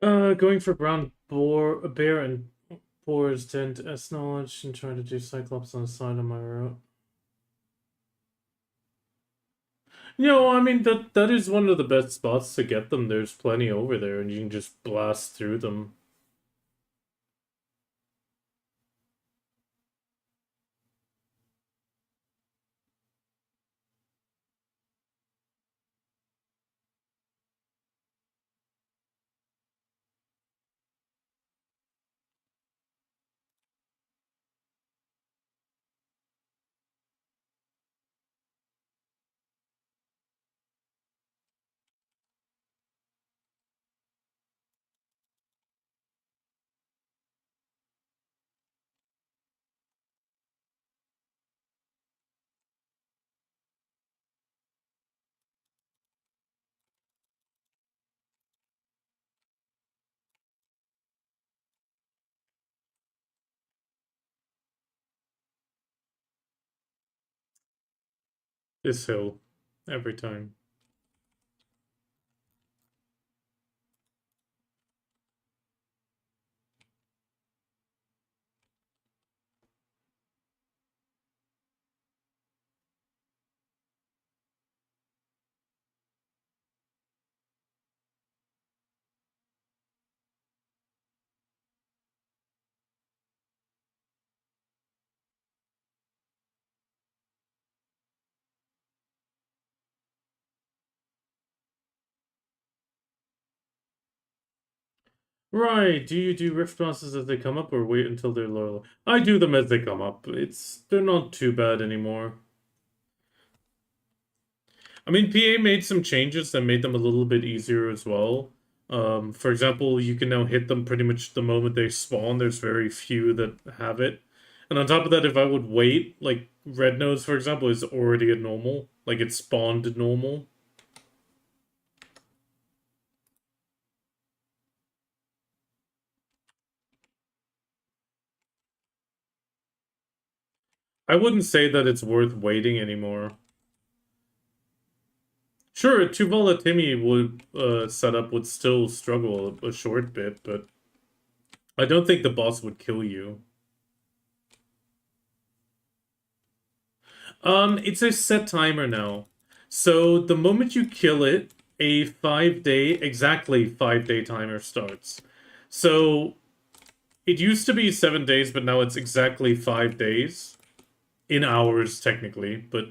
Going for brown bear and boars tend S knowledge and trying to do Cyclops on the side of my route. I mean that is one of the best spots to get them. There's plenty over there, and you can just blast through them. This hill, every time. Right. Do you do rift monsters as they come up or wait until they're low? I do them as they come up. They're not too bad anymore. I mean, PA made some changes that made them a little bit easier as well. For example, you can now hit them pretty much the moment they spawn. There's very few that have it. And on top of that, if I would wait, like Red Nose, for example, is already a normal. Like it spawned normal. I wouldn't say that it's worth waiting anymore. Sure, Tuvala Timmy would setup would still struggle a short bit, but I don't think the boss would kill you. It's a set timer now. So the moment you kill it, a 5-day, exactly 5-day timer starts. So it used to be 7 days, but now it's exactly 5 days. In hours, technically, but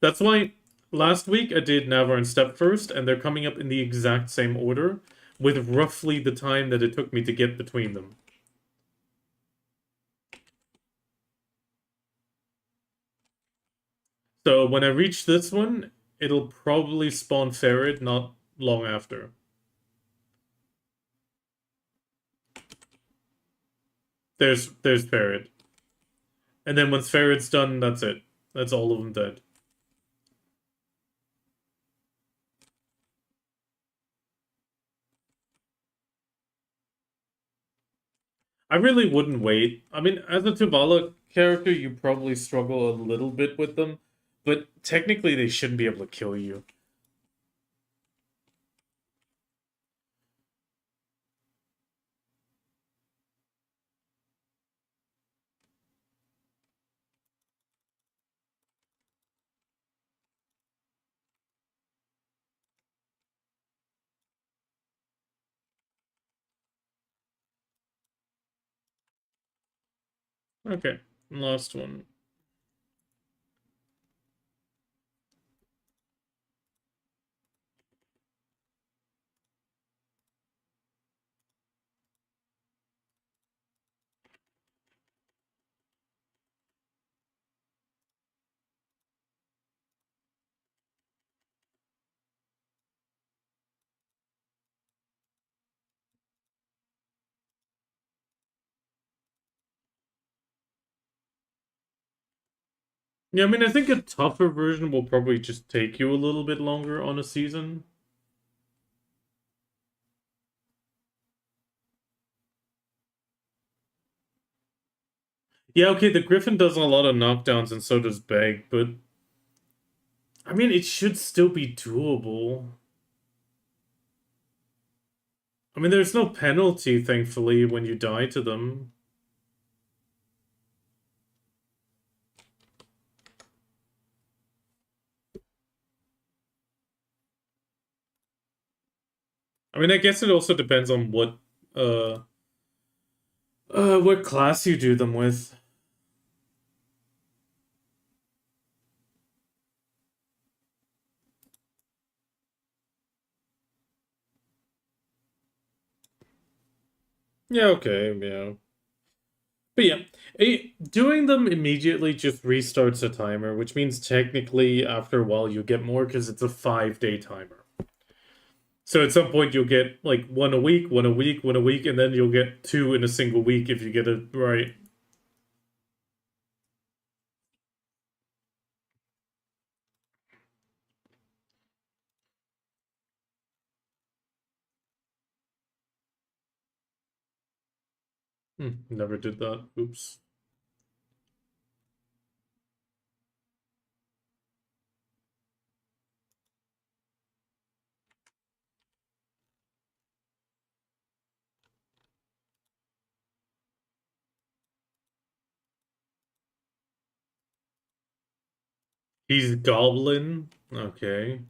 that's why last week I did Navarre and Step first, and they're coming up in the exact same order, with roughly the time that it took me to get between them. So when I reach this one, it'll probably spawn Ferret not long after. There's Ferret. And then once Ferret's done, that's it. That's all of them dead. I really wouldn't wait. I mean, as a Tuvala character, you probably struggle a little bit with them, but technically they shouldn't be able to kill you. Okay, last one. Yeah, I mean, I think a tougher version will probably just take you a little bit longer on a season. Yeah, okay, the Griffin does a lot of knockdowns and so does Beg, but I mean, it should still be doable. I mean, there's no penalty, thankfully, when you die to them. I mean, I guess it also depends on what class you do them with. Yeah, okay, yeah. But yeah, doing them immediately just restarts a timer, which means technically after a while you'll get more because it's a 5-day timer. So at some point you'll get like one a week, one a week, one a week, and then you'll get two in a single week if you get it right. Never did that. Oops. He's Goblin. Okay.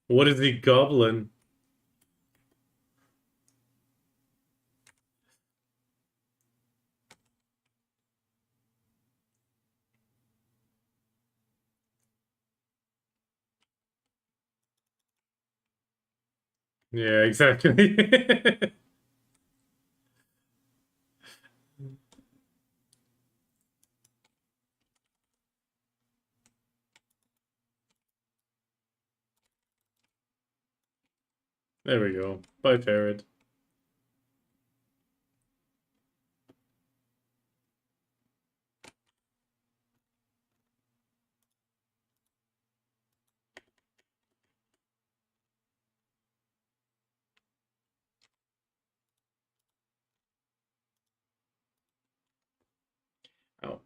What is he Goblin? Yeah, exactly. There we go. Bye, Ferret. Oh.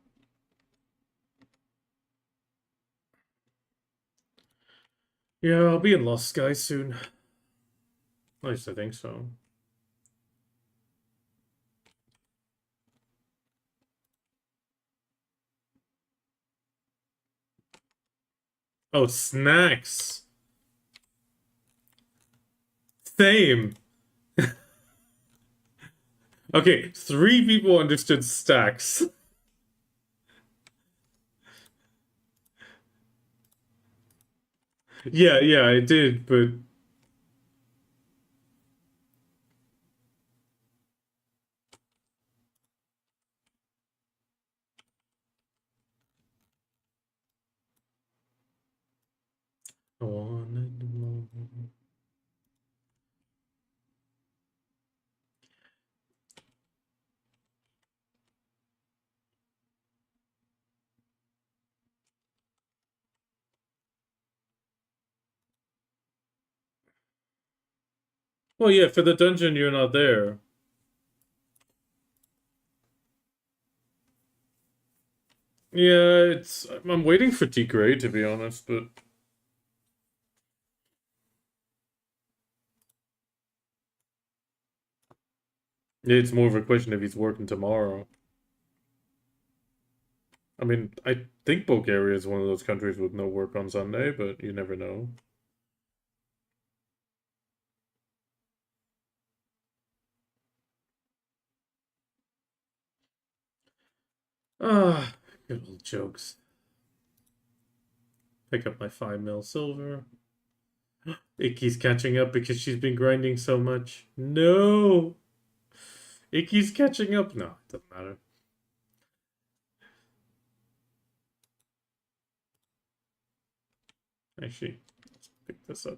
Yeah, I'll be in Lost Skies soon. At least I think so. Oh, snacks. Same. Okay, 3 people understood stacks. Yeah, yeah, I did, but I wanted more. Well, yeah, for the dungeon, you're not there. Yeah, it's. I'm waiting for T Gray, to be honest, but. It's more of a question if he's working tomorrow. I mean, I think Bulgaria is one of those countries with no work on Sunday, but you never know. Ah, good old jokes. Pick up my 5 mil silver. Icky's catching up because she's been grinding so much. No! Icky's catching up. No, it doesn't matter. Actually, let's pick this up.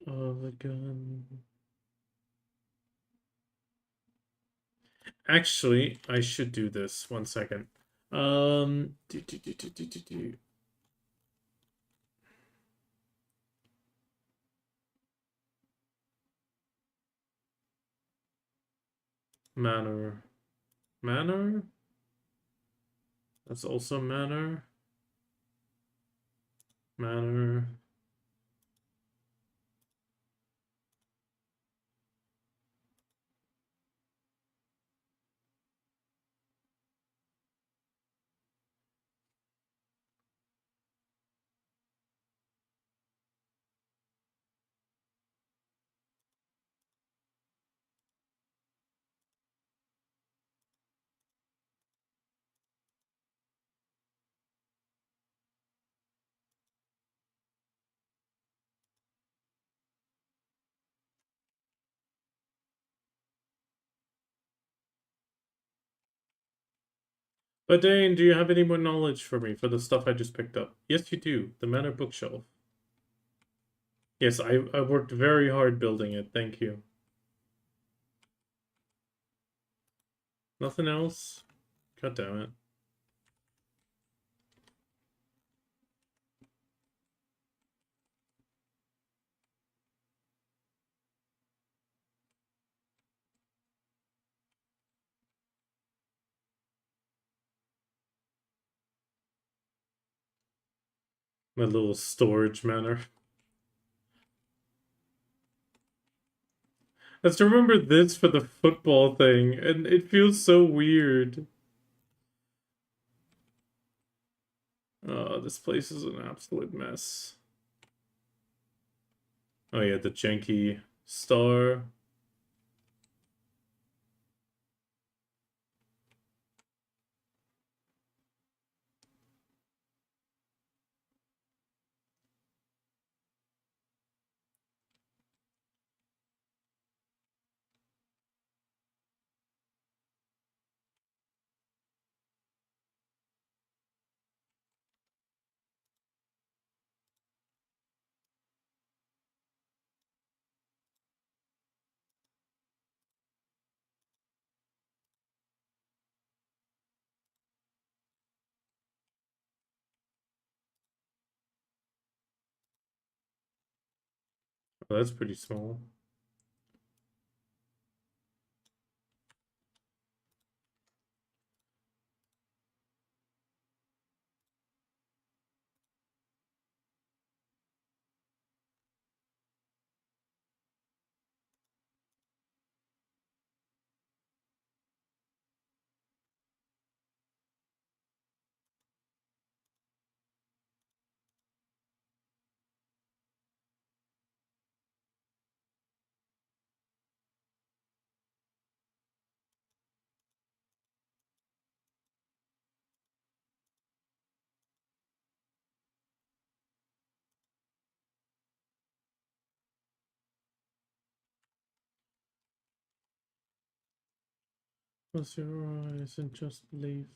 Oh, the gun. Actually, I should do this. 1 second. Do. Manor. Manor? That's also manor. Manor. But Dane, do you have any more knowledge for me for the stuff I just picked up? Yes, you do. The Manor bookshelf. Yes, I worked very hard building it. Thank you. Nothing else? God damn it. My little storage manor. I just remember this for the football thing, and it feels so weird. Oh, this place is an absolute mess. Oh yeah, the janky star. Oh, that's pretty small. Close your eyes and just believe.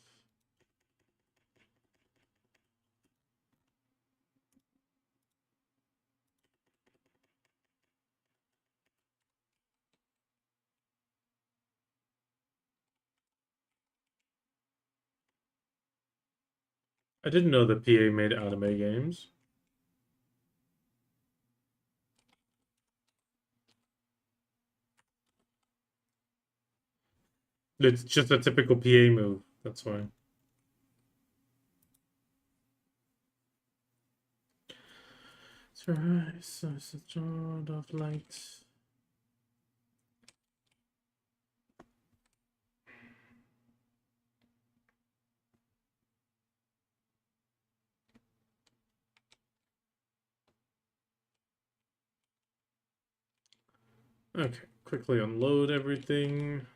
I didn't know that PA made anime games. It's just a typical PA move. That's why. Surprise, it's a child of light. Okay, quickly unload everything.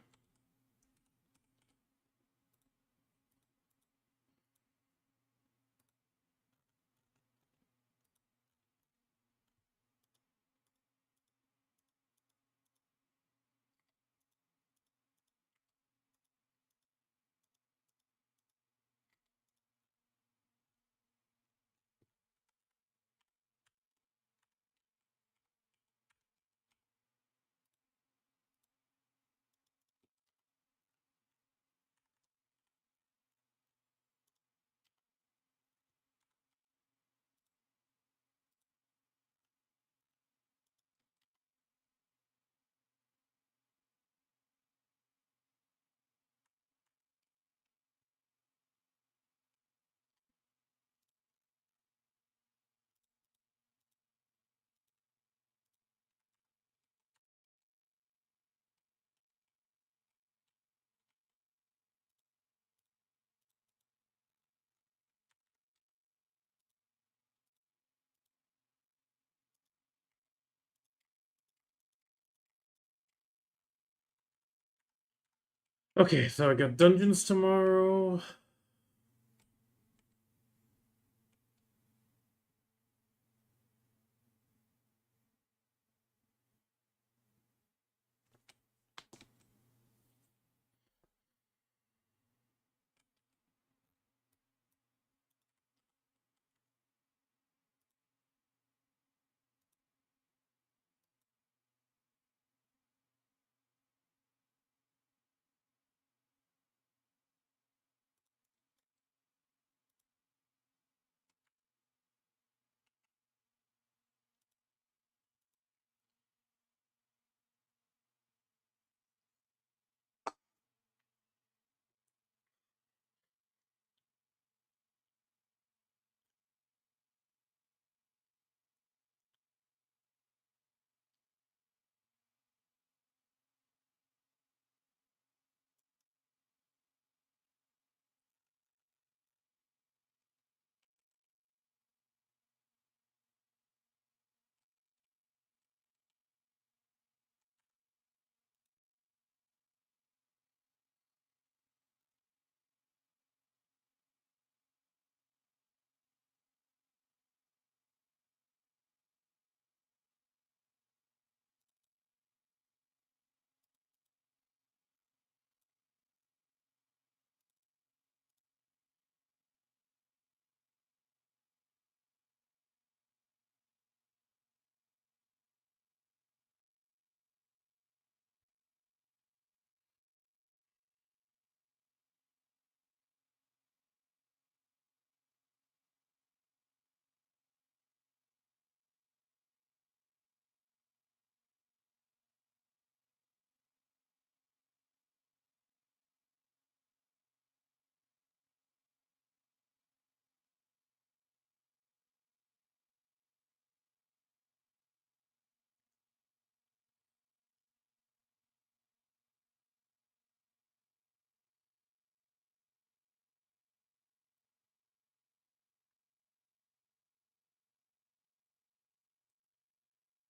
Okay, so I got dungeons tomorrow.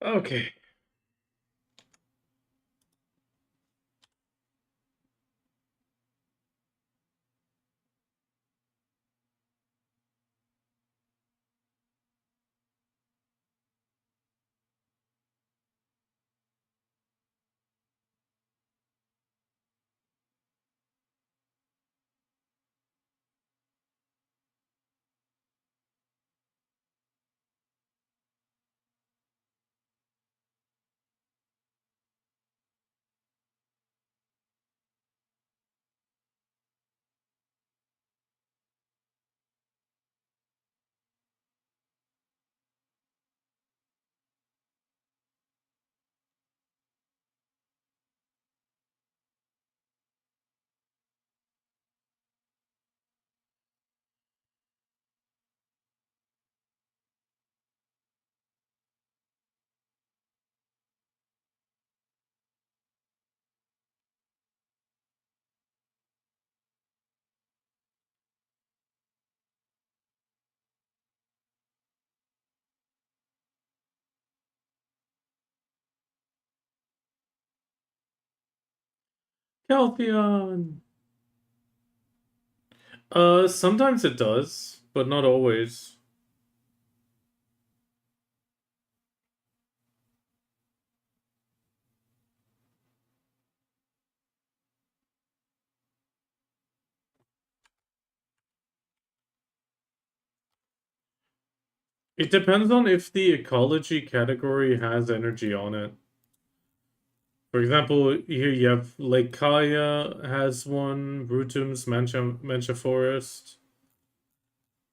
Okay. Caltheon! Sometimes it does, but not always. It depends on if the ecology category has energy on it. For example, here you have Lake Kaya has one, Brutum's Mancha Forest.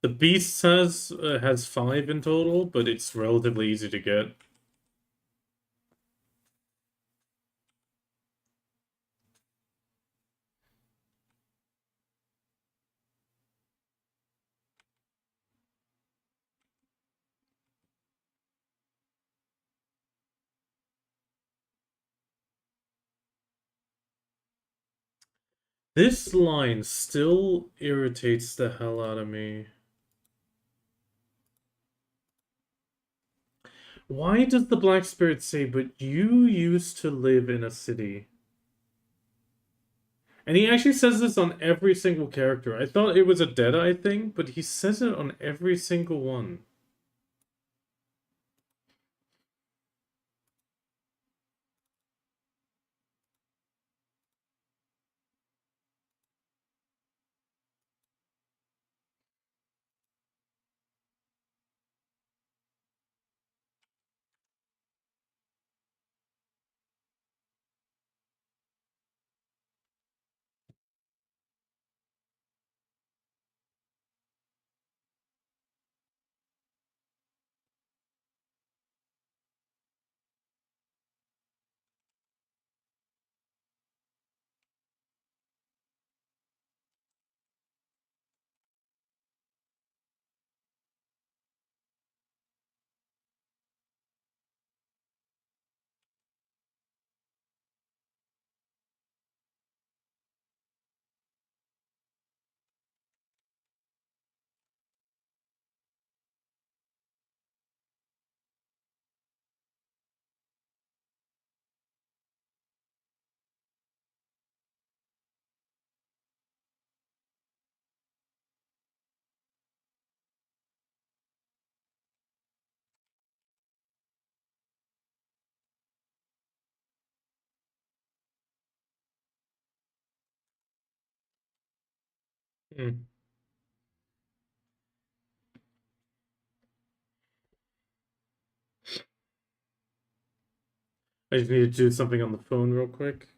The Beast has 5 in total, but it's relatively easy to get. This line still irritates the hell out of me. Why does the Black Spirit say, but you used to live in a city? And he actually says this on every single character. I thought it was a Deadeye thing, but he says it on every single one. Hmm. I just need to do something on the phone real quick.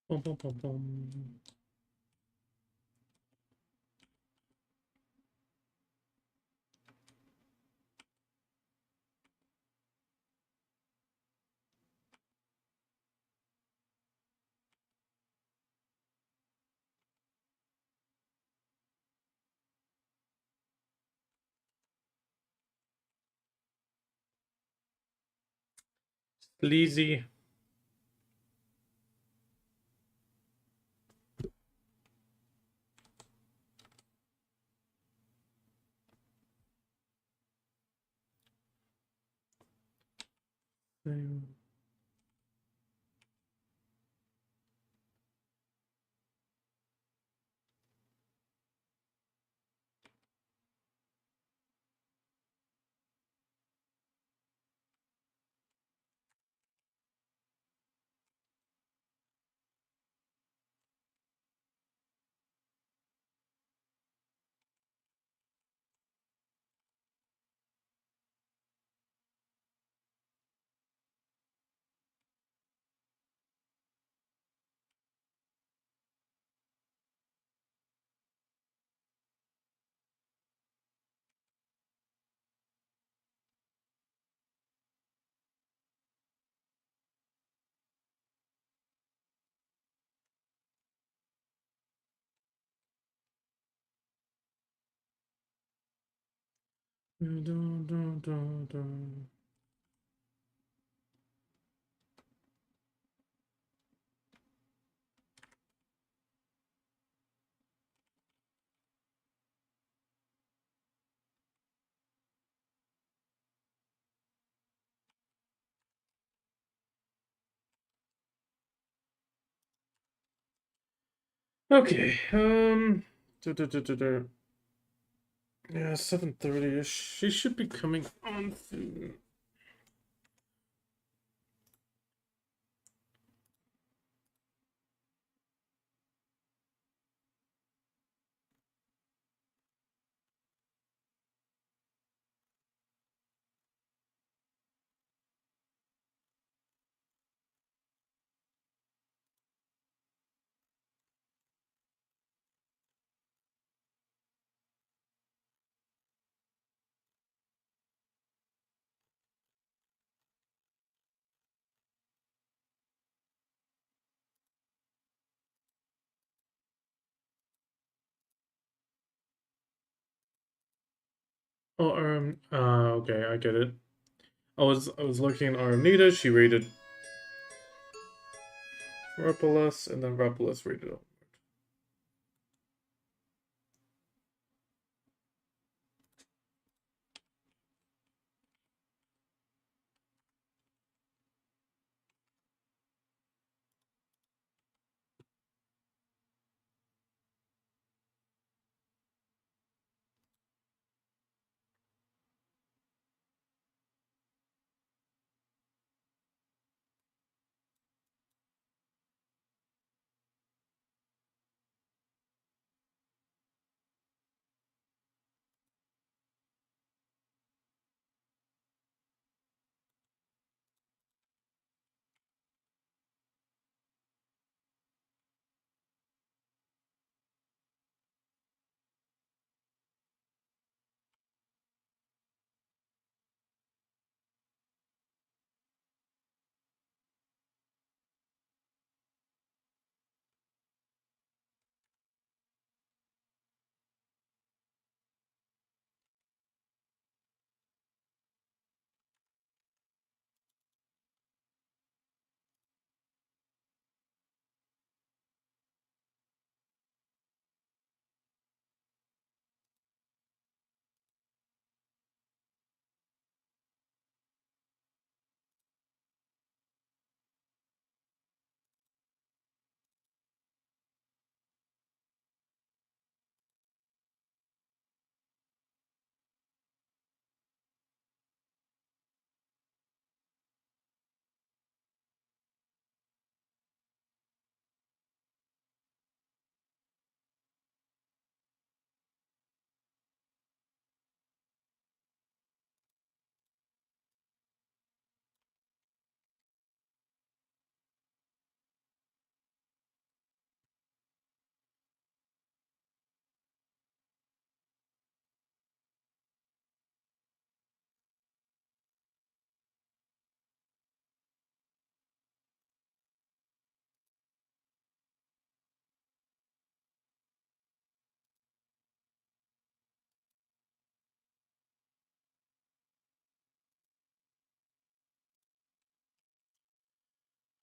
Bum, bum, bum, bum. Pleasey. Okay. Yeah, 7:30ish. She should be coming on soon. Oh, okay, I get it. I was looking at Armnita. She rated Rapalas, and then Rapalas rated up.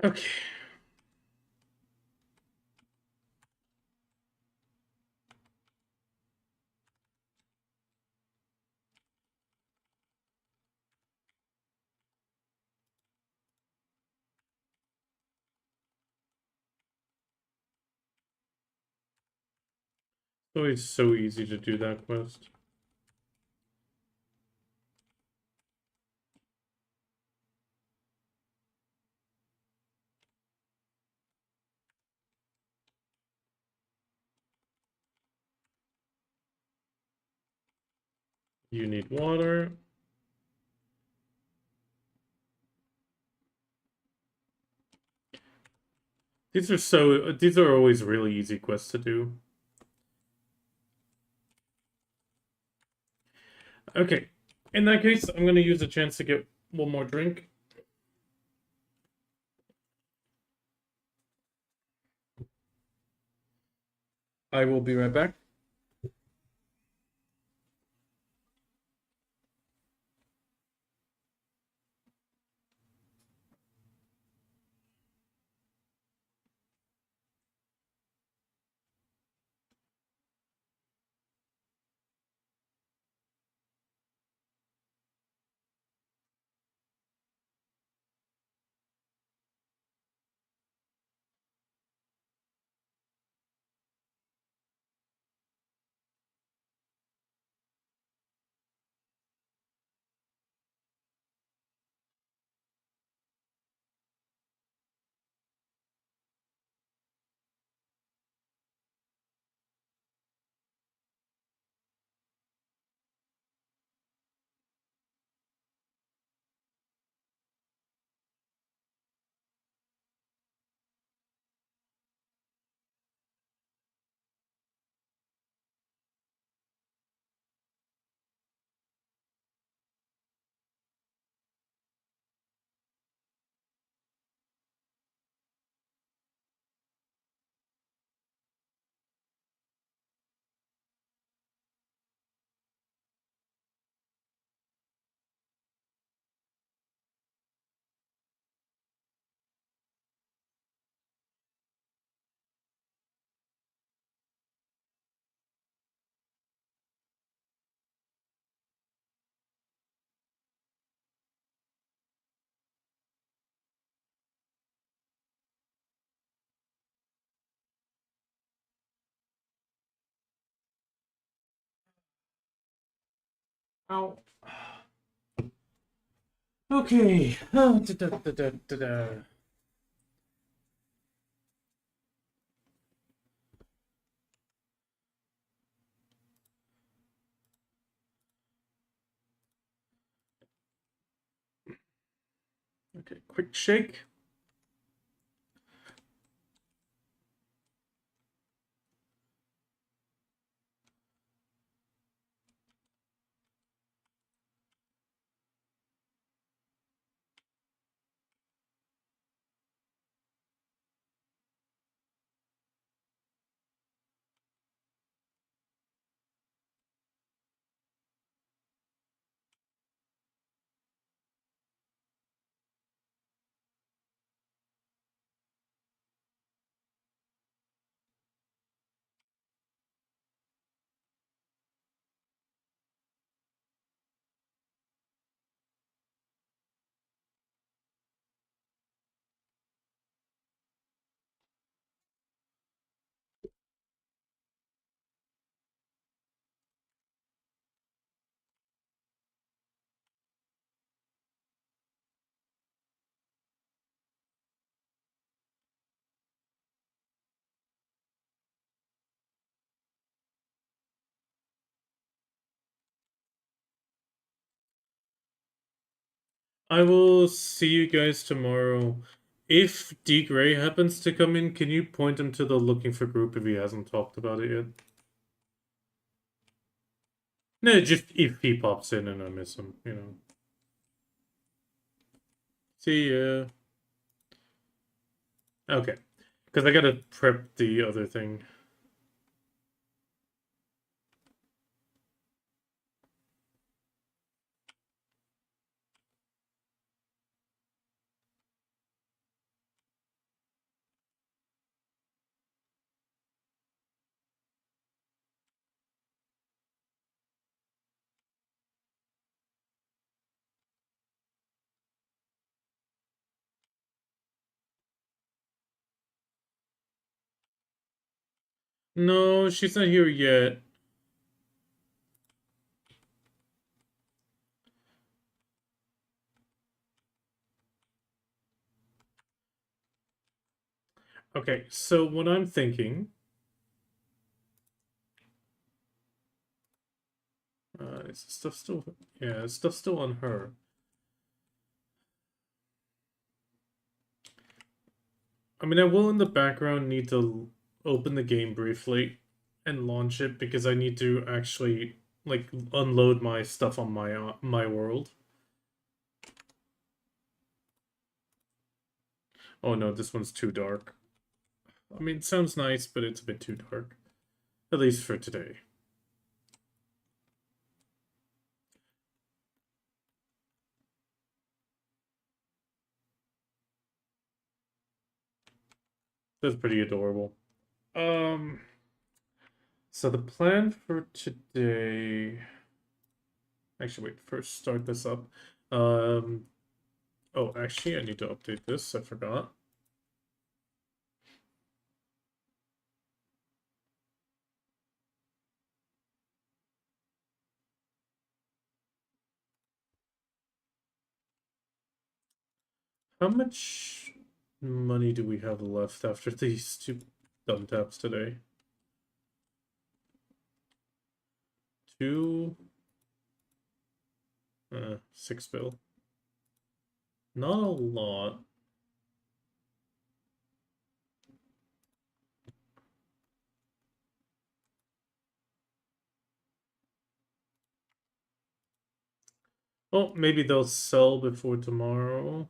Okay. It's always so easy to do that quest. You need water. These are always really easy quests to do. Okay. In that case, I'm gonna use a chance to get one more drink. I will be right back. Ow. Okay. Okay, quick shake. I will see you guys tomorrow. If D Gray happens to come in, can you point him to the looking for group if he hasn't talked about it yet? No, just if he pops in and I miss him, you know. See ya. Okay. Because I gotta prep the other thing. No, she's not here yet. Okay, so what I'm thinking... is the stuff still... Yeah, stuff's still on her. I mean, I will in the background need to open the game briefly and launch it because I need to actually like unload my stuff on my world. Oh no, this one's too dark. I mean, it sounds nice, but it's a bit too dark. At least for today. That's pretty adorable. So the plan for today... Actually, wait, first start this up. Oh, actually, I need to update this. I forgot. How much money do we have left after these two dumb taps today? 2... 6 bill. Not a lot. Oh, maybe they'll sell before tomorrow.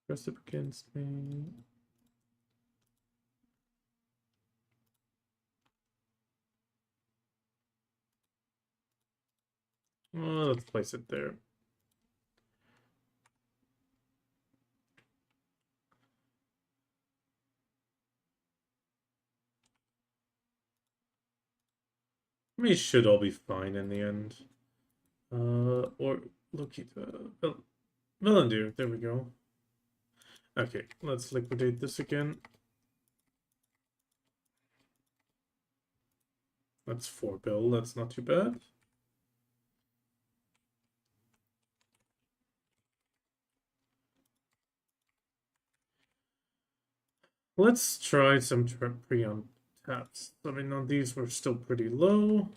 Press up against me. Oh, let's place it there. I mean, it should all be fine in the end. Or look at Villandir. There we go. Okay, let's liquidate this again. That's 4 bill. That's not too bad. Let's try some pre-on taps. I mean, on these we're still pretty low.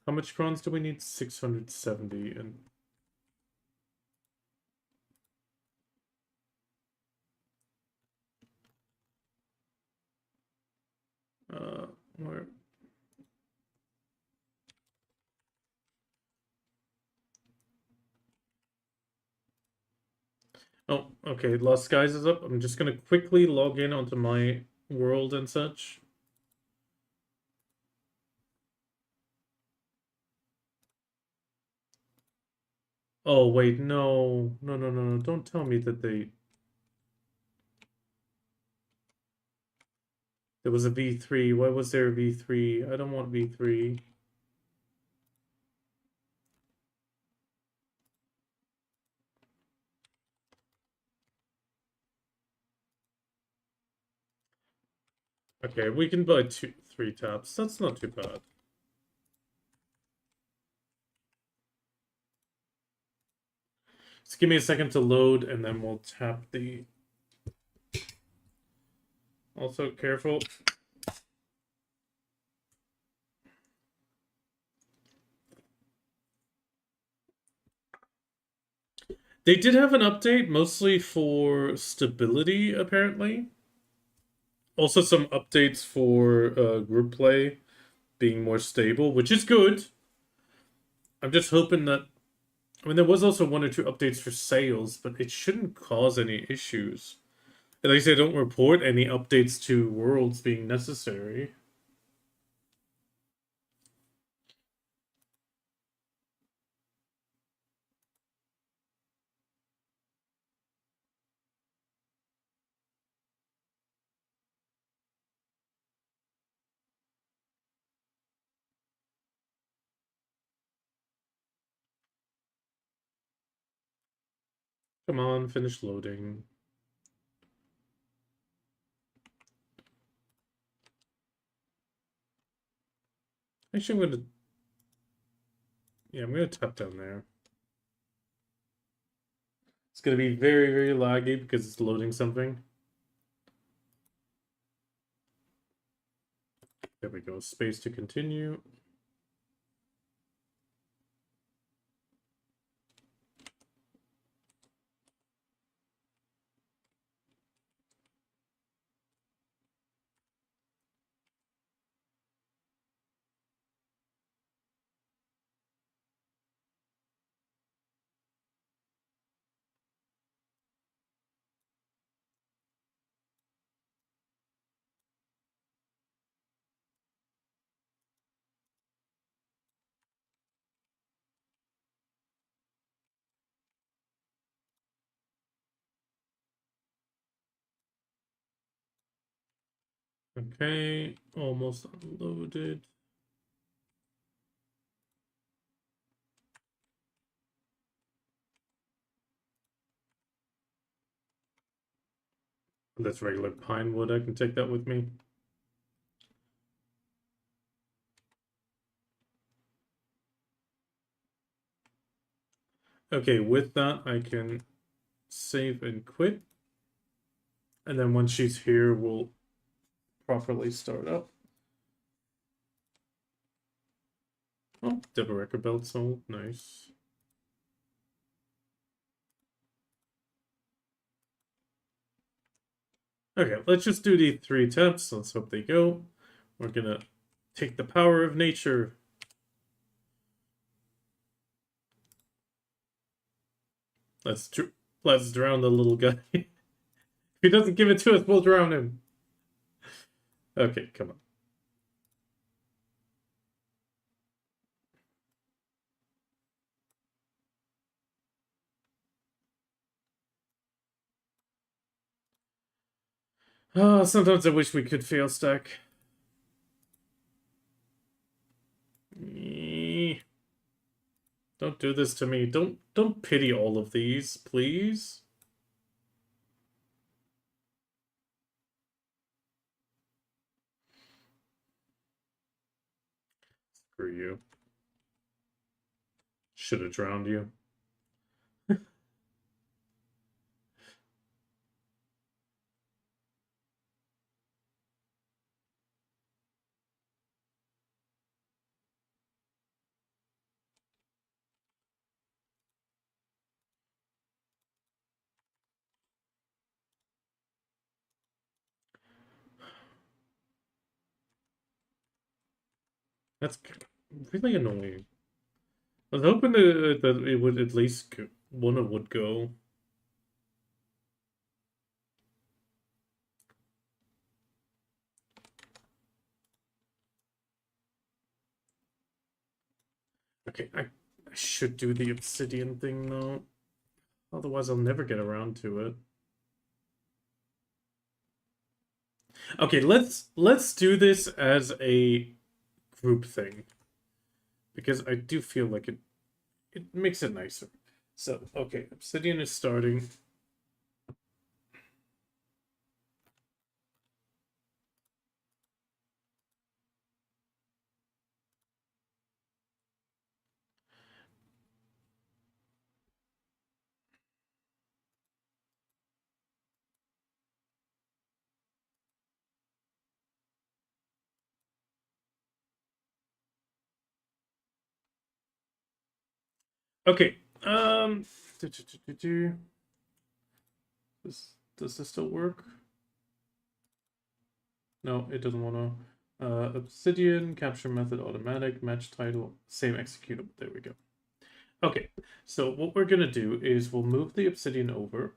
How much crons do we need? 670 and where... Oh, okay, Lost Skies is up. I'm just gonna quickly log in onto my world and such. Oh, wait, no. No, no, no, no. Don't tell me that they... There was a V3. Why was there a V3? I don't want V3. Okay, we can buy 3 taps. That's not too bad. Just give me a second to load, and then we'll tap the... Also, careful. They did have an update, mostly for stability, apparently. Also, some updates for group play being more stable, which is good. I'm just hoping that... I mean, there was also 1 or 2 updates for sales, but it shouldn't cause any issues. At least they don't report any updates to worlds being necessary. Come on, finish loading. Actually, I'm gonna tap down there. It's gonna be very, very laggy because it's loading something. There we go. Space to continue. Okay, almost unloaded. That's regular pine wood. I can take that with me. Okay, with that, I can save and quit. And then once she's here, we'll properly start up. Oh, double record belt sold. Nice. Okay, let's just do the 3 taps. Let's hope they go. We're gonna take the power of nature. Let's drown the little guy. If he doesn't give it to us, we'll drown him. Okay, come on. Oh, sometimes I wish we could fail stack. Don't do this to me. Don't pity all of these, please. Screw you. Should have drowned you. That's really annoying. I was hoping that it would at least one of would go. Okay, I should do the obsidian thing though. Otherwise, I'll never get around to it. Okay, let's do this as a group thing because I do feel like it makes it nicer. So, okay, obsidian is starting. Okay. Does this still work? No, it doesn't want to. Obsidian, capture method automatic, match title, same executable. There we go. Okay, so what we're gonna do is we'll move the obsidian over.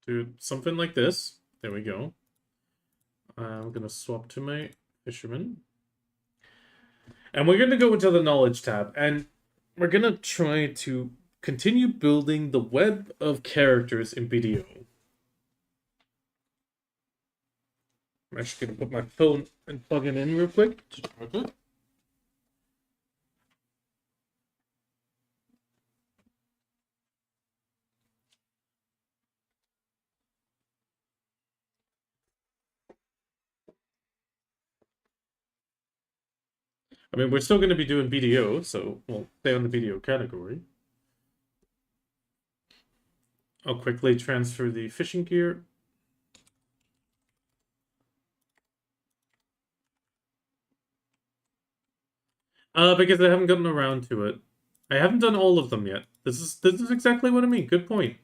Do something like this. There we go. I'm gonna swap to my fisherman. And we're gonna go into the knowledge tab, and we're gonna try to continue building the web of characters in BDO. I'm actually gonna put my phone and plug it in real quick. I mean, we're still going to be doing BDO, so we'll stay on the BDO category. I'll quickly transfer the fishing gear. Because I haven't gotten around to it. I haven't done all of them yet. This is exactly what I mean. Good point.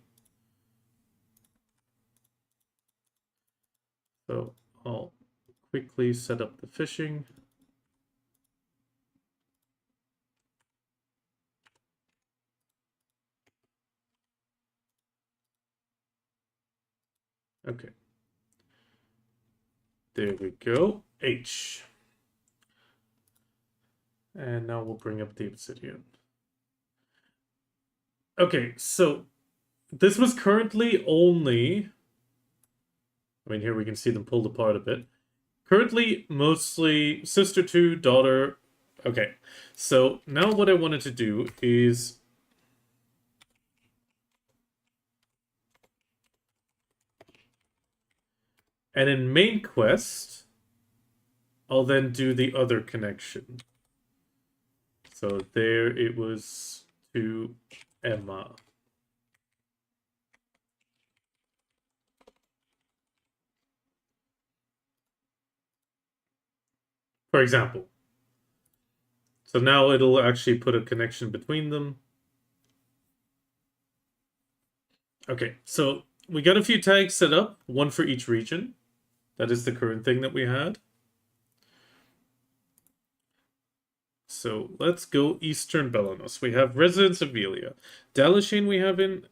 So I'll quickly set up the fishing. Okay. There we go. H. And now we'll bring up the obsidian. Okay, so this was currently only... I mean, here we can see them pulled apart a bit. Currently, mostly sister 2, daughter... Okay, so now what I wanted to do is... And in main quest, I'll then do the other connection. So there it was to Emma. For example. So now it'll actually put a connection between them. Okay, so we got a few tags set up, one for each region. That is the current thing that we had. So let's go Eastern Belarus. We have Residence of Velia. Dalashane we have in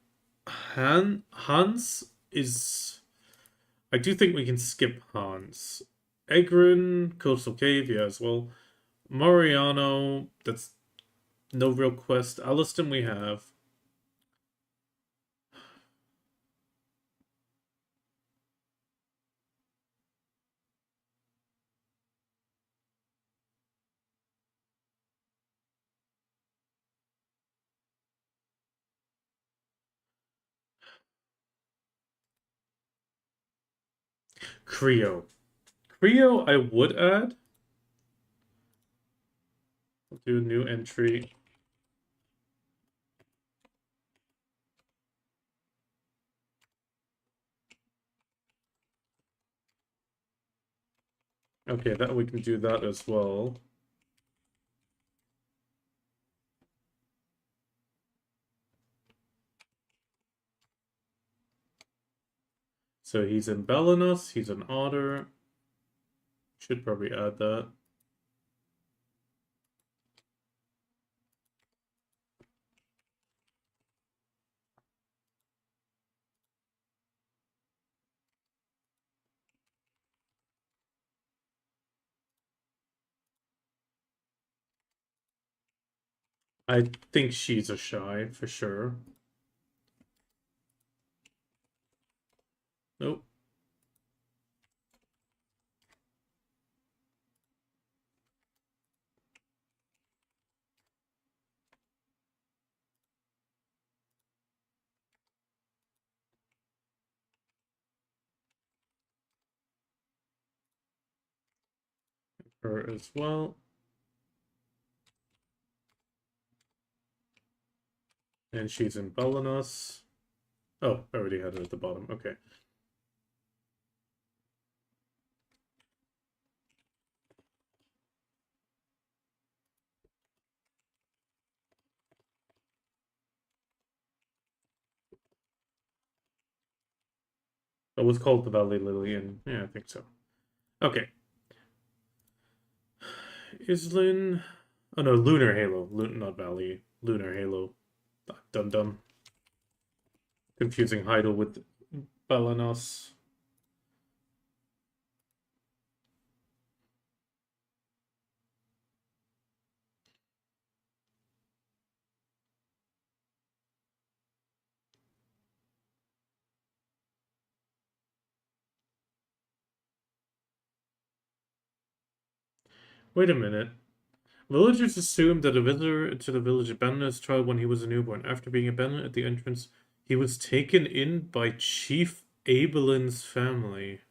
Hans is... I do think we can skip Hans. Egrin, Coastal Cave, yeah, as well. Mariano, that's no real quest. Alliston we have. Creo. Creo I would add. I'll do a new entry. Okay, that we can do that as well. So he's in Belarus, he's an otter. Should probably add that. I think she's a shy, for sure. Nope. Her as well. And she's in Belarus. Oh, I already had it at the bottom. Okay. It was called the Valley Lily, and yeah, I think so. Okay. Islin... Oh no, Lunar Halo. Not Valley. Lunar Halo. Dum dum. Confusing Heidel with Balanos. Wait a minute. Villagers assumed that a visitor to the village abandoned his child when he was a newborn. After being abandoned at the entrance, he was taken in by Chief Abelin's family.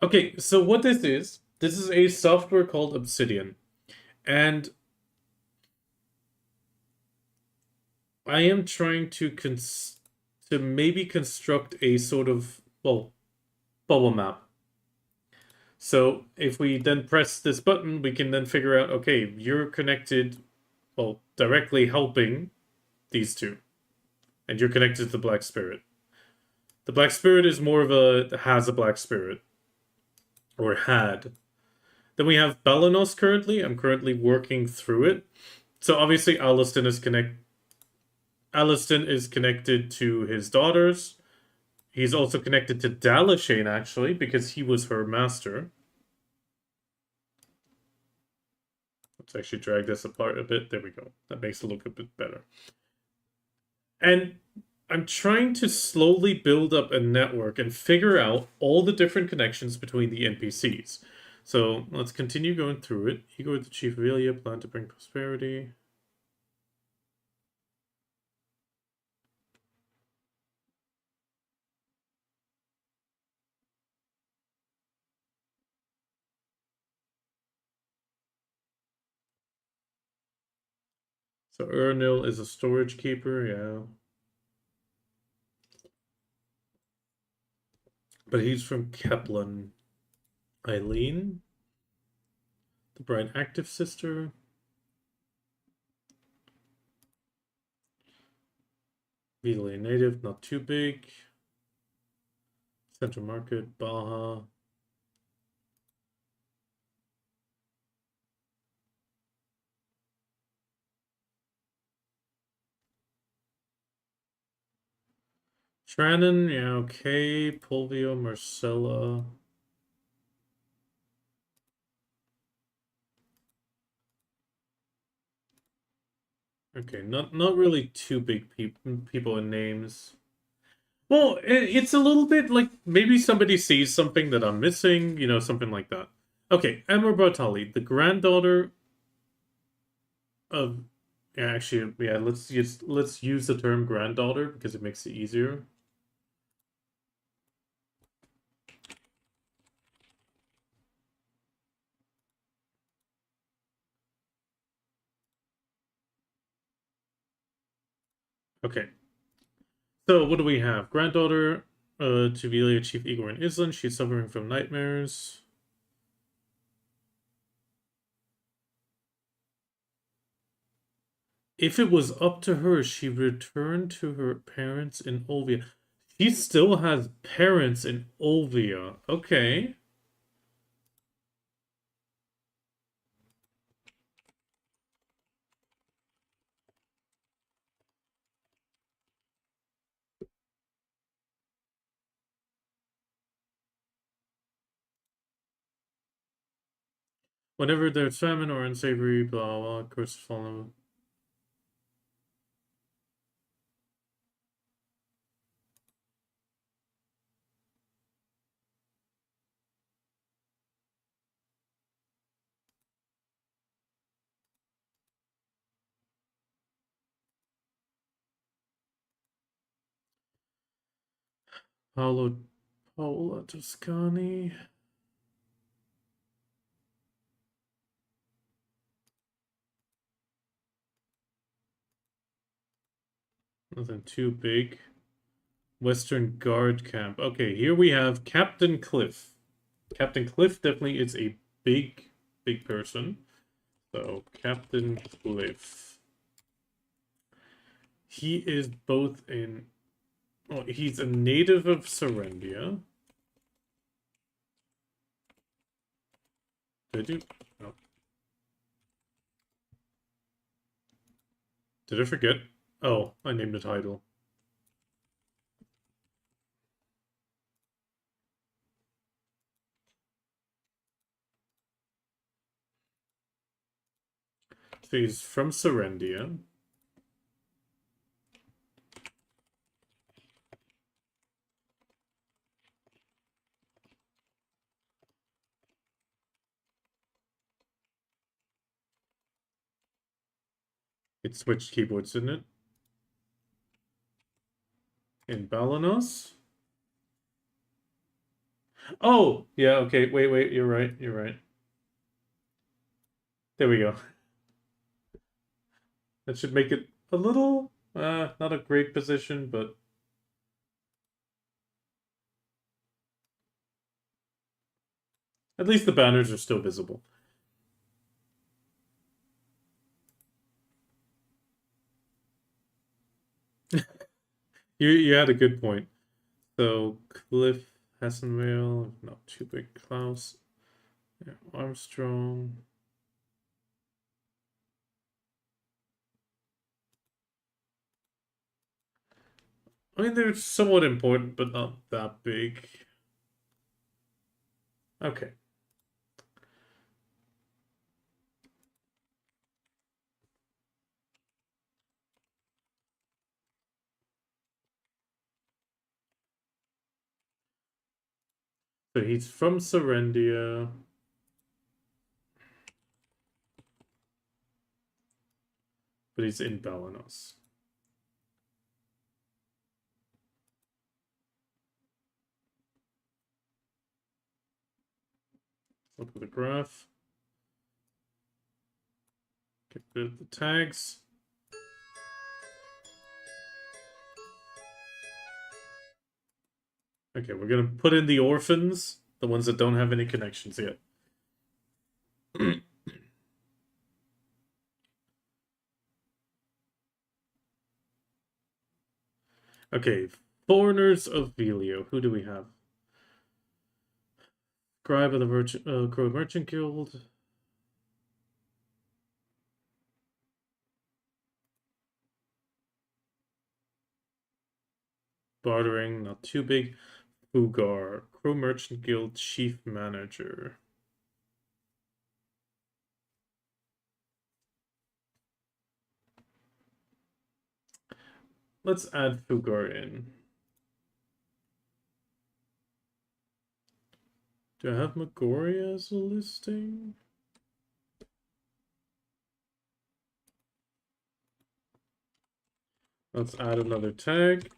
Okay, so what this is a software called Obsidian. And I am trying to maybe construct a sort of, well, bubble map. So if we then press this button, we can then figure out, okay, you're connected, well, directly helping these two. And you're connected to the Black Spirit. The Black Spirit is more of has a Black Spirit. Or had. Then we have Balanos currently. I'm currently working through it. So obviously Aliston is connected to his daughters. He's also connected to Dalashane, actually, because he was her master. Let's actually drag this apart a bit. There we go. That makes it look a bit better. And I'm trying to slowly build up a network and figure out all the different connections between the NPCs. So let's continue going through it. Igor the Chief of Ilia, plan to bring prosperity. So Urnil is a storage keeper, yeah. But he's from Keplan. Eileen, the bright active sister. Vitaly native, not too big. Central Market, Baja. Trannon, yeah, okay. Pulvio, Marcella. Okay, not really too big people in names. Well, it's a little bit like maybe somebody sees something that I'm missing, you know, something like that. Okay, Emma Bartali, the granddaughter of, yeah, actually, yeah, let's use the term granddaughter because it makes it easier. Okay. So what do we have? Granddaughter to Velia, Chief Igor in Island. She's suffering from nightmares. If it was up to her, she returned to her parents in Olvia. She still has parents in Olvia. Okay. Whenever there's famine or unsavory, blah blah, curses follow. Paola Toscani. Nothing too big. Western Guard Camp. Okay, here we have Captain Cliff. Captain Cliff definitely is a big person. So, Captain Cliff. He is both in... Oh, he's a native of Serendia. Did I do? No. Did I forget? Oh, I named the title. So he's from Serendia. It switched keyboards, didn't it? In Balanos. Oh, yeah, okay. Wait, you're right. You're right. There we go. That should make it a little, not a great position, but at least the banners are still visible. You had a good point. So Cliff Hassenvale, not too big. Klaus, yeah, Armstrong. I mean, they're somewhat important, but not that big. Okay. So he's from Serendia, but he's in Balanos. Look at the graph. Get rid of the tags. Okay, we're gonna put in the orphans, the ones that don't have any connections yet. Okay, foreigners of Velio. Who do we have? Scribe of the Crow Merchant Guild. Bartering, not too big. Ugar, Crow Merchant Guild Chief Manager. Let's add Fugar in. Do I have Magori as a listing? Let's add another tag.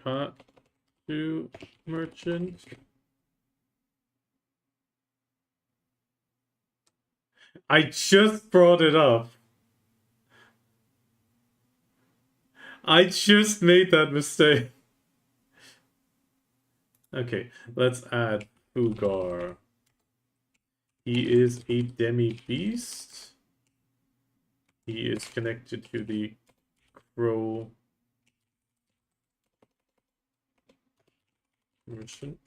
Cut to merchant. I just brought it up. I just made that mistake. Okay, let's add Fugar. He is a demi-beast. He is connected to the Crow Merchant.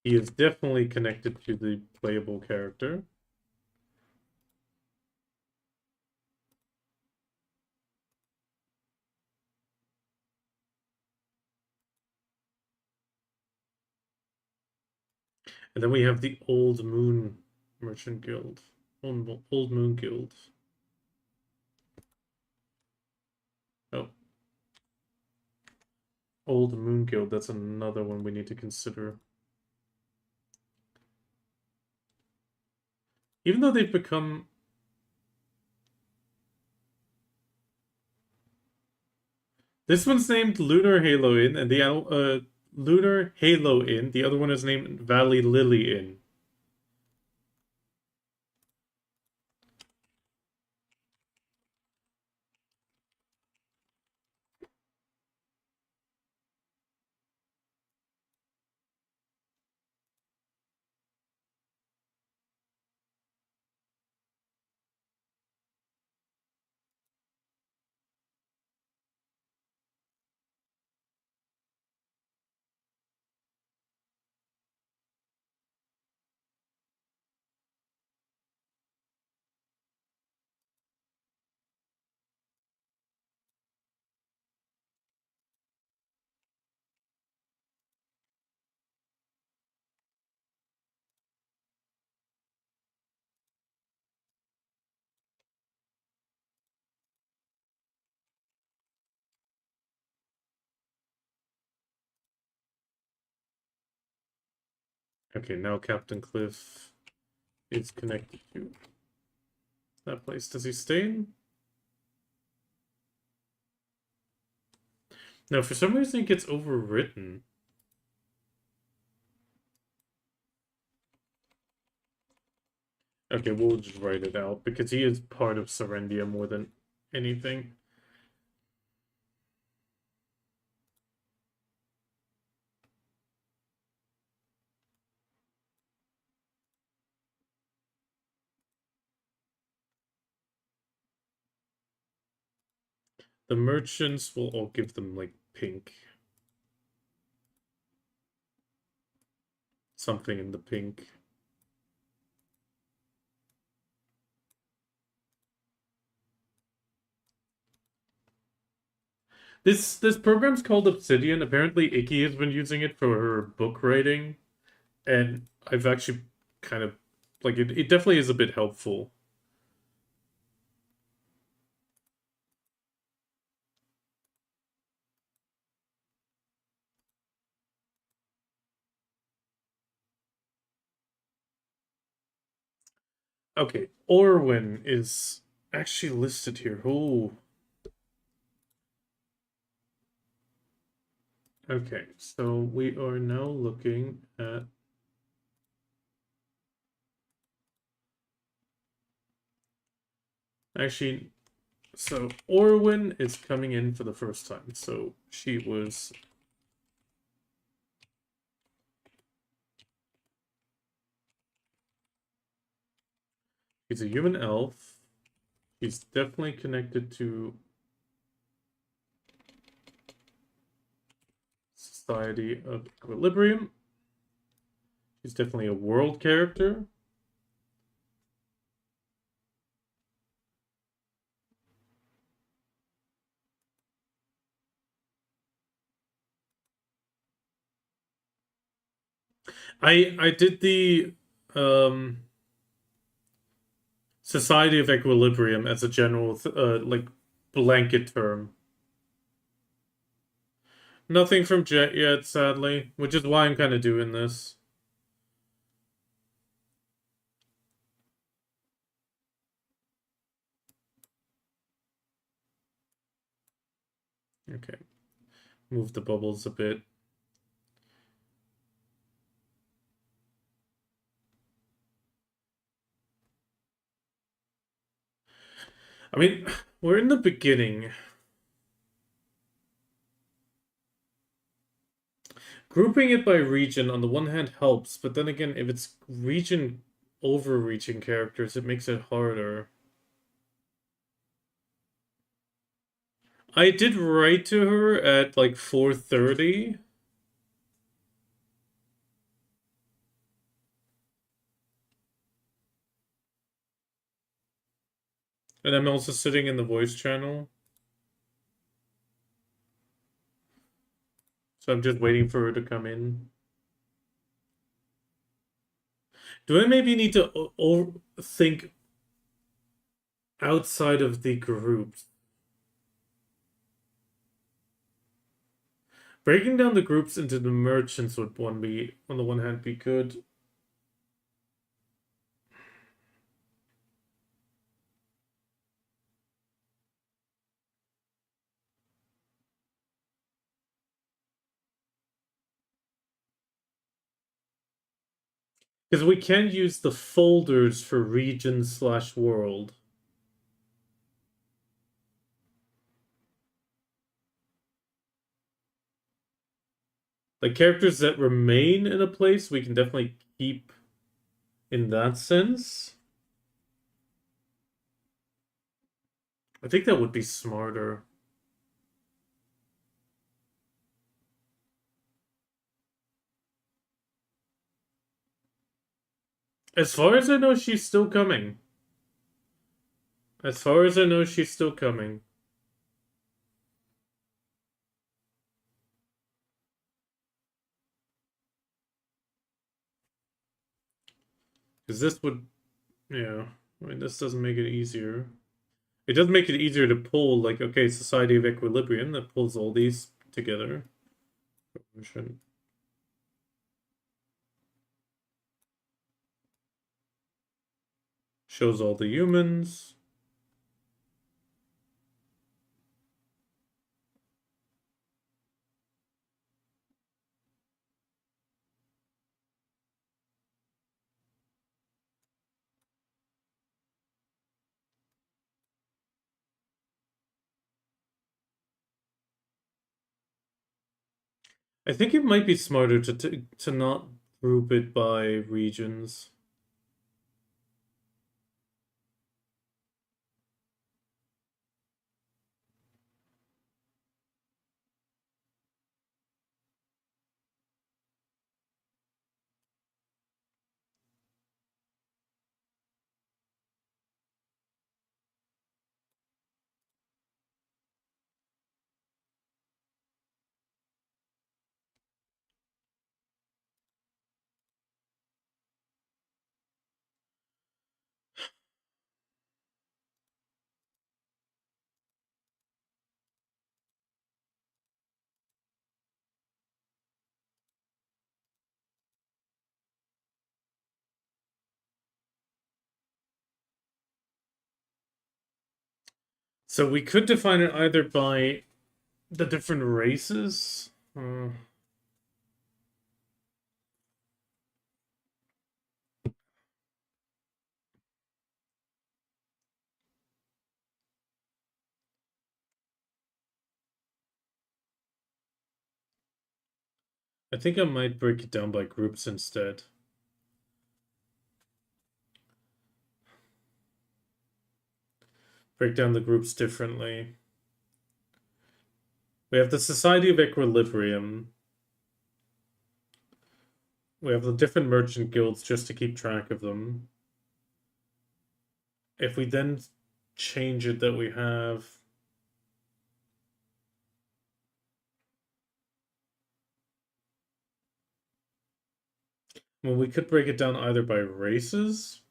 He is definitely connected to the playable character. And then we have the Old Moon Merchant Guild. Old Moon Guild. Oh. Old Moon Guild, that's another one we need to consider. Even though they've become... This one's named Lunar Halo Inn, and the Lunar Halo Inn. The other one is named Valley Lily Inn. Okay, now Captain Cliff is connected to that place. Does he stay in? No, for some reason it gets overwritten. Okay, we'll just write it out because he is part of Serendia more than anything. The merchants will all give them like pink. Something in the pink. This program's called Obsidian. Apparently Icky has been using it for her book writing. And I've actually kind of like it definitely is a bit helpful. Okay, Orwin is actually listed here. Oh. Okay, so we are now looking at actually, so Orwin is coming in for the first time. So she was she's a human elf. She's definitely connected to Society of Equilibrium. She's definitely a world character. I did the Society of Equilibrium as a general like blanket term. Nothing from Jet yet, sadly, which is why I'm kind of doing this. Okay. Move the bubbles a bit. I mean, we're in the beginning. Grouping it by region on the one hand helps, but then again, if it's region overreaching characters, it makes it harder. I did write to her at like 4:30. And I'm also sitting in the voice channel. So I'm just waiting for her to come in. Do I maybe need to think outside of the groups? Breaking down the groups into the merchants would on the one hand be good. Because we can use the folders for region/world. Like characters that remain in a place, we can definitely keep in that sense. I think that would be smarter. As far as I know, she's still coming. As far as I know, she's still coming. Because this would, yeah, I mean, this doesn't make it easier. It does make it easier to pull, like, okay, Society of Equilibrium, that pulls all these together. Shows all the humans. I think it might be smarter to not group it by regions. So we could define it either by the different races. I think I might break it down by groups instead. Break down the groups differently. We have the Society of Equilibrium. We have the different merchant guilds just to keep track of them. If we then change it that we have... Well, we could break it down either by races.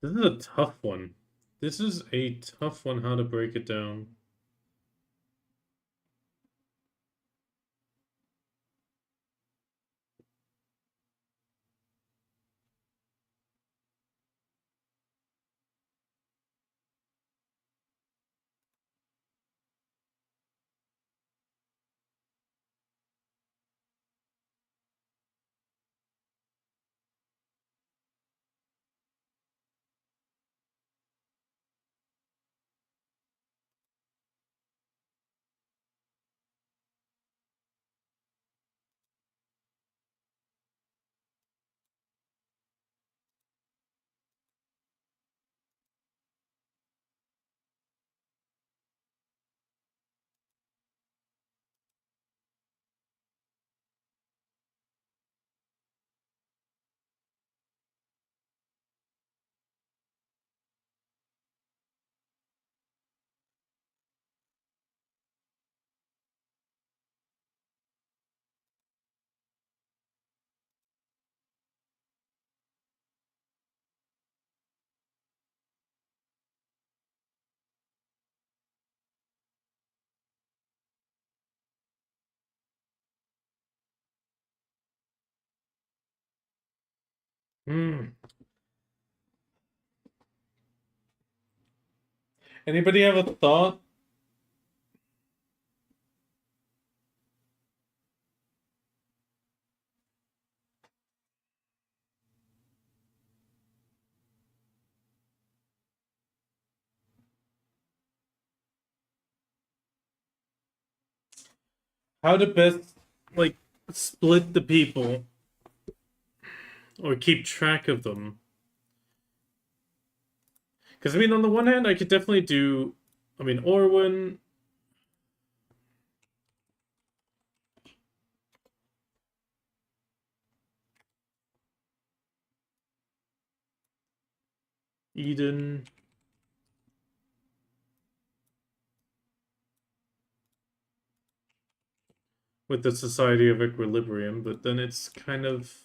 This is a tough one. This is a tough one, how to break it down. Hmm. Anybody have a thought? How to best, like, split the people or keep track of them? Because, I mean, on the one hand, I could definitely do... I mean, Orwin... Eden... with the Society of Equilibrium, but then it's kind of...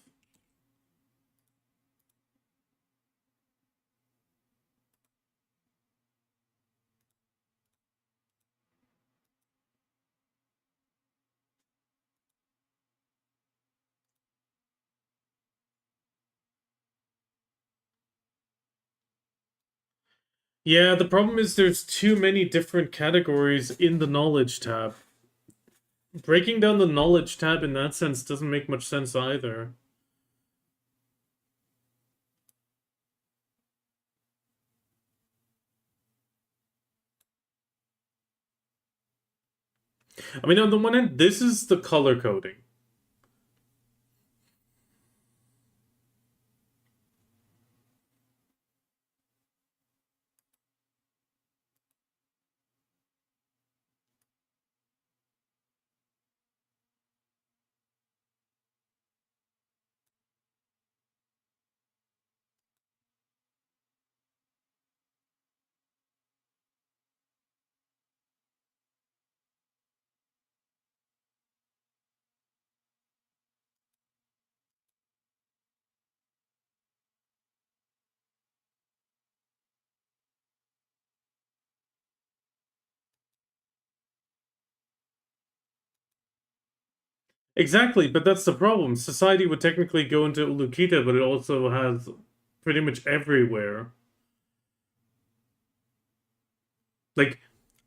Yeah, the problem is there's too many different categories in the knowledge tab. Breaking down the knowledge tab in that sense doesn't make much sense either. I mean, on the one hand, this is the color coding. Exactly, but that's the problem. Society would technically go into Ulukita, but it also has pretty much everywhere. Like,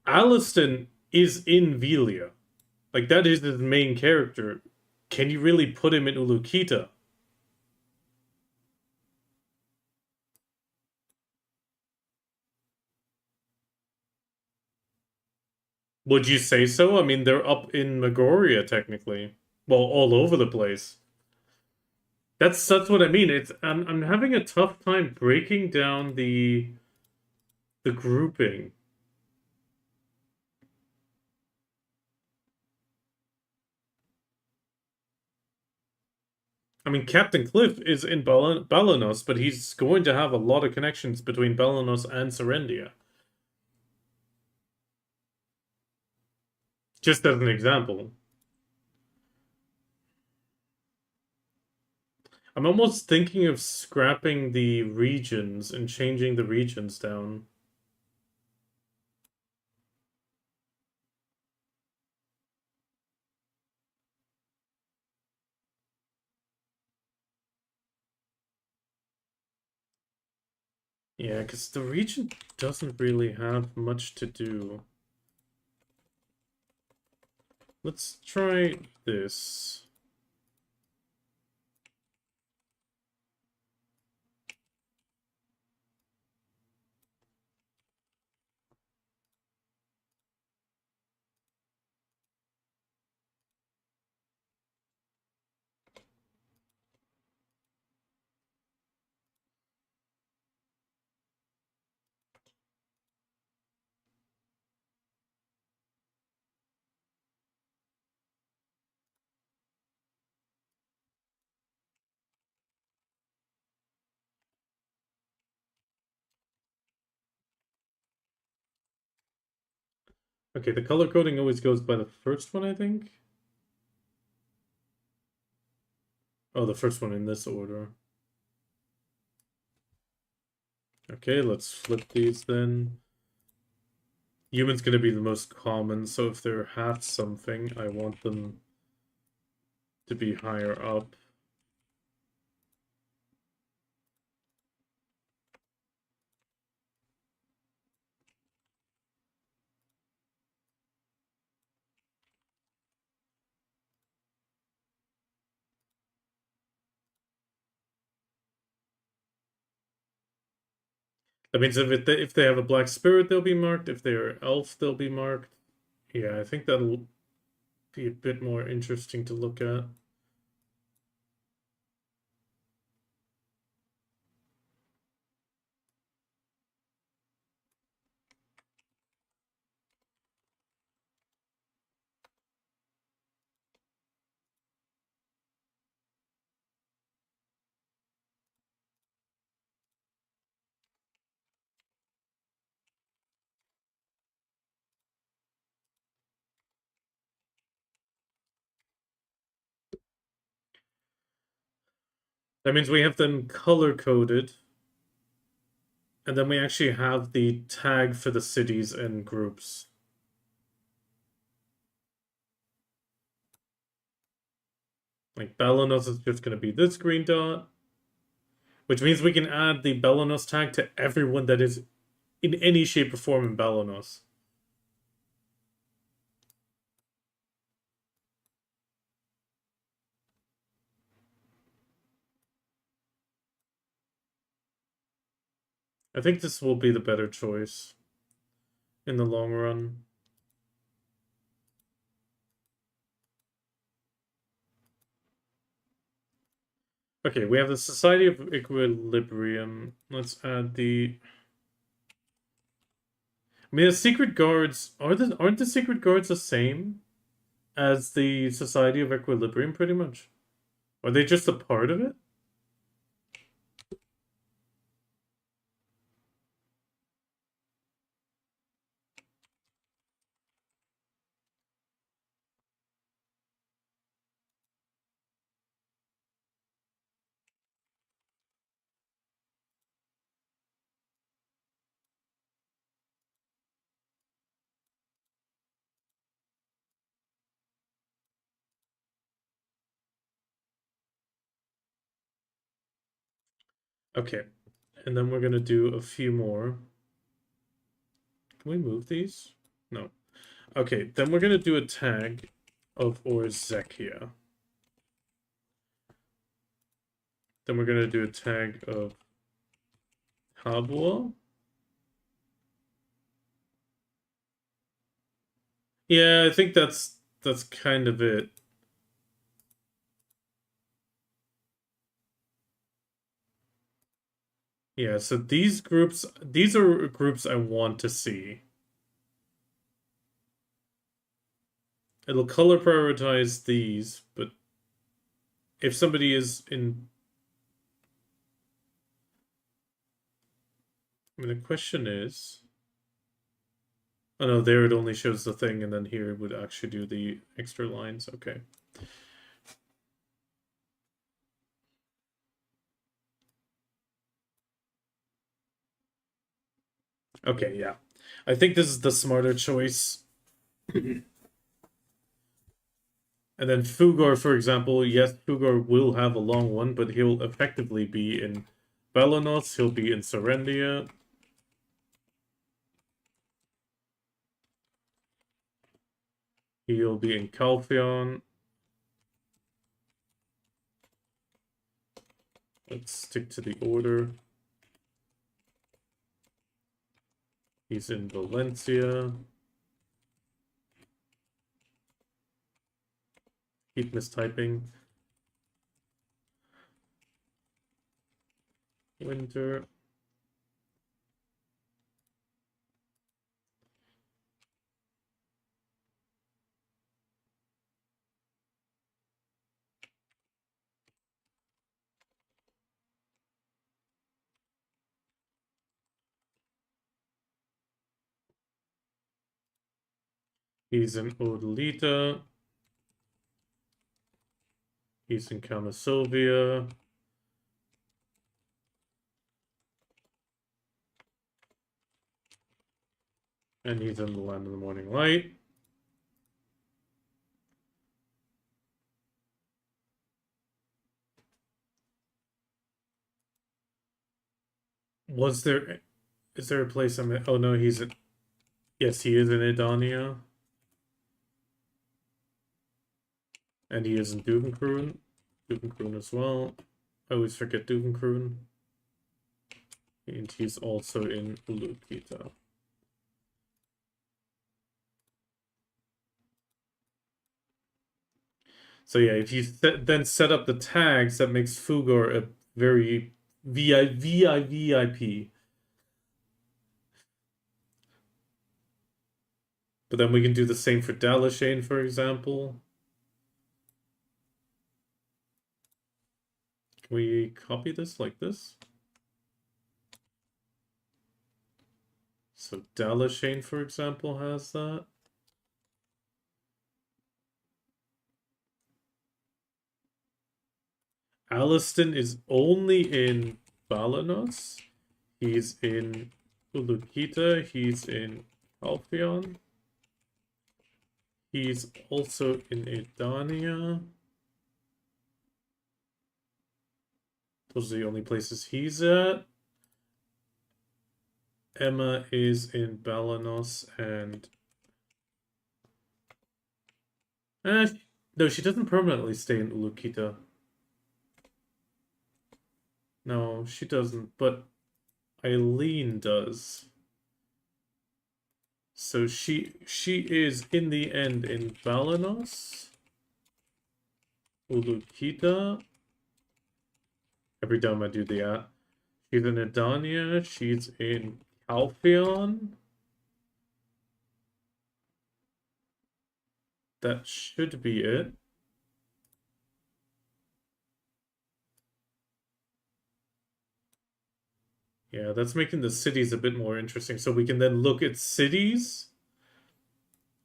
Aliston is in Velia. Like, that is his main character. Can you really put him in Ulukita? Would you say so? I mean, they're up in Megoria, technically. Well, all over the place. That's what I mean. I'm having a tough time breaking down the grouping. I mean, Captain Cliff is in Balanos, but he's going to have a lot of connections between Balanos and Serendia. Just as an example. I'm almost thinking of scrapping the regions and changing the regions down. Yeah, because the region doesn't really have much to do. Let's try this. Okay, the color coding always goes by the first one, I think. Oh, the first one in this order. Okay, let's flip these then. Human's gonna be the most common, so if they're half something, I want them to be higher up. That means if they have a black spirit, they'll be marked. If they're elf, they'll be marked. Yeah, I think that'll be a bit more interesting to look at. That means we have them color coded, and then we actually have the tag for the cities and groups. Like Balanos is just going to be this green dot, which means we can add the Balanos tag to everyone that is in any shape or form in Balanos. I think this will be the better choice in the long run. Okay, we have the Society of Equilibrium. Let's add the... I mean, the Secret Guards... Aren't the Secret Guards the same as the Society of Equilibrium, pretty much? Are they just a part of it? Okay, and then we're gonna do a few more. Can we move these? No. Okay, then we're gonna do a tag of Orzekia. Then we're gonna do a tag of Habua. Yeah, I think that's kind of it. Yeah, so these are groups I want to see. It'll color prioritize these, but if somebody is in... I mean, the question is... Oh no, there it only shows the thing, and then here it would actually do the extra lines. Okay. Okay, yeah. I think this is the smarter choice. And then Fugar, for example, yes, Fugar will have a long one, but he'll effectively be in Balanos, he'll be in Serendia. He'll be in Calpheon. Let's stick to the order. He's in Valencia. Keep mistyping. Winter. He's in Odalita. He's in Kamasovia. And he's in the Land of the Morning Light. Is there a place I'm in? Oh no, he's in... Yes, he is in Edania. And he is in Duvenkroon. Duvenkroon as well. I always forget Duvenkroon. And he's also in Ulukita. So yeah, if you then set up the tags, that makes Fugar a very VIP. But then we can do the same for Dalashane, for example. Can we copy this like this? So Dalashane, for example, has that. Aliston is only in Balanos. He's in Ulukita. He's in Alpheon. He's also in Edania. Those are the only places he's at. Emma is in Balanos and... no, she doesn't permanently stay in Ulukita. No, she doesn't, but Eileen does. So she is in the end in Balanos, Ulukita. Every time I do the she's in Edania, she's in Calpheon. That should be it. Yeah, that's making the cities a bit more interesting. So we can then look at cities,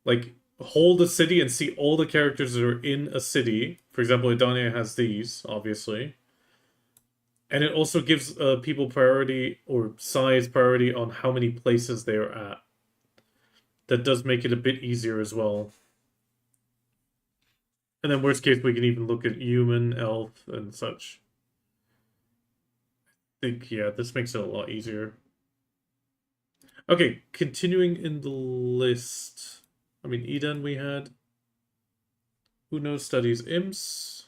like hold a city and see all the characters that are in a city. For example, Edania has these, obviously. And it also gives people priority or size priority on how many places they are at. That does make it a bit easier as well. And then worst case, we can even look at human, elf, and such. I think, yeah, this makes it a lot easier. Okay, continuing in the list. I mean, Eden we had. Who knows studies imps?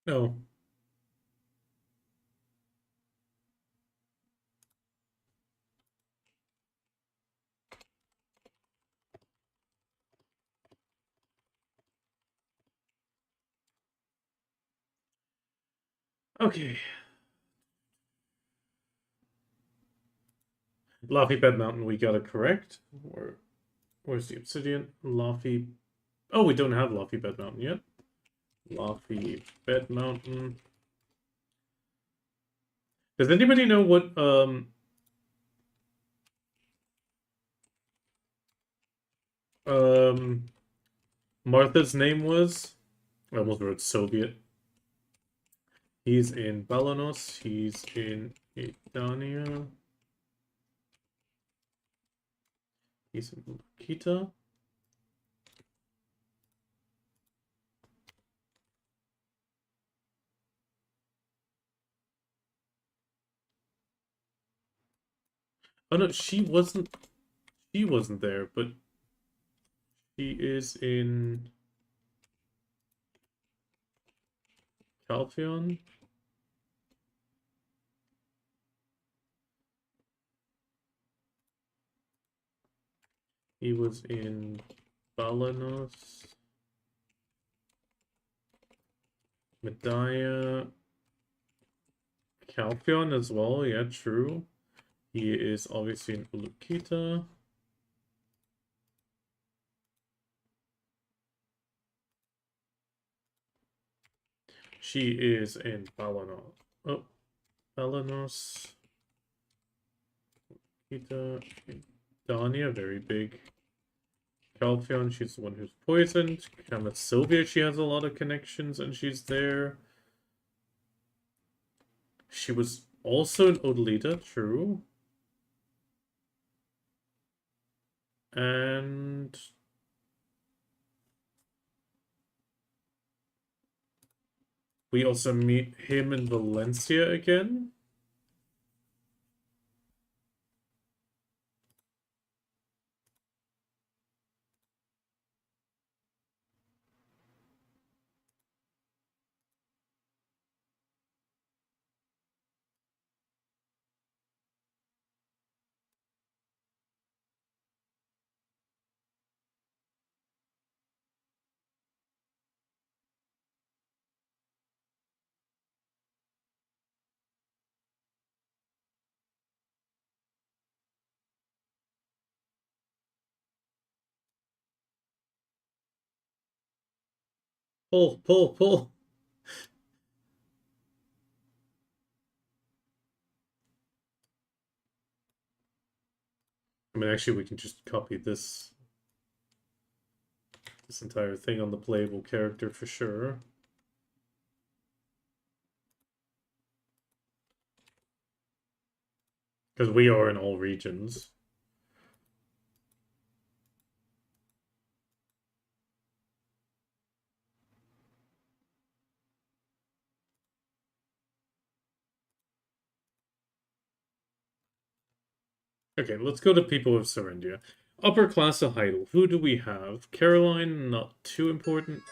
No. Okay. Laffy Bed Mountain, we got it correct. Where's the obsidian? Laffy. Oh, we don't have Laffy Bed Mountain yet. Laffy Bed Mountain. Does anybody know what Martha's name was? I almost wrote Soviet. He's in Balanos. He's in Idania. He's in Kita. Oh no, she wasn't there, but she is in Calpheon. He was in Balanos. Medaya. Calpheon as well, yeah, true. He is obviously in Ulukita. She is in Balanos. Oh, Balanos. Kita. Dania, very big. Calpheon, she's the one who's poisoned. Sylvia, she has a lot of connections and she's there. She was also in Odalita, true. And we also meet him in Valencia again. Pull, pull, pull. I mean, actually, we can just copy this entire thing on the playable character for sure. Because we are in all regions. Okay, let's go to people of Serendia. Upper class of Heidel. Who do we have? Caroline, not too important.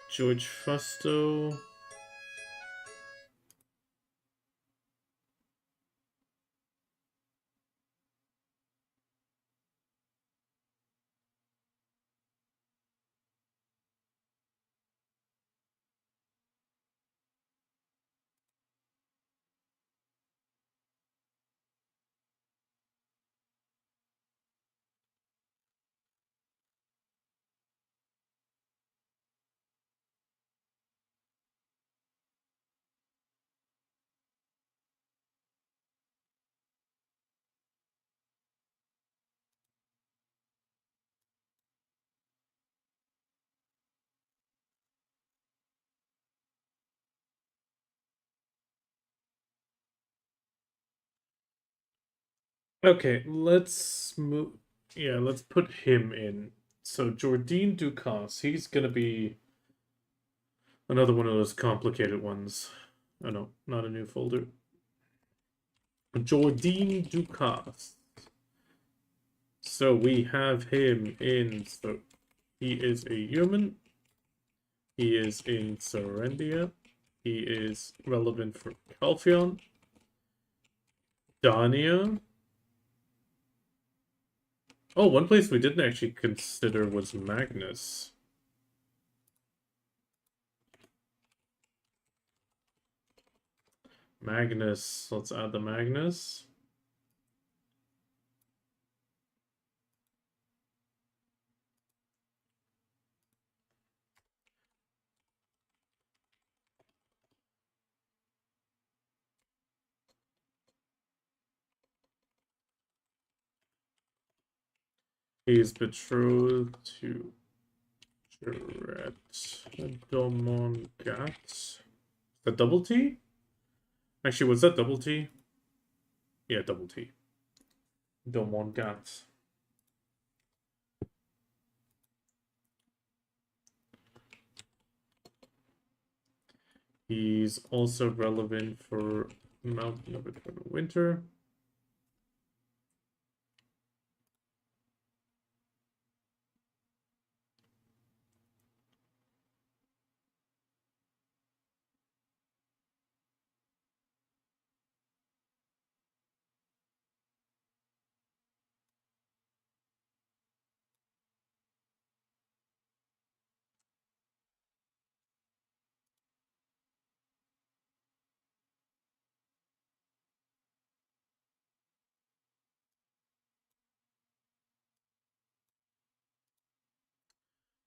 George Fusto. Okay, let's move. Yeah, let's put him in. So Jordine Ducasse, he's gonna be another one of those complicated ones. Oh no, not a new folder. Jordine Ducasse. So we have him in. So he is a human. He is in Serendia. He is relevant for Calphion. Dania. Oh, one place we didn't actually consider was Magnus. Magnus. Let's add the Magnus. He is betrothed to Jaret Domongat. The double T? Actually, was that double T? Yeah, double T. Domongat. He's also relevant for Mountain of Eternal Winter.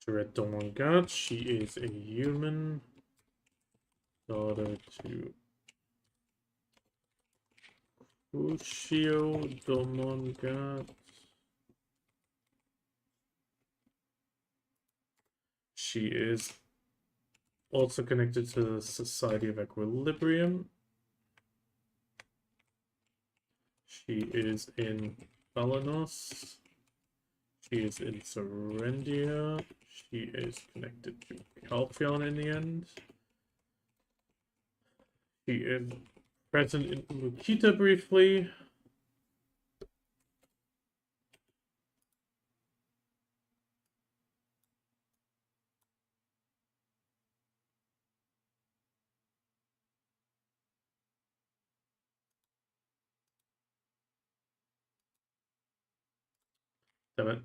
Jaret Domongat. She is a human. Daughter to Ushio Domongat. She is also connected to the Society of Equilibrium. She is in Balanos. She is in Serendia. She is connected to Calphion in the end. She is present in Lukita briefly. Damn it.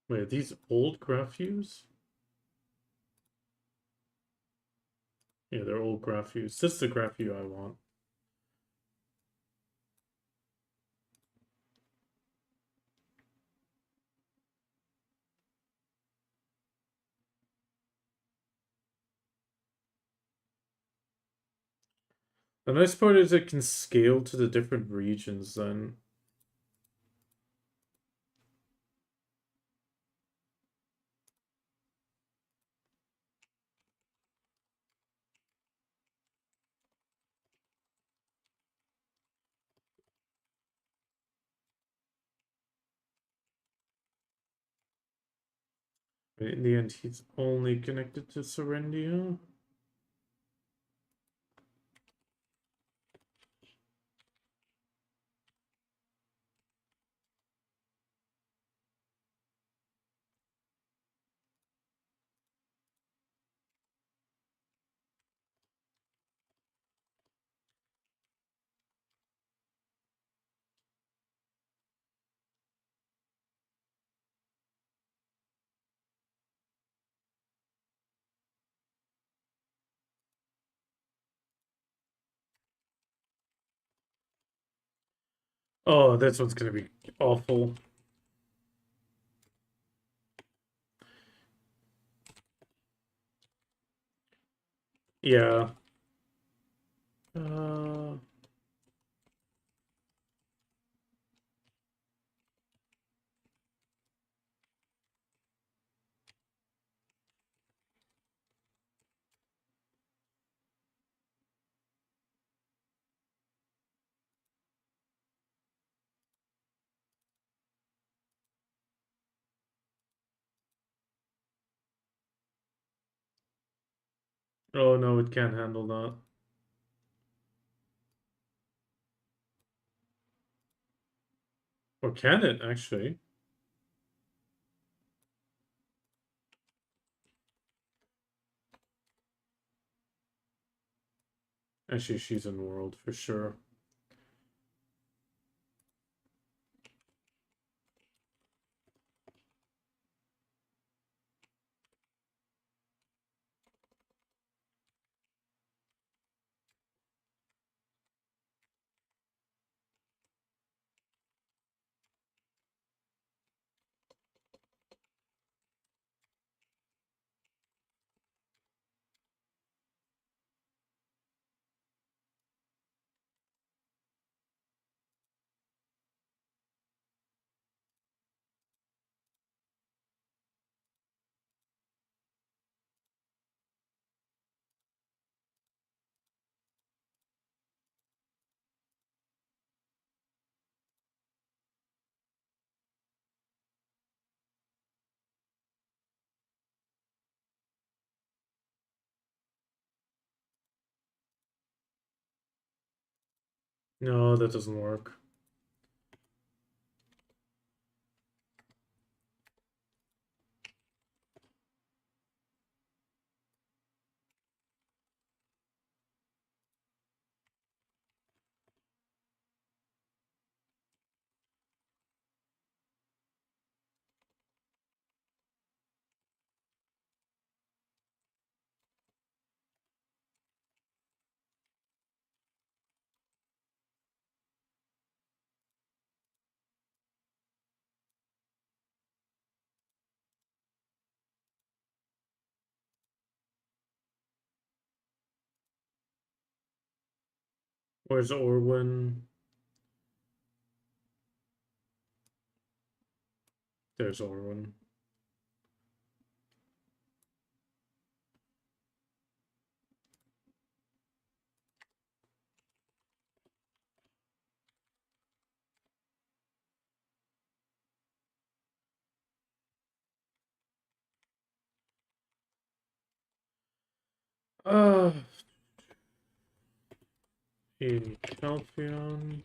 Wait, are these old graph views? Yeah, they're old graph views. This is the graph view I want. The nice part is it can scale to the different regions then. In the end, he's only connected to Serendia. Oh, this one's gonna be awful. Yeah. Uh, oh no, it can't handle that. Or can it, actually? Actually, she's in world for sure. No, that doesn't work. Where's Orwin? There's Orwin. Uh, in Calpheon.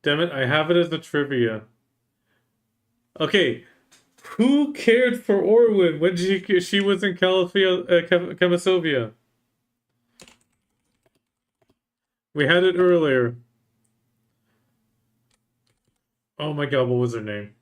Damn it, I have it as a trivia. Okay, who cared for Orwin when she was in Chemisovia? We had it earlier. Oh my god, what was her name?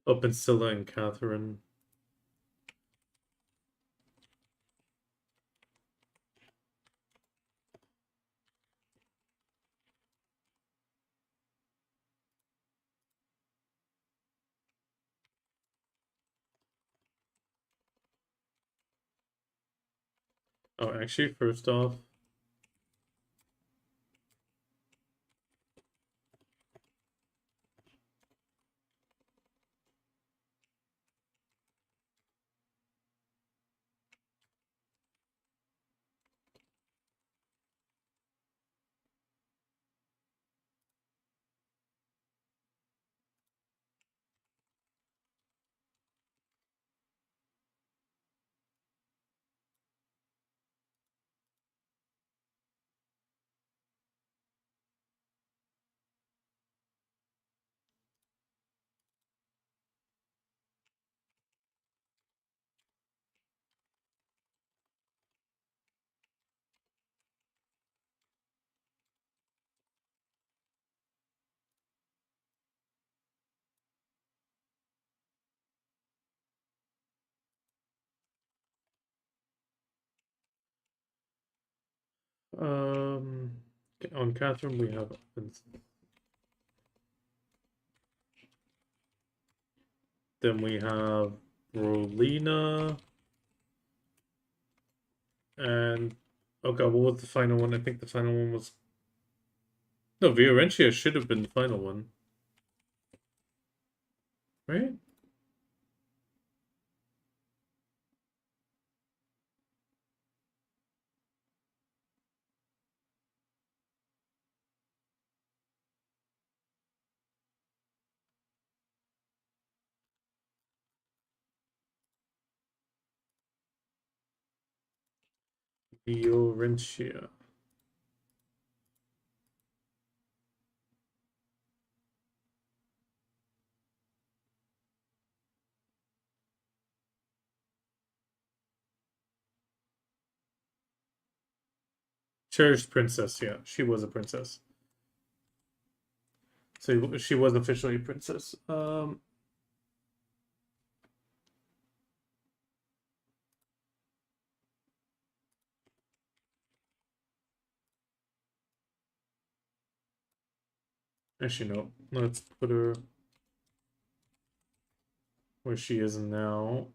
Up in Scylla and Catherine. Oh, actually, first off, um, on Catherine we have then we have Rolina and oh god, what was the final one? I think the final one was no, Viorentia should have been the final one, right? Viorentia. Cherished princess, yeah, she was a princess. So she was officially a princess. Actually, no. Let's put her where she is now.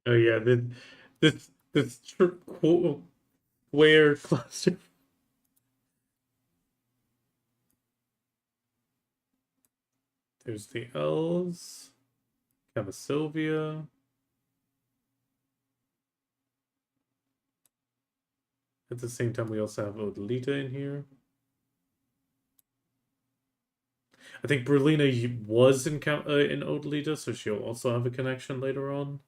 Oh yeah, this square cluster. There's the L's. Cavasylvia. At the same time, we also have Odalita in here. I think Berlina was in Odalita, so she'll also have a connection later on.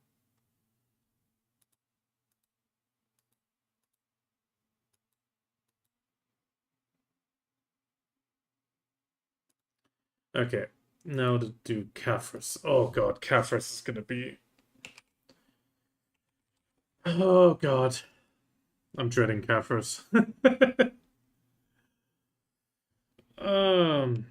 Okay, now to do Caphras. Oh god, Caphras is gonna be. Oh god, I'm dreading Caphras. um.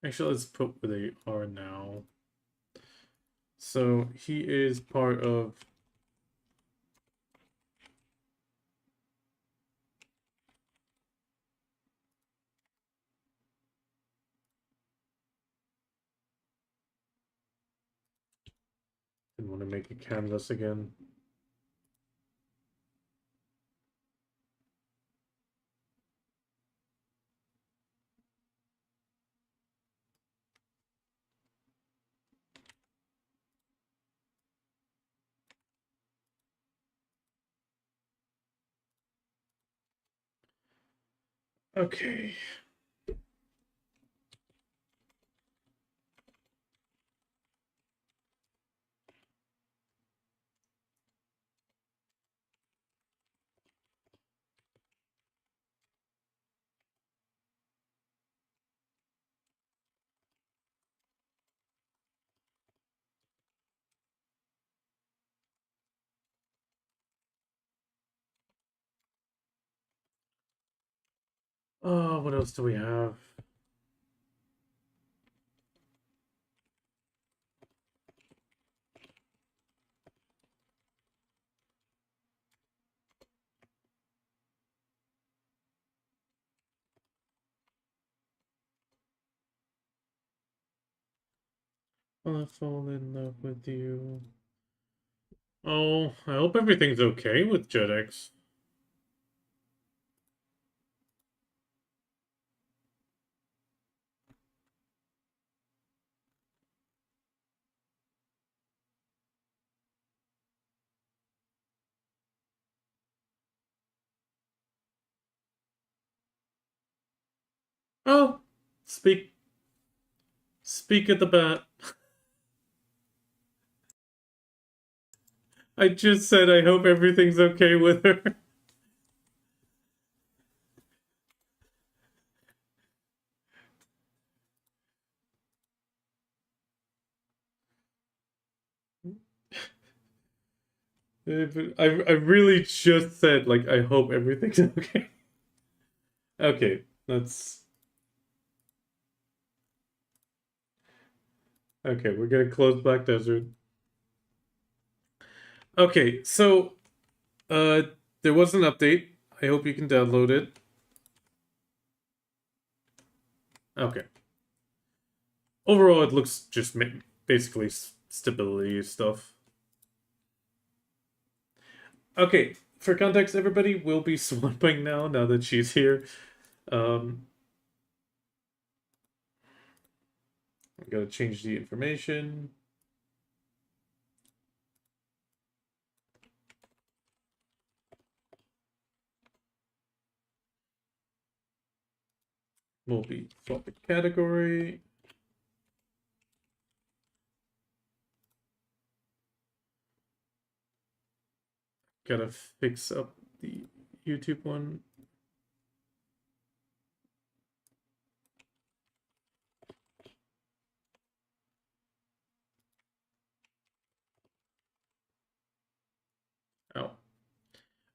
Actually, let's put where they are now. So he is part of. Didn't want to make a canvas again. Okay. Oh, what else do we have? I'll fall in love with you. Oh, I hope everything's okay with JetX. Oh, speak at the bat. I just said I hope everything's okay with her. I really just said like I hope everything's okay. Okay, that's okay. We're gonna close Black Desert. Okay, so uh, there was an update. I hope you can download it. Okay. Overall, it looks just basically stability stuff. Okay, for context, everybody will be swamping now that she's here. Um, I gotta change the information. Will be topic category. Gotta fix up the YouTube one. Oh.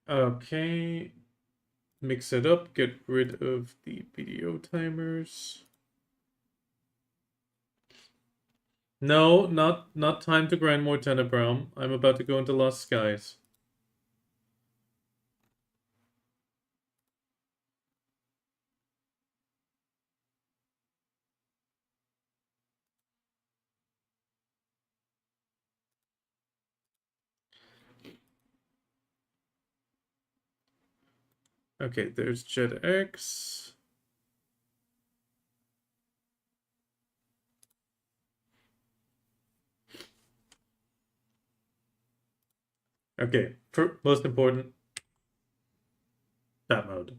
Okay. Mix it up. Get rid of the video timers. No, not time to grind more Tenebrum. I'm about to go into Lost Skies. Okay, there's JetX. Okay, most important, that mode.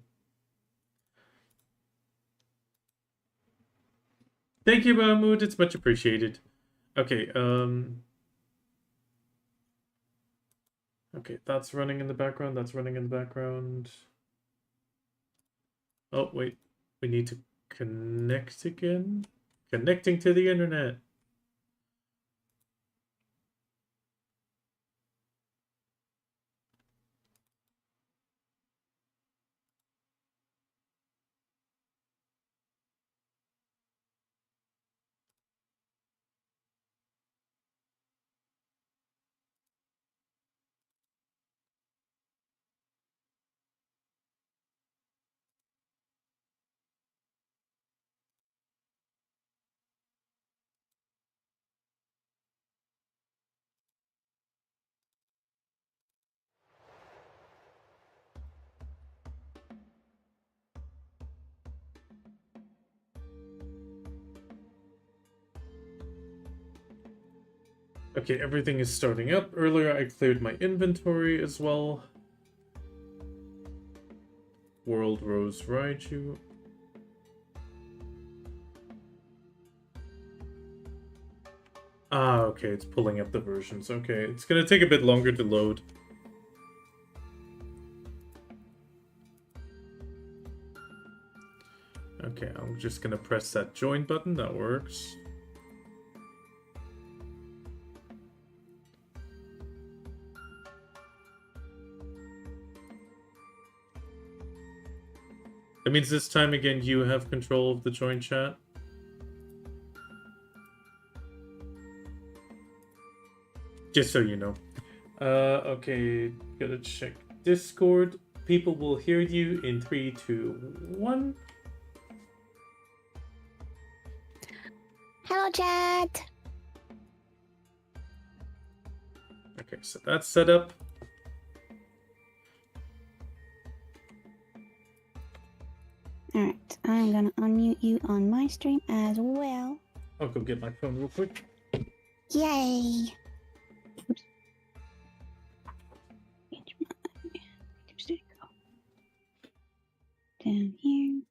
Thank you, Mahmood. It's much appreciated. Okay, okay, that's running in the background. That's running in the background. Oh, wait. We need to connect again. Connecting to the internet. Okay, everything is starting up. Earlier, I cleared my inventory as well. World Rose Raiju. Ah, okay, it's pulling up the versions. Okay, it's gonna take a bit longer to load. Okay, I'm just gonna press that join button. That works. That means this time again you have control of the join chat. Just so you know. Okay, gotta check Discord. People will hear you in 3, 2, 1. Hello, chat. Okay, so that's set up. Alright, I'm gonna unmute you on my stream as well. I'll go get my phone real quick. Yay! Oops. There you go. Down here.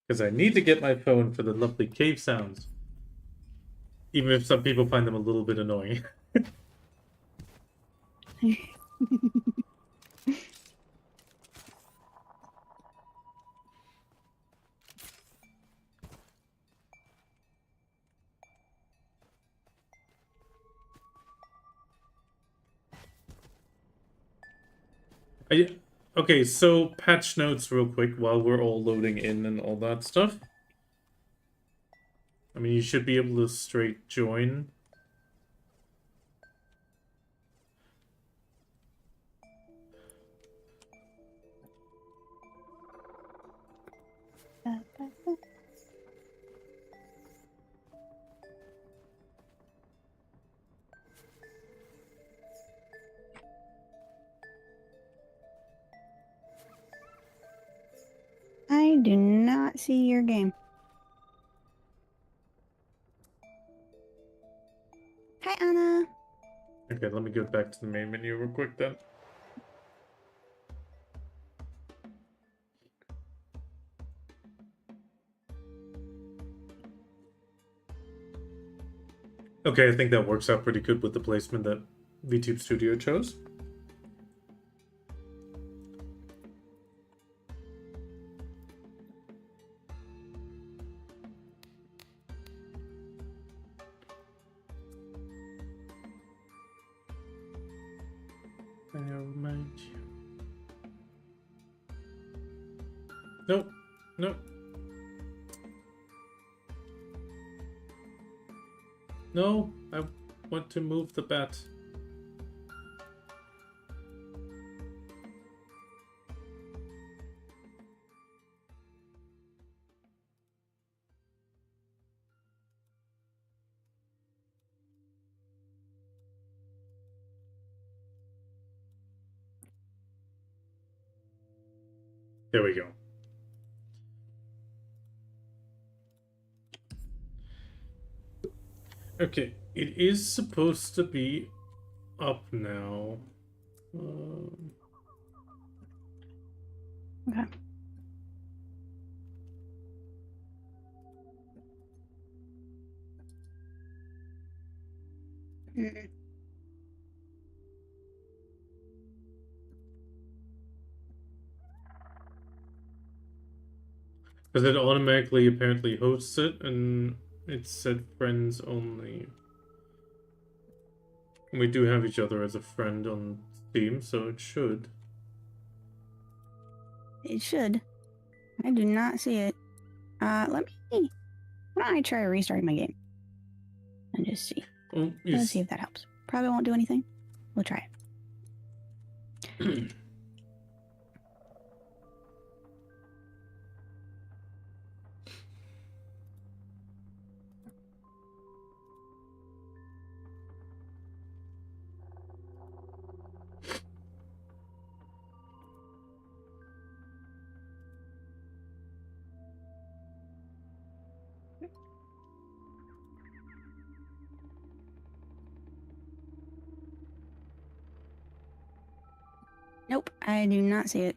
Because I need to get my phone for the lovely cave sounds. Even if some people find them a little bit annoying. Okay, so patch notes real quick while we're all loading in and all that stuff. I mean, you should be able to straight join. I do not see your game. Hi, Anna. Okay, let me go back to the main menu real quick then. Okay, I think that works out pretty good with the placement that VTube Studio chose. I'll remind you. Nope. Nope. No, I want to move the bat. There we go. Okay, it is supposed to be up now. Okay. Mm. Because it automatically apparently hosts it, and it said friends only. We do have each other as a friend on Steam, so it should. It should. I do not see it. Let me. Why don't I try restarting my game and just see? Oh, Let's see if that helps. Probably won't do anything. We'll try it. Nope, I do not see it.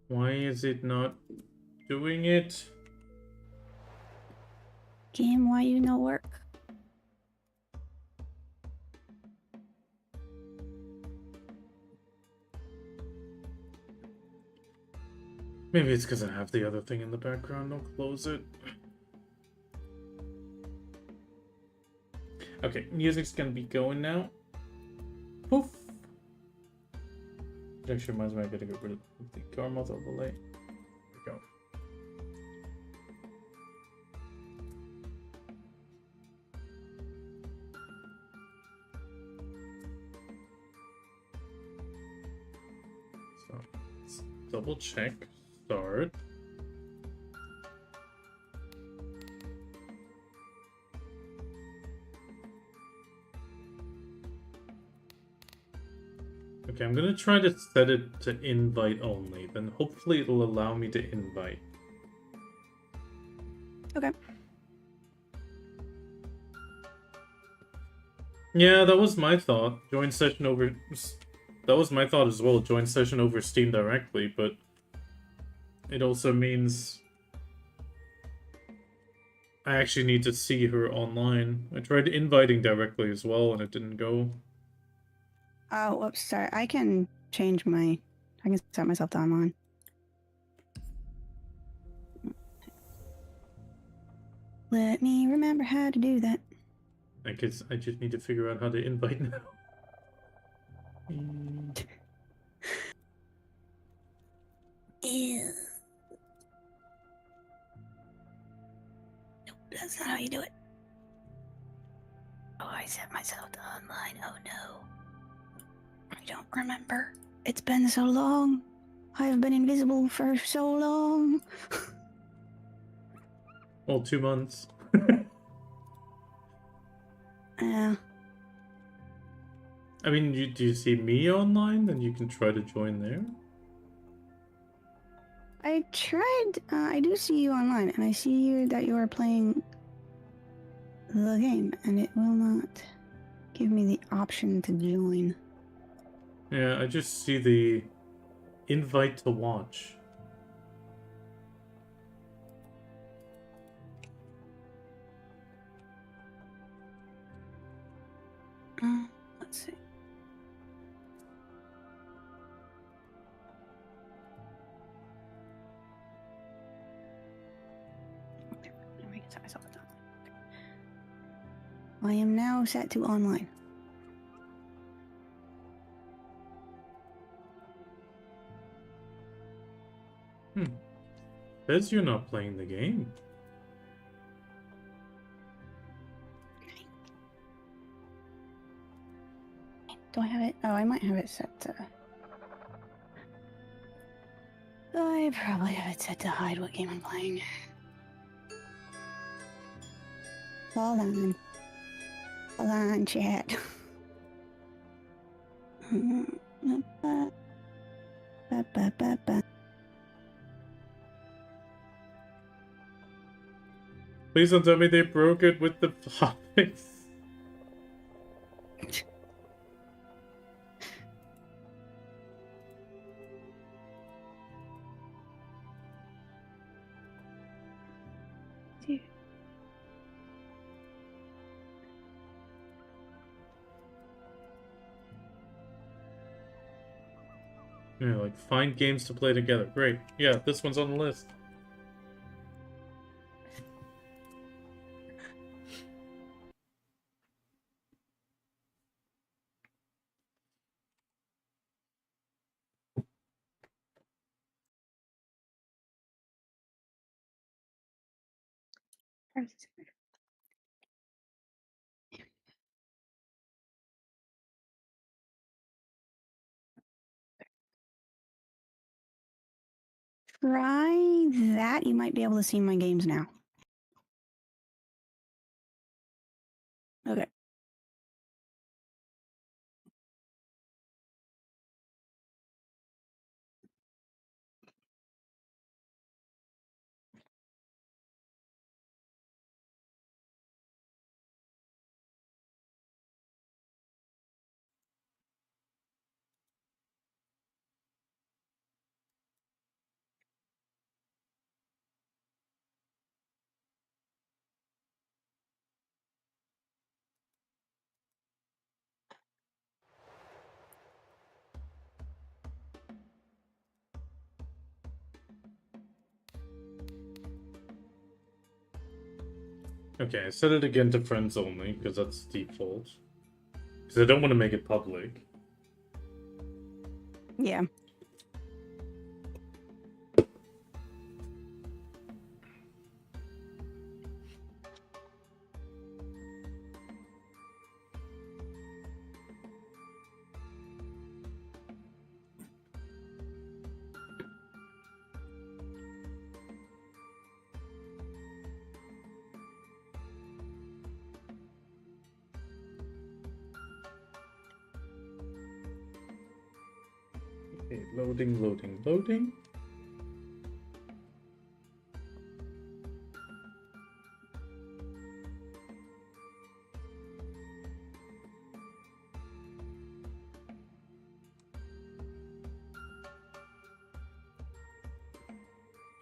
Why is it not doing it? Game, why you no work? Maybe it's because I have the other thing in the background. I'll close it. Okay, music's gonna be going now. Poof. Actually reminds me I gotta get rid of the Garmoth overlay. There we go. So let's double check. Start. Okay, I'm gonna try to set it to invite only, then hopefully it'll allow me to invite. Okay. Yeah, that was my thought. Join session over... That was my thought as well, join session over Steam directly, but... It also means... I actually need to see her online. I tried inviting directly as well, and it didn't go. Oh, whoops, sorry. I can change my... I can set myself to online. Let me remember how to do that. I guess I just need to figure out how to invite now. Ew. Nope, that's not how you do it. Oh, I set myself to online. Oh no. I don't remember. It's been so long. I have been invisible for so long. Well, 2 months. Yeah. I mean, do you see me online? Then you can try to join there. I tried. I do see you online, and I see that you are playing the game, and it will not give me the option to join. Yeah, I just see the invite to watch. Let's see. Okay, let me set myself to online. I am now set to online. Says you're not playing the game. Do I have it? Oh, I might have it set to... I probably have it set to hide what game I'm playing. Hold on. Hold on, chat. Ba-ba-ba-ba. Please don't tell me they broke it with the topics. Dude. Yeah, like find games to play together. Great. Yeah, this one's on the list. Try that. You might be able to see my games now. Okay. Okay, I set it again to friends only, because that's default. Because I don't want to make it public. Yeah. Okay, loading, loading, loading.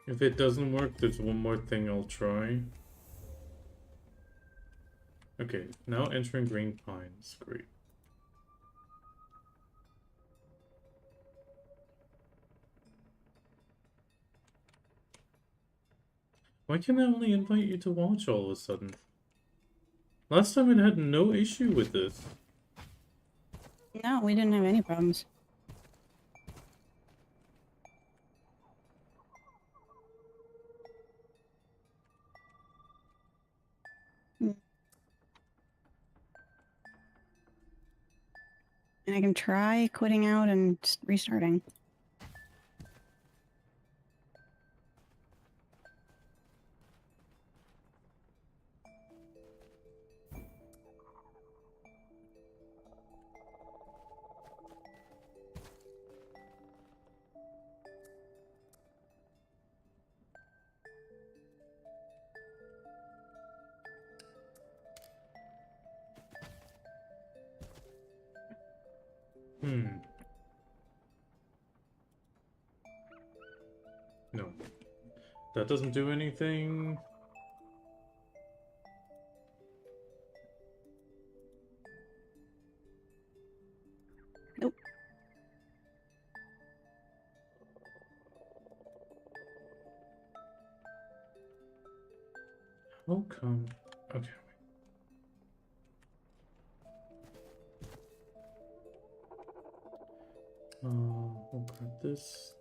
If it doesn't work, there's one more thing I'll try. Okay, now entering Green Pines. Great. Why can I only invite you to watch all of a sudden? Last time I had no issue with this. No, we didn't have any problems. Mm. And I can try quitting out and restarting. No. That doesn't do anything. Nope. How come? Okay. We'll grab this.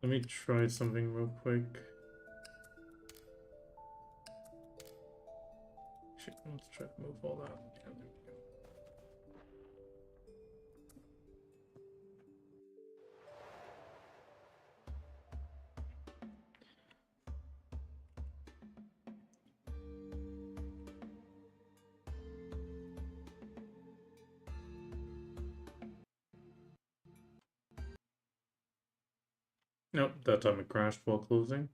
Let me try something real quick. Shit, let's try to move all that. Yeah, there we go. Nope, that time it crashed while closing.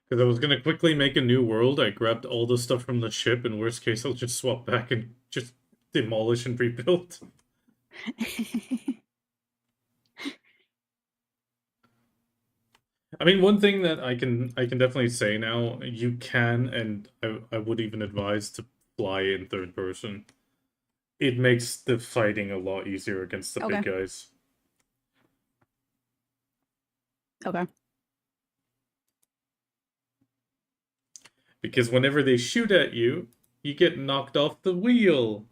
Because I was gonna quickly make a new world. I grabbed all the stuff from the ship. In worst case, I'll just swap back and just demolish and rebuild. I mean, one thing that I can definitely say now, you can, and I would even advise to fly in third person. It makes the fighting a lot easier against the Okay. big guys. Okay. Because whenever they shoot at you, you get knocked off the wheel.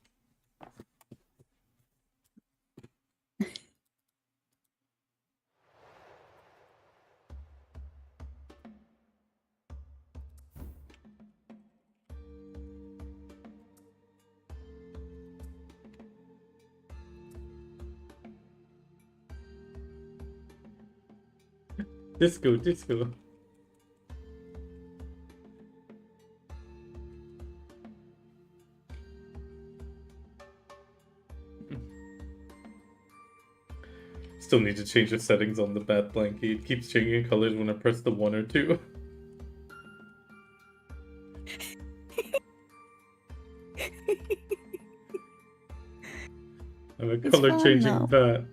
Disco, disco. Still need to change the settings on the bat blanket. It keeps changing colors when I press the 1 or 2. I'm a It's color fun, changing bat.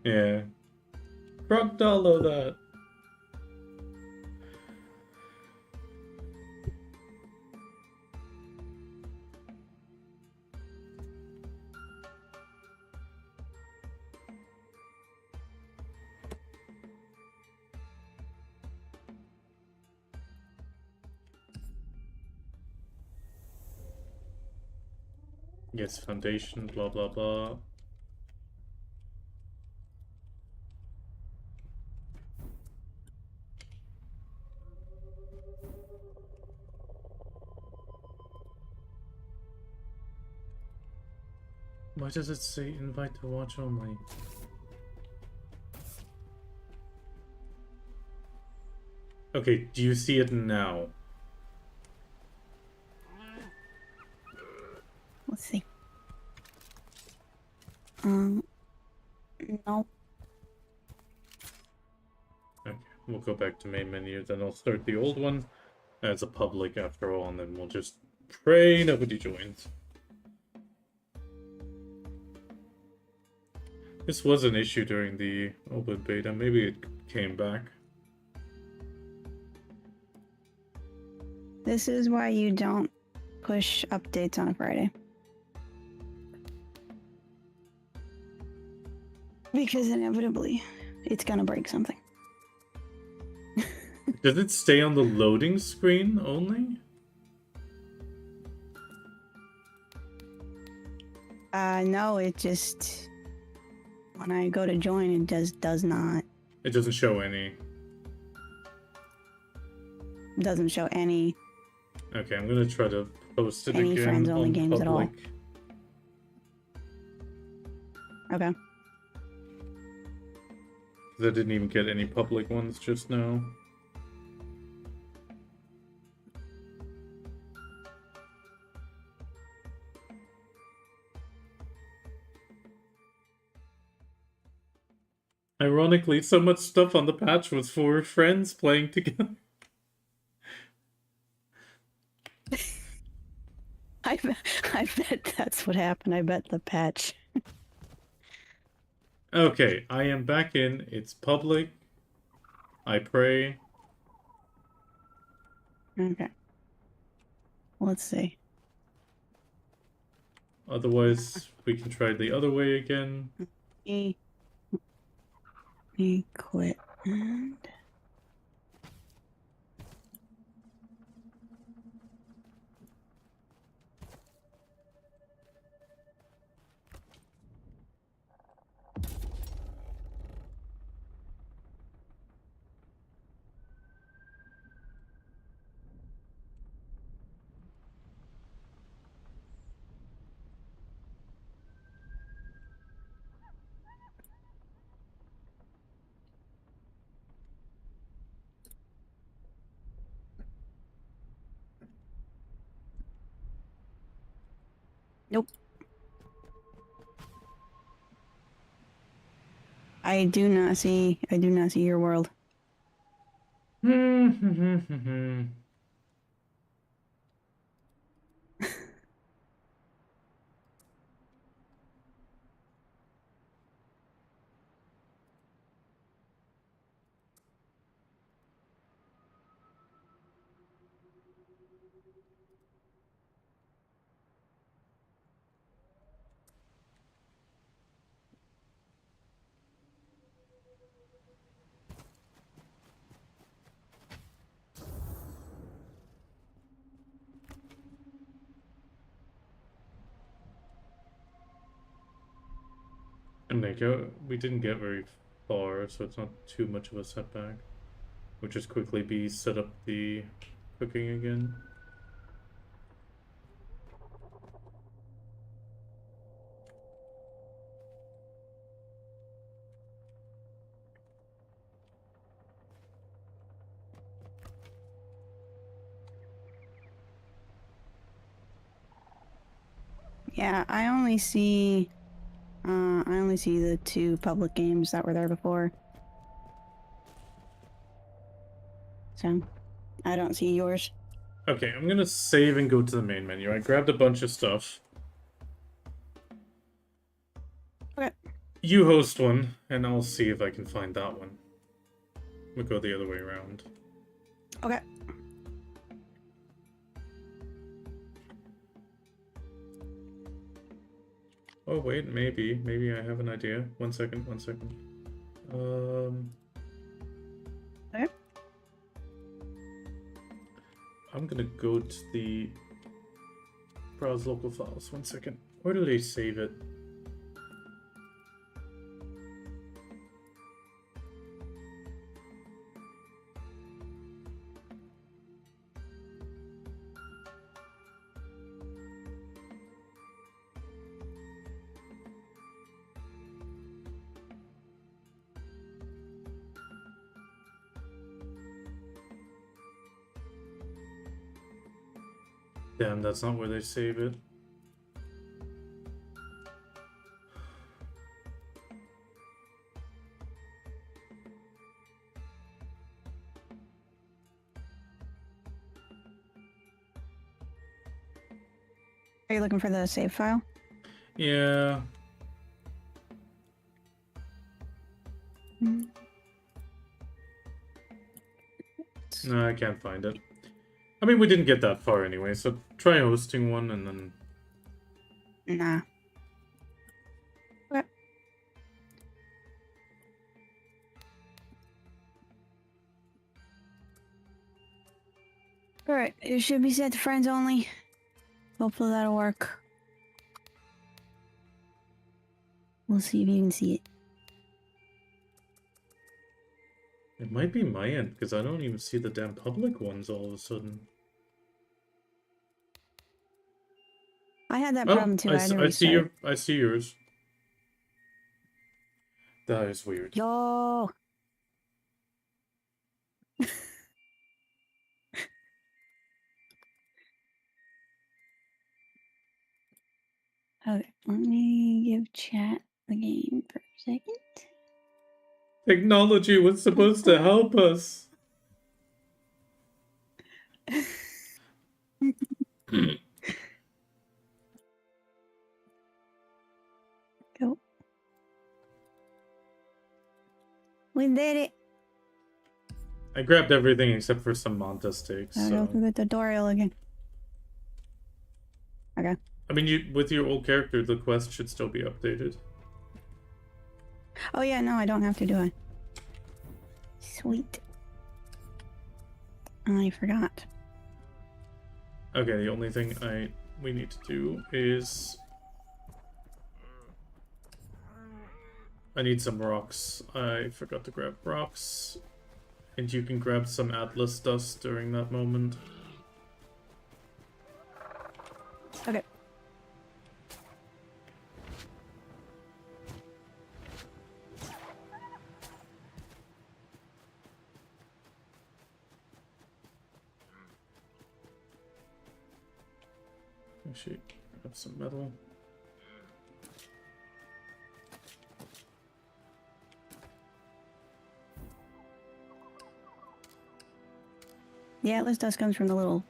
Yeah. Crocodile that. Yes, foundation, blah blah blah. Why does it say invite to watch only? Okay, do you see it now? Let's see. No. Okay, we'll go back to main menu, then I'll start the old one as a public after all, and then we'll just pray nobody joins. This was an issue during the open beta. Maybe it came back. This is why you don't push updates on a Friday. Because inevitably, it's gonna break something. Does it stay on the loading screen only? No, it just... When I go to join, it just does not... It doesn't show any. Doesn't show any... Okay, I'm gonna try to post it Any again friends-only on games at all. public. Okay. Because I didn't even get any public ones just now. Ironically, so much stuff on the patch was for friends playing together. I bet that's what happened. I bet the patch. Okay, I am back in. It's public. I pray. Okay. Let's see. Otherwise, we can try the other way again. Equipment. Nope. I do not see your world. And we didn't get very far, so it's not too much of a setback. We'll just quickly set up the cooking again. Yeah, I only see the 2 public games that were there before. So, I don't see yours. Okay, I'm gonna save and go to the main menu. I grabbed a bunch of stuff. Okay. You host one, and I'll see if I can find that one. We'll go the other way around. Okay. Oh wait, maybe I have an idea. One second. Okay. I'm gonna go to the browse local files. 1 second. Where do they save it? Damn, that's not where they save it. Are you looking for the save file? Yeah. No, I can't find it. I mean, we didn't get that far anyway, so try hosting one and then... Nah. Okay. Alright, it should be set to friends only. Hopefully that'll work. We'll see if you can see it. It might be my end, because I don't even see the damn public ones all of a sudden. I had that problem too. I had to restart. I see yours. That is weird. Yo! Okay, let me give chat the game for a second. Technology was supposed to help us. Go. We did it! I grabbed everything except for some manta sticks. I'll go through the tutorial again. Okay. I mean, with your old character, the quest should still be updated. Oh yeah, no, I don't have to do it. Sweet. I forgot. Okay, the only thing we need to do is... I need some rocks. I forgot to grab rocks. And you can grab some Atlas dust during that moment. Okay. Actually, Have some metal. The Atlas dust comes from the little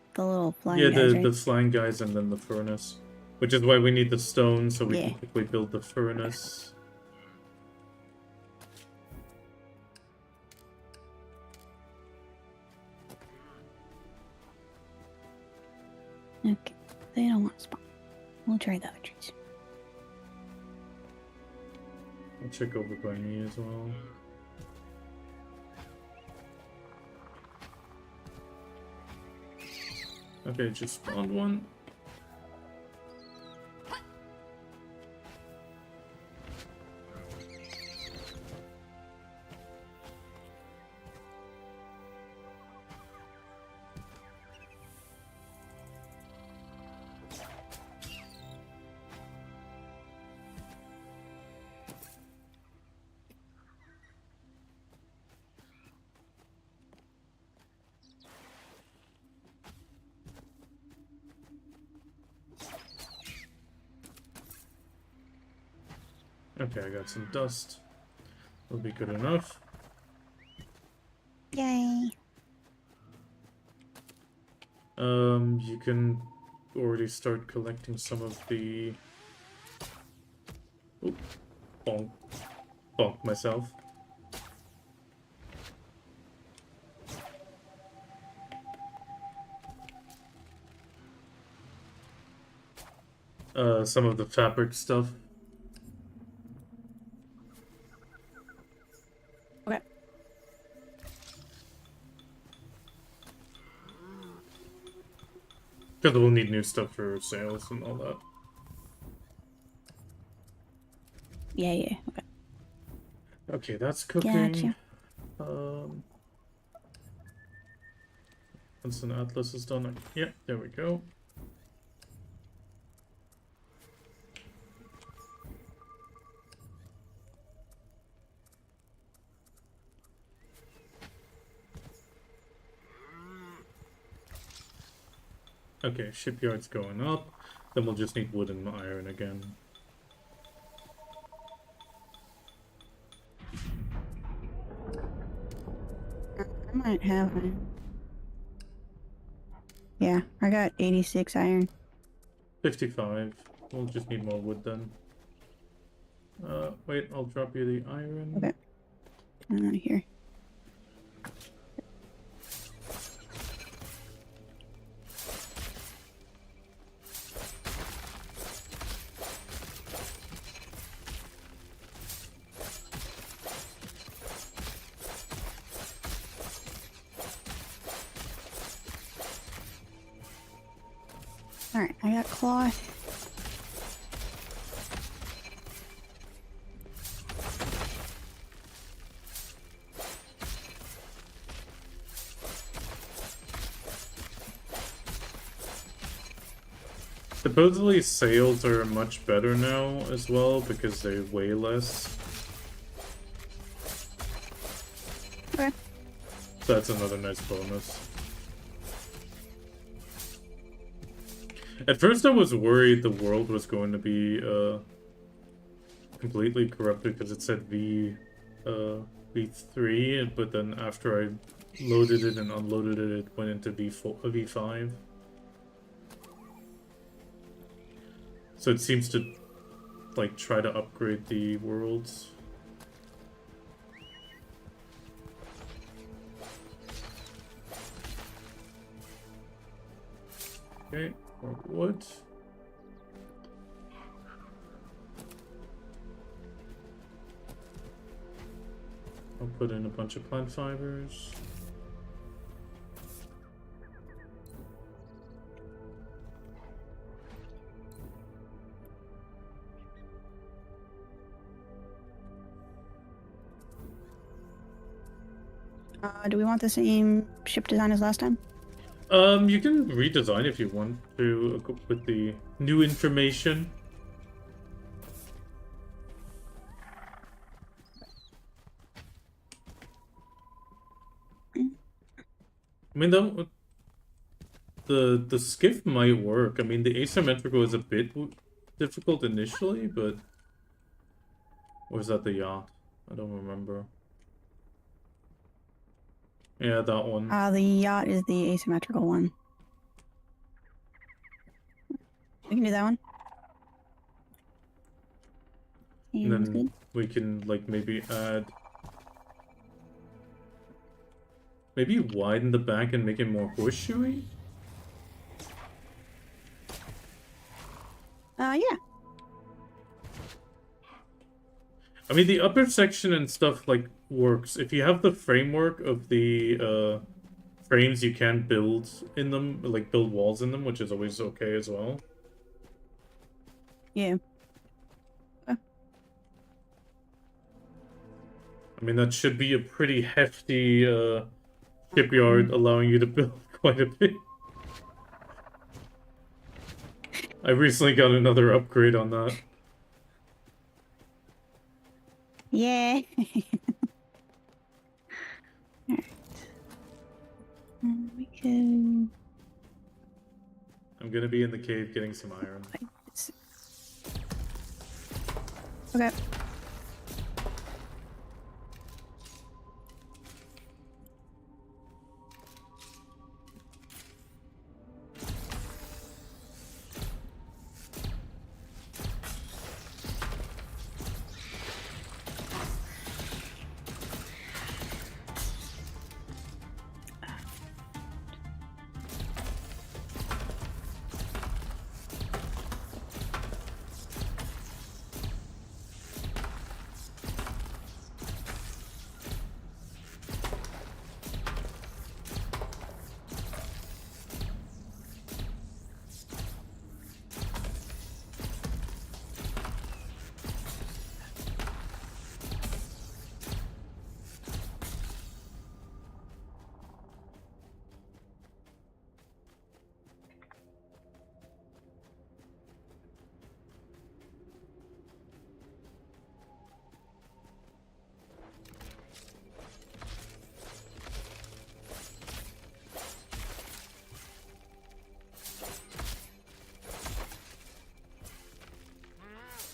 flying Yeah, guys, right? the flying guys and then the furnace. Which is why we need the stone so we Yeah. can quickly build the furnace. Okay. They don't want to spawn. We'll try the other trees. I'll check over by me as well. Okay, just spawned one. Okay, I got some dust. Will be good enough. Yay. You can already start collecting some of the... Oop. Bonk. Bonk myself. Some of the fabric stuff. Okay. Because we'll need new stuff for sales and all that. Yeah, yeah. Okay. Okay, that's cooking. Gotcha. Once an atlas is done, yeah, there we go. Okay, shipyard's going up. Then we'll just need wood and iron again. I might have one. Yeah, I got 86 iron. 55. We'll just need more wood then. Wait, I'll drop you the iron. Okay. Here. Alright, I got cloth. Supposedly sails are much better now as well because they weigh less. Okay. So that's another nice bonus. At first I was worried the world was going to be completely corrupted because it said V3, but then after I loaded it and unloaded it, it went into V5. So it seems to like try to upgrade the worlds. Okay, more wood. I'll put in a bunch of plant fibers. Do we want the same ship design as last time? You can redesign if you want to with the new information. I mean, The skiff might work. I mean, the asymmetrical is a bit difficult initially, but... Or is that the yacht? I don't remember. Yeah, that one. The yacht is the asymmetrical one. We can do that one. And Seems then good. we can, like, maybe add... Maybe widen the back and make it more horseshoey? Yeah. I mean, the upper section and stuff, like, works. If you have the framework of the, frames, you can build in them, like, build walls in them, which is always okay as well. Yeah. I mean, that should be a pretty hefty, shipyard, allowing you to build quite a bit. I recently got another upgrade on that. Yeah. Alright. We can... I'm gonna be in the cave getting some iron. Okay.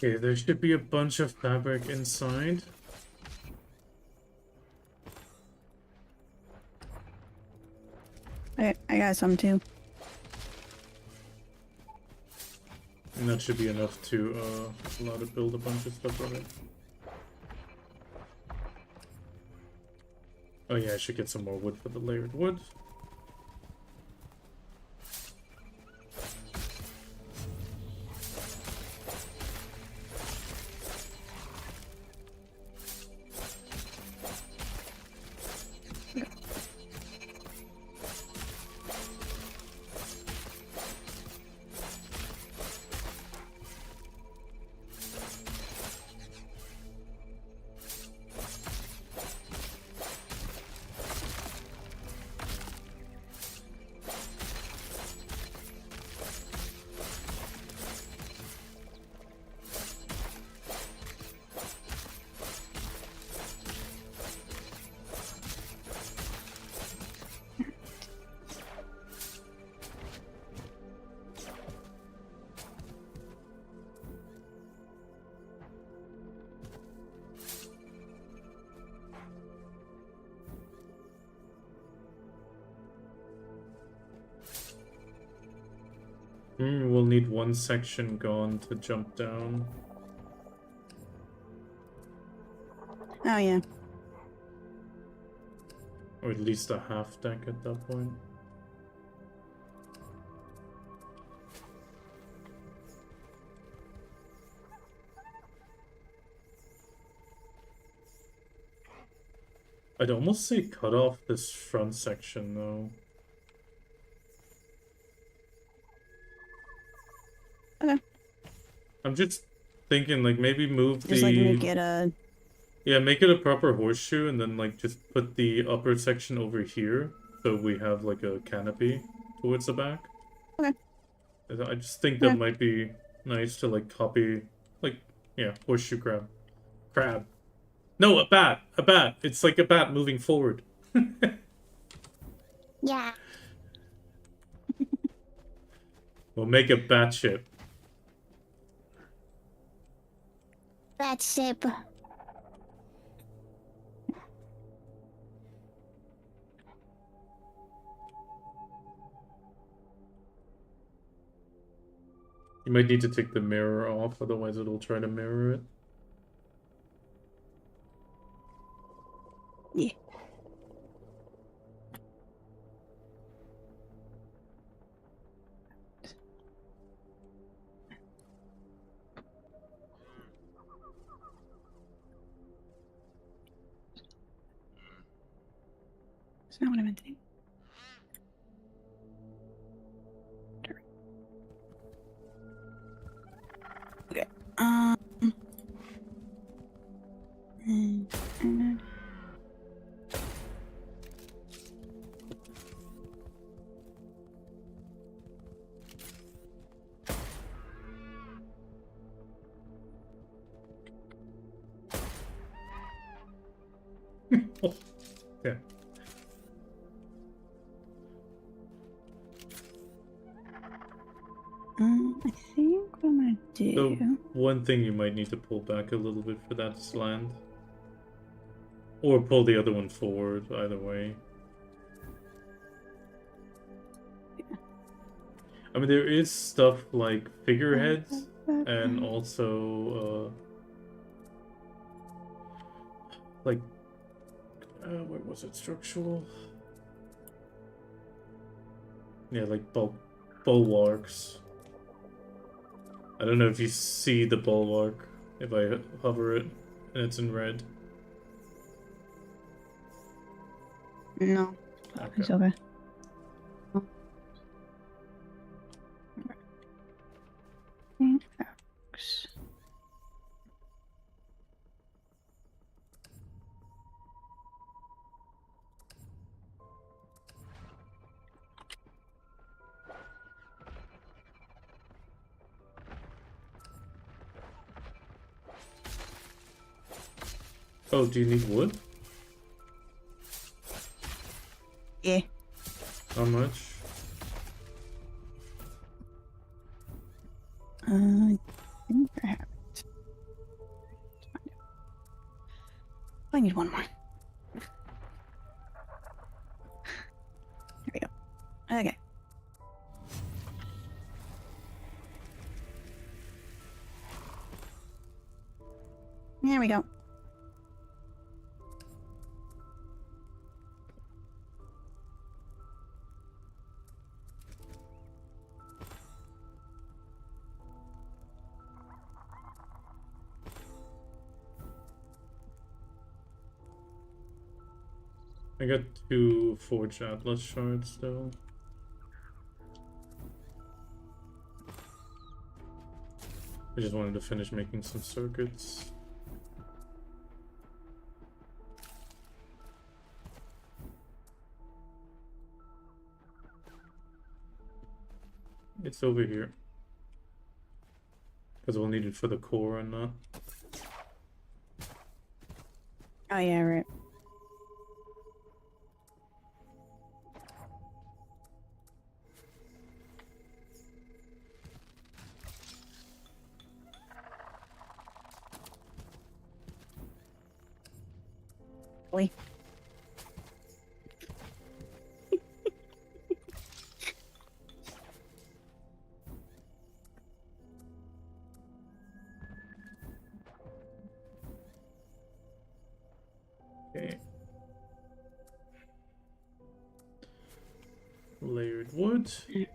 Okay, there should be a bunch of fabric inside. Okay, I got some too. And that should be enough to allow to build a bunch of stuff on it. Oh yeah, I should get some more wood for the layered wood. We'll need one section gone to jump down. Oh, yeah. Or at least a half deck at that point. I'd almost say cut off this front section though. Okay. I'm just thinking like maybe move Just like make it a... Yeah, make it a proper horseshoe and then like just put the upper section over here so we have like a canopy towards the back. Okay. I just think that might be nice to like copy, like, yeah, horseshoe crab. Crab. No, a bat. A bat. It's like a bat moving forward. Yeah. We'll make a bat ship. That ship. You might need to take the mirror off, otherwise it'll try to mirror it. Yeah. That's not what I meant to do. Okay. And Oh, yeah. I think what I'm gonna do. So one thing you might need to pull back a little bit for that slant. Or pull the other one forward, either way. I mean, there is stuff like figureheads, and also, like, where was it? Structural? Yeah, like bulwarks. I don't know if you see the bulwark, if I hover it, and it's in red. No. Okay. It's okay. I think that works. Oh, do you need wood? Yeah. How much? I think I have it. I need one more. There we go. Okay. There we go. I got 2 Forge Atlas shards, though. I just wanted to finish making some circuits. It's over here. Because we'll need it for the core and that. Oh yeah, right. Boy. Okay. Layered wood. Let's see.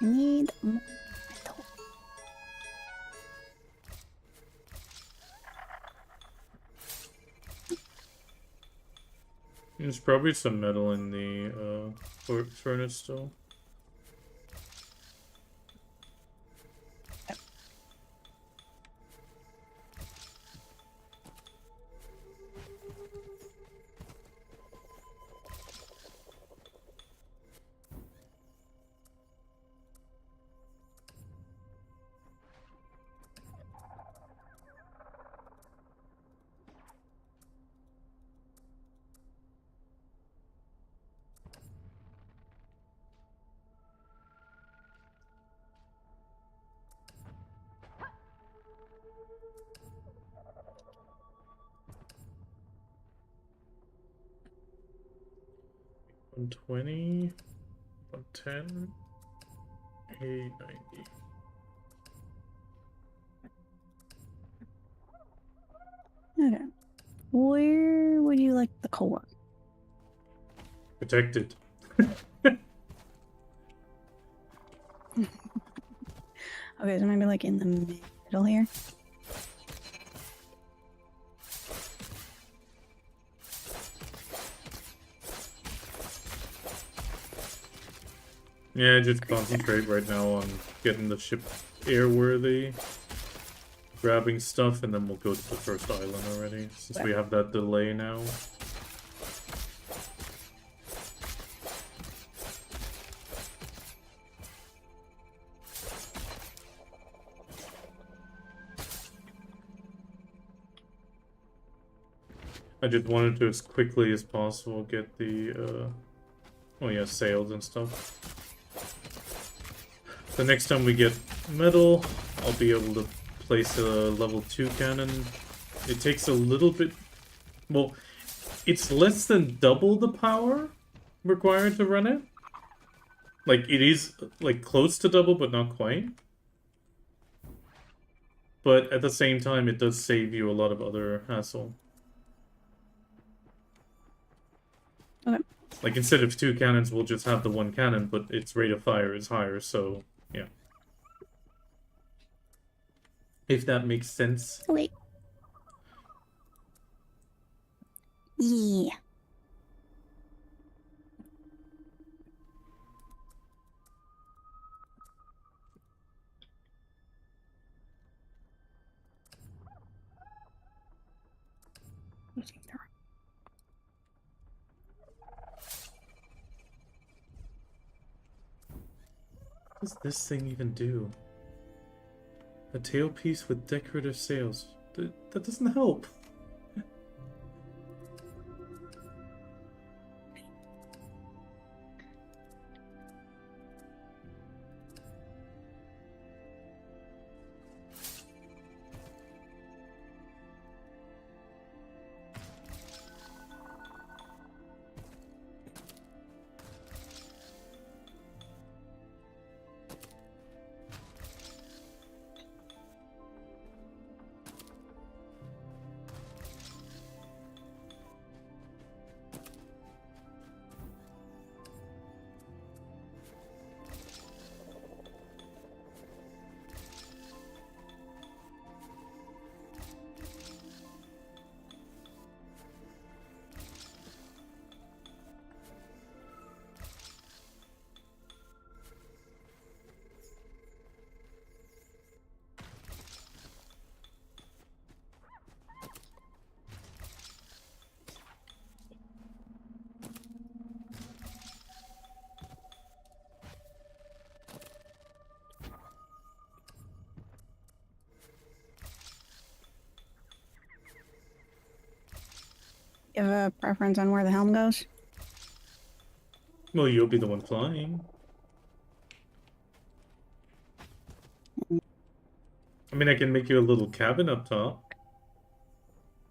I need more metal. There's probably some metal in the furnace still. 120, 110, 890. Okay. Where would you like the core? Protected. Okay, so maybe like in the middle here. Yeah, just concentrate right now on getting the ship airworthy, grabbing stuff, and then we'll go to the first island already, since we have that delay now. I just wanted to, as quickly as possible, get the, oh yeah, sails and stuff. The next time we get metal, I'll be able to place a level 2 cannon. It takes a little bit... Well, it's less than double the power required to run it. Like, it is, like, close to double, but not quite. But at the same time, it does save you a lot of other hassle. Okay. Like, instead of 2 cannons, we'll just have the 1 cannon, but its rate of fire is higher, so, yeah. If that makes sense. Oh, wait. Yeah. What does this thing even do? A tailpiece with decorative sails. That doesn't help. You have a preference on where the helm goes? Well, you'll be the one flying. I mean, I can make you a little cabin up top.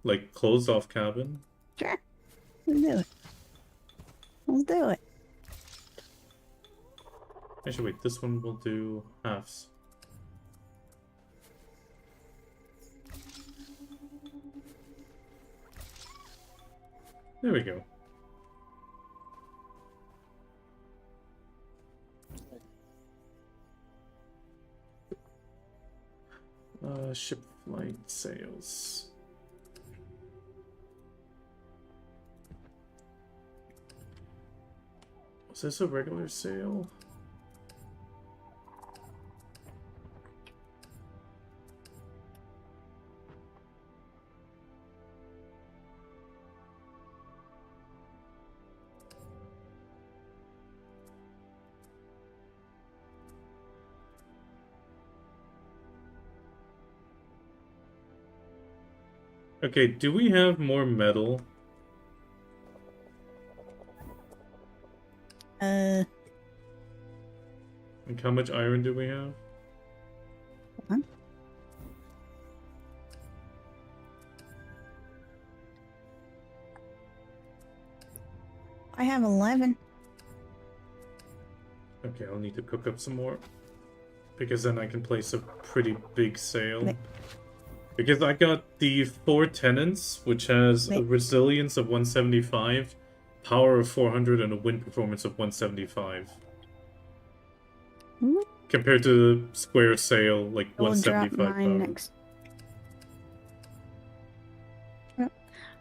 Like, closed-off cabin. Sure. Let's do it. Let's do it. Actually, wait, this one will do halves. There we go. Ship flight sails. Was this a regular sail? Okay, do we have more metal? And how much iron do we have? Hold on. I have 11. Okay, I'll need to cook up some more. Because then I can place a pretty big sail. Wait. Because I got the 4 tenants, which has a Wait. resilience of 175, power of 400, and a wind performance of 175. What? Compared to the square sail, like I will drop 175 mine power. next.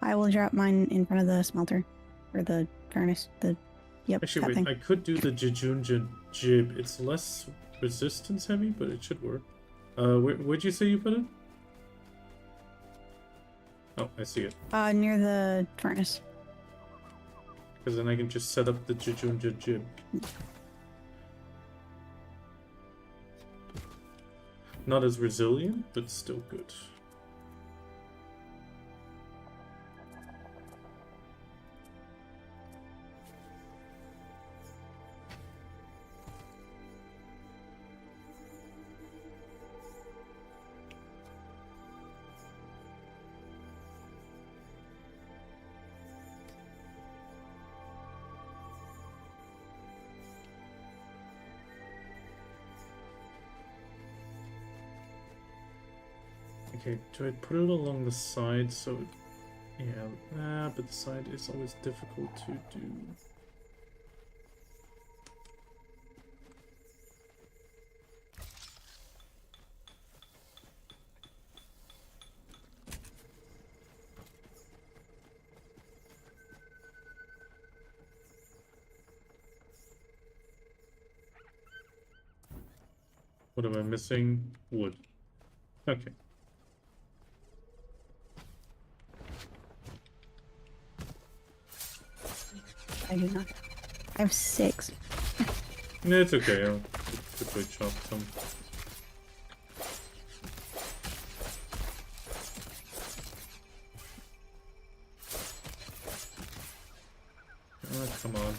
I will drop mine in front of the smelter. Or the furnace. Yep, Actually, that wait, thing. I could do the Jejunja Jib. It's less resistance heavy, but it should work. Where'd you say you put it? Oh, I see it. Near the furnace. Because then I can just set up the Jejunja Jib. Not as resilient, but still good. Okay, do I put it along the side so it... Yeah, but the side is always difficult to do. What am I missing? Wood. Okay. I do not. I have 6. Yeah, it's okay. I'll quickly chop some. Oh, come on.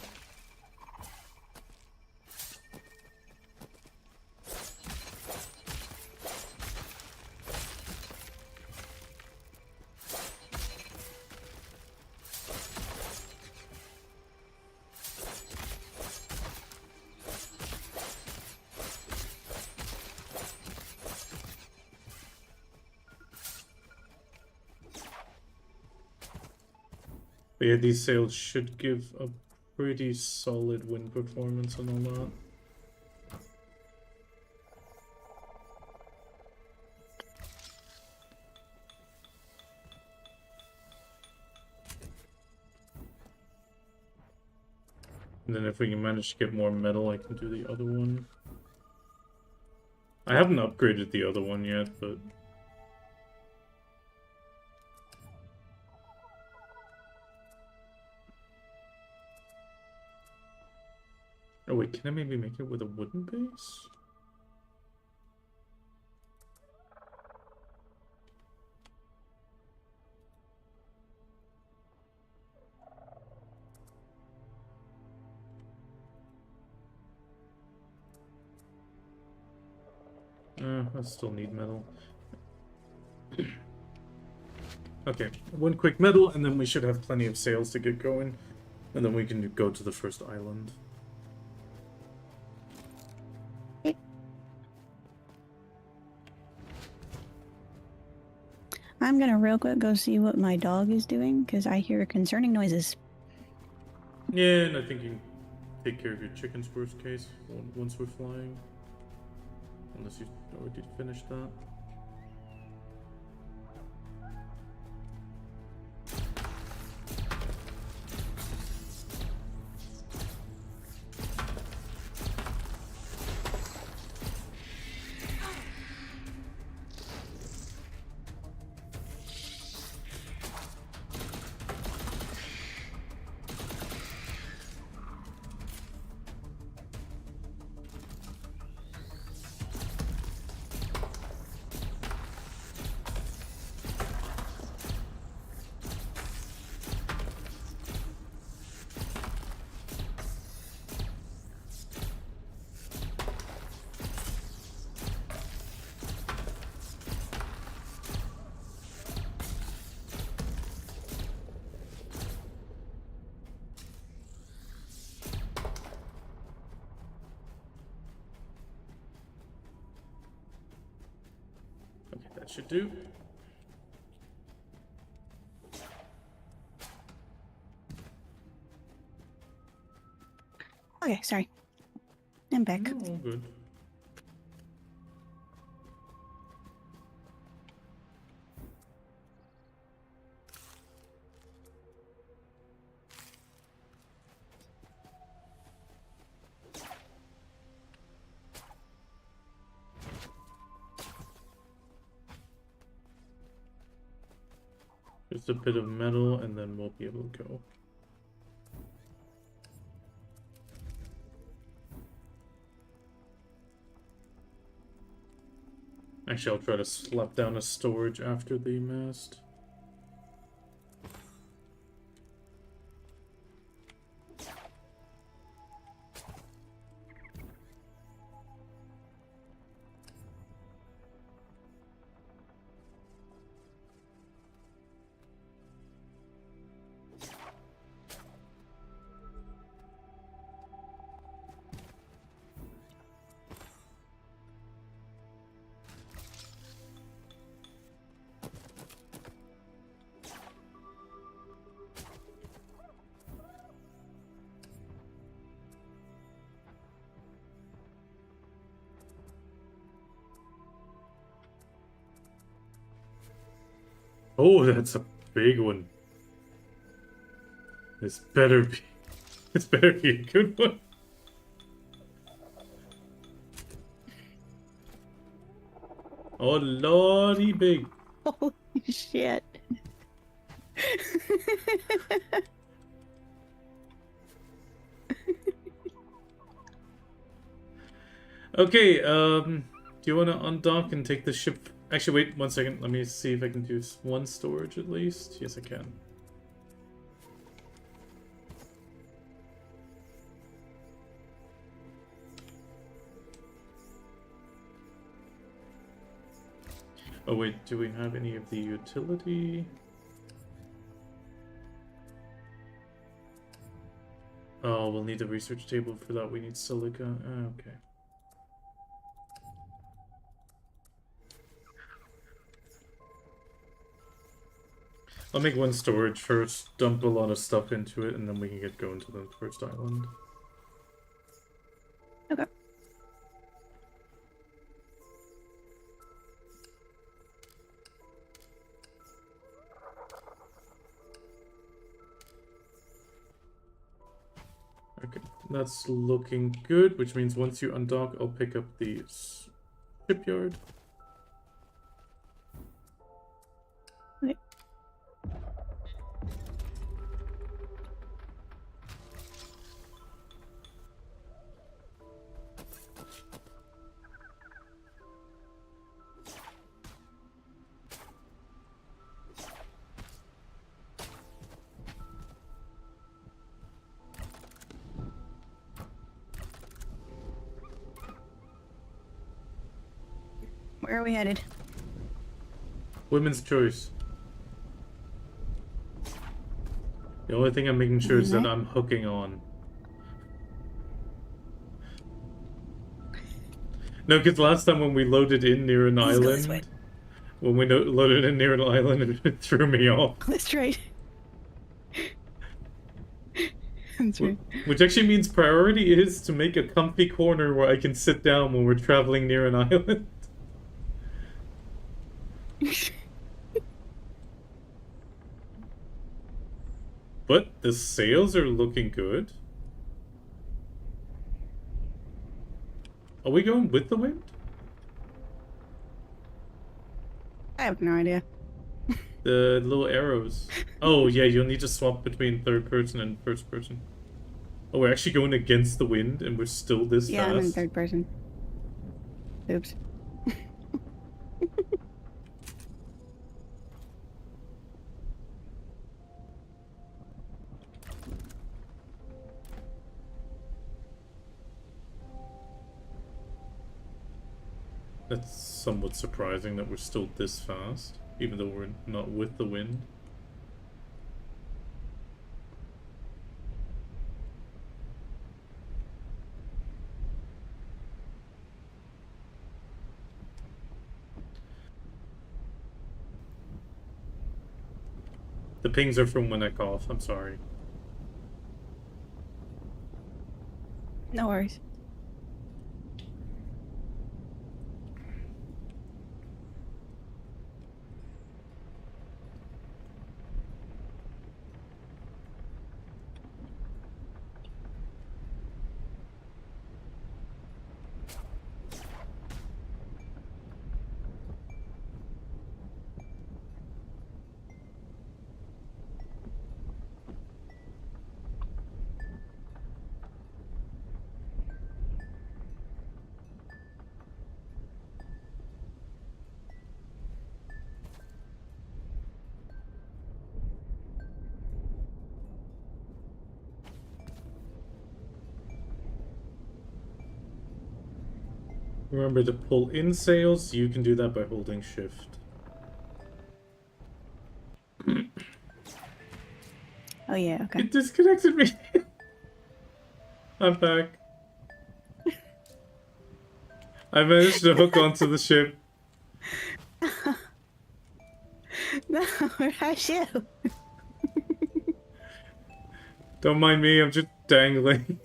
But yeah, these sails should give a pretty solid wind performance and all that. And then if we can manage to get more metal, I can do the other one. I haven't upgraded the other one yet, but... Oh wait, can I maybe make it with a wooden base? I still need metal. Okay, one quick metal, and then we should have plenty of sails to get going. And then we can go to the first island. I'm gonna real quick go see what my dog is doing, because I hear concerning noises. Yeah, and I think you can take care of your chickens worst case once we're flying. Unless you already finished that. should do. Okay, sorry. I'm back. No, all good. Just a bit of metal, and then we'll be able to go. Actually, I'll try to slap down a storage after the mast. Oh, that's a big one. This better be. This better be a good one. Oh, lordy big. Holy shit. Okay, do you want to undock and take the ship? Actually, wait 1 second. Let me see if I can do one storage at least. Yes, I can. Oh wait, do we have any of the utility? Oh, we'll need a research table for that. We need silica. Okay. I'll make one storage first, dump a lot of stuff into it, and then we can get going to the first island. Okay. Okay, that's looking good, which means once you undock, I'll pick up the shipyard. Okay. Where are we headed? Women's choice. The only thing I'm making sure is that I'm hooking on. No, because last time when we loaded in near an island, when we loaded in near an island, it threw me off. That's right. That's right. Which actually means priority is to make a comfy corner where I can sit down when we're traveling near an island. But the sails are looking good. Are we going with the wind? I have no idea. The little arrows. Oh, yeah, you'll need to swap between third person and first person. Oh, we're actually going against the wind and we're still this fast? Yeah, I'm in third person. Oops. That's somewhat surprising that we're still this fast, even though we're not with the wind. The pings are from when I cough. I'm sorry. No worries. Remember to pull in sails. You can do that by holding shift. Oh yeah, okay. It disconnected me. I'm back. I managed to hook onto the ship. No, how's you? Don't mind me, I'm just dangling.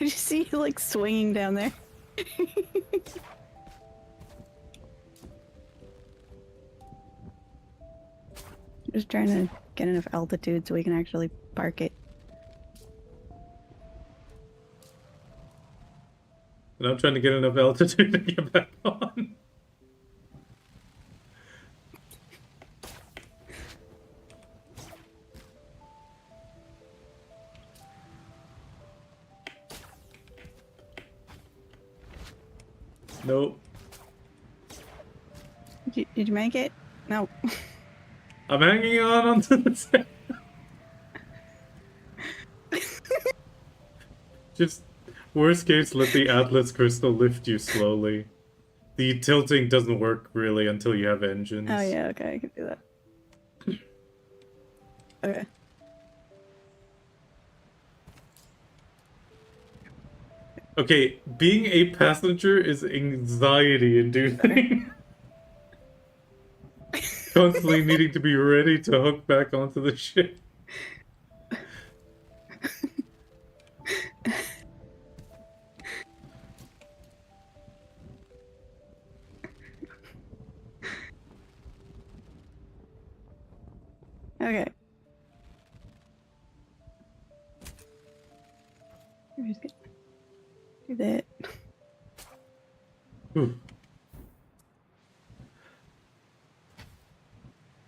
I just see you like swinging down there. Just trying to get enough altitude so we can actually park it. And I'm trying to get enough altitude to get back on. Nope. Did you make it? No. I'm hanging on onto the sail. Just, worst case, let the Atlas crystal lift you slowly. The tilting doesn't work really until you have engines. Oh yeah, okay, I can do that. Okay. Okay, being a passenger is anxiety-inducing. Constantly needing to be ready to hook back onto the ship. Okay. Just get do that. Whew.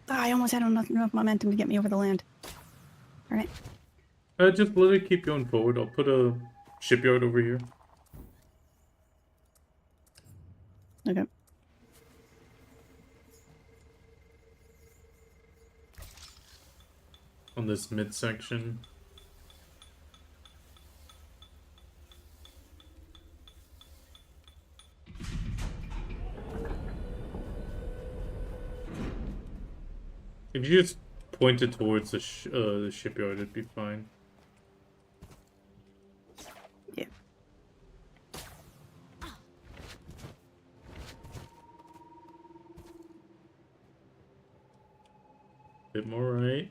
Ah, I almost had enough momentum to get me over the land. Alright. Just let it keep going forward. I'll put a shipyard over here. Okay. On this midsection. If you just point it towards the shipyard, it'd be fine. Yeah. Bit more right.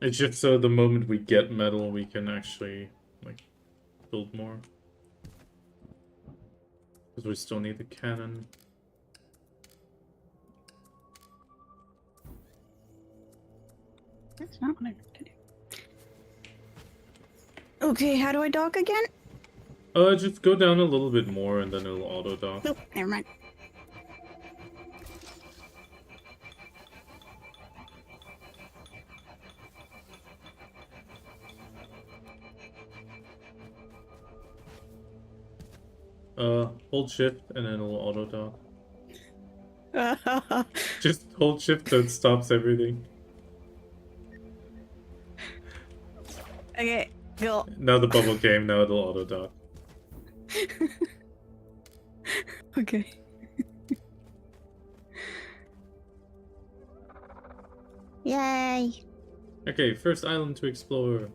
It's just so the moment we get metal, we can actually, like, build more. Because we still need the cannon. That's not what I meant to do. Okay, how do I dock again? Just go down a little bit more and then it'll auto dock. Nope, never mind. Hold shift and then it'll auto dock. Just hold shift so it stops everything. Okay, go. Now the bubble came, now it'll auto dock. Okay. Yay! Okay, first island to explore.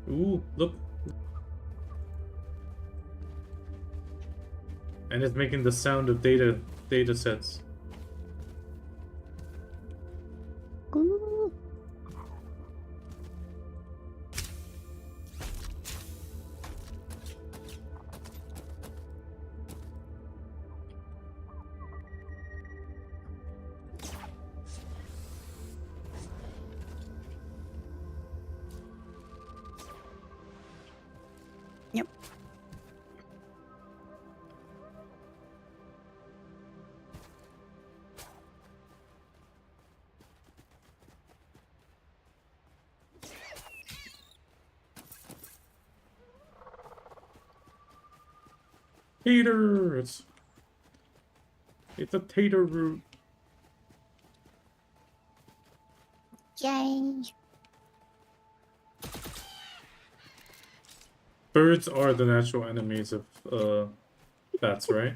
Ooh, look. And it's making the sound of data sets. Ooh. Yep. Tater! It's a tater root. Yay! Birds are the natural enemies of bats, right?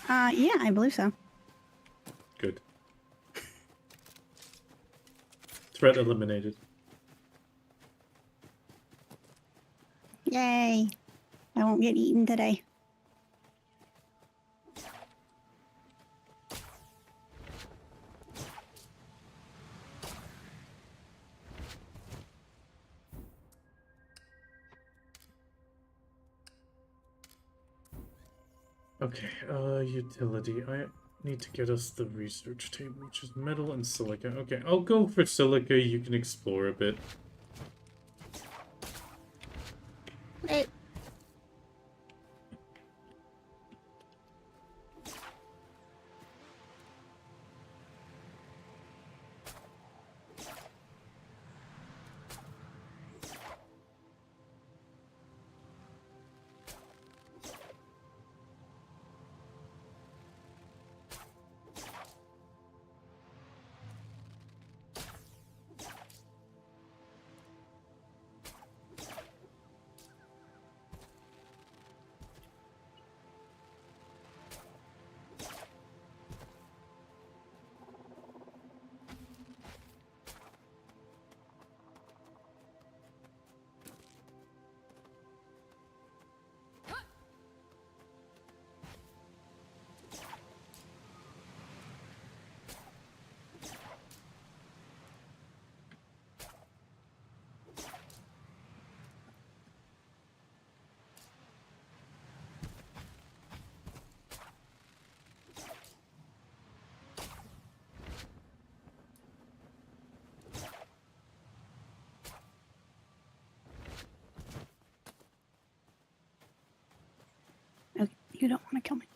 Yeah, I believe so. Good. Threat eliminated. Yay! I won't get eaten today. Okay, utility. I need to get us the research table, which is metal and silica. Okay, I'll go for silica. You can explore a bit. Wait. Okay, you don't want to kill me.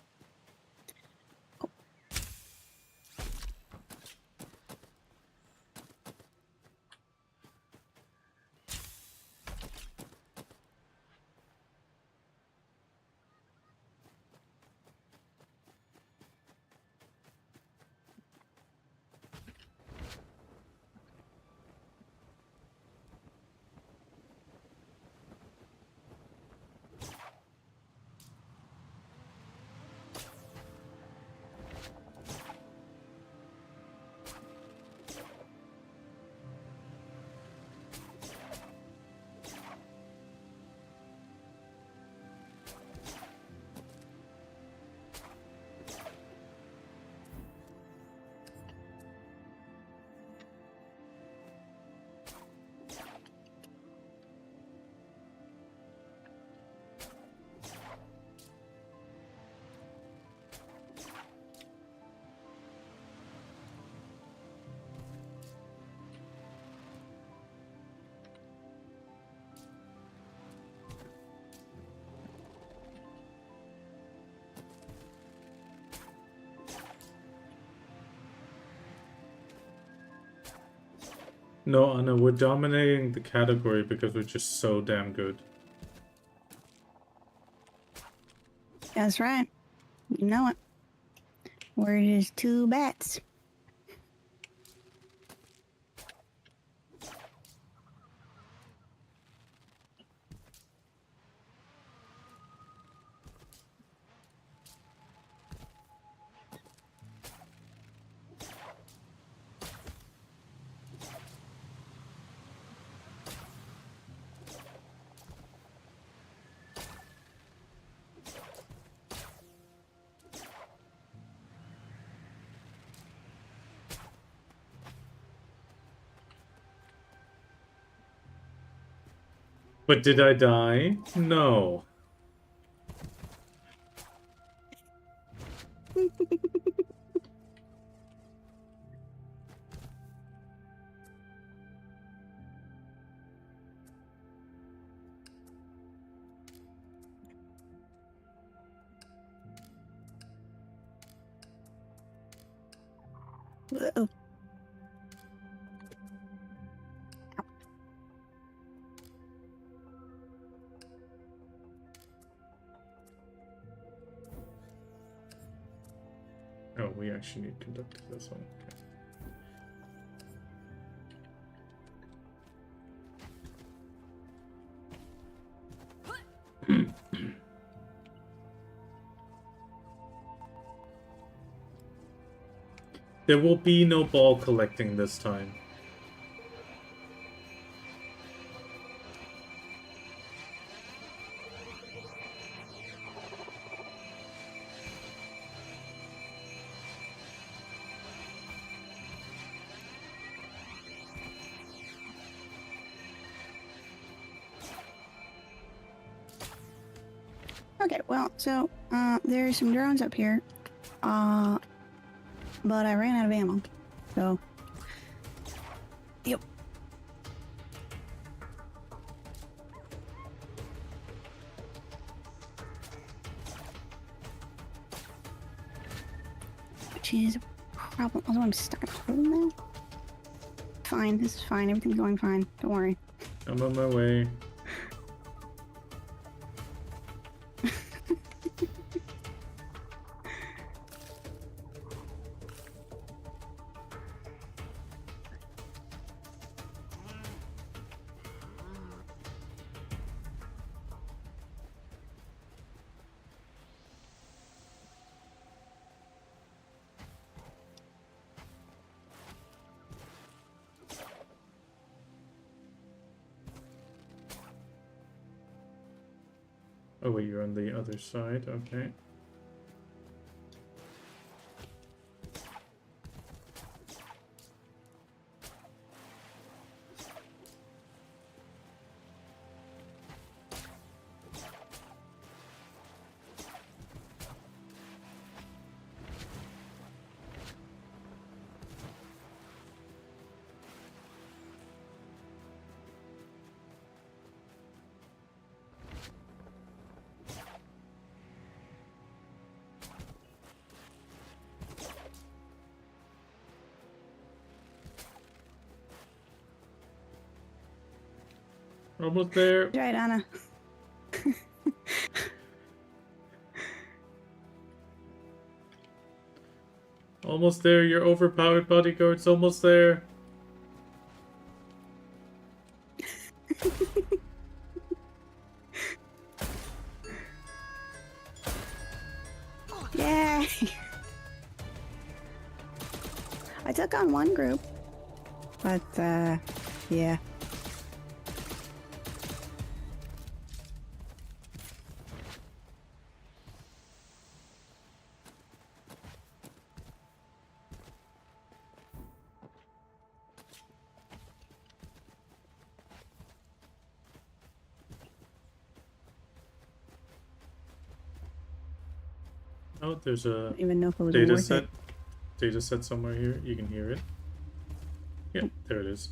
No, Anna, we're dominating the category because we're just so damn good. That's right. You know it. We're just two bats. But did I die? No. Oh. Oh, we actually need conductor for this one. Okay. There will be no ball collecting this time. Okay, well, so there's some drones up here, but I ran out of ammo, so yep. Which is a problem. Although I'm stuck at home now. Fine, this is fine. Everything's going fine. Don't worry. I'm on my way. Oh wait, you're on the other side, okay. Almost there. Right, Anna. Almost there, your overpowered bodyguard's almost there. Yay! I took on one group, but yeah. Oh, there's a I don't even know if it was data worth set. it. Data set somewhere here. You can hear it. Yeah, there it is.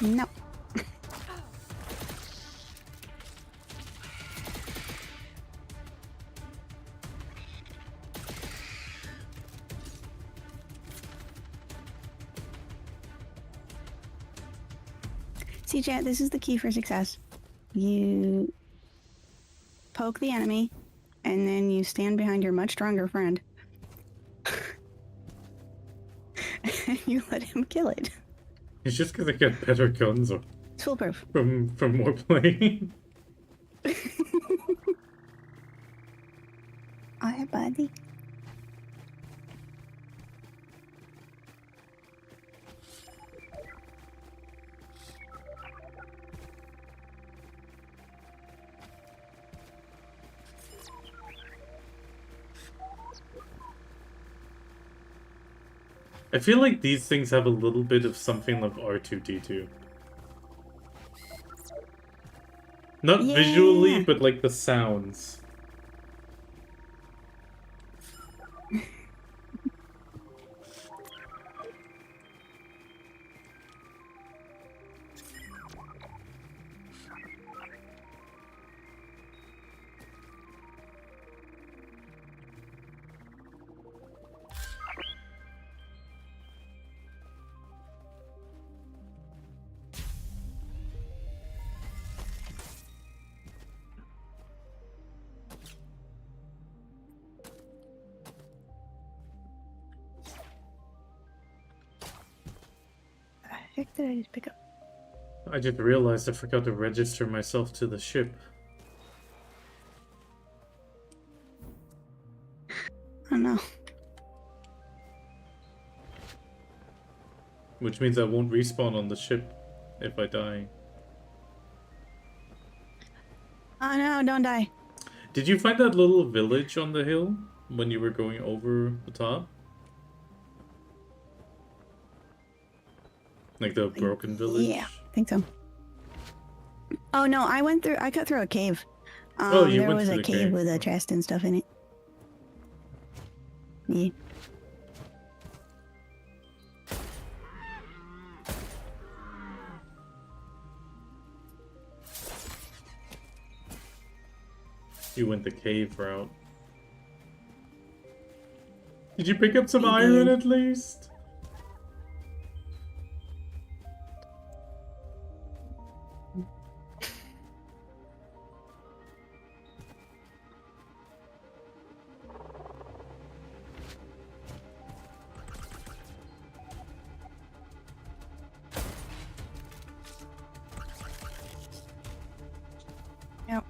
No. See, chat, this is the key for success. You poke the enemy, and then you stand behind your much stronger friend. And you let him kill it. It's just because I get better guns or It's foolproof. from more playing. Hi, buddy. I feel like these things have a little bit of something like R2-D2. Not visually, but like the sounds. The heck did I just pick up? I just realized I forgot to register myself to the ship. Oh no. Which means I won't respawn on the ship if I die. Oh no, don't die. Did you find that little village on the hill when you were going over the top? Like the broken village? Yeah, I think so. Oh no, I cut through a cave. Oh, you there went was through a the cave cave. with a chest and stuff in it. Yeah. You went the cave route. Did you pick up some I iron did. at least? Yep.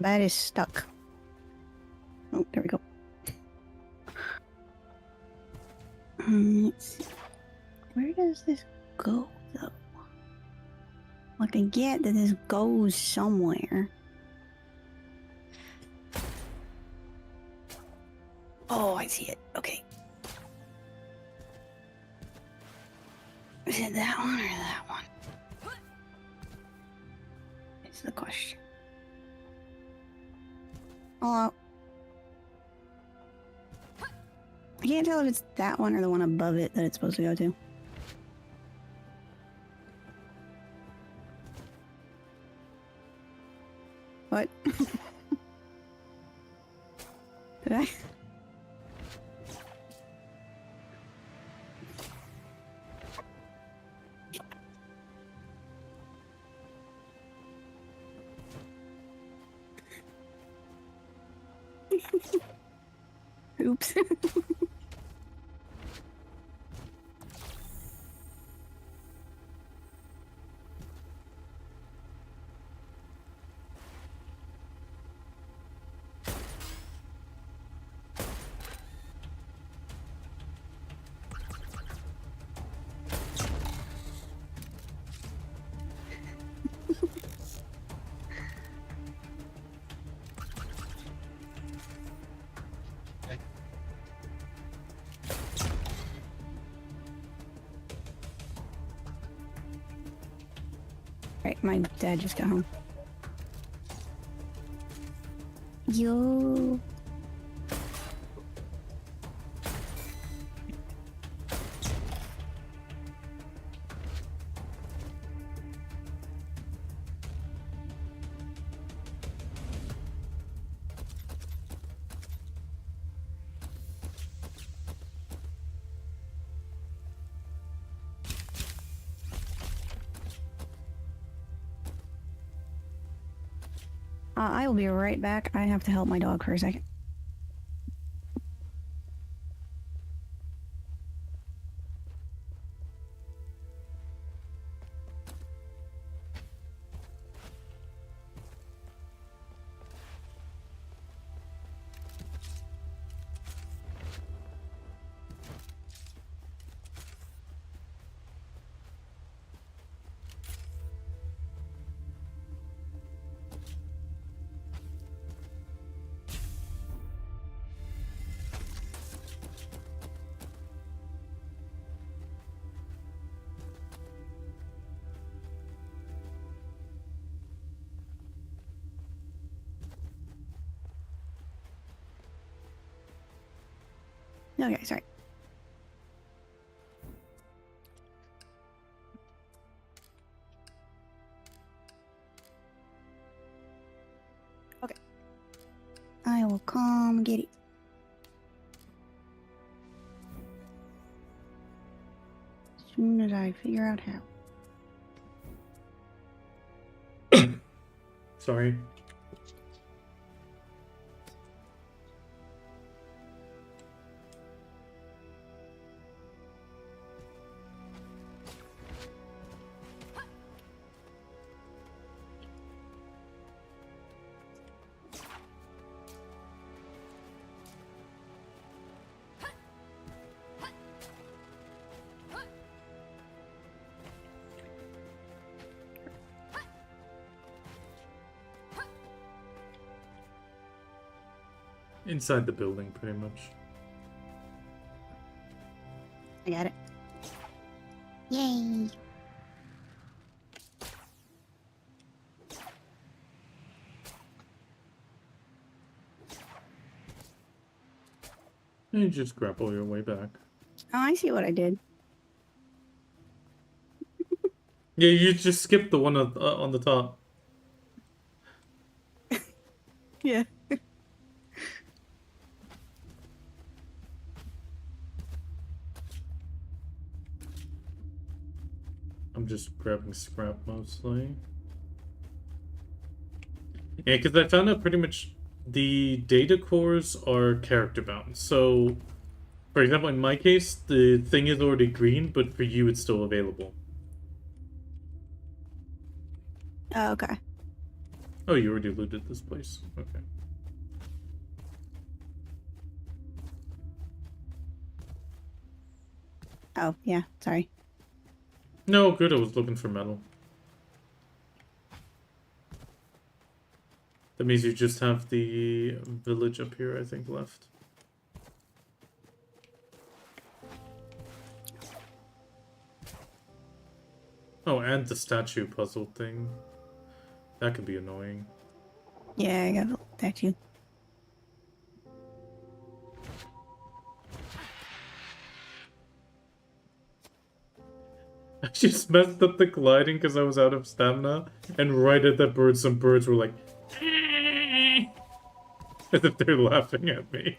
That is stuck. Oh, there we go. Let's see. Where does this go, though? Like, I get that this goes somewhere. Oh, I see it. Okay. Is it that one or that one? It's the question. Oh, I can't tell if it's that one or the one above it that it's supposed to go to. What? Did I? Oops. Right, my dad just got home. Yo. I will be right back. I have to help my dog for a second. Okay, sorry. Okay. I will come get it. As soon as I figure out how. Sorry. Inside the building, pretty much. I got it. Yay! And you just grapple your way back. Oh, I see what I did. Yeah, you just skipped the one on the top. Yeah. I'm just grabbing scrap mostly. Yeah, because I found out pretty much the data cores are character bound. So, for example, in my case, the thing is already green, but for you, it's still available. Oh, okay. Oh, you already looted this place. Okay. Oh, yeah. Sorry. No, good. I was looking for metal. That means you just have the village up here, I think, left. Oh, and the statue puzzle thing. That could be annoying. Yeah, I got the statue. I just messed up the gliding because I was out of stamina, and right at that bird, some birds were like, as if they're laughing at me.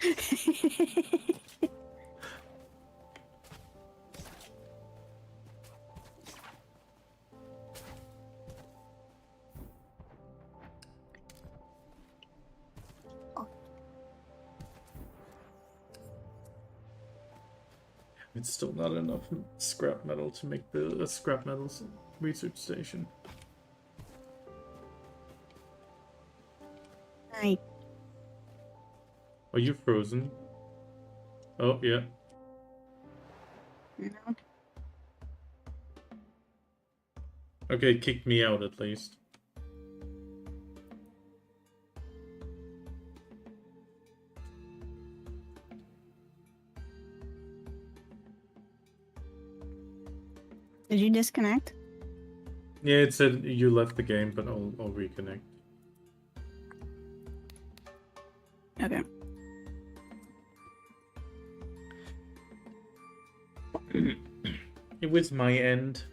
It's still not enough scrap metal to make the scrap metals research station. Hi. Are you frozen? Oh, yeah. No. Okay, kick me out at least. Did you disconnect? Yeah, it said you left the game, but I'll reconnect. Okay. It was my end.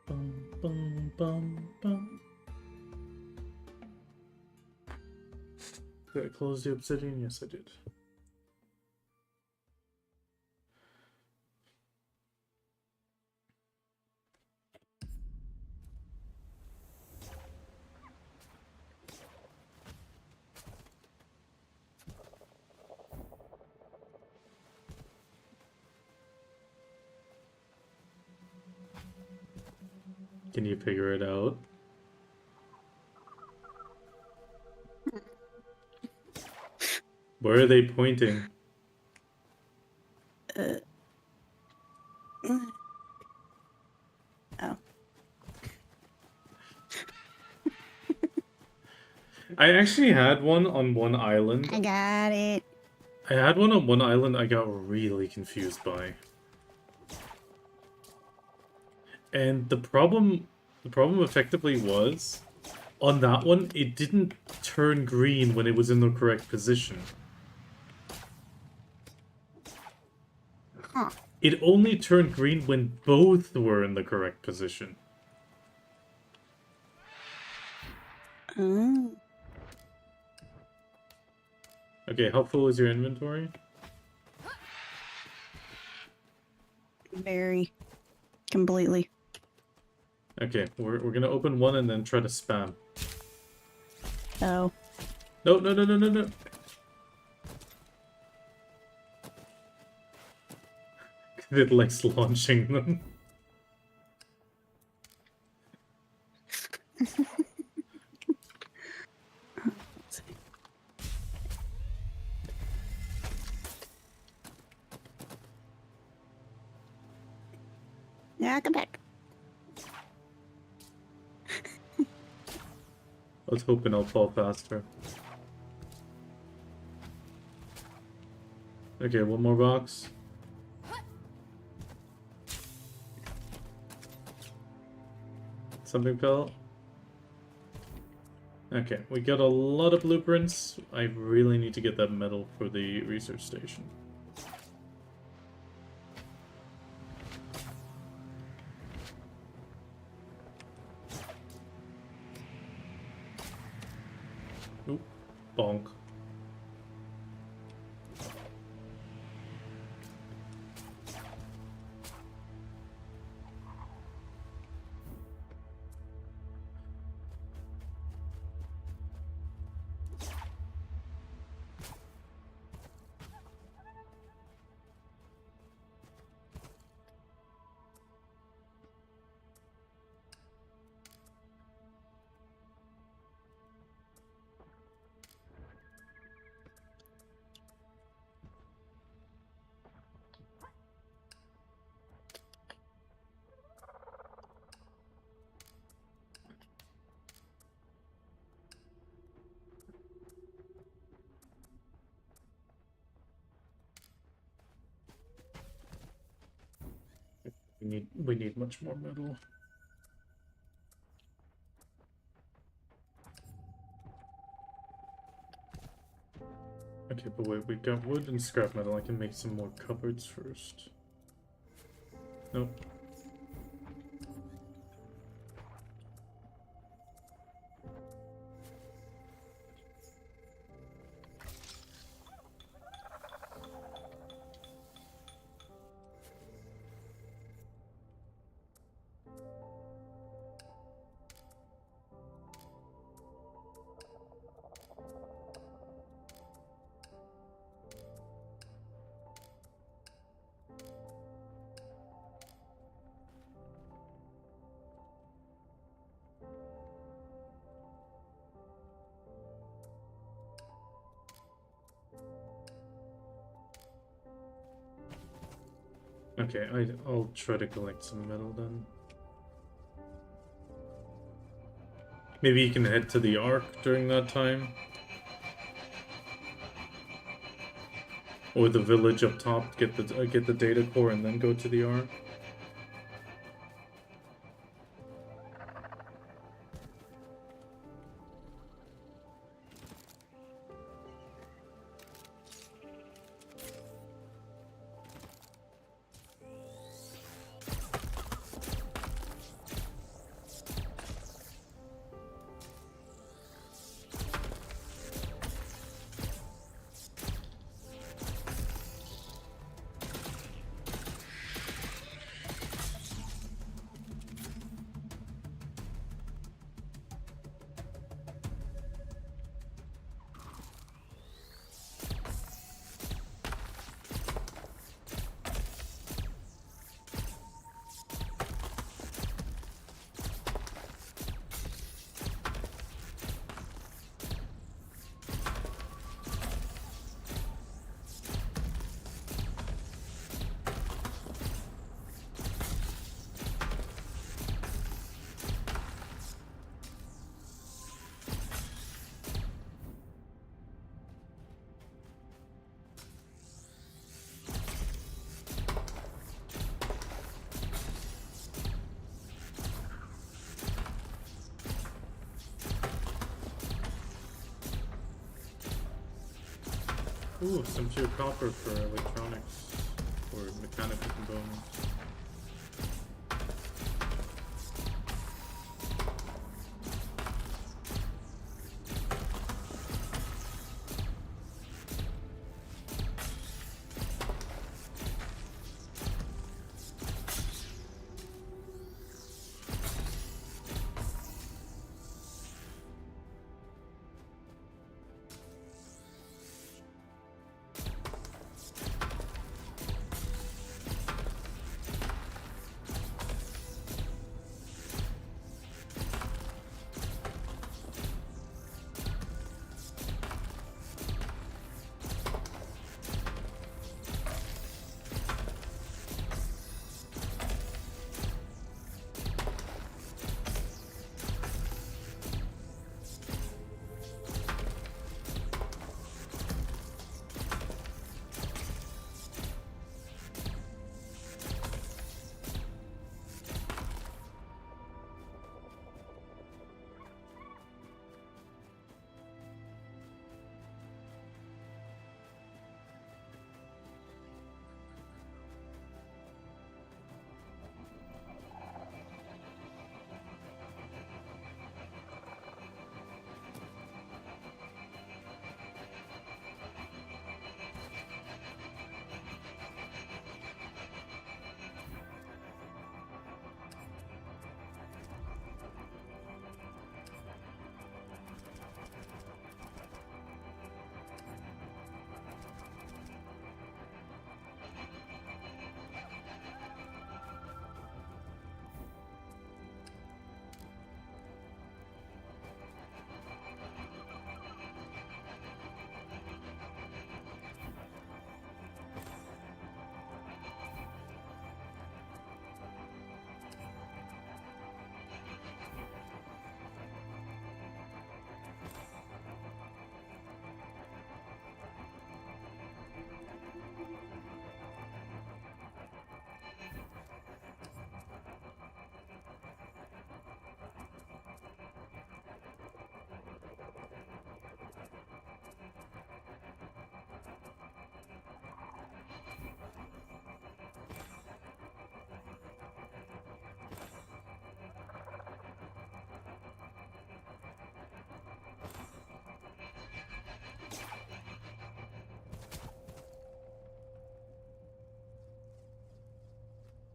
Bum, bum, bum, bum. Did I close the obsidian? Yes, I did. Can you figure it out? Where are they pointing? Oh. I actually had one on one island. I got it. I had one on one island I got really confused by. And the problem effectively was, on that one, it didn't turn green when it was in the correct position. Huh. It only turned green when both were in the correct position. Oh. Okay, how full is your inventory? Very. Completely. Okay, we're gonna open one and then try to spam. Oh. No, no, no, no, no, no. It likes launching them. Yeah, come back. I was hoping I'll fall faster. Okay, one more box. Something fell. Okay, we got a lot of blueprints. I really need to get that metal for the research station. Oop, bonk. We need much more metal. Okay, but wait, we got wood and scrap metal. I can make some more cupboards first. Nope. Okay, I'll try to collect some metal then. Maybe you can head to the Ark during that time. Or the village up top, get the data core and then go to the Ark. Ooh, some pure copper for electronics or mechanical components.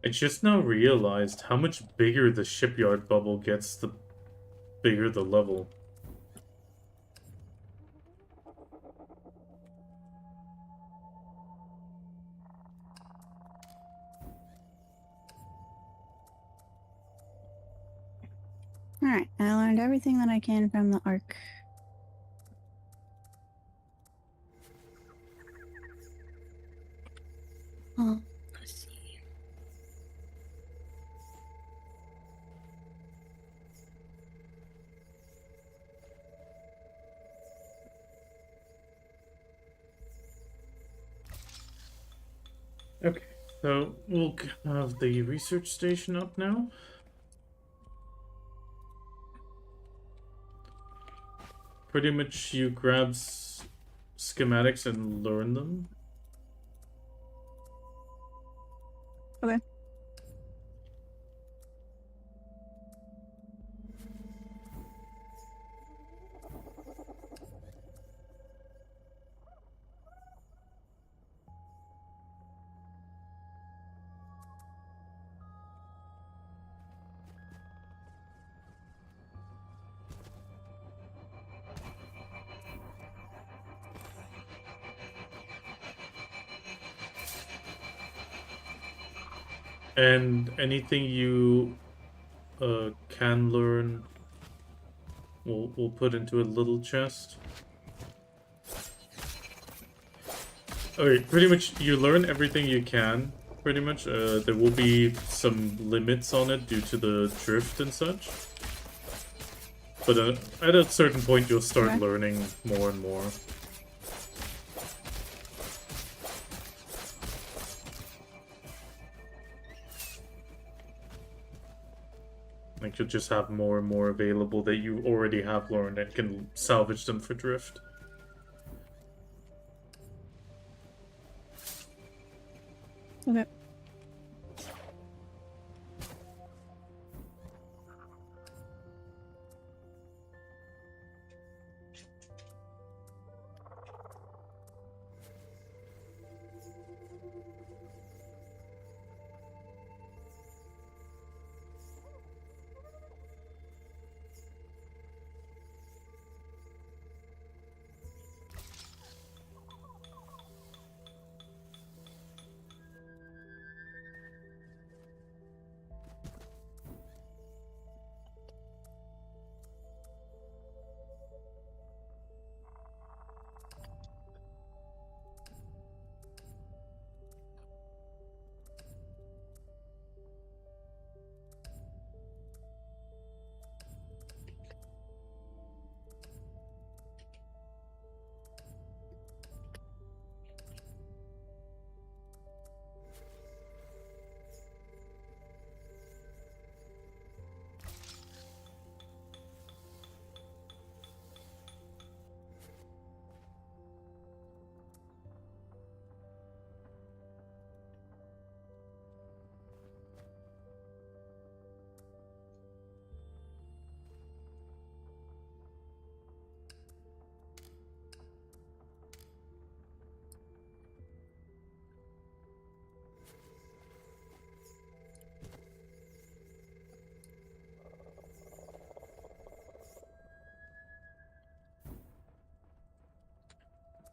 I just now realized how much bigger the shipyard bubble gets the bigger the level. Alright, I learned everything that I can from the arc. Let's see. Okay, so we'll have the research station up now. Pretty much you grab schematics and learn them. Okay. And anything you can learn, we'll put into a little chest. Alright, pretty much you learn everything you can, pretty much. There will be some limits on it due to the drift and such. But at a certain point you'll start learning more and more. Like, you'll just have more and more available that you already have learned and can salvage them for drift. Okay.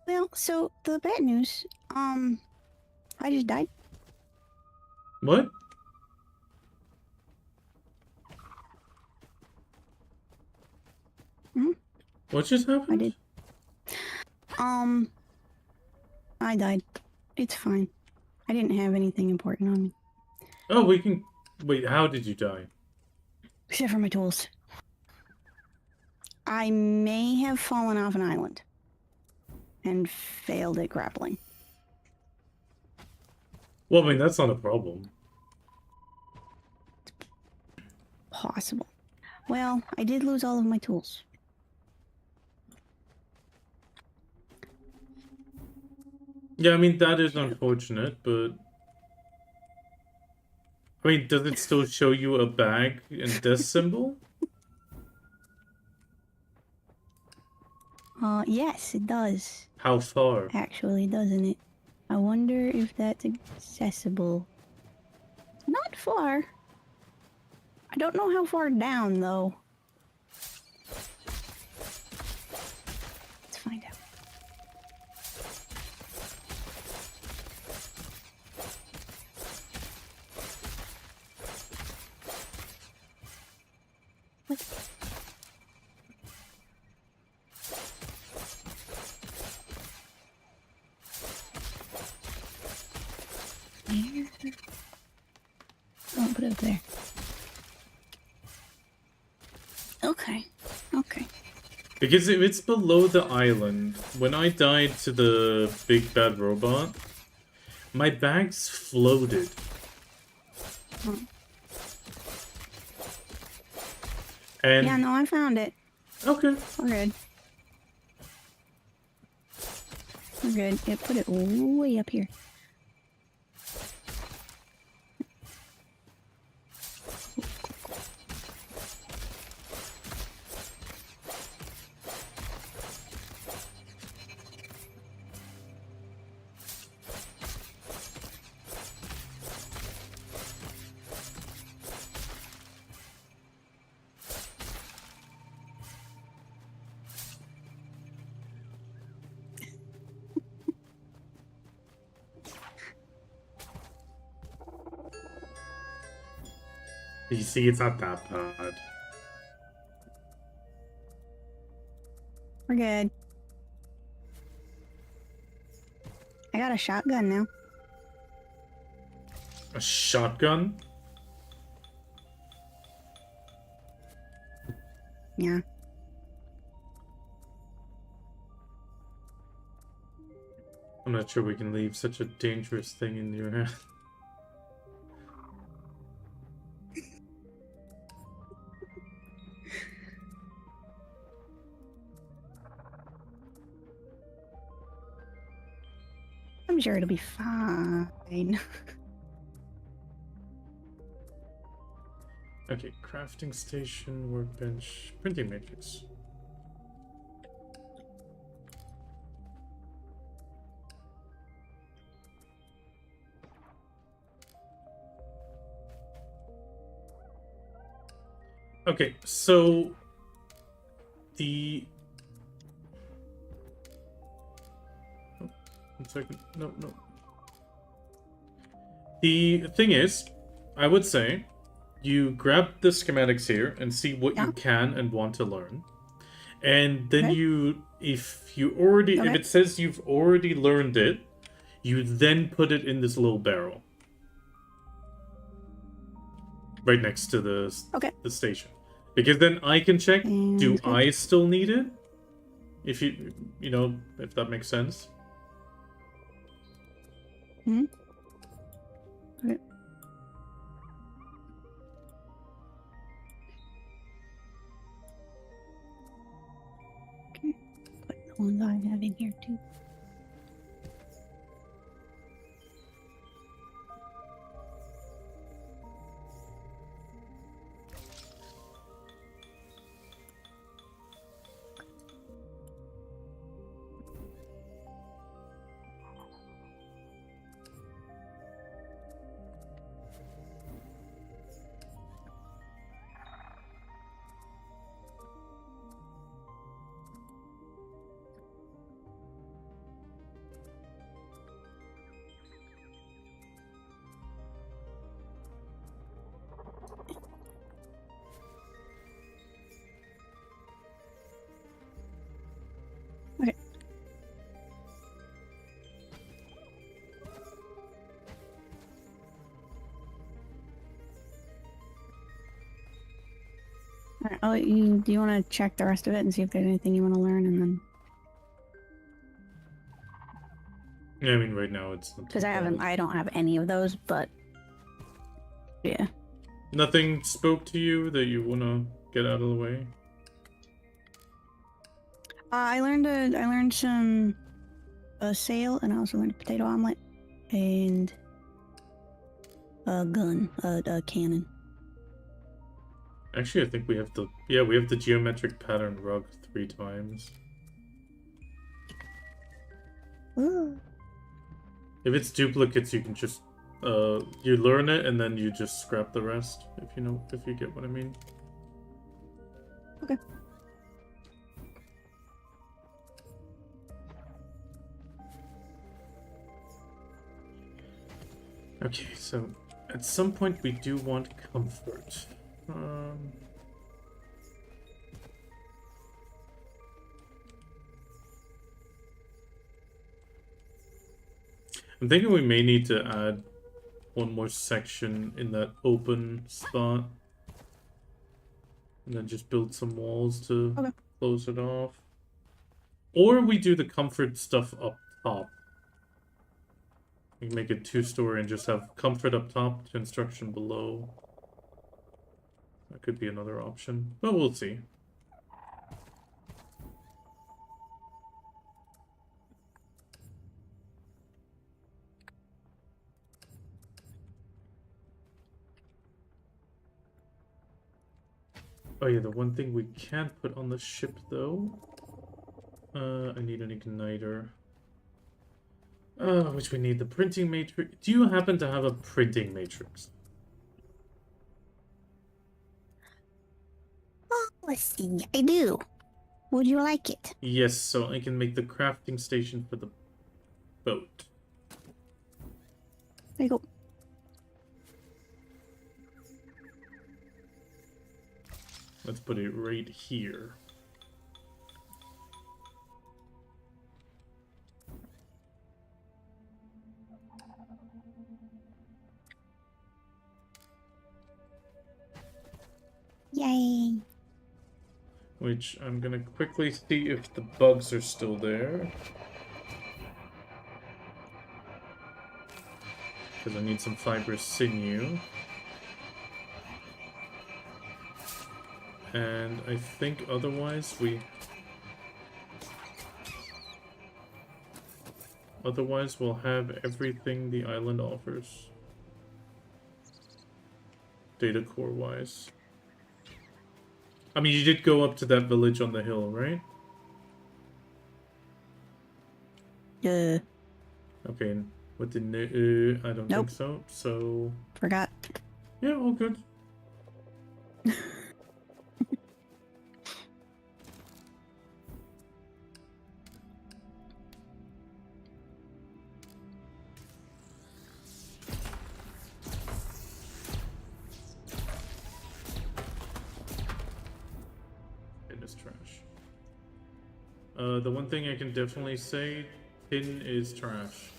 Well, so the bad news, I just died. What? Mhm. What just happened? I did. I died. It's fine. I didn't have anything important on me. Oh, we can... Wait, how did you die? Except for my tools. I may have fallen off an island. And failed at grappling. Well, I mean, that's not a problem. Possible. Well, I did lose all of my tools. Yeah, I mean, that is unfortunate, but... I mean, does it still show you a bag and death symbol? Yes, it does. How far? Actually, doesn't it? I wonder if that's accessible. Not far. I don't know how far down, though. Let's find out. What? Where? Oh, put it up there. Okay. Okay. Because if it's below the island, when I died to the big bad robot, my bags floated. Oh. And Yeah, no, I found it. okay. We're good. We're good. Yeah, put it way up here. You see, it's not that bad. We're good. I got a shotgun now. A shotgun? Yeah. I'm not sure we can leave such a dangerous thing in your hand. I'm sure it'll be fine. Okay, crafting station, workbench, printing matrix. Okay, so the... Oh, 1 second. No. The thing is, I would say, you grab the schematics here and see what you can and want to learn. And then if it says you've already learned it, you then put it in this little barrel. Right next to the station. Because then I can check, do I still need it? If you know, if that makes sense. Hmm? Okay. Okay. Put the ones I have in here too. Okay. Alright, do you want to check the rest of it and see if there's anything you want to learn, and then... Yeah, I mean, right now it's... Because I don't have any of those, but... Yeah. Nothing spoke to you that you want to get out of the way? I learned some... a sail, and I also learned a potato omelet, and... a gun, a cannon. Actually, I think we have the geometric pattern rug 3 times. Ooh. If it's duplicates, you can just You learn it and then you just scrap the rest, if you get what I mean. Okay. Okay, so at some point we do want comfort. I'm thinking we may need to add one more section in that open spot. And then just build some walls to close it off. Or we do the comfort stuff up top. We can make it 2-story and just have comfort up top, construction below. That could be another option, but we'll see. Oh yeah, the one thing we can't put on the ship though. I need an igniter. Which we need the printing matrix. Do you happen to have a printing matrix? Oh, let's see. I do. Would you like it? Yes, so I can make the crafting station for the boat. There you go. Let's put it right here. Yay. Which I'm gonna quickly see if the bugs are still there. Because I need some fibrous sinew. And I think otherwise we'll have everything the island offers. Data core wise. I mean, you did go up to that village on the hill, right? Yeah. Okay, with the I don't Nope. think so. So Forgot. yeah, all good. Trash. The one thing I can definitely say, tin is trash.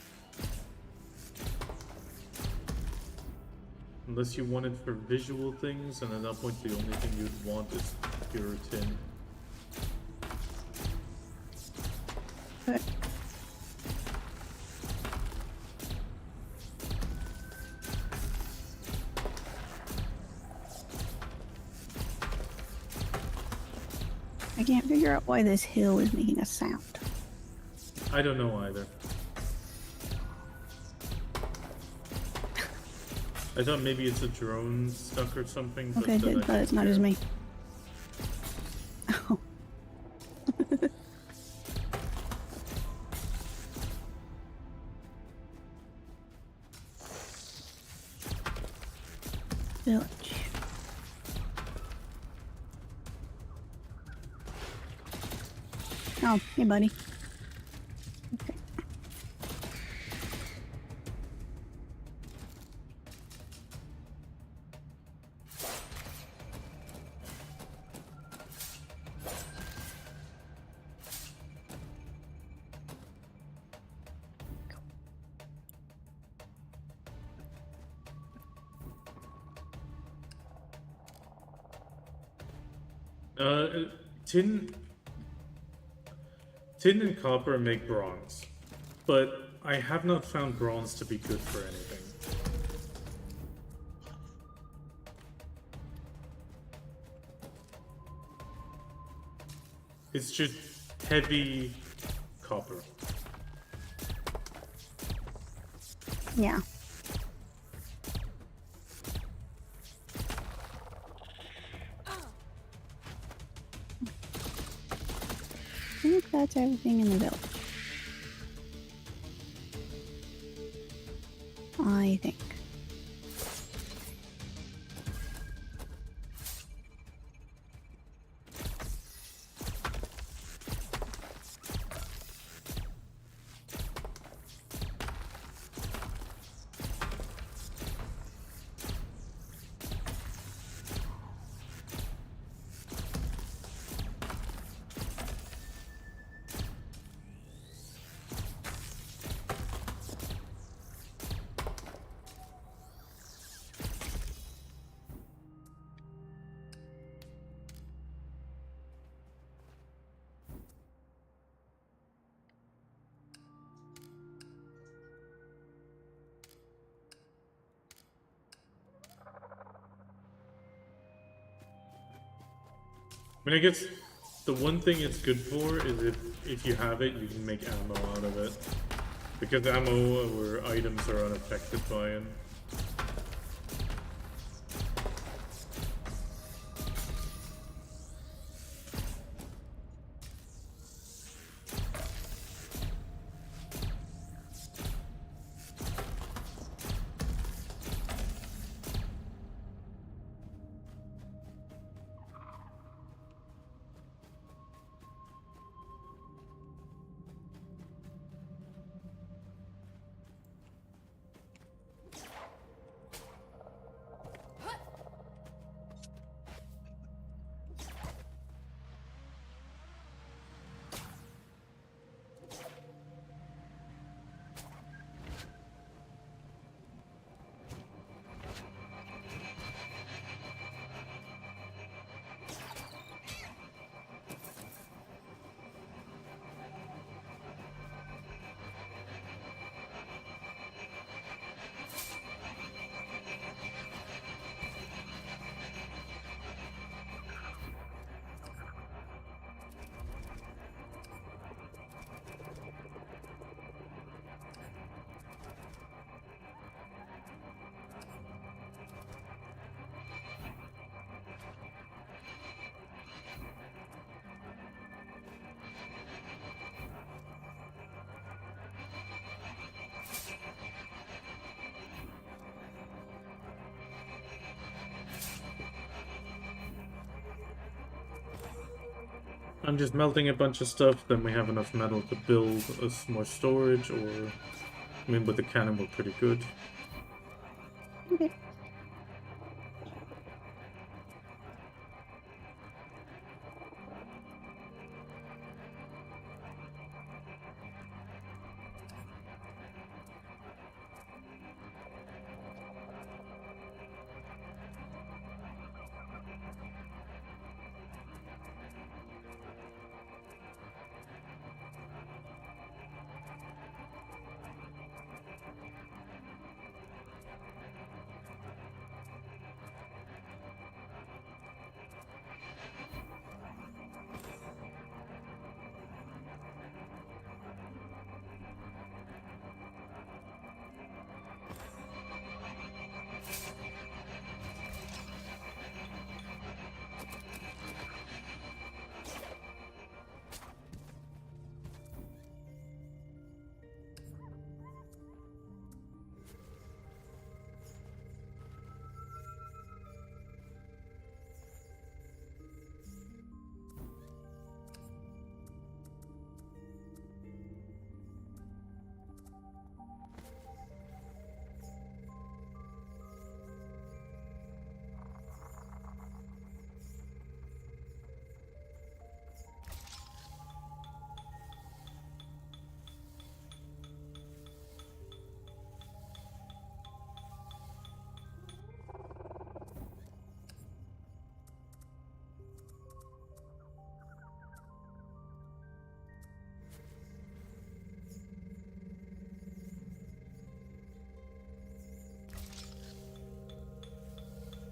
Unless you want it for visual things, and at that point the only thing you'd want is pure tin. Okay. I can't figure out why this hill is making a sound. I don't know either. I thought maybe it's a drone stuck or something. Okay, but it's not just me. Oh. Village. Oh, hey, buddy. Okay. Tin and copper make bronze, but I have not found bronze to be good for anything. It's just heavy copper. Yeah. I think that's everything in the village. I think. I mean, I guess the one thing it's good for is if you have it, you can make ammo out of it. Because ammo or items are unaffected by it. I'm just melting a bunch of stuff, then we have enough metal to build us more storage, or... I mean, with the cannon we're pretty good. Okay.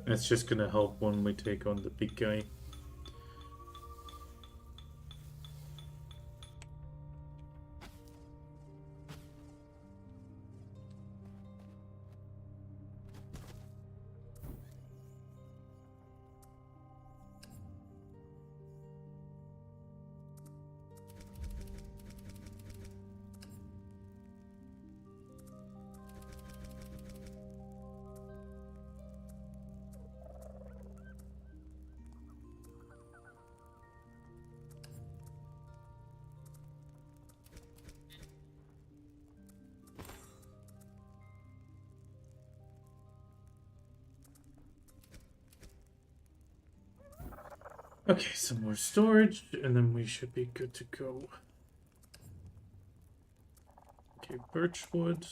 That's just gonna help when we take on the big guy. Okay, some more storage, and then we should be good to go. Okay, birchwood.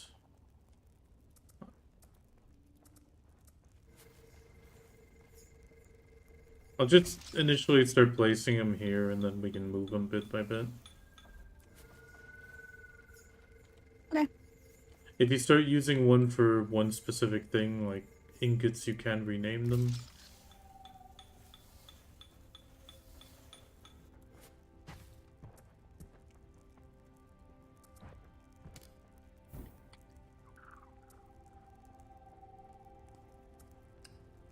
I'll just initially start placing them here, and then we can move them bit by bit. Okay. If you start using one for one specific thing, like ingots, you can rename them.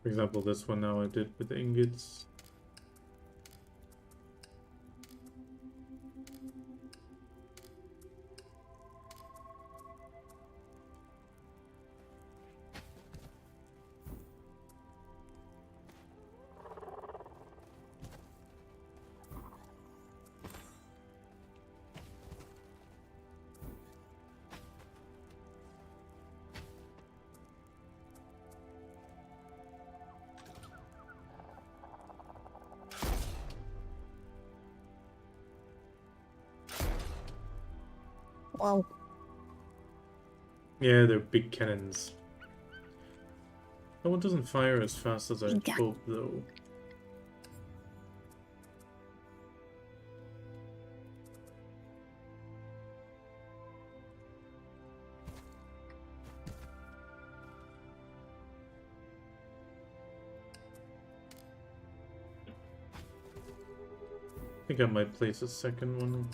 For example, this one now I did with ingots. Wow. Yeah, they're big cannons. That one doesn't fire as fast as I'd Yeah. hope, though. I think I might place a second one.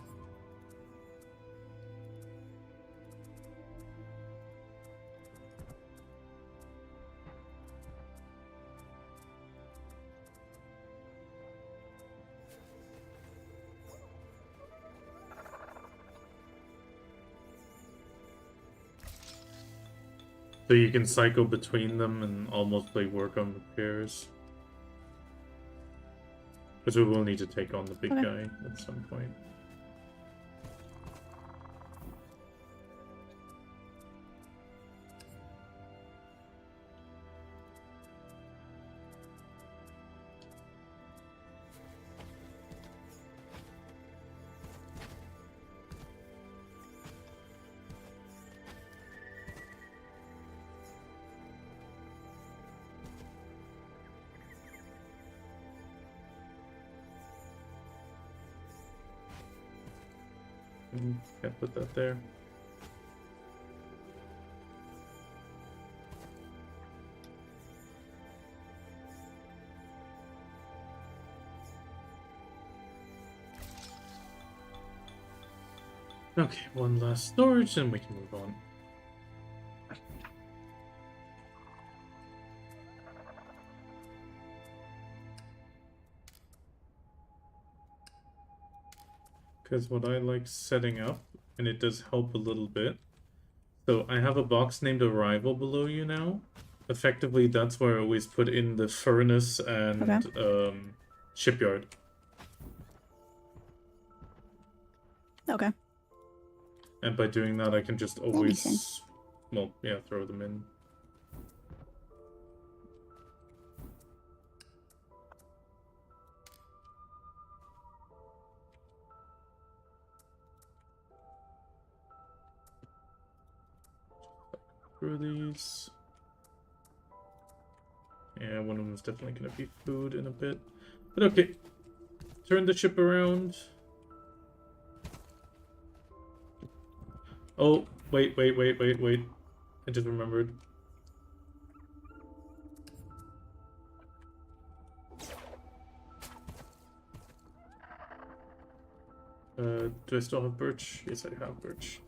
So you can cycle between them and almost like work on repairs. Because we will need to take on the big Okay. guy at some point. Can't put that there. Okay, one last storage, and we can move on. Because what I like setting up, and it does help a little bit. So I have a box named Arrival below you now. Effectively, that's where I always put in the furnace and shipyard. Okay. And by doing that, I can just makes always, sense. well, yeah, throw them in. Through these. Yeah, one of them is definitely going to be food in a bit. But okay. Turn the ship around. Oh, wait. I just remembered. Do I still have birch? Yes, I have birch.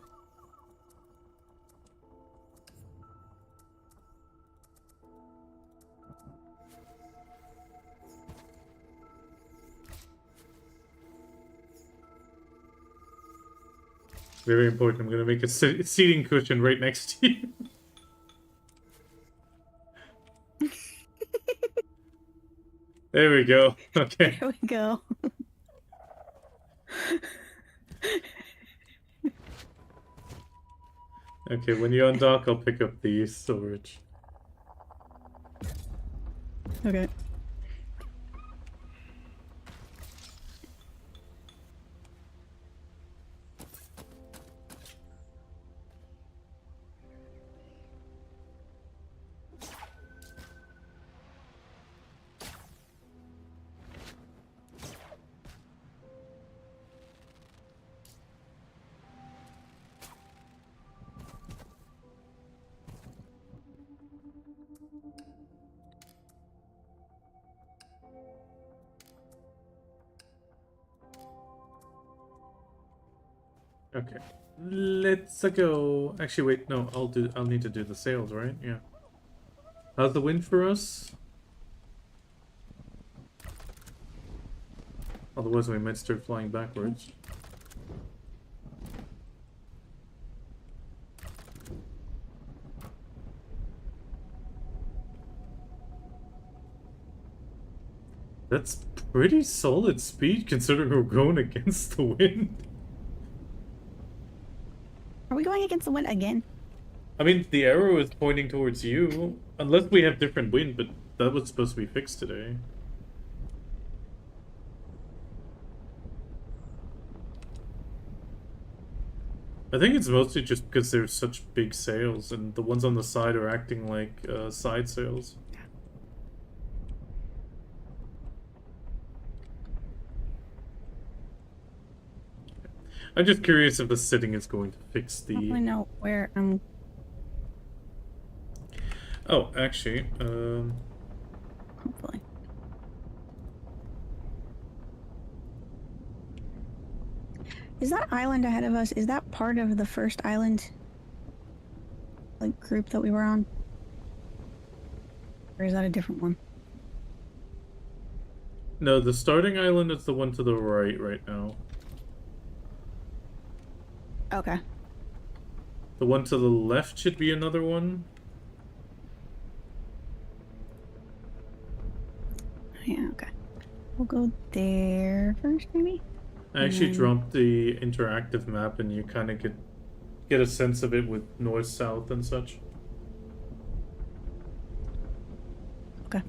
Very important. I'm going to make a seating cushion right next to you. There we go. Okay. There we go. Okay, when you undock, I'll pick up the storage. Okay. Okay. Let's go. Actually, wait, no, I'll need to do the sails, right? Yeah. How's the wind for us? Otherwise, we might start flying backwards. That's pretty solid speed considering we're going against the wind. Are we going against the wind again? I mean, the arrow is pointing towards you. Unless we have different wind, but that was supposed to be fixed today. I think it's mostly just because there's such big sails, and the ones on the side are acting like side sails. I'm just curious if the setting is going to fix the... I don't really know where I'm... Oh, actually, Hopefully. Is that island ahead of us, is that part of the first island, like, group that we were on? Or is that a different one? No, the starting island is the one to the right now. Okay. The one to the left should be another one. Yeah, okay. We'll go there first, maybe? I actually dropped the interactive map, and you kind of get a sense of it with north, south, and such. Okay.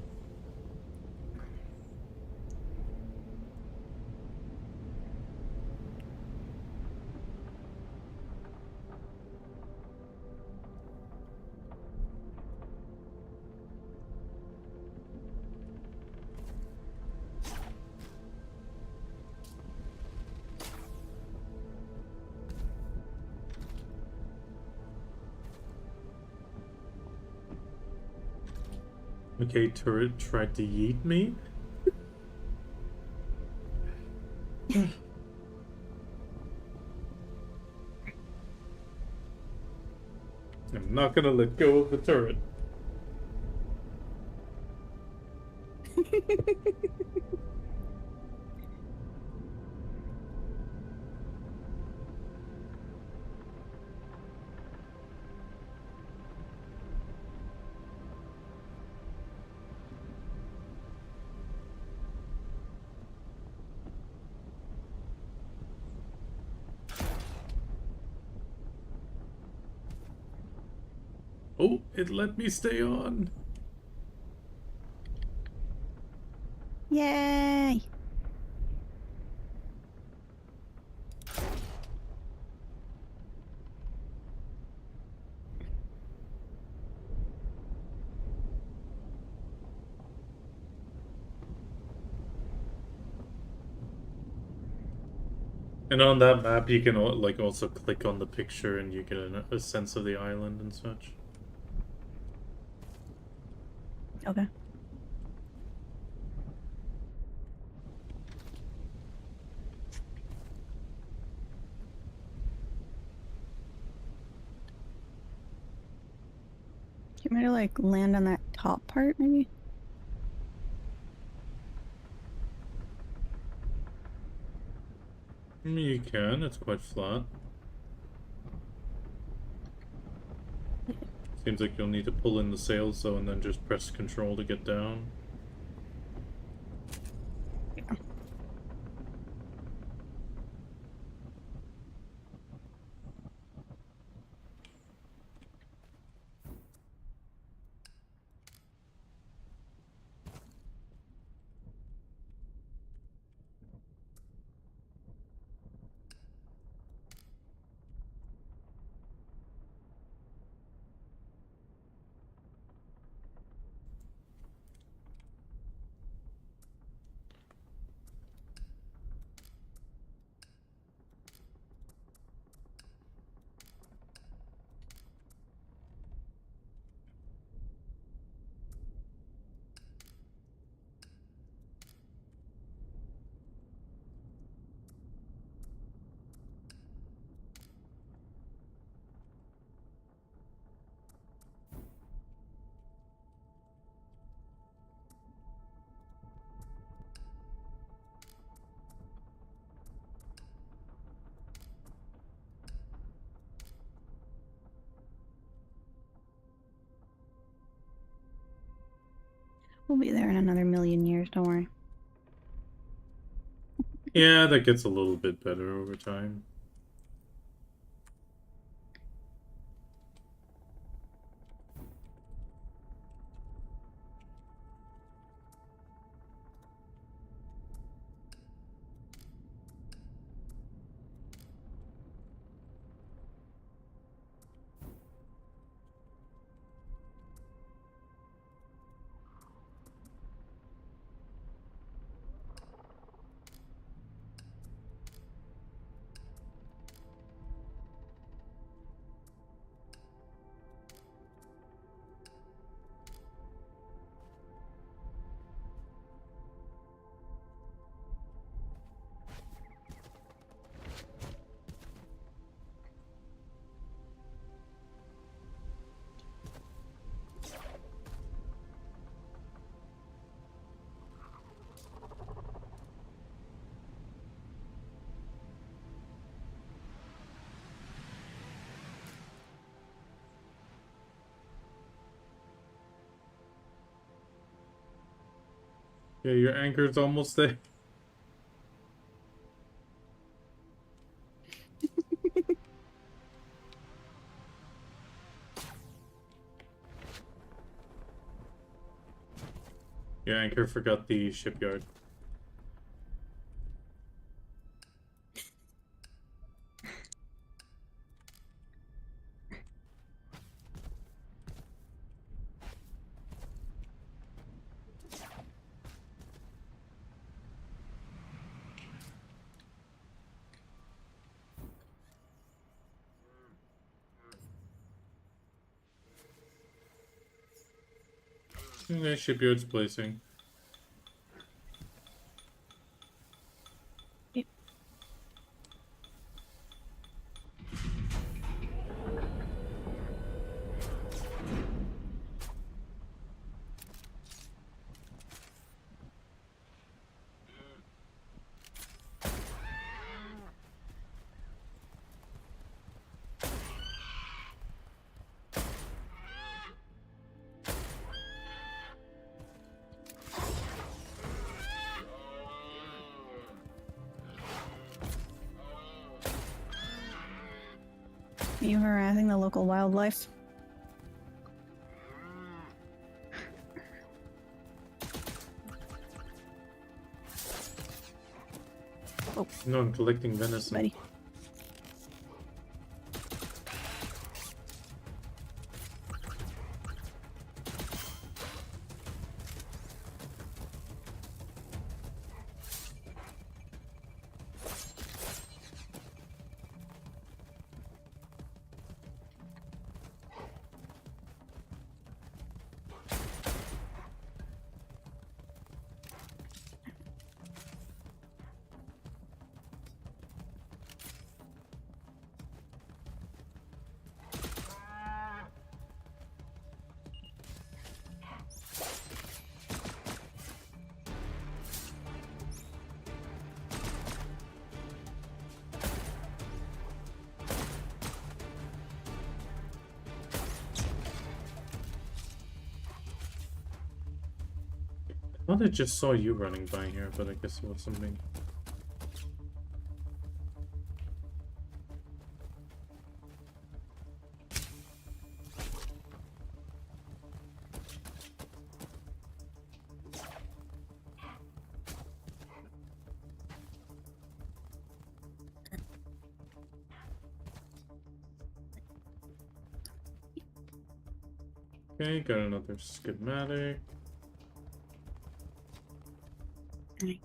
Okay, turret tried to yeet me. I'm not gonna let go of the turret. Oh, it let me stay on. Yay! And on that map, you can like also click on the picture, and you get a sense of the island and such. Okay. You want me to, like, land on that top part, maybe? I mean, you can. It's quite flat. Seems like you'll need to pull in the sails though, and then just press Control to get down. We'll be there in another million years, don't worry. Yeah, that gets a little bit better over time. Yeah, your anchor's almost there. Your anchor forgot the shipyard. Okay, shipyard's placing. Yep. Are you harassing the local wildlife? Oh, No, I'm collecting venison. buddy. I thought I just saw you running by here, but I guess it was something. Okay, got another schematic. Right.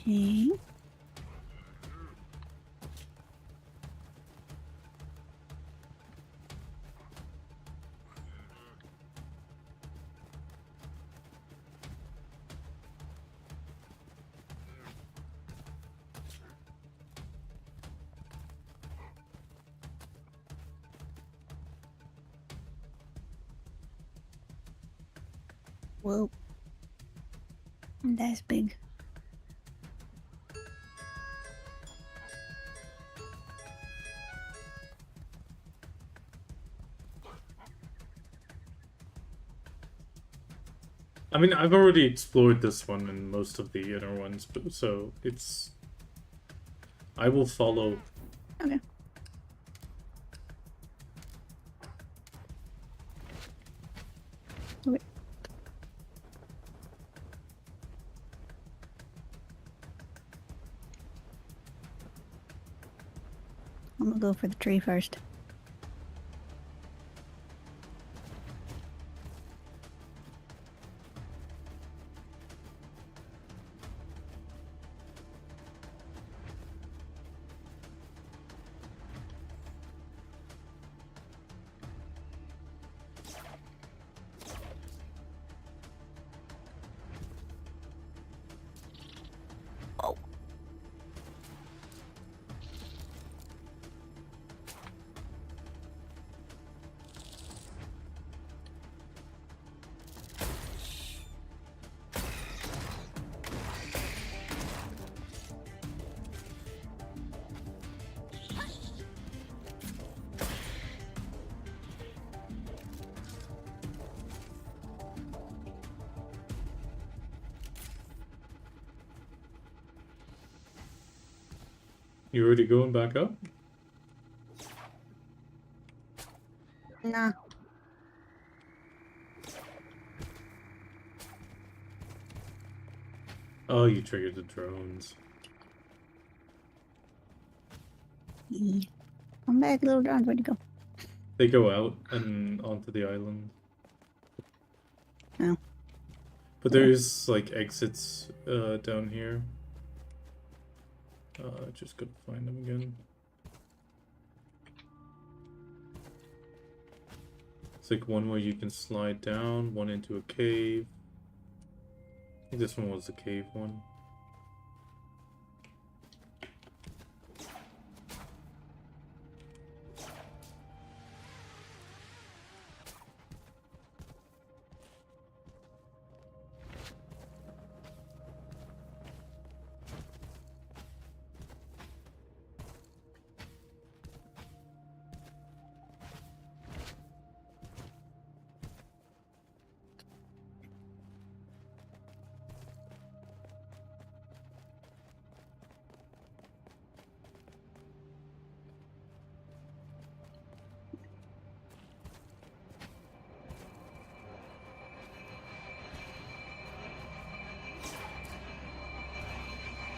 Okay. Whoa. That's big. I mean, I've already explored this one and most of the inner ones, but so it's... I will follow. Okay. Okay. I'm gonna go for the tree first. Oh. You already going back up? Nah. Oh, you triggered the drones. Come back, little drones. Where'd you go? They go out and onto the island. No. But there's like exits down here. Just gotta find them again. It's like one where you can slide down, one into a cave. I think this one was the cave one.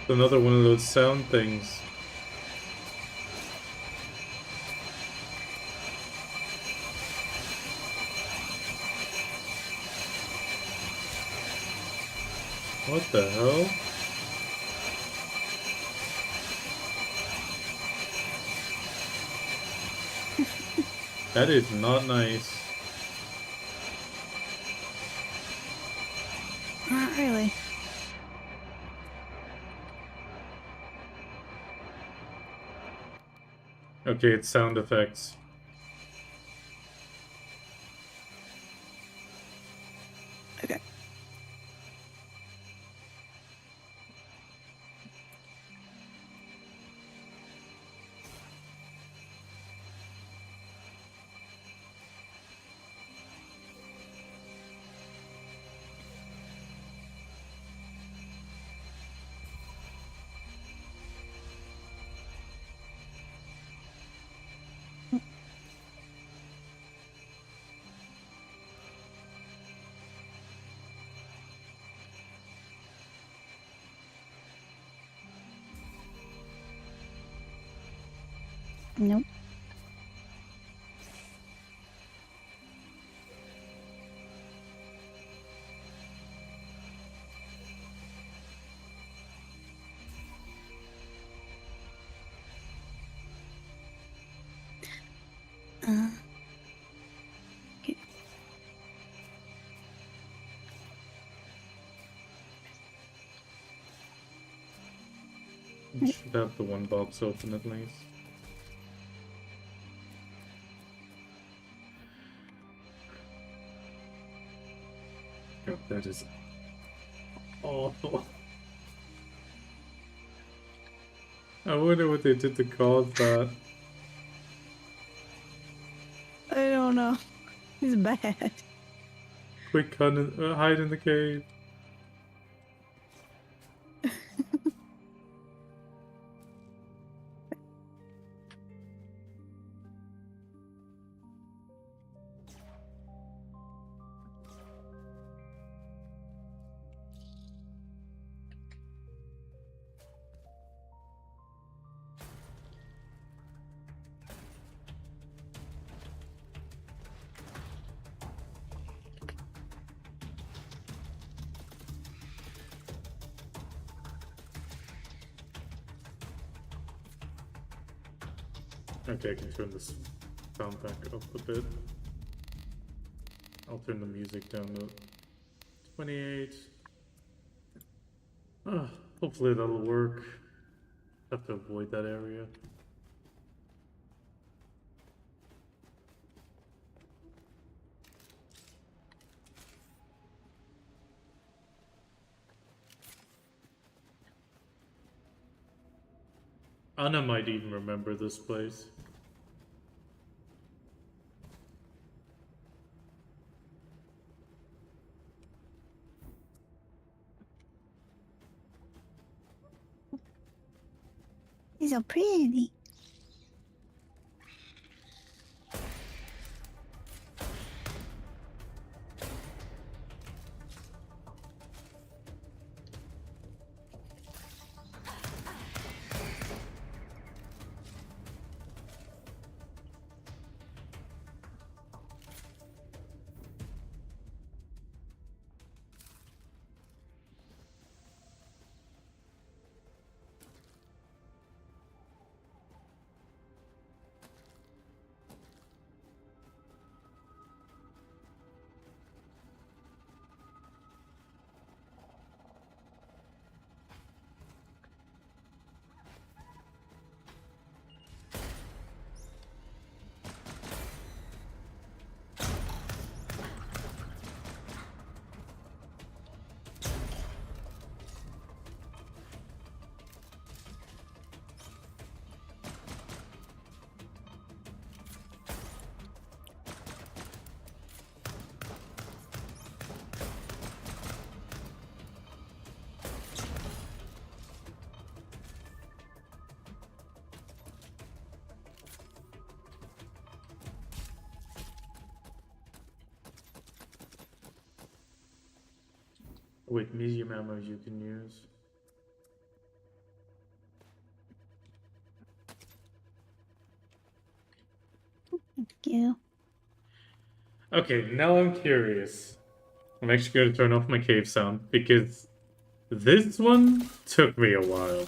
Another one of those sound things. What the hell? That is not nice. Not really. Okay, it's sound effects. Okay. Nope. Okay. You should have the one box open at least. God damn That is awful. I wonder what they did to cause that. I don't know. He's bad. Quick, hide in the cave. Okay, I can turn this sound back up a bit. I'll turn the music down to 28. Hopefully that'll work. Have to avoid that area. Anna might even remember this place. He's so pretty. Wait, medium ammo you can use. Thank you. Okay, now I'm curious. I'm actually going to turn off my cave sound because this one took me a while.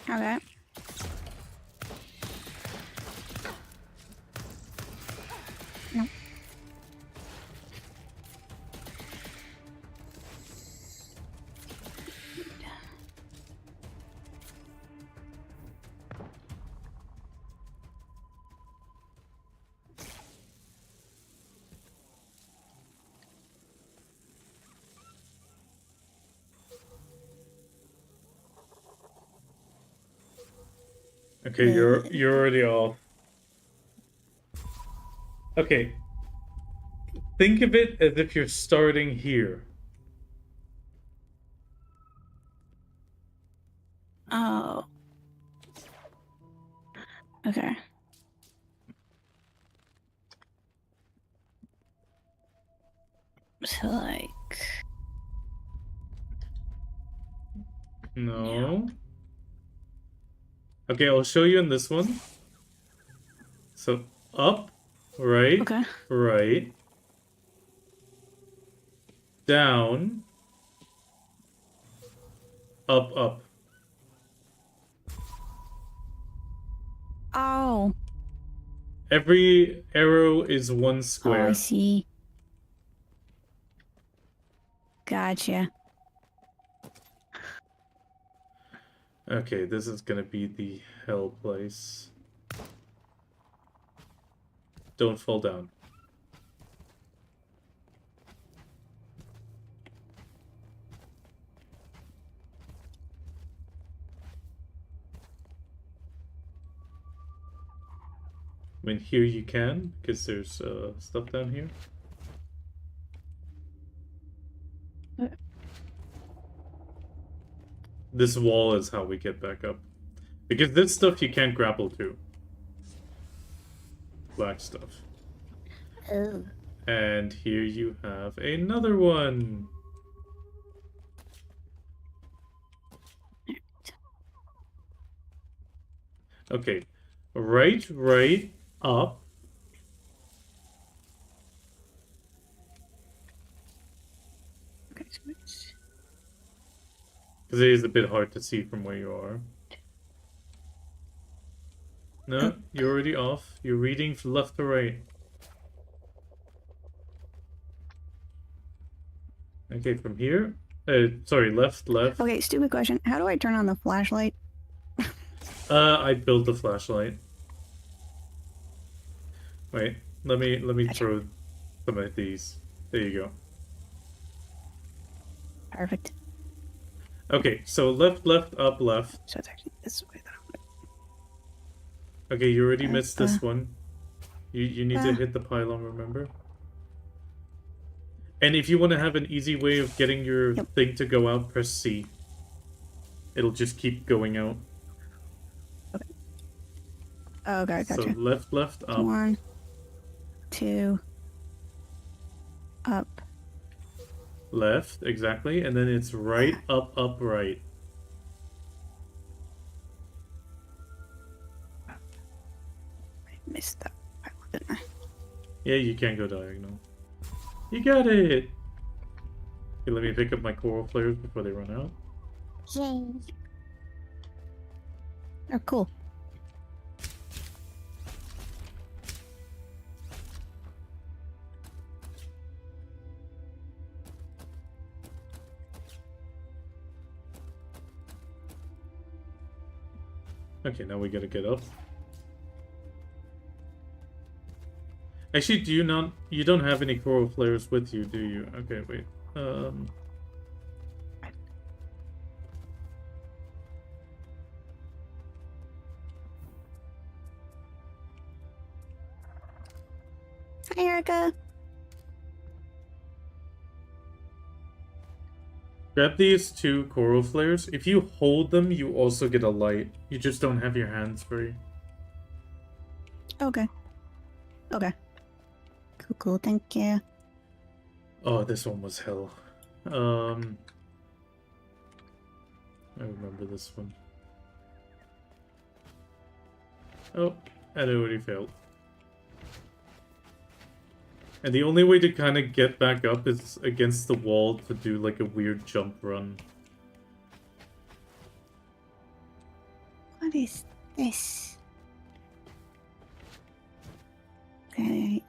Okay. No. Okay, you're already off. Okay. Think of it as if you're starting here. Oh. Okay. So like. No. Okay, I'll show you in this one. So up, right, Okay. right, down, up, up. Oh. Every arrow is one Oh, I square. see. Gotcha. Okay, this is gonna be the hell place. Don't fall down. I mean, here you can, because there's stuff down here. This wall is how we get back up. Because this stuff you can't grapple to. Black stuff. Oh. And here you have another one. Okay. Right, up. Okay, so it's... Because it is a bit hard to see from where you are. No, you're already off. You're reading from left to right. Okay, from here. Sorry, left. Okay, stupid question. How do I turn on the flashlight? I built the flashlight. Wait, let me throw some of these. There you go. Perfect. Okay, so left, up, left. So it's actually this way that Okay, you already missed this one. You need to uh. hit the pylon, remember? And if you want to have an easy way of getting your thing to go out, press C. It'll just keep going out. Okay. Oh, gotcha. So left, up. 1, 2, up. Left, exactly. And then it's right, up, right. I missed that, didn't I? Yeah, you can't go diagonal. You got it! Okay, let me pick up my coral flares before they run out. Yay. Oh, cool. Okay, now we gotta get up. Actually, you don't have any coral flares with you, do you? Okay, wait. Hi, Erica. Grab these 2 coral flares. If you hold them, you also get a light. You just don't have your hands free. Okay. Okay. Cool, thank you. Oh, this one was hell. I remember this one. Oh, and it already failed. And the only way to kind of get back up is against the wall to do like a weird jump run. What is this? Okay.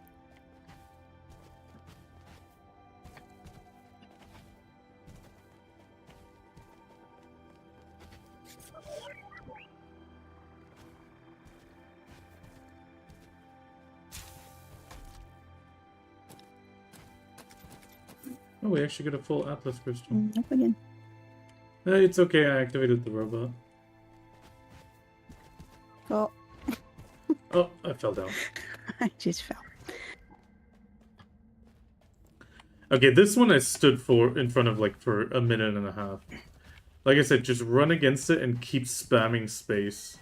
Oh, we actually got a full Atlas crystal. Nope, again. It's okay, I activated the robot. Oh. Oh, I fell down. I just fell. Okay, this one I stood in front of like for a minute and a half. Like I said, just run against it and keep spamming space.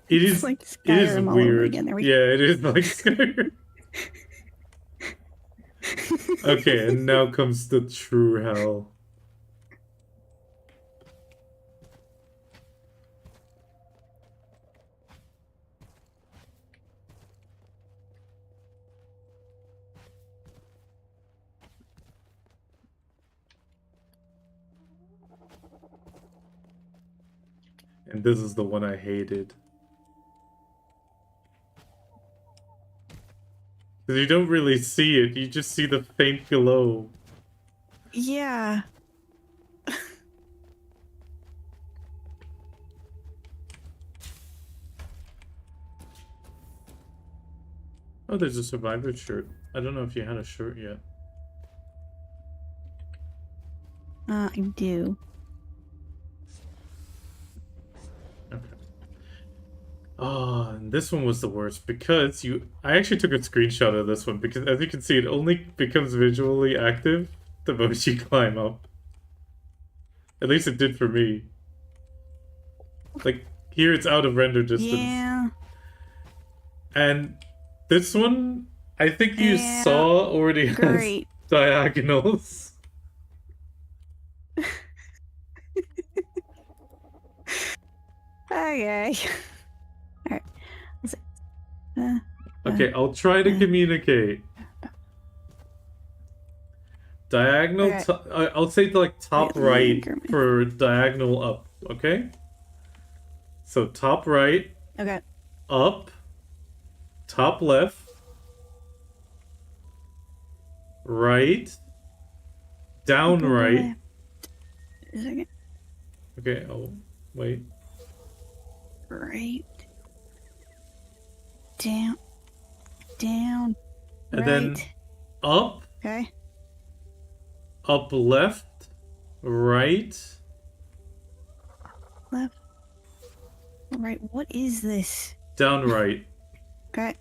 It is like it is Skyrim all over weird. again. There we Yeah, it is like Skyrim. Okay, and now comes the true hell. And this is the one I hated. Because you don't really see it, you just see the faint glow. Yeah. Oh, there's a survivor shirt. I don't know if you had a shirt yet. I do. Okay. Oh, and this one was the worst because I actually took a screenshot of this one because as you can see, it only becomes visually active the moment you climb up. At least it did for me. Like, here it's out of render distance. Yeah. And this one, I think you Yeah. saw already has Great. diagonals. Okay. Alright. Let's see. Okay, I'll try to communicate. Diagonal, Okay. I'll say like top Wait, let me right anchor me. for diagonal up, okay? So top right, Okay. up, top left, right, down right. A second. Okay, oh, wait. Right. Down. Down. And Right. then up, Okay. up left, right. Left. Right. What is this? Down right. Okay.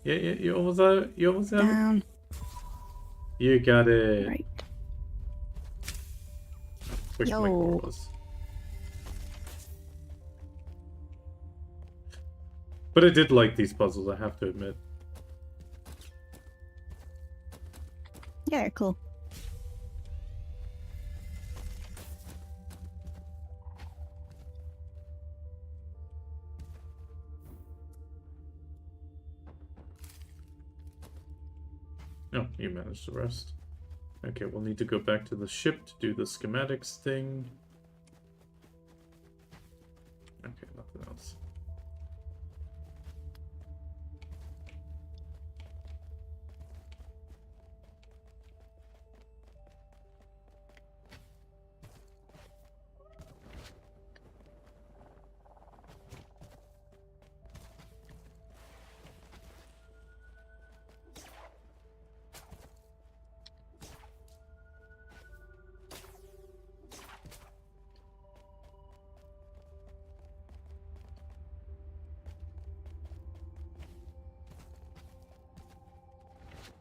Yeah, you almost have it. You almost have it. Down. You got it. Right. Quick Yo. my core was. But I did like these puzzles, I have to admit. Yeah, cool. Oh, you managed the rest. Okay, we'll need to go back to the ship to do the schematics thing. Okay, nothing else.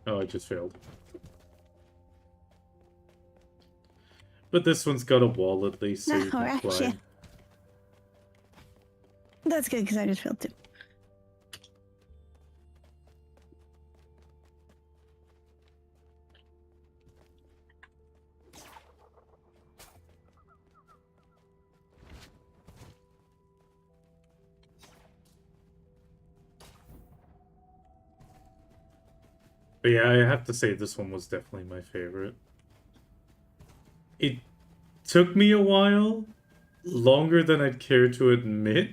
Oh, I just failed. But this one's got a wall at least, so No, you can actually, climb. that's good because I just failed too. But yeah, I have to say this one was definitely my favorite. It took me a while, longer than I'd care to admit.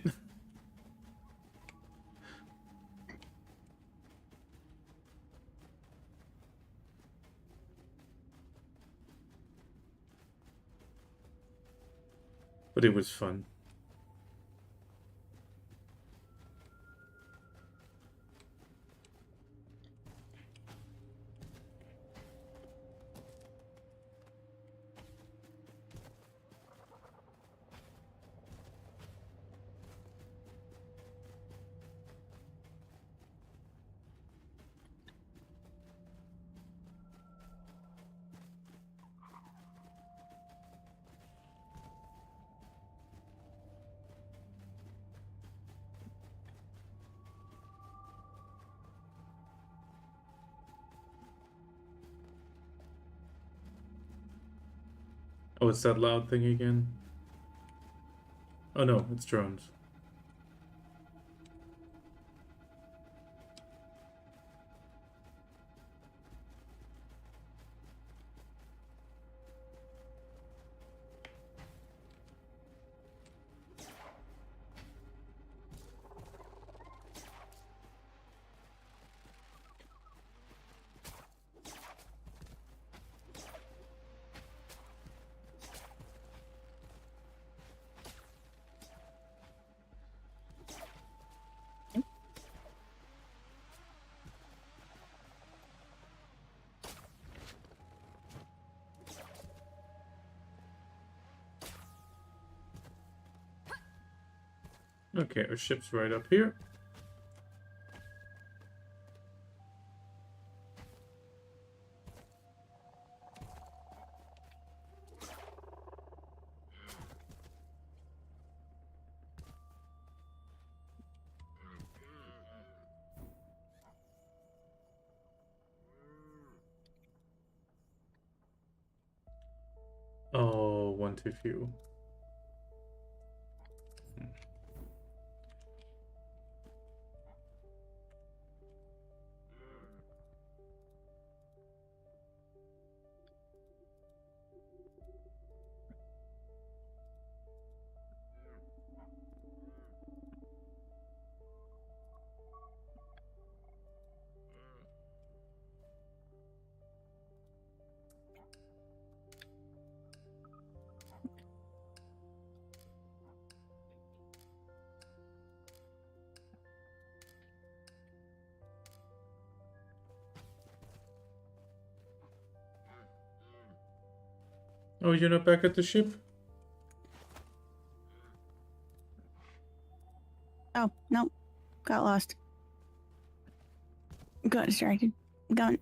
But it was fun. Oh, it's that loud thing again? Oh no, it's drones. Okay, our ship's right up here. Oh, one too few. Oh, you're not back at the ship? Oh, no. Got lost. Got distracted. Gone.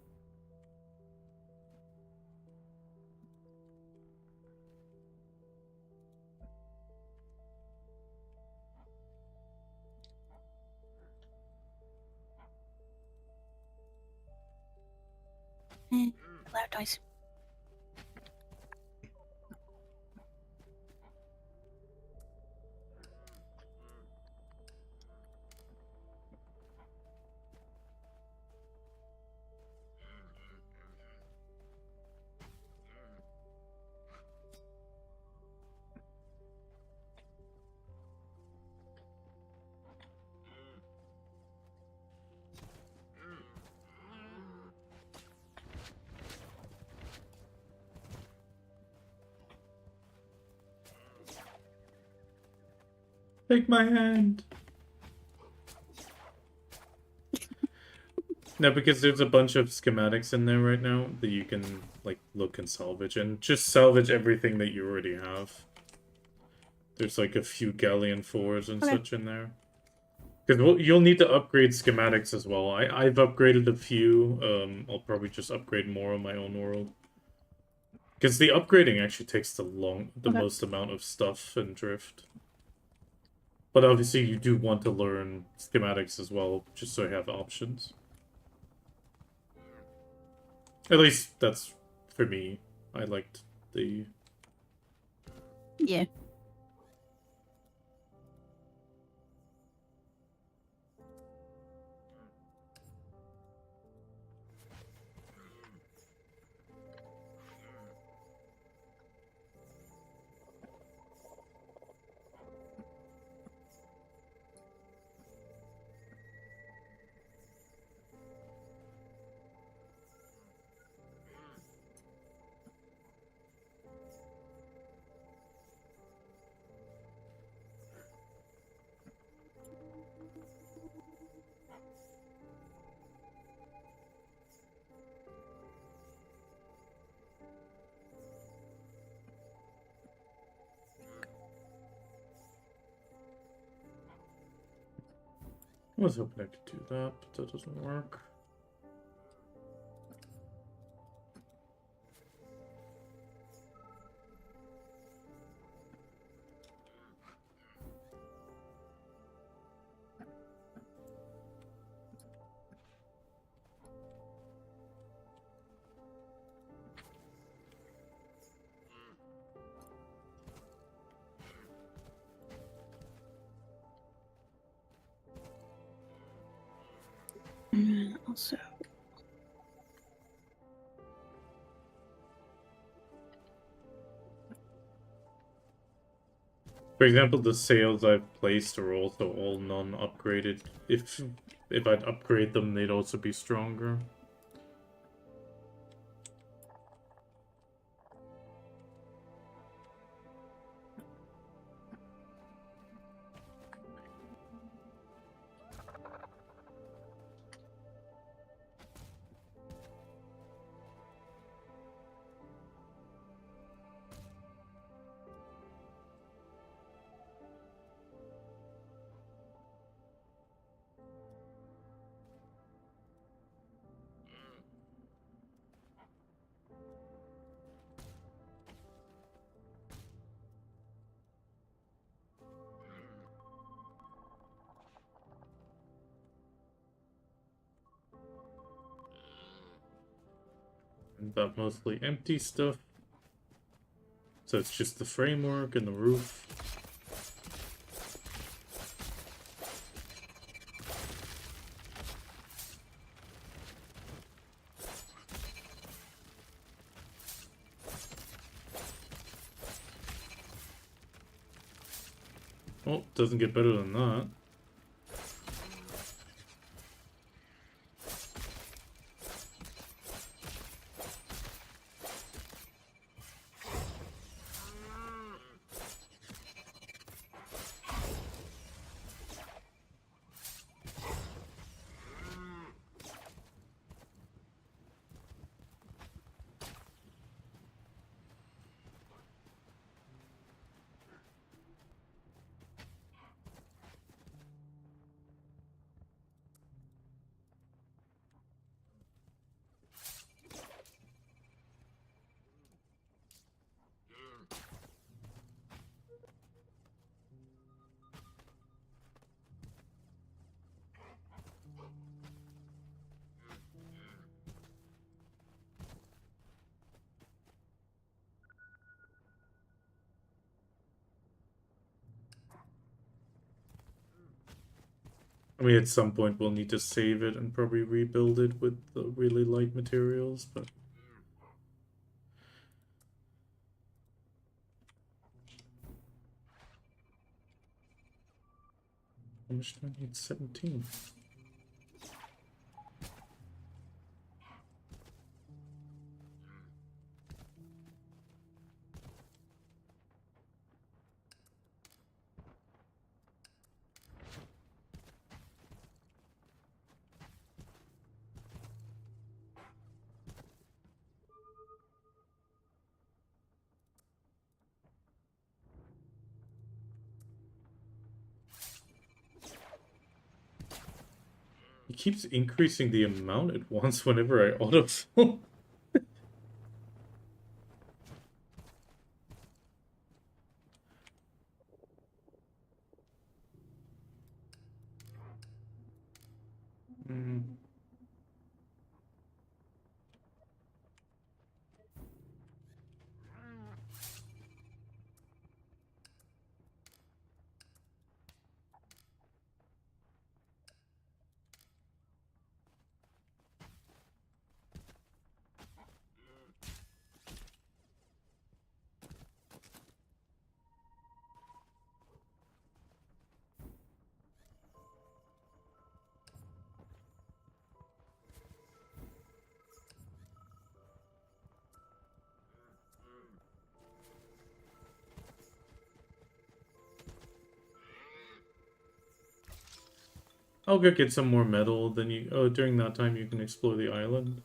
Loud noise. Take my hand. No, because there's a bunch of schematics in there right now that you can, like, look and salvage. And just salvage everything that you already have. There's, like, a few Galleon 4s and such in there. Because you'll need to upgrade schematics as well. I've upgraded a few. I'll probably just upgrade more on my own world. Because the upgrading actually takes the most amount of stuff and drift. But obviously you do want to learn schematics as well, just so you have options. At least that's for me. I liked the... Yeah. I was hoping I could do that, but that doesn't work. Also. For example, the sails I've placed are also all non-upgraded. If I'd upgrade them, they'd also be stronger. And that mostly empty stuff. So it's just the framework and the roof. Oh, doesn't get better than that. I mean, at some point we'll need to save it and probably rebuild it with the really light materials, but... How much do I need? 17. It keeps increasing the amount it wants whenever I autofill. Hmm. I'll go get some more metal, then you... Oh, during that time you can explore the island.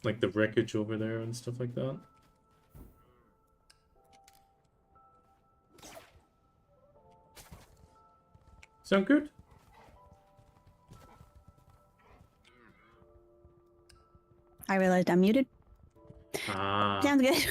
Like the wreckage over there and stuff like that. Sound good? I realized I'm muted. Ah. Sounds good.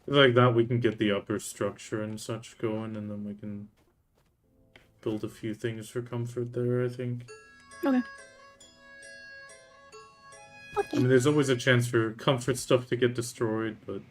Like that we can get the upper structure and such going, and then we can build a few things for comfort there, I think. Okay. I mean, there's always a chance for comfort stuff to get destroyed, but...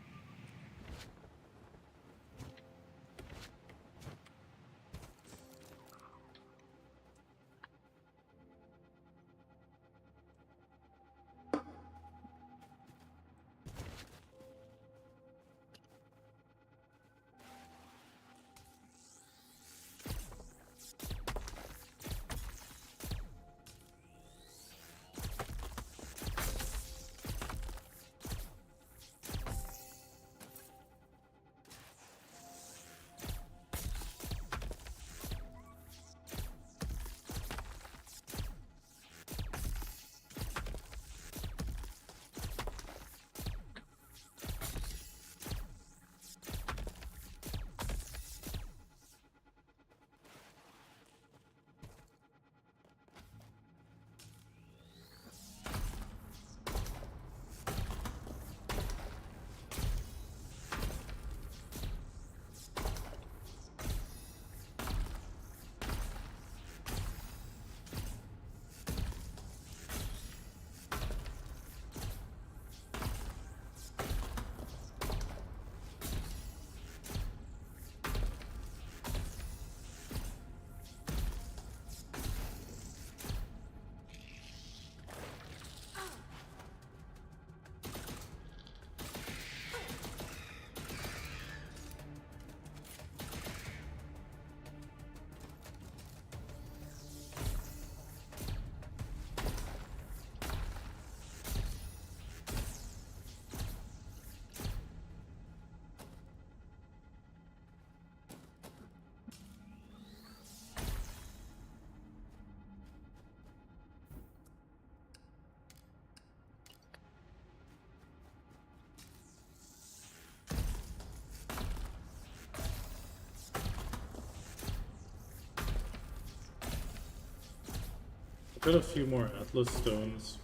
Got a few more Atlas stones.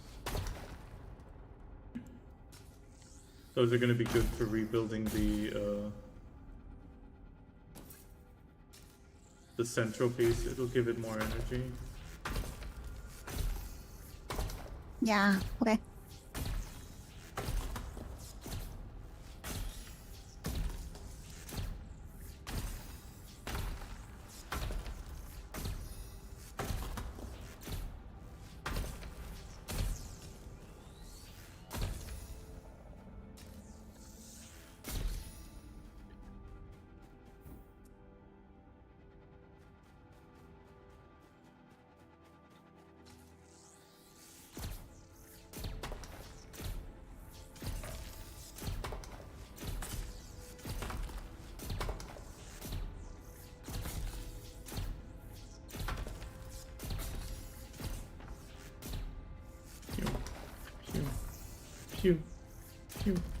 Those are going to be good for rebuilding the central piece. It'll give it more energy. Yeah, okay. Pew, pew, pew, pew.